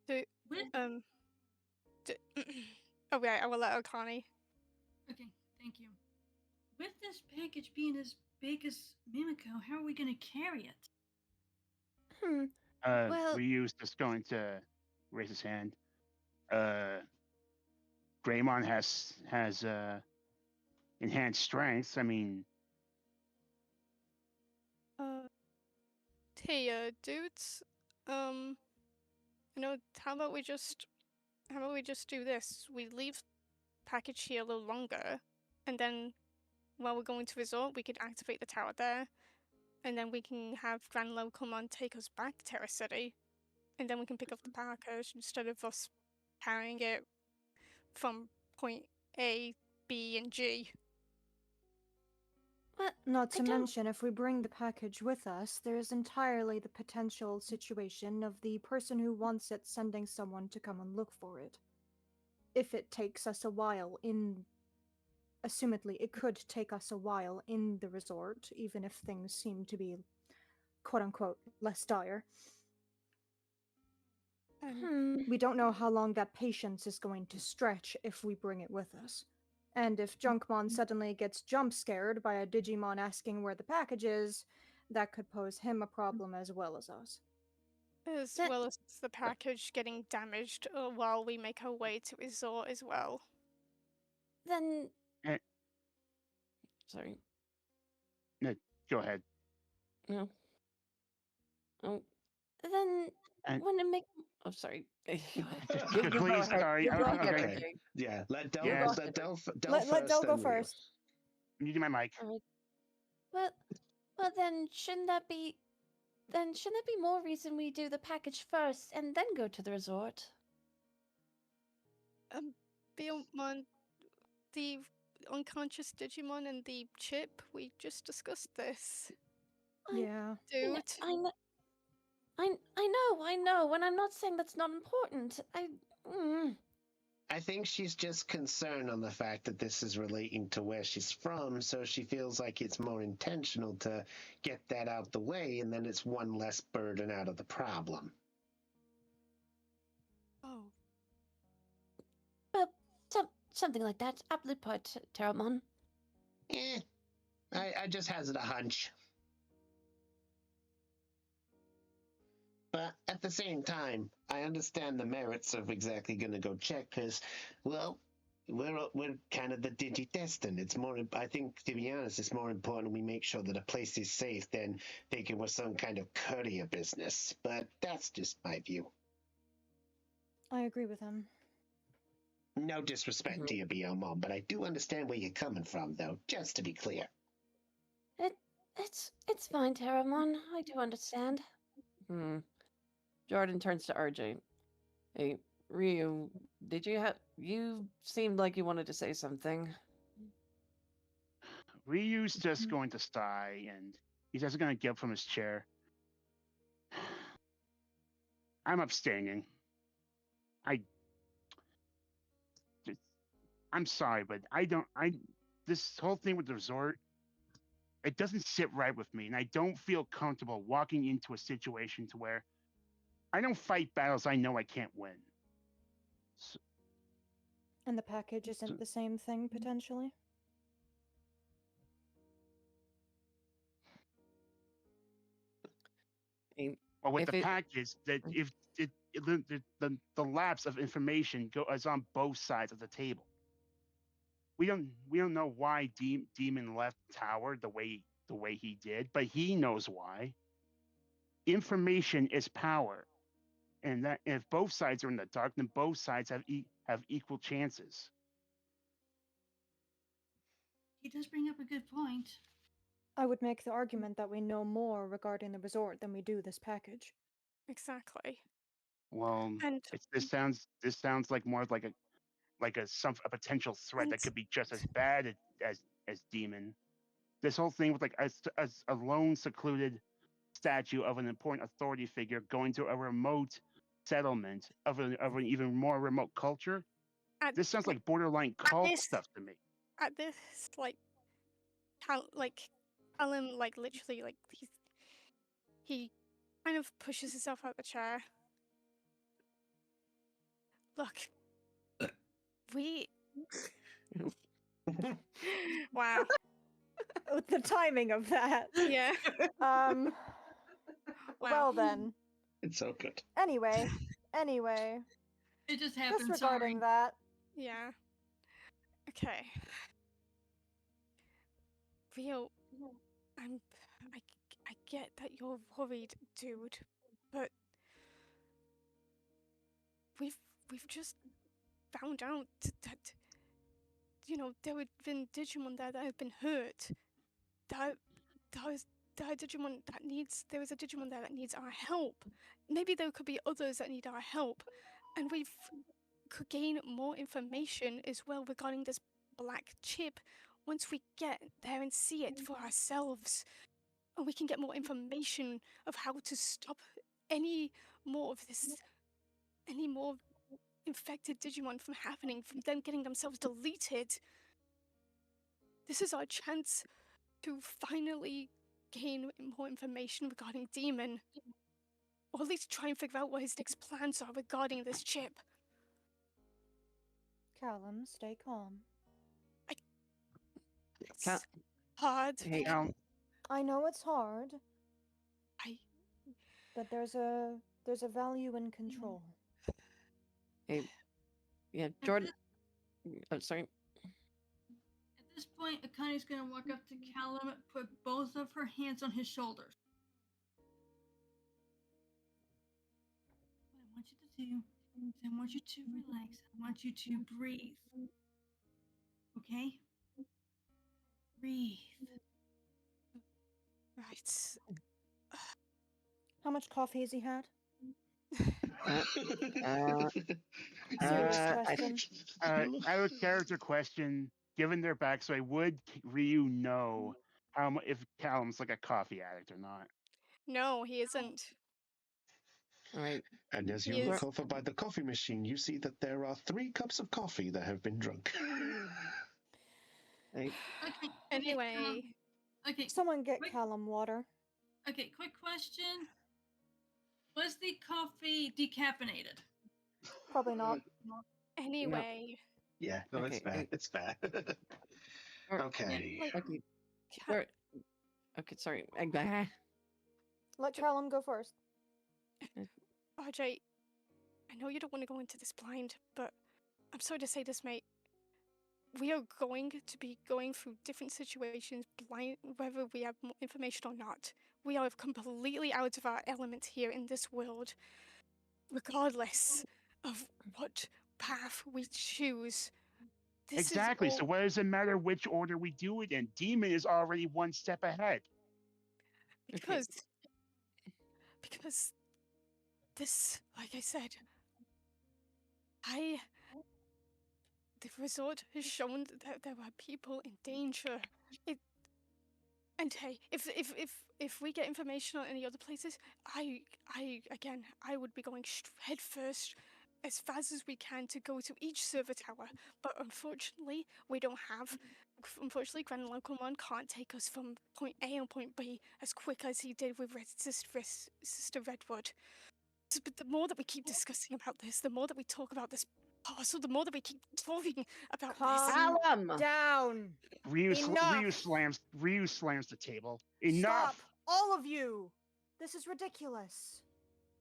Okay, I will let Okani. Okay, thank you. With this package being as big as Mimiko, how are we going to carry it? Well, Ryu's just going to raise his hand. Greymon has enhanced strength. I mean, Hey, dudes. How about we just do this? We leave package here a little longer, and then while we're going to resort, we could activate the tower there, and then we can have Granlow come on take us back to Terra City, and then we can pick up the package instead of us carrying it from point A, B, and G. Not to mention, if we bring the package with us, there is entirely the potential situation of the person who wants it sending someone to come and look for it. If it takes us a while assumedly, it could take us a while in the resort, even if things seem to be, quote unquote, less dire. We don't know how long that patience is going to stretch if we bring it with us. And if Junkmon suddenly gets jump scared by a Digimon asking where the package is, that could pose him a problem as well as us. As well as the package getting damaged while we make our way to resort as well. Then... Sorry. No, go ahead. No. Oh. Then when it make... Oh, sorry. you go please, ahead. sorry. You go ahead. Okay. Yeah, let Del Yes. Let Del go first. You do my mic. Well, then shouldn't that be more reason we do the package first and then go to the resort? Beyond the unconscious Digimon and the chip, we just discussed this. Yeah. Dude. I know, and I'm not saying that's not important. I think she's just concerned on the fact that this is relating to where she's from, so she feels like it's more intentional to get that out the way, and then it's one less burden out of the problem. Oh. Well, something like that. Aptly put, Terramon. I just hazard a hunch. But at the same time, I understand the merits of exactly going to go check because, well, we're kind of the digi-destined. It's more, I think, to be honest, it's more important we make sure that a place is safe than thinking we're some kind of courier business. But that's just my view. I agree with him. No disrespect to you, Mom, but I do understand where you're coming from, though, just to be clear. It's fine, Terramon. I do understand. Jordan turns to RJ. Hey, Ryu, you seemed like you wanted to say something. Ryu's just going to sigh, and he's just going to get up from his chair. I'm abstaining. I'm sorry, but this whole thing with the resort, it doesn't sit right with me, and I don't feel comfortable walking into a situation to where I don't fight battles I know I can't win. So, And the package isn't the same thing, potentially? well, with the package, that if the lapse of information is on both sides of the table. We don't know why Demon left Tower the way he did, but he knows why. Information is power, and that if both sides are in the dark, then both sides have equal chances. He does bring up a good point. I would make the argument that we know more regarding the resort than we do this package. Exactly. Well, And this sounds like more like a potential threat that could be just as bad as Demon. This whole thing with like a lone secluded statue of an important authority figure going to a remote settlement of an even more remote culture. This sounds like borderline cult stuff to me. At this, Alan, literally, he kind of pushes himself out the chair. Look, we. Wow. The timing of that. Yeah. Well then. It's so good. Anyway. It just happened. Disregarding that. Yeah. Okay. Rio, I get that you're worried, dude, but we've just found out that there have been Digimon there that have been hurt. There is a Digimon that needs our help. Maybe there could be others that need our help, and we could gain more information as well regarding this black chip once we get there and see it for ourselves. And we can get more information of how to stop any more infected Digimon from happening, from them getting themselves deleted. This is our chance to finally gain more information regarding Demon. Or at least try and figure out what his next plans are regarding this chip. Callum, stay calm. It's hard. Hey, I know it's hard. But there's a value in control. Hey, yeah, Jordan. I'm sorry. At this point, Akane's gonna walk up to Callum, put both of her hands on his shoulders. What I want you to do is I want you to relax. I want you to breathe. Okay? Breathe. Right. How much coffee has he had? Serious question. I have a character question. Given their backstory, would Ryu know if Callum's like a coffee addict or not? No, he isn't. All right. And as you look over by the coffee machine, you see that there are 3 cups of coffee that have been drunk. Hey. Okay. Anyway. Okay. Someone get Callum water. Okay, quick question. Was the coffee decaffeinated? Probably not. Anyway. Yeah, no, it's fair. It's fair. Okay. Okay, sorry. Let Callum go first. RJ, I know you don't want to go into this blind, but I'm sorry to say this, mate. We are going to be going through different situations blind, whether we have more information or not. We are completely out of our element here in this world, regardless of what path we choose. This Exactly. is So all what does it matter which order we do it in? Demon is already one step ahead. Okay. because this, like I said, I the resort has shown that there are people in danger. It and hey, if we get information on any other places, I would be going head first as fast as we can to go to each server tower. But unfortunately, we don't have. Unfortunately, Grand Locomon can't take us from point A and point B as quick as he did with Sister Redwood. But the more that we keep discussing about this, the more that we talk about this parcel, the more that we keep talking about Calm Callum! down. Ryu Enough. slams the table. Enough. Stop, all of you. This is ridiculous.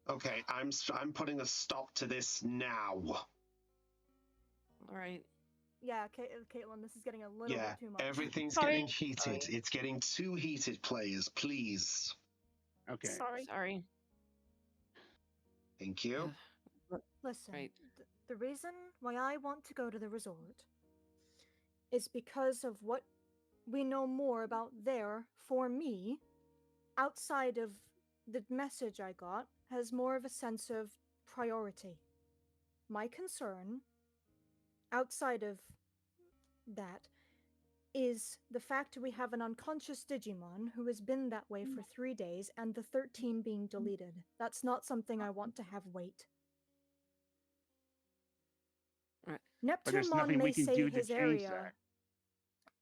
Okay, I'm putting a stop to this now. All right. Yeah, Caitlin, this is getting a little Yeah, bit too much. everything's Sorry. getting heated. It's getting too heated, players. Please. Okay. Sorry. Thank you. Listen, Right. the reason why I want to go to the resort is because of what we know more about there for me, outside of the message I got, has more of a sense of priority. My concern, outside of that, is the fact we have an unconscious Digimon who has been that way for 3 days and the 13 being deleted. That's not something I want to have wait. Right. But there's Neptunemon nothing may we can say do to his change area. that.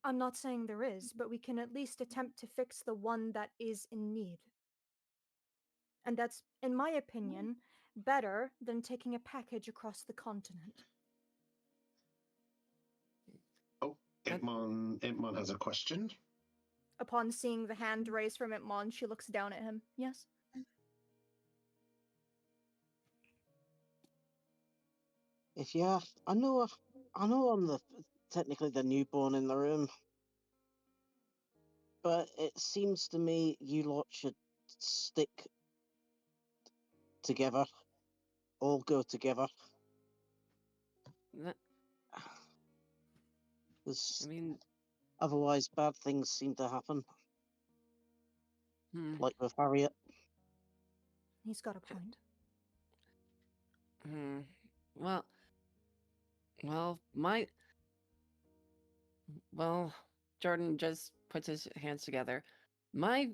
I'm not saying there is, but we can at least attempt to fix the one that is in need. And that's, in my opinion, better than taking a package across the continent. Oh, Itmon has a question. Upon seeing the hand raised from Itmon, she looks down at him. Yes? Yeah, I know I'm technically the newborn in the room, but it seems to me you lot should stick together, all go together. I 'Cause mean, otherwise bad things seem to happen, like with Harriet. He's got a point. Well, Jordan just puts his hands together. My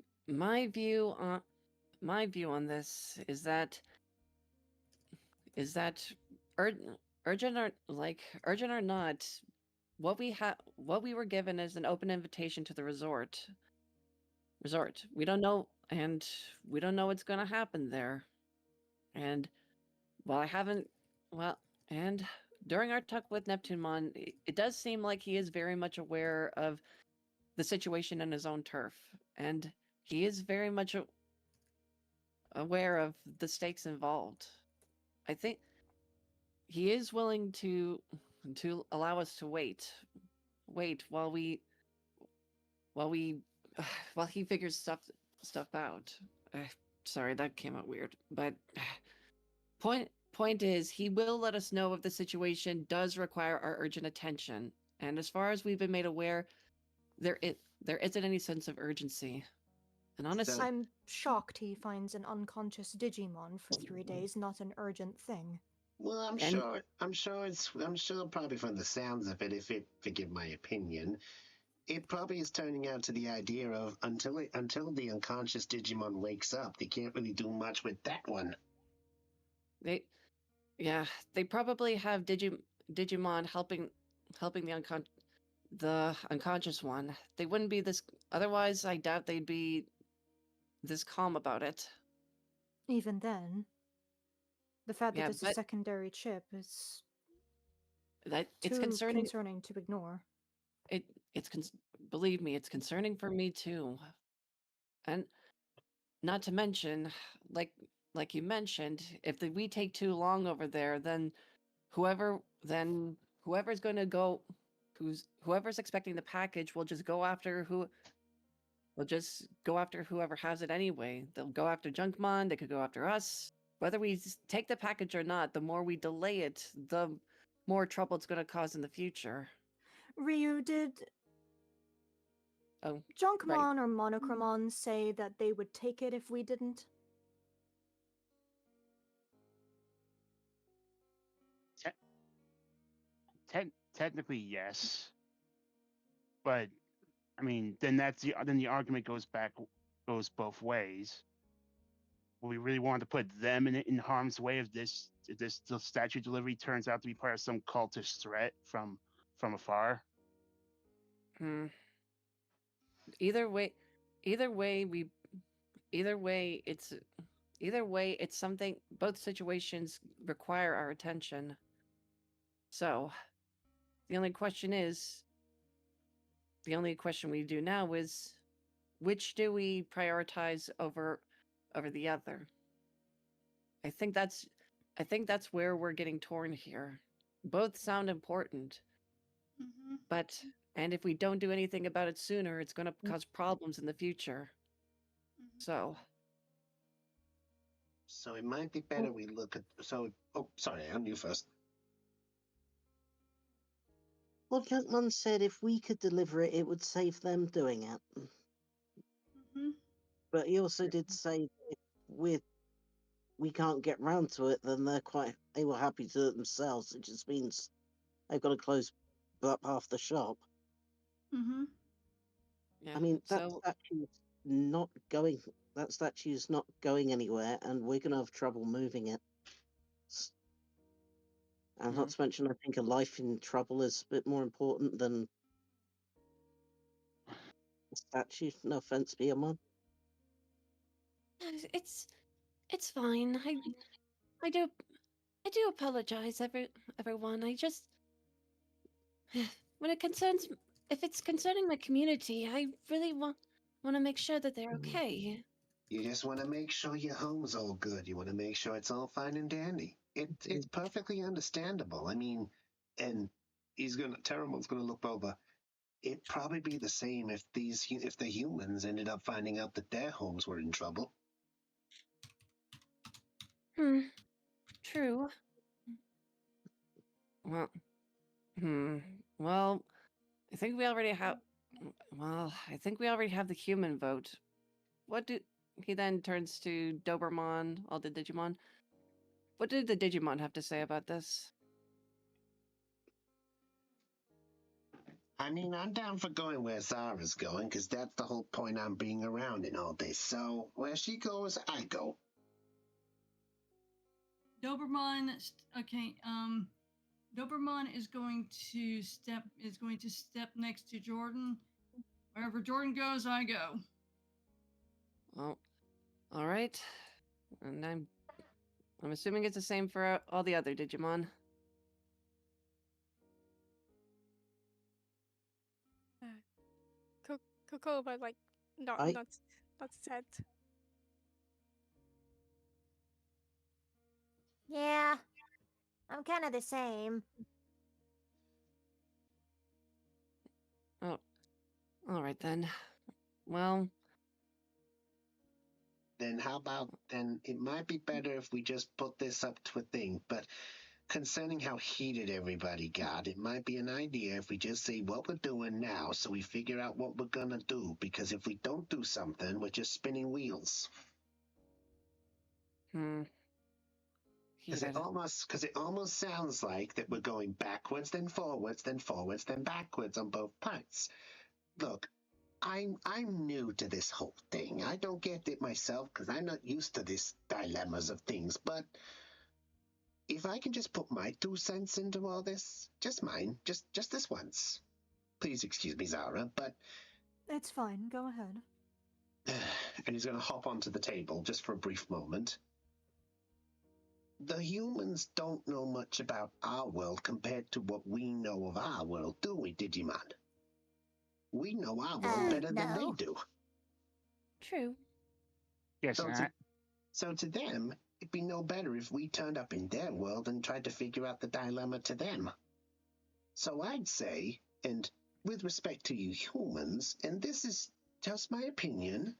view on this is that urgent or not, what we were given is an open invitation to the resort. We don't know, and we don't know what's going to happen there. And while I haven't, and during our talk with Neptunemon, it does seem like he is very much aware of the situation in his own turf, and he is very much aware of the stakes involved. I think he is willing to allow us to wait while he figures stuff out. Sorry, that came out weird, but point is, he will let us know if the situation does require our urgent attention. And as far as we've been made aware, there isn't any sense of urgency. And honestly, I'm shocked he finds an unconscious Digimon for 3 days not an urgent thing. Well, I'm sure probably from the sounds of it, if it forgive my opinion, it probably is turning out to the idea of until the unconscious Digimon wakes up, they can't really do much with that one. They probably have Digimon helping the unconscious one. They wouldn't be this otherwise. I doubt they'd be this calm about it. Even then, the fact that Yeah, it's a secondary chip is it's concerning to ignore. Believe me, it's concerning for me too. And not to mention, like you mentioned, if we take too long over there, then whoever's going to go, whoever's expecting the package will just go after whoever has it anyway. They'll go after Junkmon. They could go after us. Whether we take the package or not, the more we delay it, the more trouble it's going to cause in the future. Ryu, did Oh, Junkmon or Monochromon say that they would take it if we didn't? Technically, yes, but I mean, then the argument goes both ways. We really want to put them in harm's way if the statue delivery turns out to be part of some cultist threat from afar. Either way, it's something. Both situations require our attention. So, the only question we do now is, which do we prioritize over the other? I think that's where we're getting torn here. Both sound important, but and if we don't do anything about it sooner, it's going to cause problems in the future. So it might be better we look at. Oh, sorry, I'm you first. Well, Junkman said if we could deliver it, it would save them doing it. But he also did say if we can't get round to it, then they were happy to do it themselves. It just means they've got to close up half the shop. Yeah, I mean, that statue's not going anywhere, and we're going to have trouble moving it. And not to mention, I think a life in trouble is a bit more important than a statue. No offense, Biamon. It's fine. I do apologize, everyone. I just when if it's concerning my community, I really want to make sure that they're okay. You just want to make sure your home's all good. You want to make sure it's all fine and dandy. It's perfectly understandable. I mean, and Terramon's gonna look over. It'd probably be the same if the humans ended up finding out that their homes were in trouble. True. Well, I think we already have. Well, I think we already have the human vote. He then turns to Dobermon, all the Digimon. What did the Digimon have to say about this? I mean, I'm down for going where Zara's going, because that's the whole point I'm being around in all this. So, where she goes, I go. Dobermon, okay, Dobermon is going to step next to Jordan. Wherever Jordan goes, I go. Well, all right. And I'm assuming it's the same for all the other Digimon. Kokoba, like, not said. Yeah, I'm kind of the same. Oh, all right then. Well, then it might be better if we just put this up to a thing, but concerning how heated everybody got, it might be an idea if we just say what we're doing now so we figure out what we're gonna do, because if we don't do something, we're just spinning wheels. Because it almost sounds like that we're going backwards, then forwards, then forwards, then backwards on both parts. Look, I'm new to this whole thing. I don't get it myself because I'm not used to these dilemmas of things, but if I can just put my 2 cents into all this, just mine, just this once. Please excuse me, Zara, but... It's fine, go ahead. And he's going to hop onto the table just for a brief moment. The humans don't know much about our world compared to what we know of our world, do we, Digimon? We know our world better than they do. True. Yes, so to them, it'd be no better if we turned up in their world and tried to figure out the dilemma to them. So I'd say, and with respect to you humans, and this is just my opinion,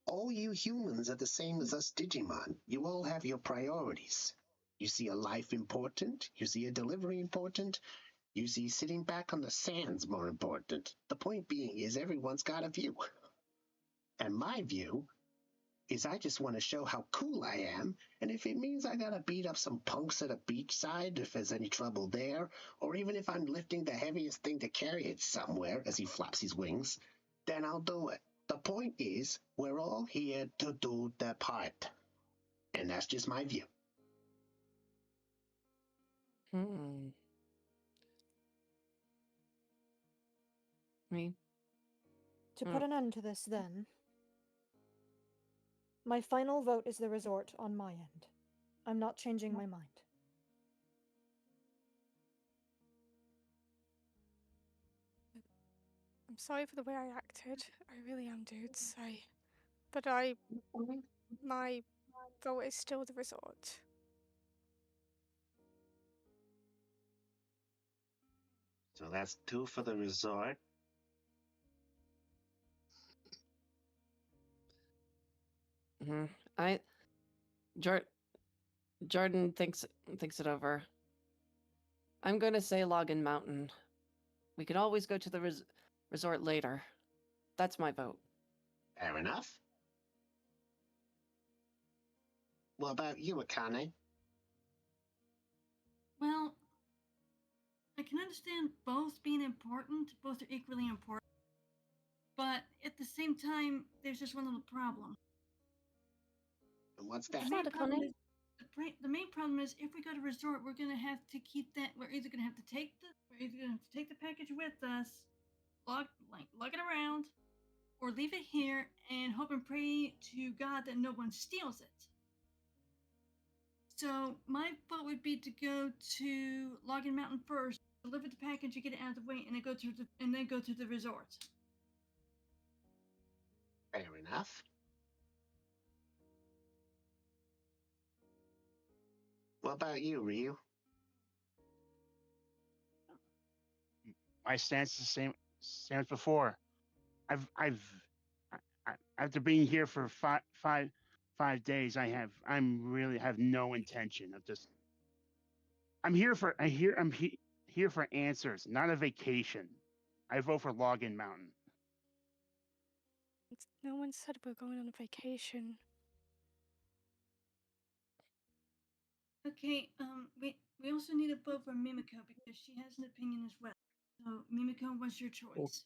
all you humans are the same as us Digimon. You all have your priorities. You see a life important? You see a delivery important? You see sitting back on the sands more important? The point being is everyone's got a view. And my view is I just want to show how cool I am, and if it means I gotta beat up some punks at a beachside if there's any trouble there, or even if I'm lifting the heaviest thing to carry it somewhere as he flaps his wings, then I'll do it. The point is, we're all here to do the part. And that's just my view. Me? To put an end to this, then, my final vote is the resort on my end. I'm not changing my mind. I'm sorry for the way I acted. I really am, dudes. My vote is still the resort. So that's 2 for the resort. I Jordan thinks it over. I'm going to say Login Mountain. We could always go to the resort later. That's my vote. Fair enough. What about you, Akane? Well, I can understand both being important. Both are equally important. But at the same time, there's just one little problem. And what's that? The main problem is if we go to resort, we're gonna have to keep that. We're either gonna have to take the package with us, lug it around, or leave it here and hope and pray to God that no one steals it. So my vote would be to go to Login Mountain first, deliver the package, and get it out of the way, and then go to the resort. Fair enough. What about you, Ryu? My stance is the same as before. After being here for five days, I'm really have no intention of just. I'm here for answers, not a vacation. I vote for Login Mountain. No one said we're going on a vacation. Okay, we also need a vote for Mimiko because she has an opinion as well. So, Mimiko, what's your choice?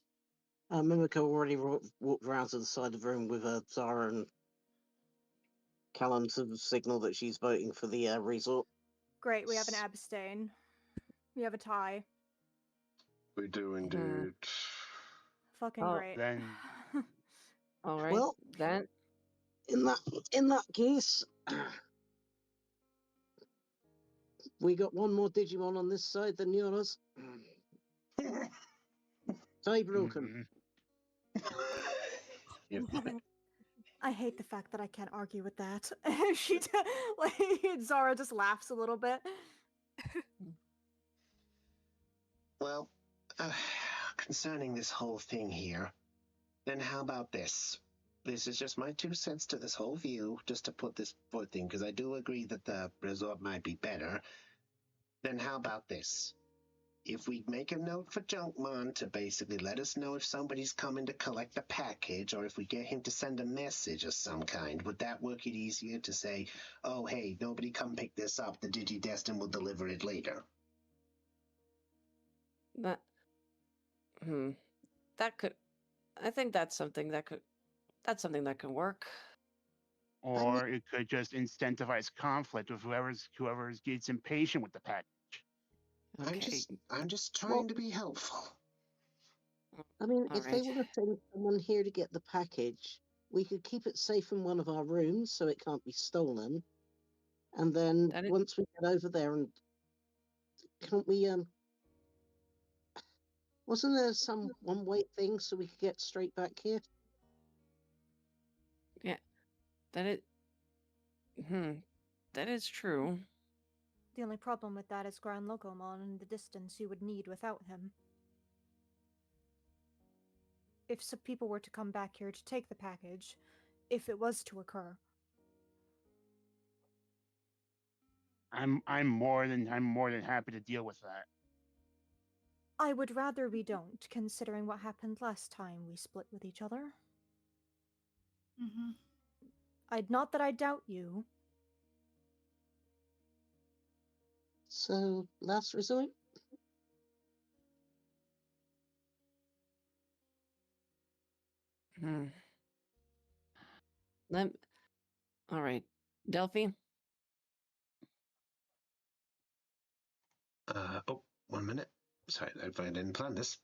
Mimiko already walked around to the side of the room with Zara and Callum to signal that she's voting for the resort. Great, we have an abstain. We have a tie. We do indeed. Fucking great. Then, all right. Well, then in that case, we got one more Digimon on this side than yours. Tie broken. I hate the fact that I can't argue with that. Zara just laughs a little bit. Well, concerning this whole thing here, then how about this? This is just my 2 cents to this whole view, just to put this foot thing, because I do agree that the resort might be better. Then how about this? If we make a note for Junkmon to basically let us know if somebody's coming to collect the package, or if we get him to send a message of some kind, would that work it easier to say, oh, hey, nobody come pick this up, the Digidestin will deliver it later? that could. I think that's something that could work. Or it could just incentivize conflict with whoever gets impatient with the package. Okay. I'm just trying to be helpful. I mean, All if they right. want to send someone here to get the package, we could keep it safe in one of our rooms so it can't be stolen. And then once we get over there, and can't we? Wasn't there some one-way thing so we could get straight back here? Yeah, that is true. The only problem with that is Grand Locomon and the distance you would need without him. If some people were to come back here to take the package, if it was to occur. I'm more than happy to deal with that. I would rather we don't, considering what happened last time we split with each other. Mm-hmm. Not that I doubt you. So, last resort? Hmm. All right, Delphi. Oh, 1 minute. Sorry, I didn't plan this.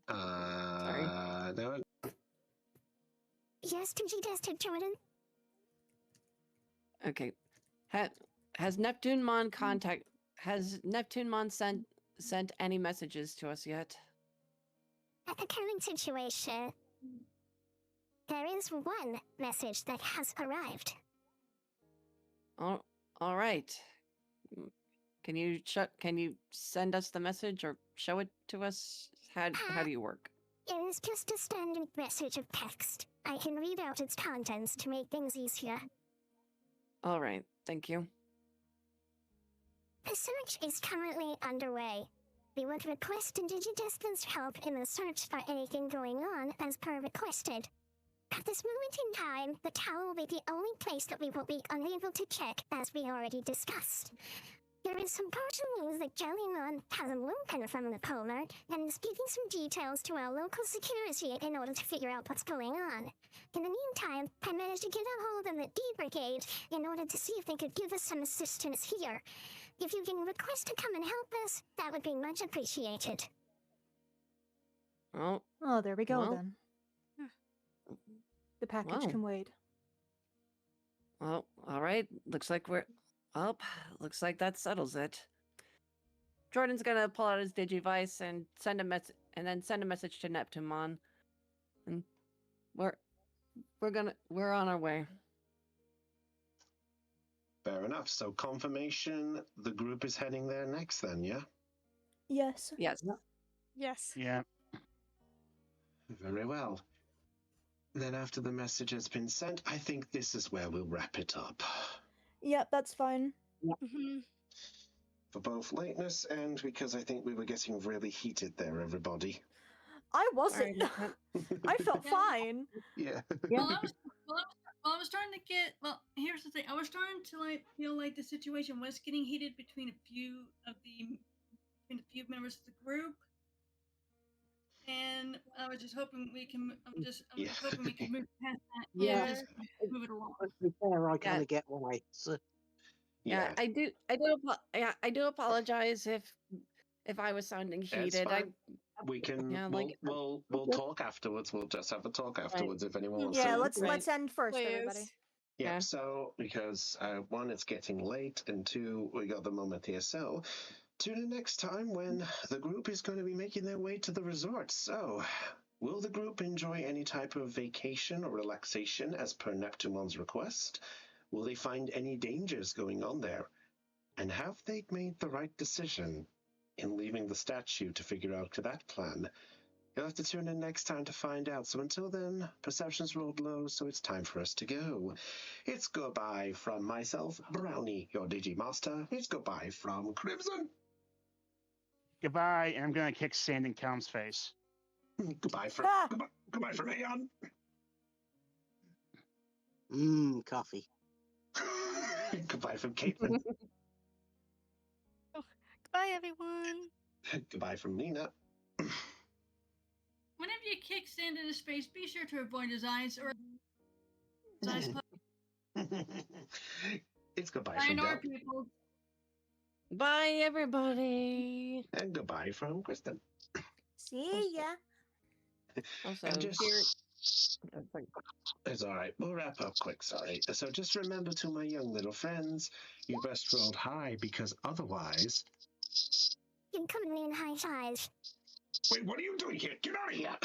Sorry. No. Yes, Digi Destin, Jordan. Okay. Has Neptunemon sent any messages to us yet? At the current situation, there is one message that has arrived. Oh, all right. Can you send us the message or show it to us? How do you work? It is just a standard message of text. I can read out its contents to make things easier. All right, thank you. The search is currently underway. We would request Digidestin's help in the search for anything going on as per requested. At this moment in time, the tower will be the only place that we will be unable to check, as we already discussed. There is some partial news that Jellymon has awoken from the polar and is giving some details to our local security in order to figure out what's going on. In the meantime, I managed to get a hold of the D Brigade in order to see if they could give us some assistance here. If you can request to come and help us, that would be much appreciated. Oh, there we go well, then. The package wow. can wait. Well, all right. Looks like that settles it. Jordan's gonna pull out his Digivice and send a message to Neptunemon, and we're on our way. Fair enough. So confirmation, the group is heading there next then, yeah? Yes. Yes. Yes. Yeah. Very well. Then after the message has been sent, I think this is where we'll wrap it up. Yep, that's fine. Mm-hmm. For both lateness and because I think we were getting really heated there, everybody. I wasn't. Sorry, I felt fine. Yeah. Well, I was starting to get. Well, here's the thing. I was starting to feel like the situation was getting heated between a few members of the group, and I was just hoping we can. Hoping we can move past that. Yeah. And just move it along. To be fair, I kind Yeah. of get why. So, Yeah, I do apologize if I was sounding It's heated. fine. We can. Yeah, like we'll talk afterwards. We'll just have a talk afterwards if anyone wants Yeah, to. let's end first, everybody. Please. Yeah. Yeah. So because one, it's getting late, and two, we got the moment here. So tune in next time when the group is going to be making their way to the resort. So, will the group enjoy any type of vacation or relaxation as per Neptunemon's request? Will they find any dangers going on there? And have they made the right decision in leaving the statue to figure out that plan? You'll have to tune in next time to find out. So until then, perceptions rolled low, so it's time for us to go. It's goodbye from myself, Brownie, your Digimaster. It's goodbye from Crimson. Goodbye, and I'm gonna kick sand in Calum's face. Goodbye from goodbye from Aeon. Coffee. Goodbye from Caitlin. Goodbye, everyone. Goodbye from Nina. Whenever you kick sand in his face, be sure to avoid his eyes or his eyes closed. It's goodbye I from know Del. people. Bye, everybody. And goodbye from Kristen. See ya. Also, And just... here. It's all right. We'll wrap up quick, sorry. So just remember to my young little friends, you best roll high because otherwise... You come in high five. Wait, what are you doing here? Get out of here!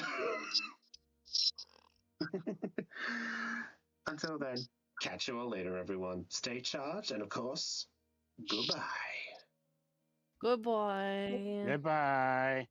Until then, catch you all later, everyone. Stay charged, and of course, goodbye. Goodbye. Goodbye.